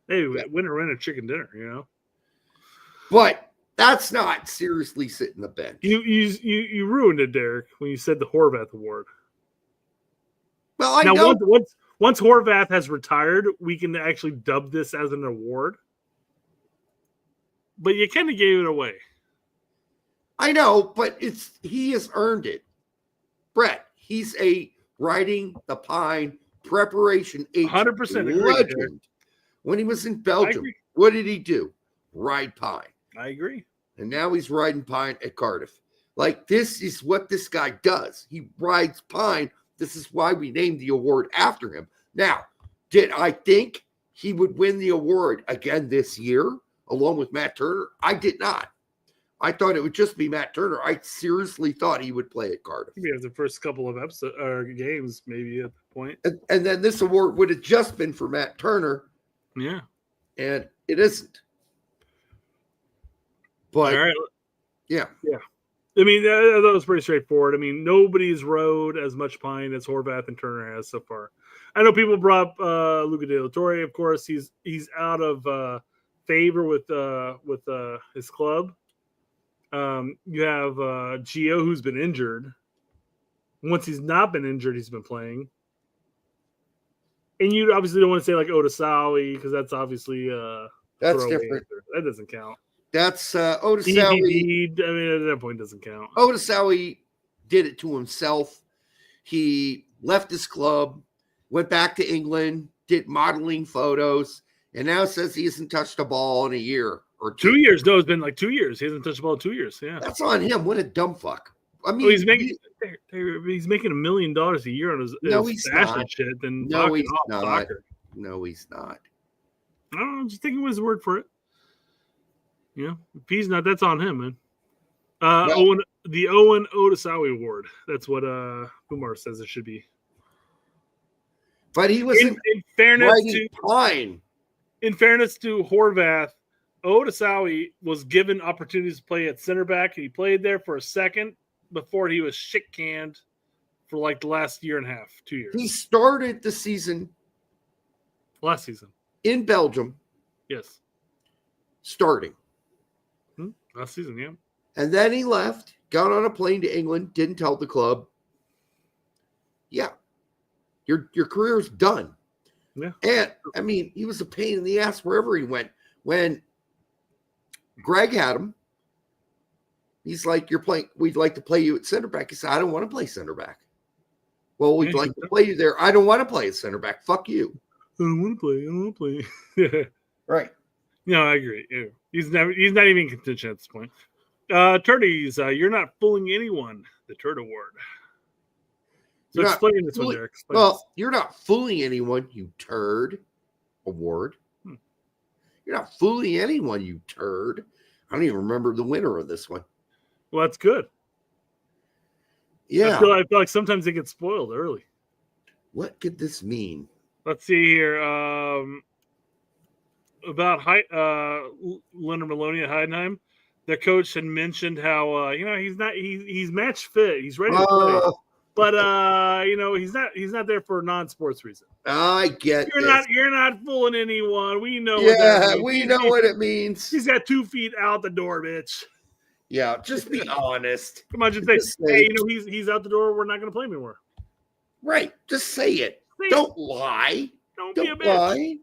[SPEAKER 10] Hey, winner win a chicken dinner, you know.
[SPEAKER 9] But that's not seriously sitting the bench.
[SPEAKER 10] You ruined it, Derek, when you said the Horvath Award.
[SPEAKER 9] Well, I know.
[SPEAKER 10] Once Horvath has retired, we can actually dub this as an award. But you kind of gave it away.
[SPEAKER 9] I know, but he has earned it. Brett, he's a riding the pine preparation agent
[SPEAKER 10] 100%
[SPEAKER 9] legend. When he was in Belgium, what did he do? Ride pine.
[SPEAKER 10] I agree.
[SPEAKER 9] And now he's riding pine at Cardiff. Like, this is what this guy does. He rides pine. This is why we named the award after him. Now, did I think he would win the award again this year along with Matt Turner? I did not. I thought it would just be Matt Turner. I seriously thought he would play at Cardiff.
[SPEAKER 10] Maybe the first couple of episodes or games, maybe at the point.
[SPEAKER 9] And then this award would have just been for Matt Turner.
[SPEAKER 10] Yeah.
[SPEAKER 9] And it isn't. But,
[SPEAKER 10] all right.
[SPEAKER 9] Yeah.
[SPEAKER 10] I mean, that was pretty straightforward. I mean, nobody's rode as much pine as Horvath and Turner has so far. I know people brought up Luca De La Torre. Of course, he's out of favor with his club. You have Gio, who's been injured. Once he's not been injured, he's been playing. And you obviously don't want to say like Odasawi because that's obviously
[SPEAKER 9] that's different.
[SPEAKER 10] That doesn't count.
[SPEAKER 9] That's Odasawi.
[SPEAKER 10] I mean, at that point, doesn't count.
[SPEAKER 9] Odasawi did it to himself. He left his club, went back to England, did modeling photos, and now says he hasn't touched a ball in a year or 2
[SPEAKER 10] years. No, it's been like 2 years. He hasn't touched the ball in 2 years. Yeah,
[SPEAKER 9] that's on him. What a dumb fuck. I mean,
[SPEAKER 10] he's making $1 million a year on his fashion shit. Then
[SPEAKER 9] no, he's not.
[SPEAKER 10] Soccer.
[SPEAKER 9] No, he's not.
[SPEAKER 10] I don't know. I'm just thinking his word for it. You know, if he's not, that's on him, man. The Owen Odasawi Award. That's what Kumar says it should be.
[SPEAKER 9] But he was
[SPEAKER 10] in fairness to
[SPEAKER 9] pine.
[SPEAKER 10] In fairness to Horvath, Odasawi was given opportunities to play at center back, and he played there for a second before he was shit canned for like the last year and a half, 2 years.
[SPEAKER 9] He started the season
[SPEAKER 10] last season
[SPEAKER 9] in Belgium.
[SPEAKER 10] Yes,
[SPEAKER 9] starting
[SPEAKER 10] last season, yeah.
[SPEAKER 9] And then he left, got on a plane to England, didn't tell the club. Yeah, your career's done.
[SPEAKER 10] Yeah,
[SPEAKER 9] and I mean, he was a pain in the ass wherever he went. When Gregg had him, he's like, "You're playing. We'd like to play you at center back." He said, "I don't want to play center back." Well, we'd like to play you there. I don't want to play at center back. Fuck you.
[SPEAKER 10] I don't want to play.
[SPEAKER 9] Right.
[SPEAKER 10] No, I agree. Yeah. He's not even in contention at this point. Turdies, you're not fooling anyone. The Turd Award. So explain this one, Derek.
[SPEAKER 9] You're not fooling anyone, you turd. Award. You're not fooling anyone, you turd. I don't even remember the winner of this one.
[SPEAKER 10] Well, that's good.
[SPEAKER 9] Yeah.
[SPEAKER 10] I feel like sometimes they get spoiled early.
[SPEAKER 9] What could this mean?
[SPEAKER 10] Let's see here. About Leonard Maloney at Heidenheim, their coach had mentioned how he's match fit, he's ready to play, but he's not there for a non-sports reason.
[SPEAKER 9] I get
[SPEAKER 10] you're not fooling anyone. We know.
[SPEAKER 9] Yeah, we know what it means.
[SPEAKER 10] He's got 2 feet out the door, bitch.
[SPEAKER 9] Yeah, just be honest.
[SPEAKER 10] Come on, just say, hey, he's out the door. We're not going to play him anymore.
[SPEAKER 9] Right, just say it. Don't lie.
[SPEAKER 10] Don't be a bitch.
[SPEAKER 9] Lie.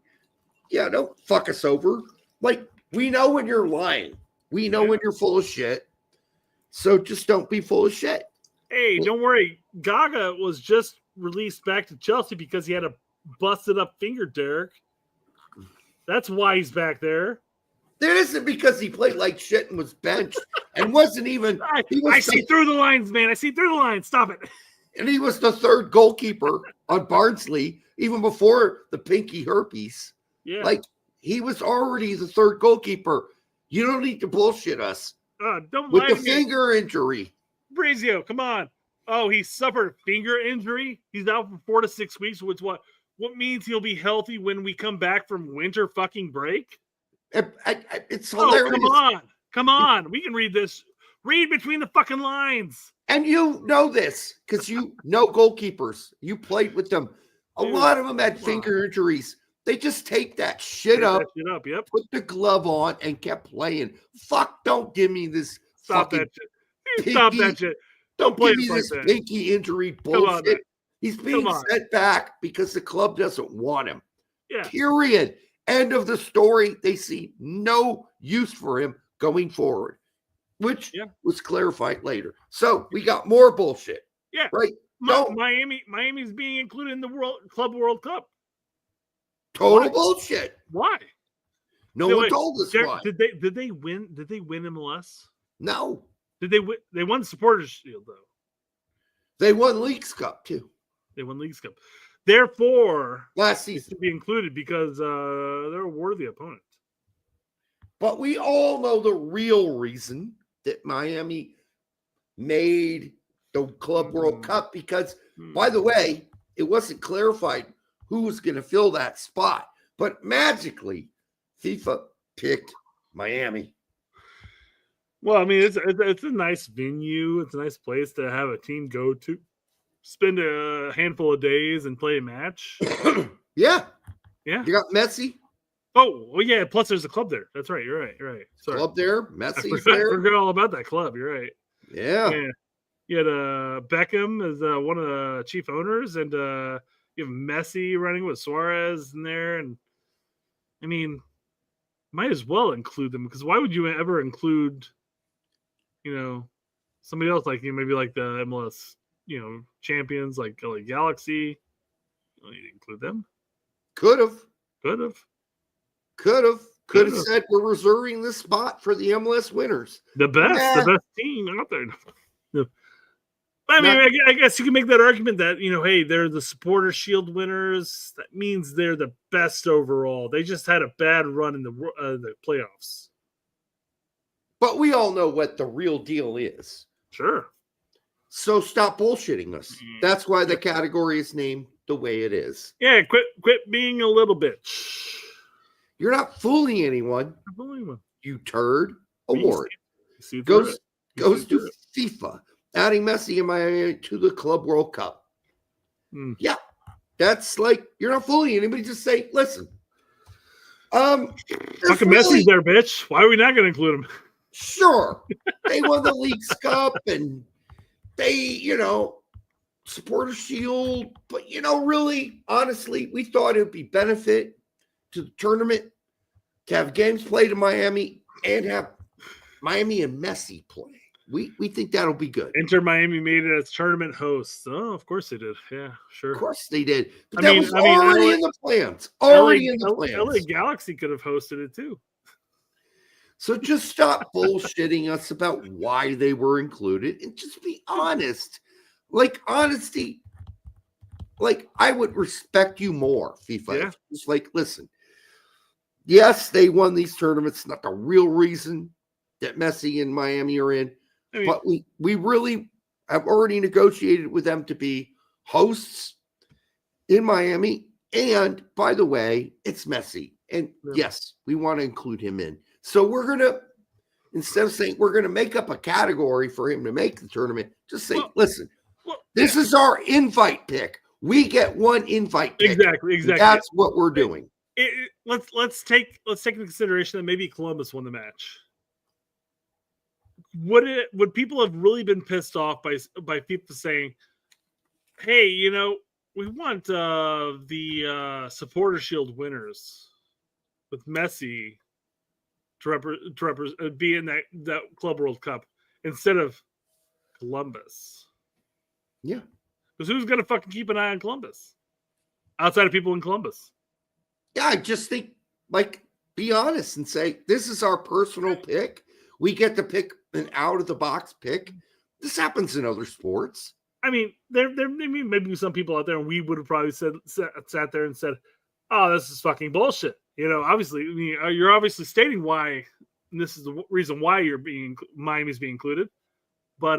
[SPEAKER 9] Yeah, don't fuck us over. Like, we know when you're lying. We know when you're full of shit. So just don't be full of shit.
[SPEAKER 10] Hey, don't worry. Gaga was just released back to Chelsea because he had a busted up finger, Derek. That's why he's back there.
[SPEAKER 9] It isn't because he played like shit and was benched and wasn't even.
[SPEAKER 10] I see through the lines, man. I see through the lines. Stop it.
[SPEAKER 9] And he was the third goalkeeper on Barnsley, even before the pinky herpes.
[SPEAKER 10] Yeah.
[SPEAKER 9] Like, he was already the third goalkeeper. You don't need to bullshit us.
[SPEAKER 10] Don't
[SPEAKER 9] with
[SPEAKER 10] lie
[SPEAKER 9] the
[SPEAKER 10] to me.
[SPEAKER 9] finger injury.
[SPEAKER 10] Brazio, come on. Oh, he suffered a finger injury. He's out for 4 to 6 weeks. What means he'll be healthy when we come back from winter fucking break?
[SPEAKER 9] It's hilarious.
[SPEAKER 10] Come on. We can read this. Read between the fucking lines.
[SPEAKER 9] And you know this because you know goalkeepers. You played with them. A lot of them had finger injuries. They just taped that shit up,
[SPEAKER 10] Yep.
[SPEAKER 9] put the glove on, and kept playing. Fuck, don't give me this
[SPEAKER 10] Stop
[SPEAKER 9] fucking
[SPEAKER 10] that shit. Stop that shit.
[SPEAKER 9] Don't
[SPEAKER 10] play
[SPEAKER 9] give me
[SPEAKER 10] like
[SPEAKER 9] this
[SPEAKER 10] that.
[SPEAKER 9] pinky injury bullshit. He's being sent back because the club doesn't want him.
[SPEAKER 10] Yeah.
[SPEAKER 9] Period. End of the story. They see no use for him going forward, which was clarified later. So we got more bullshit.
[SPEAKER 10] Yeah.
[SPEAKER 9] Right.
[SPEAKER 10] Miami's being included in the Club World Cup.
[SPEAKER 9] Total bullshit.
[SPEAKER 10] Why?
[SPEAKER 9] No one told us why.
[SPEAKER 10] Did they win? Did they win MLS?
[SPEAKER 9] No.
[SPEAKER 10] Did they win? They won the Supporters Shield though.
[SPEAKER 9] They won Leagues Cup too.
[SPEAKER 10] They won Leagues Cup. Therefore,
[SPEAKER 9] last season
[SPEAKER 10] to be included because they're a worthy opponent.
[SPEAKER 9] But we all know the real reason that Miami made the Club World Cup because, by the way, it wasn't clarified who was going to fill that spot. But magically, FIFA picked Miami.
[SPEAKER 10] Well, I mean, it's a nice venue. It's a nice place to have a team go to, spend a handful of days and play a match.
[SPEAKER 9] Yeah.
[SPEAKER 10] You
[SPEAKER 9] got Messi.
[SPEAKER 10] Oh, well, yeah. Plus, there's a club there. That's right. You're right. Sorry.
[SPEAKER 9] Club there. Messi's
[SPEAKER 10] I
[SPEAKER 9] there.
[SPEAKER 10] forgot all about that club. You're right.
[SPEAKER 9] Yeah.
[SPEAKER 10] You had Beckham as one of the chief owners, and you have Messi running with Suarez in there. And I mean, might as well include them because why would you ever include, somebody else like maybe like the MLS, champions like LA Galaxy? You didn't include them.
[SPEAKER 9] Could have said we're reserving this spot for the MLS winners.
[SPEAKER 10] The best team out there. I mean, I guess you can make that argument that, hey, they're the Supporter Shield winners. That means they're the best overall. They just had a bad run in the playoffs.
[SPEAKER 9] But we all know what the real deal is.
[SPEAKER 10] Sure.
[SPEAKER 9] So stop bullshitting us. That's why the category is named the way it is.
[SPEAKER 10] Yeah, quit being a little bitch.
[SPEAKER 9] You're not fooling anyone.
[SPEAKER 10] I'm fooling anyone.
[SPEAKER 9] You turd. Award goes to FIFA, adding Messi and Miami to the Club World Cup. Yeah, that's like you're not fooling anybody. Just say, listen.
[SPEAKER 10] Fucking Messi's there, bitch. Why are we not going to include him?
[SPEAKER 9] Sure, they won the Leagues Cup and they, Supporter Shield, but really, honestly, we thought it would be benefit to the tournament to have games played in Miami and have Miami and Messi play. We think that'll be good.
[SPEAKER 10] Inter Miami made it as tournament hosts. Oh, of course they did. Yeah, sure.
[SPEAKER 9] Of course they did. But that was already in the plans.
[SPEAKER 10] LA Galaxy could have hosted it too.
[SPEAKER 9] So just stop bullshitting us about why they were included and just be honest. Like honesty. Like I would respect you more, FIFA.
[SPEAKER 10] Yeah.
[SPEAKER 9] It's like, listen. Yes, they won these tournaments. Not the real reason that Messi and Miami are in. But we really have already negotiated with them to be hosts in Miami. And by the way, it's Messi. And yes, we want to include him in. So we're going to, instead of saying we're going to make up a category for him to make the tournament, just say, listen, this is our invite pick. We get one invite pick.
[SPEAKER 10] Exactly.
[SPEAKER 9] That's what we're doing.
[SPEAKER 10] Let's take into consideration that maybe Columbus won the match. Would people have really been pissed off by people saying, "Hey, we want the Supporter Shield winners with Messi to be in that Club World Cup instead of Columbus?"
[SPEAKER 9] Yeah,
[SPEAKER 10] because who's going to fucking keep an eye on Columbus outside of people in Columbus?
[SPEAKER 9] Yeah, I just think be honest and say this is our personal pick. We get to pick an out-of-the-box pick. This happens in other sports.
[SPEAKER 10] I mean, there may be some people out there, and we would have probably sat there and said, "Oh, this is fucking bullshit." Obviously, you're obviously stating why this is the reason why Miami's being included. But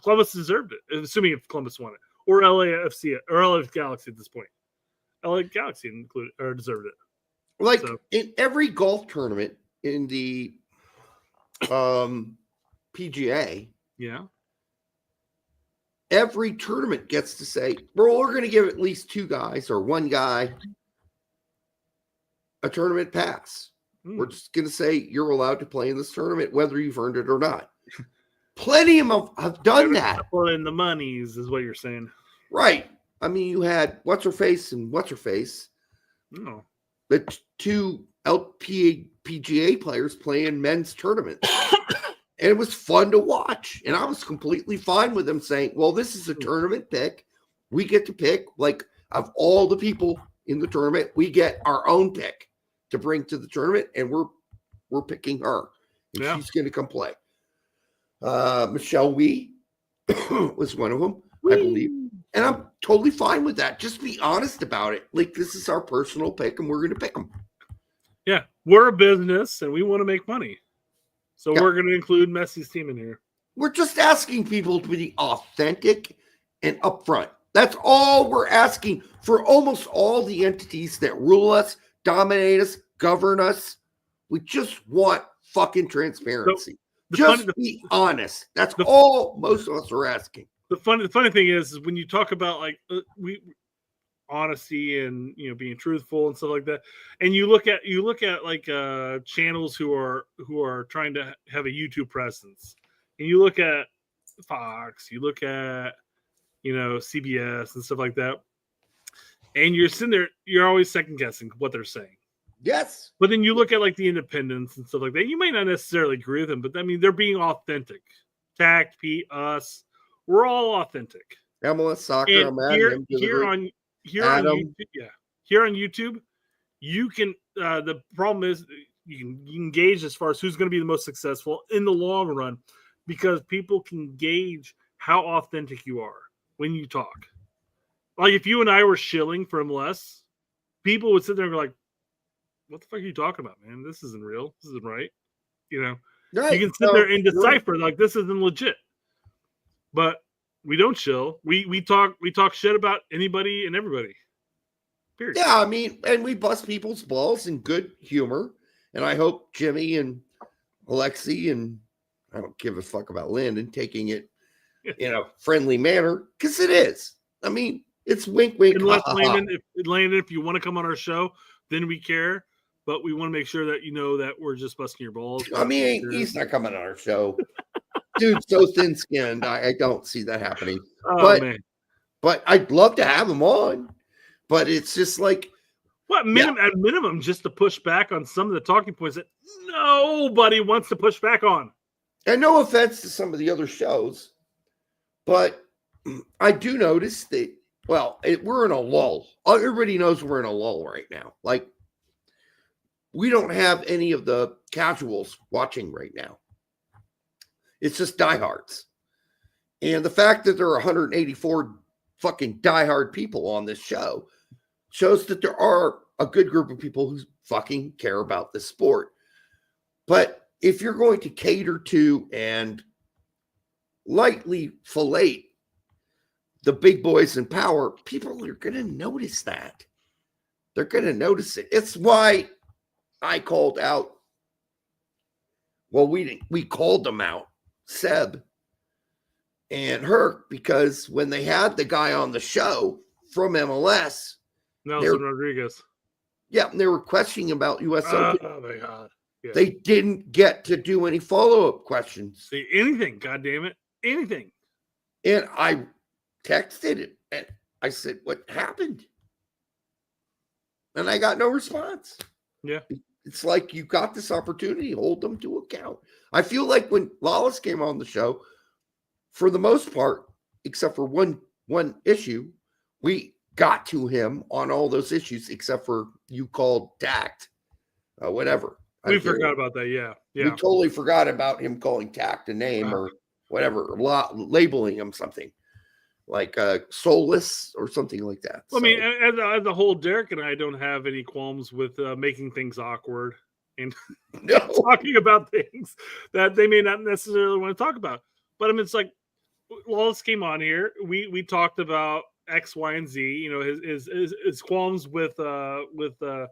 [SPEAKER 10] Columbus deserved it, assuming if Columbus won it, or LAFC or LA Galaxy at this point. LA Galaxy included or deserved it.
[SPEAKER 9] Like in every golf tournament in the PGA, every tournament gets to say, bro, we're going to give at least two guys or one guy a tournament pass. We're just going to say you're allowed to play in this tournament, whether you've earned it or not. Plenty of them have done that.
[SPEAKER 10] In the monies is what you're saying.
[SPEAKER 9] Right. I mean, you had What's-Her-Face and What's-Her-Face.
[SPEAKER 10] No.
[SPEAKER 9] The two PGA players playing men's tournaments. And it was fun to watch. And I was completely fine with them saying, well, this is a tournament pick. We get to pick, like, of all the people in the tournament, we get our own pick to bring to the tournament, and we're picking her. And she's going to come play. Michelle Wee was one of them, I believe. And I'm totally fine with that. Just be honest about it. Like, this is our personal pick, and we're going to pick them.
[SPEAKER 10] Yeah, we're a business, and we want to make money. So we're going to include Messi's team in here.
[SPEAKER 9] We're just asking people to be authentic and upfront. That's all we're asking for almost all the entities that rule us, dominate us, govern us. We just want fucking transparency. Be honest. That's all most of us are asking.
[SPEAKER 10] The funny thing is when you talk about like honesty and being truthful and stuff like that, and you look at like channels who are trying to have a YouTube presence, and you look at Fox, you look at CBS and stuff like that, and you're sitting there, you're always second guessing what they're saying.
[SPEAKER 9] Yes.
[SPEAKER 10] But then you look at like the independents and stuff like that. You might not necessarily agree with them, but I mean, they're being authentic. Tact, us, we're all authentic.
[SPEAKER 9] MLS Soccer,
[SPEAKER 10] and
[SPEAKER 9] I'm at
[SPEAKER 10] here on YouTube, you can. The problem is you can gauge as far as who's going to be the most successful in the long run, because people can gauge how authentic you are when you talk. Like if you and I were shilling for MLS, people would sit there and go like, "What the fuck are you talking about, man? This isn't real. This isn't right."
[SPEAKER 9] Right.
[SPEAKER 10] You can sit there and decipher like this isn't legit. But we don't chill. We talk shit about anybody and everybody. Period.
[SPEAKER 9] Yeah, I mean, and we bust people's balls in good humor. And I hope Jimmy and Alexi and I don't give a fuck about Landon taking it in a friendly manner, because it is. I mean, it's wink, wink.
[SPEAKER 10] Unless Landon, if you want to come on our show, then we care. But we want to make sure that you know that we're just busting your balls.
[SPEAKER 9] I mean, he's not coming on our show. Dude's so thin-skinned. I don't see that happening. But I'd love to have him on. But it's just like,
[SPEAKER 10] at minimum, just to push back on some of the talking points that nobody wants to push back on.
[SPEAKER 9] And no offense to some of the other shows, but I do notice that, we're in a lull. Everybody knows we're in a lull right now. Like, we don't have any of the casuals watching right now. It's just diehards. And the fact that there are 184 fucking diehard people on this show shows that there are a good group of people who fucking care about this sport. But if you're going to cater to and lightly fillet the big boys in power, people are going to notice that. They're going to notice it. It's why I called out. Well, we called them out, Seb and Herc, because when they had the guy on the show from MLS,
[SPEAKER 10] Nelson Rodriguez.
[SPEAKER 9] Yeah, and they were questioning about US Open.
[SPEAKER 10] Oh my God. Yeah.
[SPEAKER 9] They didn't get to do any follow-up questions.
[SPEAKER 10] See anything, God damn it. Anything.
[SPEAKER 9] And I texted it and I said, what happened? And I got no response.
[SPEAKER 10] Yeah.
[SPEAKER 9] It's like you got this opportunity, hold them to account. I feel like when Lawless came on the show, for the most part, except for one issue, we got to him on all those issues, except for you called tact, whatever.
[SPEAKER 10] We forgot about that, yeah.
[SPEAKER 9] We totally forgot about him calling tact a name or whatever, labeling him something like soulless or something like that.
[SPEAKER 10] Well, I mean, as a whole, Derek and I don't have any qualms with making things awkward. and
[SPEAKER 9] No.
[SPEAKER 10] talking about things that they may not necessarily want to talk about. But I mean, it's like Lawless came on here. We talked about X, Y, and Z. You know, his qualms with the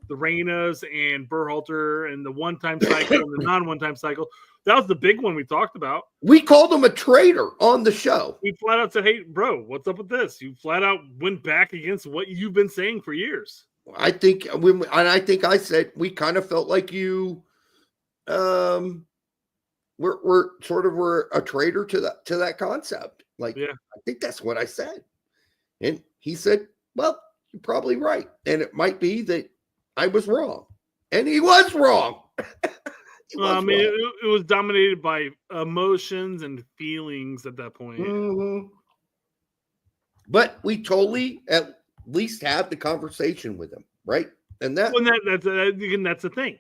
[SPEAKER 10] Reynas and Berhalter and the one-time cycle and the non-one-time cycle. That was the big one we talked about.
[SPEAKER 9] We called him a traitor on the show.
[SPEAKER 10] We flat out said, "Hey, bro, what's up with this?" You flat out went back against what you've been saying for years.
[SPEAKER 9] I think I said we kind of felt like you, we're a traitor to that concept. Like,
[SPEAKER 10] yeah.
[SPEAKER 9] I think that's what I said, and he said, "Well, you're probably right, and it might be that I was wrong," and he was wrong.
[SPEAKER 10] I mean, it was dominated by emotions and feelings at that point.
[SPEAKER 9] Mm-hmm. But we totally at least had the conversation with him, right? And that's
[SPEAKER 10] the thing.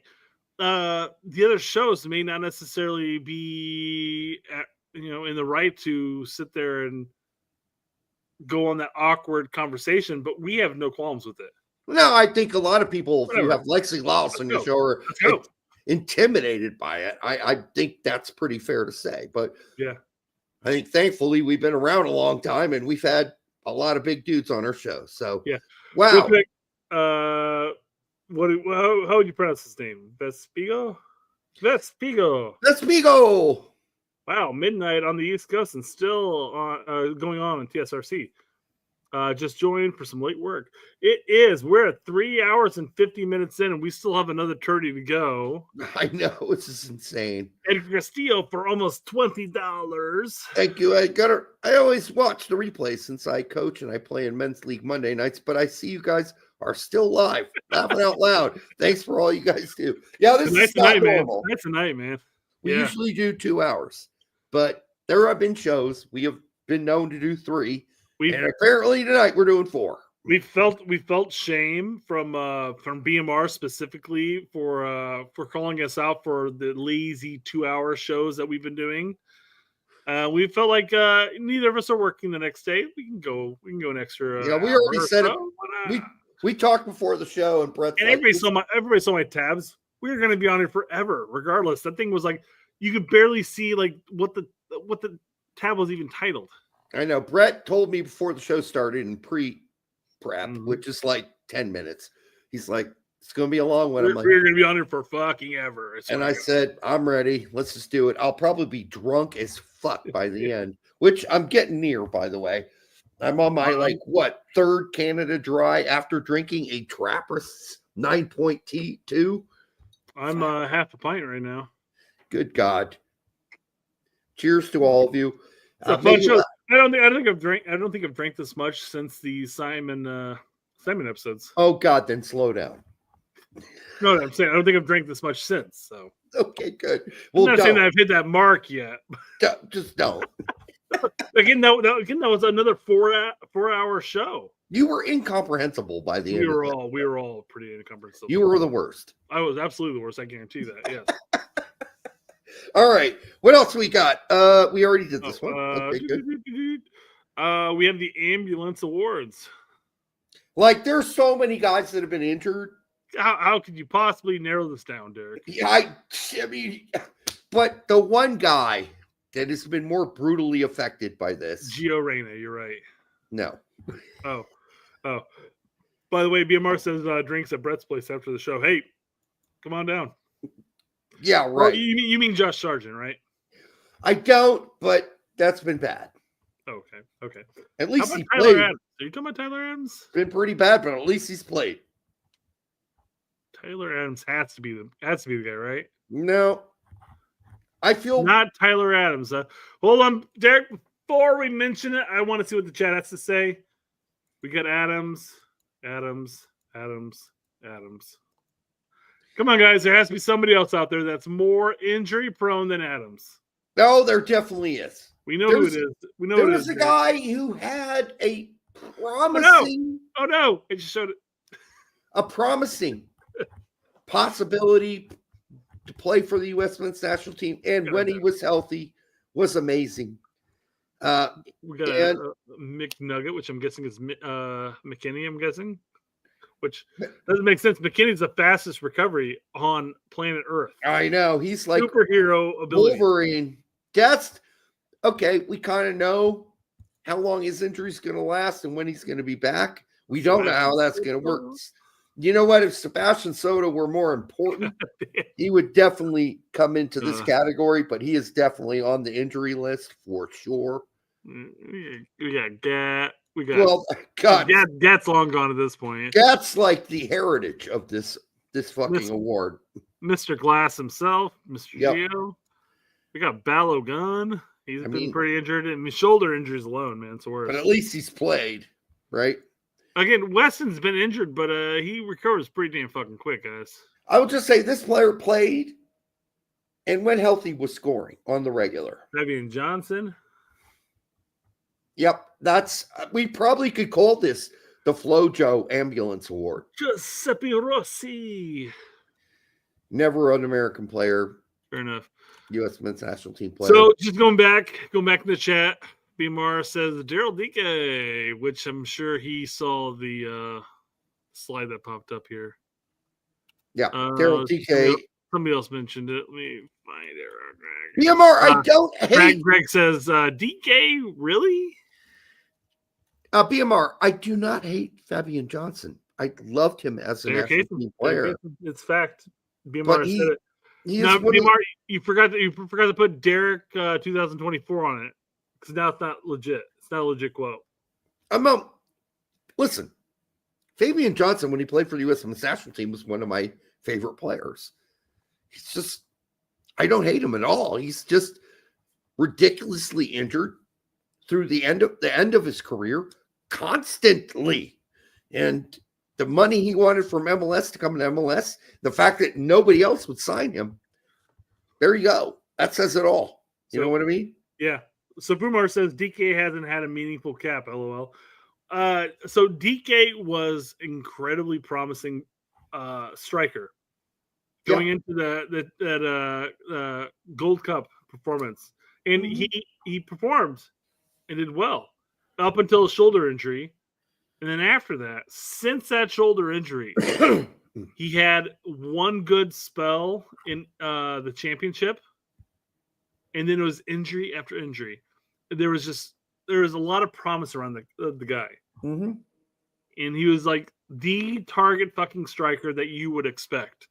[SPEAKER 10] The other shows may not necessarily be, in the right to sit there and go on that awkward conversation, but we have no qualms with it.
[SPEAKER 9] No, I think a lot of people, if you
[SPEAKER 10] Whatever.
[SPEAKER 9] have Lexi Laws on your show, are intimidated by it. I think that's pretty fair to say. But
[SPEAKER 10] yeah,
[SPEAKER 9] I think thankfully we've been around a long time and we've had a lot of big dudes on our show. So
[SPEAKER 10] yeah,
[SPEAKER 9] wow.
[SPEAKER 10] Real quick, how would you pronounce his name? Vespigo. Wow, midnight on the East Coast and still going on TSRC. Just joined for some late work. We're at 3 hours and 50 minutes in, and we still have another Turdy to go.
[SPEAKER 9] I know, this is insane.
[SPEAKER 10] Edgar Castillo for almost $20.
[SPEAKER 9] Thank you. I always watch the replay since I coach and I play in men's league Monday nights, but I see you guys are still live, laughing out loud. Thanks for all you guys do. Yeah, this is not normal.
[SPEAKER 10] That's a night, man.
[SPEAKER 9] We usually do 2 hours, but there have been shows we have been known to do 3. And apparently tonight we're doing 4.
[SPEAKER 10] We felt shame from BMR specifically for calling us out for the lazy 2-hour shows that we've been doing. We felt like neither of us are working the next day. We can go an extra.
[SPEAKER 9] Yeah, we already said it. We talked before the show, and Brett.
[SPEAKER 10] And everybody saw my tabs. We were going to be on it forever, regardless. That thing was like you could barely see like what the tab was even titled.
[SPEAKER 9] I know. Brett told me before the show started in pre-prep, which is like 10 minutes. He's like, it's going to be a long one.
[SPEAKER 10] We're going to be on it for fucking ever.
[SPEAKER 9] And I said, I'm ready. Let's just do it. I'll probably be drunk as fuck by the end, which I'm getting near, by the way. I'm on my, third Canada Dry after drinking a Trappist 9.2.
[SPEAKER 10] I'm half a pint right now.
[SPEAKER 9] Good God. Cheers to all of you.
[SPEAKER 10] I don't think I've drank this much since the Simon episodes.
[SPEAKER 9] Oh God, then slow down.
[SPEAKER 10] No, I'm saying I don't think I've drank this much since. So
[SPEAKER 9] okay, good.
[SPEAKER 10] Well, I'm not saying that I've hit that mark yet.
[SPEAKER 9] Just don't.
[SPEAKER 10] Again, that was another 4-hour show.
[SPEAKER 9] You were incomprehensible by the end.
[SPEAKER 10] We were all pretty incomprehensible.
[SPEAKER 9] You were the worst.
[SPEAKER 10] I was absolutely the worst. I guarantee that. Yes.
[SPEAKER 9] All right. What else we got? We already did this one. Okay, good.
[SPEAKER 10] We have the ambulance awards.
[SPEAKER 9] Like, there's so many guys that have been injured.
[SPEAKER 10] How could you possibly narrow this down, Derek?
[SPEAKER 9] Yeah, I mean, but the one guy that has been more brutally affected by this.
[SPEAKER 10] Gio Reyna, you're right.
[SPEAKER 9] No.
[SPEAKER 10] Oh. By the way, BMR says drinks at Brett's place after the show. Hey, come on down.
[SPEAKER 9] Yeah, right.
[SPEAKER 10] You mean Josh Sargent, right?
[SPEAKER 9] I don't, but that's been bad.
[SPEAKER 10] Okay.
[SPEAKER 9] At least he
[SPEAKER 10] Tyler
[SPEAKER 9] played.
[SPEAKER 10] Adams? Are you talking about Tyler Adams?
[SPEAKER 9] Been pretty bad, but at least he's played.
[SPEAKER 10] Tyler Adams has to be the guy, right?
[SPEAKER 9] No. I feel
[SPEAKER 10] not Tyler Adams. Hold on, Derek. Before we mention it, I want to see what the chat has to say. We got Adams. Come on, guys. There has to be somebody else out there that's more injury prone than Adams.
[SPEAKER 9] No, there definitely is.
[SPEAKER 10] We know who it is. We know
[SPEAKER 9] there
[SPEAKER 10] who it
[SPEAKER 9] was
[SPEAKER 10] is.
[SPEAKER 9] a guy who had a promising.
[SPEAKER 10] Oh no! It just showed it.
[SPEAKER 9] A promising possibility to play for the U.S. men's national team, and when he was healthy, was amazing.
[SPEAKER 10] We got a McNugget, which I'm guessing is McKinney. I'm guessing. which doesn't make sense. McKinney's the fastest recovery on planet Earth.
[SPEAKER 9] I know. He's like
[SPEAKER 10] superhero ability.
[SPEAKER 9] Wolverine. That's okay. We kind of know how long his injury's going to last and when he's going to be back. We don't know how that's going to work. You know what? If Sebastian Soto were more important, he would definitely come into this category, but he is definitely on the injury list for sure.
[SPEAKER 10] We got Gat.
[SPEAKER 9] God,
[SPEAKER 10] Gat's long gone at this point.
[SPEAKER 9] Gat's like the heritage of this fucking award.
[SPEAKER 10] Mr. Glass himself, Mr. Gio. We got Balogun. He's been pretty injured. And shoulder injuries alone, man. It's worse.
[SPEAKER 9] But at least he's played, right?
[SPEAKER 10] Again, Weston's been injured, but he recovers pretty damn fucking quick, guys.
[SPEAKER 9] I would just say this player played and when healthy was scoring on the regular.
[SPEAKER 10] Fabian Johnson.
[SPEAKER 9] Yep. We probably could call this the Flojo Ambulance Award.
[SPEAKER 10] Giuseppe Rossi.
[SPEAKER 9] Never an American player.
[SPEAKER 10] Fair enough.
[SPEAKER 9] U.S. men's national team player.
[SPEAKER 10] So just going back in the chat. BMR says Daryl Dike, which I'm sure he saw the slide that popped up here.
[SPEAKER 9] Yeah, Daryl Dike.
[SPEAKER 10] Somebody else mentioned it. Let me find it.
[SPEAKER 9] BMR, I don't hate.
[SPEAKER 10] Greg says Dike, really?
[SPEAKER 9] BMR, I do not hate Fabian Johnson. I loved him as a national team player.
[SPEAKER 10] It's fact. BMR said it. Now, BMR, you forgot to put Derek 2024 on it. Because now it's not legit. It's not a legit quote.
[SPEAKER 9] Listen, Fabian Johnson, when he played for the U.S. men's national team, was one of my favorite players. He's just, I don't hate him at all. He's just ridiculously injured through the end of his career constantly. And the money he wanted from MLS to come to MLS, the fact that nobody else would sign him, there you go. That says it all. You know what I mean?
[SPEAKER 10] Yeah. So Boomer says DK hasn't had a meaningful cap, LOL. So DK was incredibly promising striker going into that Gold Cup performance. And he performed and did well up until a shoulder injury. And then after that, since that shoulder injury, he had one good spell in the championship. And then it was injury after injury. There was a lot of promise around the guy.
[SPEAKER 9] Mm-hmm.
[SPEAKER 10] And he was like the target fucking striker that you would expect.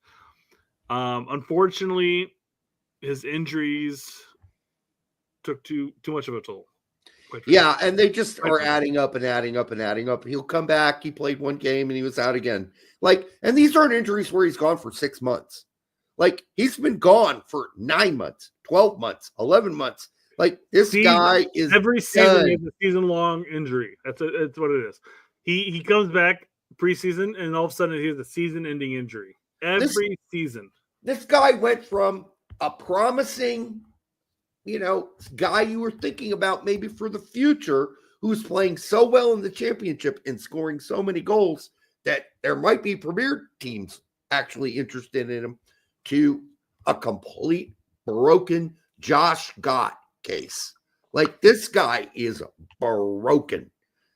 [SPEAKER 10] Unfortunately, his injuries took too much of a toll.
[SPEAKER 9] Yeah, and they just are adding up and adding up and adding up. He'll come back. He played one game and he was out again. And these aren't injuries where he's gone for 6 months. He's been gone for 9 months, 12 months, 11 months. This guy is
[SPEAKER 10] every season is a season-long injury. That's what it is. He comes back preseason and all of a sudden he has a season-ending injury. Every season.
[SPEAKER 9] This guy went from a promising, guy you were thinking about maybe for the future, who's playing so well in the championship and scoring so many goals that there might be premier teams actually interested in him, to a complete broken Josh Gott case. This guy is broken.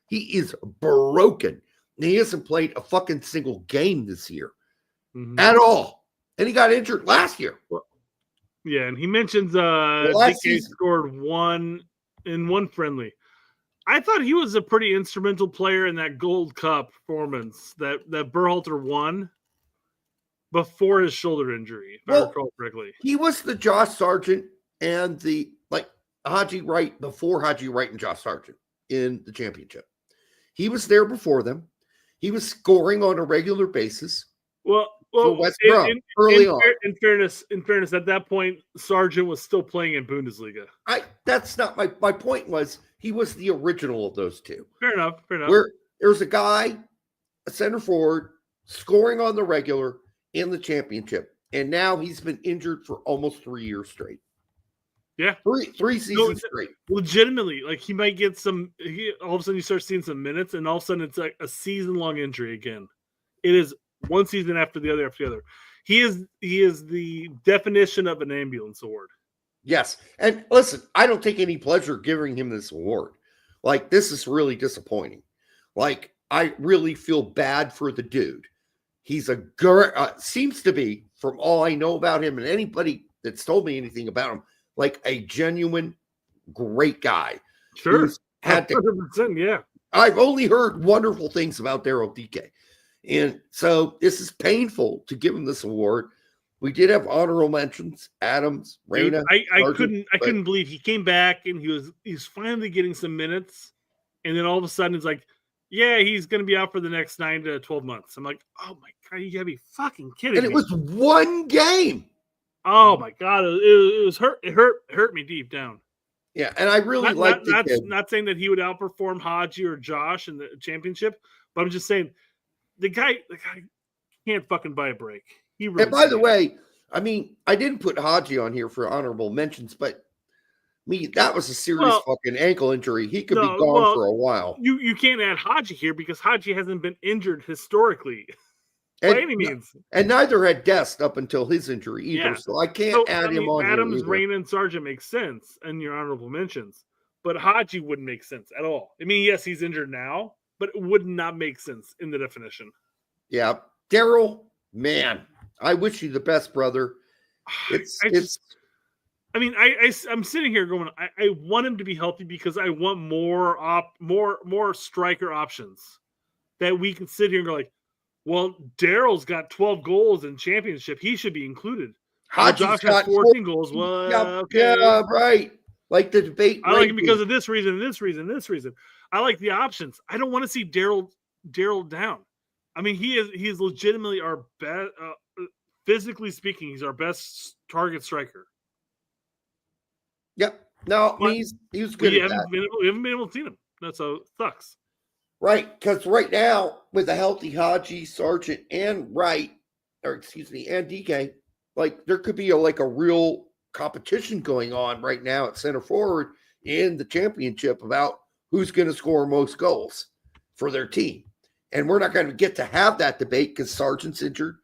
[SPEAKER 9] He is broken. And he hasn't played a fucking single game this year at all. And he got injured last year.
[SPEAKER 10] Yeah, and he mentions DK scored one friendly. I thought he was a pretty instrumental player in that Gold Cup performance that Berhalter won before his shoulder injury, if I recall correctly.
[SPEAKER 9] He was the Josh Sargent and the Haji Wright before Haji Wright and Josh Sargent in the championship. He was there before them. He was scoring on a regular basis.
[SPEAKER 10] Well,
[SPEAKER 9] West Brom early on.
[SPEAKER 10] In fairness, at that point, Sargent was still playing in Bundesliga.
[SPEAKER 9] That's not my point. Was he was the original of those two?
[SPEAKER 10] Fair enough.
[SPEAKER 9] Where there's a guy, a center forward, scoring on the regular in the championship, and now he's been injured for almost 3 years straight.
[SPEAKER 10] Yeah,
[SPEAKER 9] three seasons straight.
[SPEAKER 10] Legitimately, he might get some. All of a sudden, you start seeing some minutes, and all of a sudden, it's like a season-long injury again. It is one season after the other. He is the definition of an ambulance award.
[SPEAKER 9] Yes, and listen, I don't take any pleasure giving him this award. This is really disappointing. I really feel bad for the dude. He's seems to be, from all I know about him and anybody that's told me anything about him, like a genuine great guy.
[SPEAKER 10] Sure.
[SPEAKER 9] Had
[SPEAKER 10] 100%, yeah.
[SPEAKER 9] I've only heard wonderful things about Daryl DK. And so this is painful to give him this award. We did have honorable mentions, Adams, Reyna.
[SPEAKER 10] I couldn't believe he came back and he's finally getting some minutes. And then all of a sudden it's like, yeah, he's going to be out for the next 9 to 12 months. I'm like, oh my God, you got to be fucking kidding me.
[SPEAKER 9] And it was one game.
[SPEAKER 10] Oh my God. It was hurt. It hurt me deep down.
[SPEAKER 9] Yeah. And I really like
[SPEAKER 10] not saying that he would outperform Haji or Josh in the championship, but I'm just saying the guy can't fucking buy a break. He really
[SPEAKER 9] and by the way, I mean, I didn't put Haji on here for honorable mentions, but that was a serious fucking ankle injury. He could be gone for a while.
[SPEAKER 10] You can't add Haji here because Haji hasn't been injured historically by any means.
[SPEAKER 9] And neither had Dest up until his injury either. Yeah. So I can't add him on
[SPEAKER 10] Adams,
[SPEAKER 9] here. Adams,
[SPEAKER 10] Reyna, and Sargent makes sense in your honorable mentions, but Haji wouldn't make sense at all. I mean, yes, he's injured now, but it would not make sense in the definition.
[SPEAKER 9] Yeah. Daryl, man, I wish you the best, brother.
[SPEAKER 10] I'm sitting here going, I want him to be healthy because I want more striker options that we can sit here and go like, well, Daryl's got 12 goals in championship. He should be included. Josh has 14 goals. Well, okay.
[SPEAKER 9] Yeah, right. Like the debate.
[SPEAKER 10] I like him because of this reason, this reason, this reason. I like the options. I don't want to see Daryl down. I mean, he is legitimately our best, physically speaking, he's our best target striker.
[SPEAKER 9] Yep. No, he was good at that.
[SPEAKER 10] We haven't been able to see him. That's how it sucks.
[SPEAKER 9] Right, because right now, with a healthy Haji, Sargent, and DK, like there could be a real competition going on right now at center forward in the championship about who's going to score most goals for their team. And we're not going to get to have that debate because Sargent's injured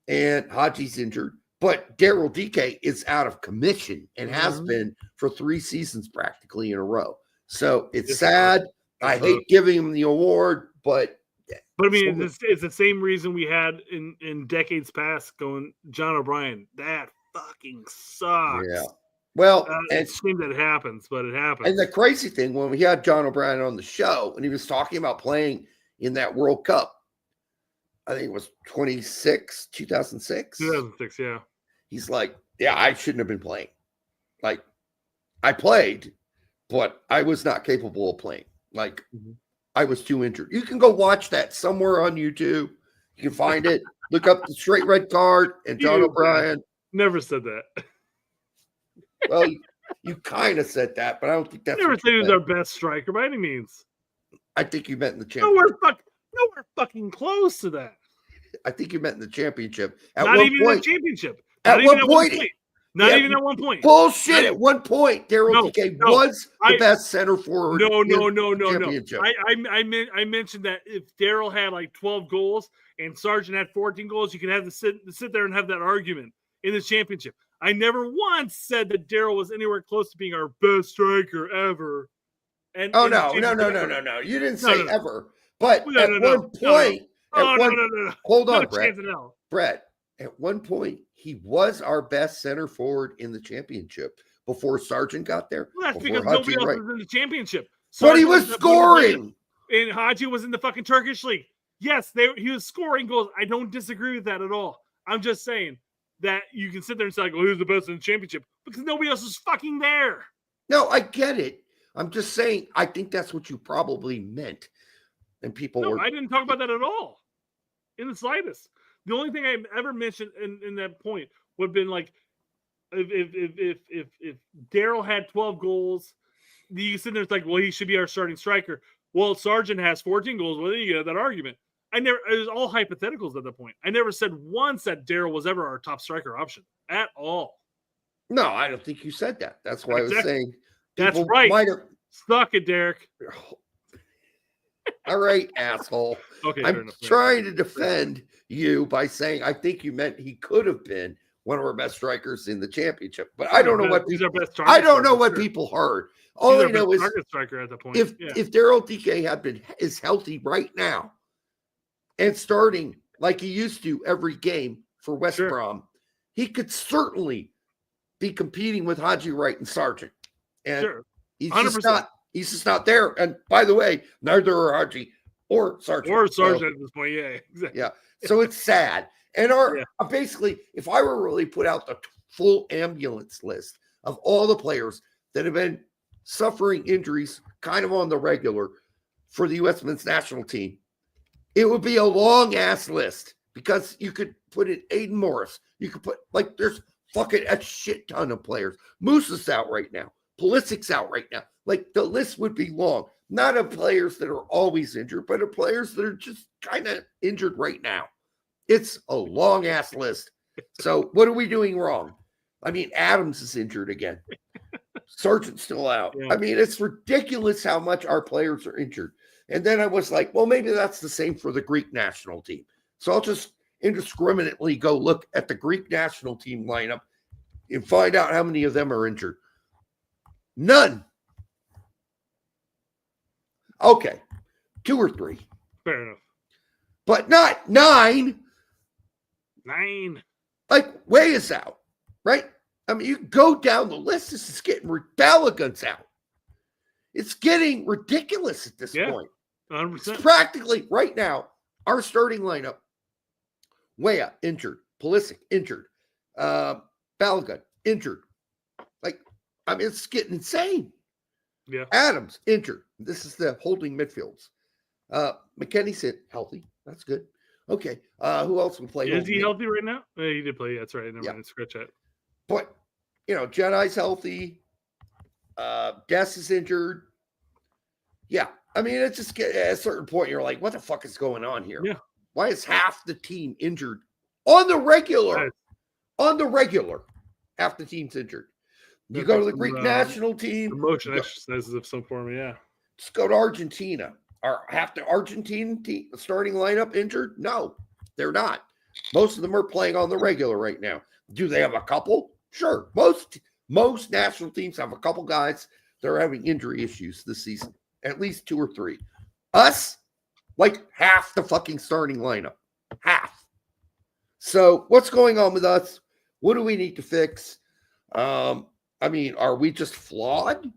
[SPEAKER 9] and Haji's injured. But Daryl DK is out of commission and has been for 3 seasons practically in a row. So it's sad. I hate giving him the award, but
[SPEAKER 10] I mean, it's the same reason we had in decades past going John O'Brien. That fucking sucks.
[SPEAKER 9] Yeah. Well,
[SPEAKER 10] it's a shame that it happens, but it happens.
[SPEAKER 9] And the crazy thing, when we had John O'Brien on the show and he was talking about playing in that World Cup, I think it was 2006.
[SPEAKER 10] 2006, yeah.
[SPEAKER 9] He's like, yeah, I shouldn't have been playing. Like, I played, but I was not capable of playing. Like, I was too injured. You can go watch that somewhere on YouTube. You can find it. Look up the straight red card and John O'Brien.
[SPEAKER 10] Never said that.
[SPEAKER 9] Well, you kind of said that, but I don't think that's.
[SPEAKER 10] Never said he was our best striker by any means.
[SPEAKER 9] I think you meant in the championship.
[SPEAKER 10] Nowhere fucking close to that.
[SPEAKER 9] I think you meant in the championship.
[SPEAKER 10] Not even in the championship.
[SPEAKER 9] Not even at one point. Bullshit. At one point, Daryl DK was the best center forward.
[SPEAKER 10] No. I mentioned that if Daryl had like 12 goals and Sargent had 14 goals, you can have to sit there and have that argument in the championship. I never once said that Daryl was anywhere close to being our best striker ever. And
[SPEAKER 9] no. You didn't say ever. But at one point, hold on, Brett. At one point, he was our best center forward in the championship before Sargent got there.
[SPEAKER 10] Well, that's because nobody else was in the championship.
[SPEAKER 9] But he was scoring.
[SPEAKER 10] And Haji was in the fucking Turkish league. Yes, he was scoring goals. I don't disagree with that at all. I'm just saying that you can sit there and say, like, well, who's the best in the championship? Because nobody else is fucking there.
[SPEAKER 9] No, I get it. I'm just saying, I think that's what you probably meant. And people
[SPEAKER 10] I didn't talk about that at all. In the slightest. The only thing I ever mentioned in that point would have been like, if Daryl had 12 goals, you sit there, it's like, well, he should be our starting striker. Well, Sargent has 14 goals. Well, then you get that argument. It was all hypotheticals at that point. I never said once that Daryl was ever our top striker option at all.
[SPEAKER 9] No, I don't think you said that. That's why I was saying.
[SPEAKER 10] That's right. Suck it, Derek.
[SPEAKER 9] All right, asshole.
[SPEAKER 10] Okay,
[SPEAKER 9] I'm trying to defend you by saying I think you meant he could have been one of our best strikers in the championship. But I don't know what
[SPEAKER 10] he's our best
[SPEAKER 9] I don't know what
[SPEAKER 10] striker.
[SPEAKER 9] people heard. All I know is
[SPEAKER 10] target striker at the point.
[SPEAKER 9] if Daryl DK is healthy right now and starting like he used to every game for West Brom, he could certainly be competing with Haji Wright and Sargent. And he's just not there. And by the way, neither are Haji or Sargent.
[SPEAKER 10] Or Sargent at this point, yeah, exactly.
[SPEAKER 9] Yeah. So it's sad. And basically, if I were really put out the full ambulance list of all the players that have been suffering injuries kind of on the regular for the U.S. men's national team, it would be a long ass list because you could put in Aiden Morris. You could put there's fucking a shit ton of players. Moose is out right now. Pulisic's out right now. The list would be long. Not of players that are always injured, but of players that are just kind of injured right now. It's a long ass list. So what are we doing wrong? I mean, Adams is injured again. Sargent's still out. Yeah. I mean, it's ridiculous how much our players are injured. And then I was like, well, maybe that's the same for the Greek national team. So I'll just indiscriminately go look at the Greek national team lineup and find out how many of them are injured. None. Okay. 2 or 3.
[SPEAKER 10] Fair enough.
[SPEAKER 9] But not 9.
[SPEAKER 10] 9.
[SPEAKER 9] Way is out, right? I mean, you go down the list. This is getting Balogun's out. It's getting ridiculous at this point.
[SPEAKER 10] 100%.
[SPEAKER 9] It's practically right now, our starting lineup. Weah, injured. Pulisic, injured. Balogun, injured. It's getting insane.
[SPEAKER 10] Yeah.
[SPEAKER 9] Adams, injured. This is the holding midfields. McKennie's healthy. That's good. Okay. Who else will play?
[SPEAKER 10] Is he healthy right now? He did play. That's right. Never mind. Scratch that.
[SPEAKER 9] But, Jedi's healthy. Des is injured. Yeah. I mean, it's just at a certain point, you're like, what the fuck is going on here?
[SPEAKER 10] Yeah.
[SPEAKER 9] Why is half the team injured on the regular?
[SPEAKER 10] Right.
[SPEAKER 9] On the regular, half the team's injured. You go to the Greek national team.
[SPEAKER 10] Motion exercises of some form, yeah.
[SPEAKER 9] Just go to Argentina. Are half the Argentine team starting lineup injured? No, they're not. Most of them are playing on the regular right now. Do they have a couple? Sure. Most national teams have a couple guys that are having injury issues this season. At least 2 or 3. Us, half the fucking starting lineup. Half. So what's going on with us? What do we need to fix? I mean, are we just flawed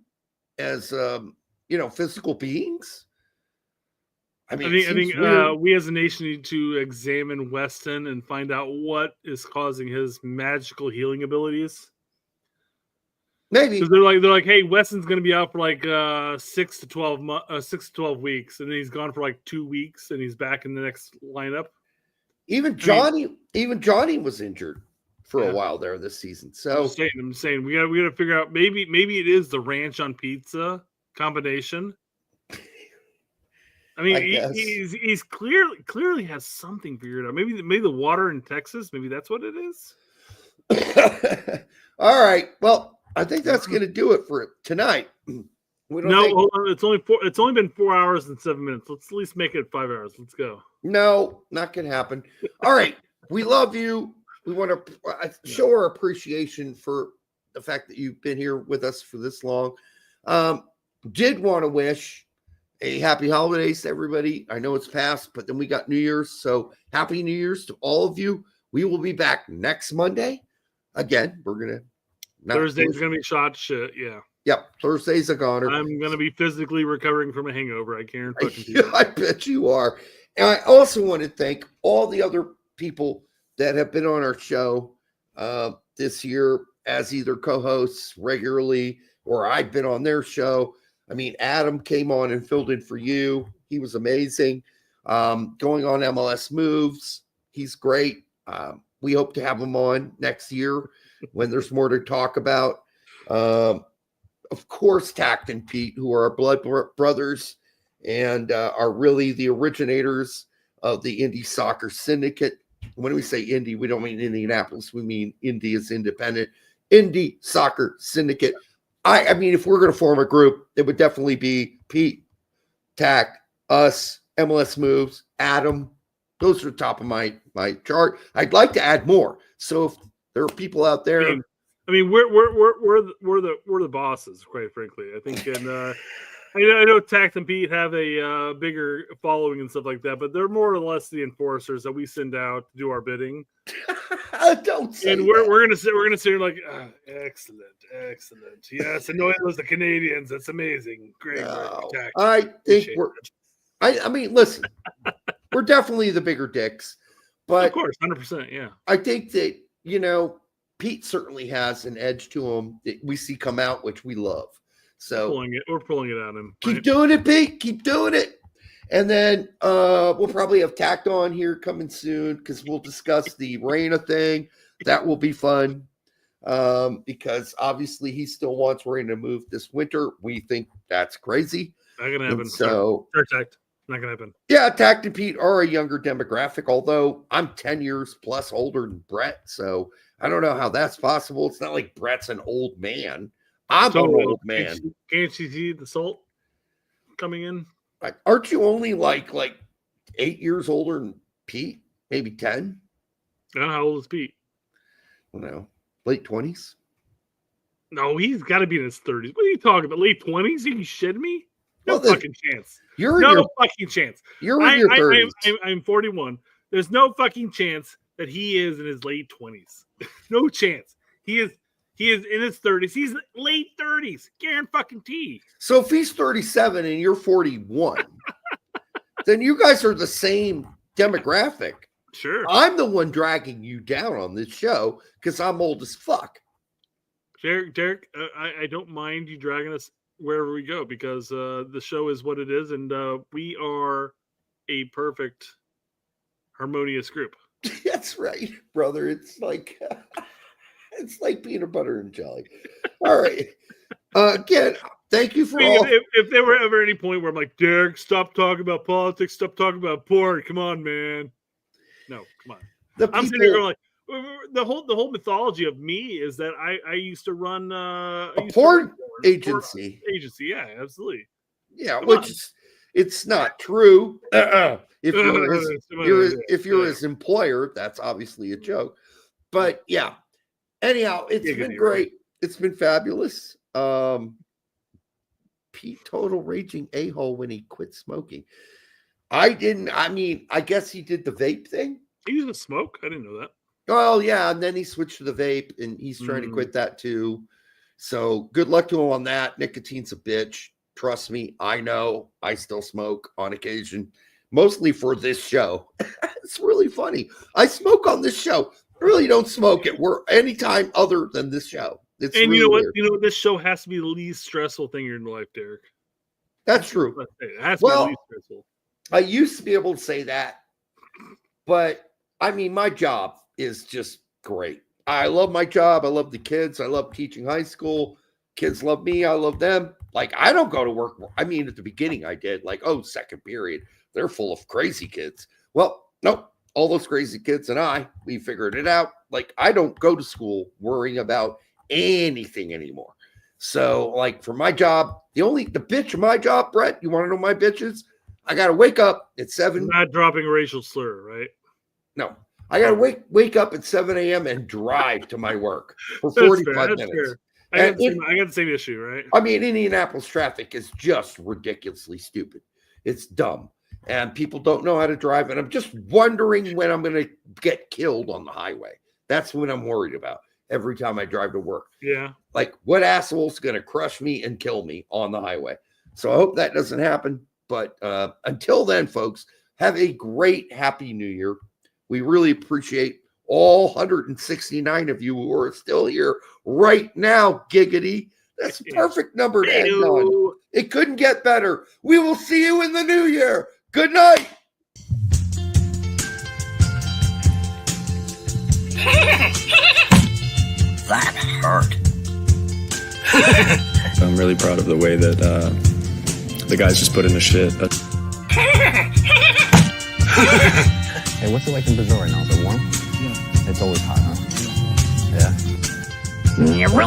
[SPEAKER 9] as, physical beings? I think
[SPEAKER 10] we as a nation need to examine Weston and find out what is causing his magical healing abilities.
[SPEAKER 9] Maybe
[SPEAKER 10] they're like, hey, Weston's going to be out for 6 to 12 weeks, and then he's gone for 2 weeks, and he's back in the next lineup.
[SPEAKER 9] Even Johnny was injured for a while there this season. So
[SPEAKER 10] I'm saying we got to figure out maybe it is the ranch on pizza combination. I mean, he's clearly has something figured out. Maybe the water in Texas. Maybe that's what it is.
[SPEAKER 9] All right. Well, I think that's going to do it for tonight.
[SPEAKER 10] Hold on. It's only been 4 hours and 7 minutes. Let's at least make it 5 hours. Let's go.
[SPEAKER 9] No, not going to happen. All right. We love you. We want to show our appreciation for the fact that you've been here with us for this long. Did want to wish a happy holidays to everybody. I know it's past, but then we got New Year's. So happy New Year's to all of you. We will be back next Monday. Again, we're going to.
[SPEAKER 10] Thursday's going to be shot shit. Yeah.
[SPEAKER 9] Yep. Thursday's a goner.
[SPEAKER 10] I'm going to be physically recovering from a hangover. I can't fucking
[SPEAKER 9] I bet you are. And I also want to thank all the other people that have been on our show this year as either co-hosts regularly or I've been on their show. I mean, Adam came on and filled in for you. He was amazing. Going on MLS Moves. He's great. We hope to have him on next year when there's more to talk about. Of course, Tact and Pete, who are our blood brothers and are really the originators of the Indie Soccer Syndicate. When we say Indie, we don't mean Indianapolis. We mean Indie is independent. Indie Soccer Syndicate. I mean, if we're going to form a group, it would definitely be Pete, Tact, us, MLS Moves, Adam. Those are top of my chart. I'd like to add more. So if There are people out there.
[SPEAKER 10] I mean, we're the bosses, quite frankly. I think, and I know Tact and Pete have a bigger following and stuff like that, but they're more or less the enforcers that we send out to do our bidding.
[SPEAKER 9] Don't say
[SPEAKER 10] and we're gonna sit here like, excellent. Yes, and no, it was the Canadians. That's amazing. Great.
[SPEAKER 9] No, I think I mean, listen, we're definitely the bigger dicks, but
[SPEAKER 10] of course, 100%. Yeah,
[SPEAKER 9] I think that Pete certainly has an edge to him that we see come out, which we love. So
[SPEAKER 10] we're pulling it out of him.
[SPEAKER 9] Keep doing it, Pete. Keep doing it. And then we'll probably have Tact on here coming soon because we'll discuss the Reina thing. That will be fun because obviously he still wants Reina to move this winter. We think that's crazy.
[SPEAKER 10] Not gonna happen.
[SPEAKER 9] So
[SPEAKER 10] Tact. Not gonna happen.
[SPEAKER 9] Yeah, Tact and Pete are a younger demographic, although I'm 10 years plus older than Brett. So I don't know how that's possible. It's not like Brett's an old man. I'm an old man.
[SPEAKER 10] Can't you see the salt coming in?
[SPEAKER 9] Aren't you only like 8 years older than Pete? Maybe 10?
[SPEAKER 10] I don't know how old is Pete.
[SPEAKER 9] I don't know. Late 20s?
[SPEAKER 10] No, he's got to be in his 30s. What are you talking about? Late 20s? Are you shitting me? No fucking chance. Fucking chance.
[SPEAKER 9] You're in your 30s.
[SPEAKER 10] I'm 41. There's no fucking chance that he is in his late 20s. No chance. He is in his 30s. He's late 30s. Guarantee.
[SPEAKER 9] So if he's 37 and you're 41, then you guys are the same demographic.
[SPEAKER 10] Sure.
[SPEAKER 9] I'm the one dragging you down on this show because I'm old as fuck.
[SPEAKER 10] Derek, I don't mind you dragging us wherever we go because the show is what it is, and we are a perfect, harmonious group.
[SPEAKER 9] That's right, brother. It's like peanut butter and jelly. All right. Again, thank you for all.
[SPEAKER 10] If there were ever any point where I'm like, Derek, stop talking about politics, stop talking about porn. Come on, man. No, come on. I'm sitting here going like, the whole mythology of me is that I used to run a
[SPEAKER 9] porn agency.
[SPEAKER 10] Yeah, absolutely.
[SPEAKER 9] Yeah, it's not true. If you're his employer, that's obviously a joke. But yeah. Anyhow, it's been great. It's been fabulous. Pete total raging a-hole when he quit smoking. I guess he did the vape thing.
[SPEAKER 10] He used to smoke? I didn't know that.
[SPEAKER 9] Well, yeah, and then he switched to the vape, and he's trying to quit that too. So good luck to him on that. Nicotine's a bitch. Trust me, I know. I still smoke on occasion, mostly for this show. It's really funny. I smoke on this show. I really don't smoke at work anytime other than this show. It's
[SPEAKER 10] and
[SPEAKER 9] really
[SPEAKER 10] you know what?
[SPEAKER 9] weird.
[SPEAKER 10] You know what? This show has to be the least stressful thing in your life, Derek.
[SPEAKER 9] That's true.
[SPEAKER 10] It has to be the least stressful.
[SPEAKER 9] I used to be able to say that, but I mean, my job is just great. I love my job. I love the kids. I love teaching high school. Kids love me. I love them. Like, I don't go to work. I mean, at the beginning I did, like, second period. They're full of crazy kids. Well, nope. All those crazy kids and we figured it out. Like, I don't go to school worrying about anything anymore. So, like, for my job, the bitch of my job, Brett, you want to know my bitches? I got to wake up at 7.
[SPEAKER 10] You're not dropping a racial slur, right?
[SPEAKER 9] No. I got to wake up at 7 a.m. and drive to my work for 45 minutes.
[SPEAKER 10] Fair. I got the same issue, right?
[SPEAKER 9] I mean, Indianapolis traffic is just ridiculously stupid. It's dumb. And people don't know how to drive. And I'm just wondering when I'm going to get killed on the highway. That's what I'm worried about every time I drive to work.
[SPEAKER 10] Yeah.
[SPEAKER 9] Like, what asshole's going to crush me and kill me on the highway? So I hope that doesn't happen. But until then, folks, have a great, happy New Year. We really appreciate all 169 of you who are still here right now, giggity. That's a perfect number to end on. It couldn't get better. We will see you in the new year. Good night.
[SPEAKER 11] That hurt.
[SPEAKER 1] I'm really proud of the way that the guys just put in the shit.
[SPEAKER 2] Hey, what's it like in Brazil right now? Is it warm?
[SPEAKER 3] Yeah.
[SPEAKER 2] It's always hot, huh? Yeah.
[SPEAKER 11] You really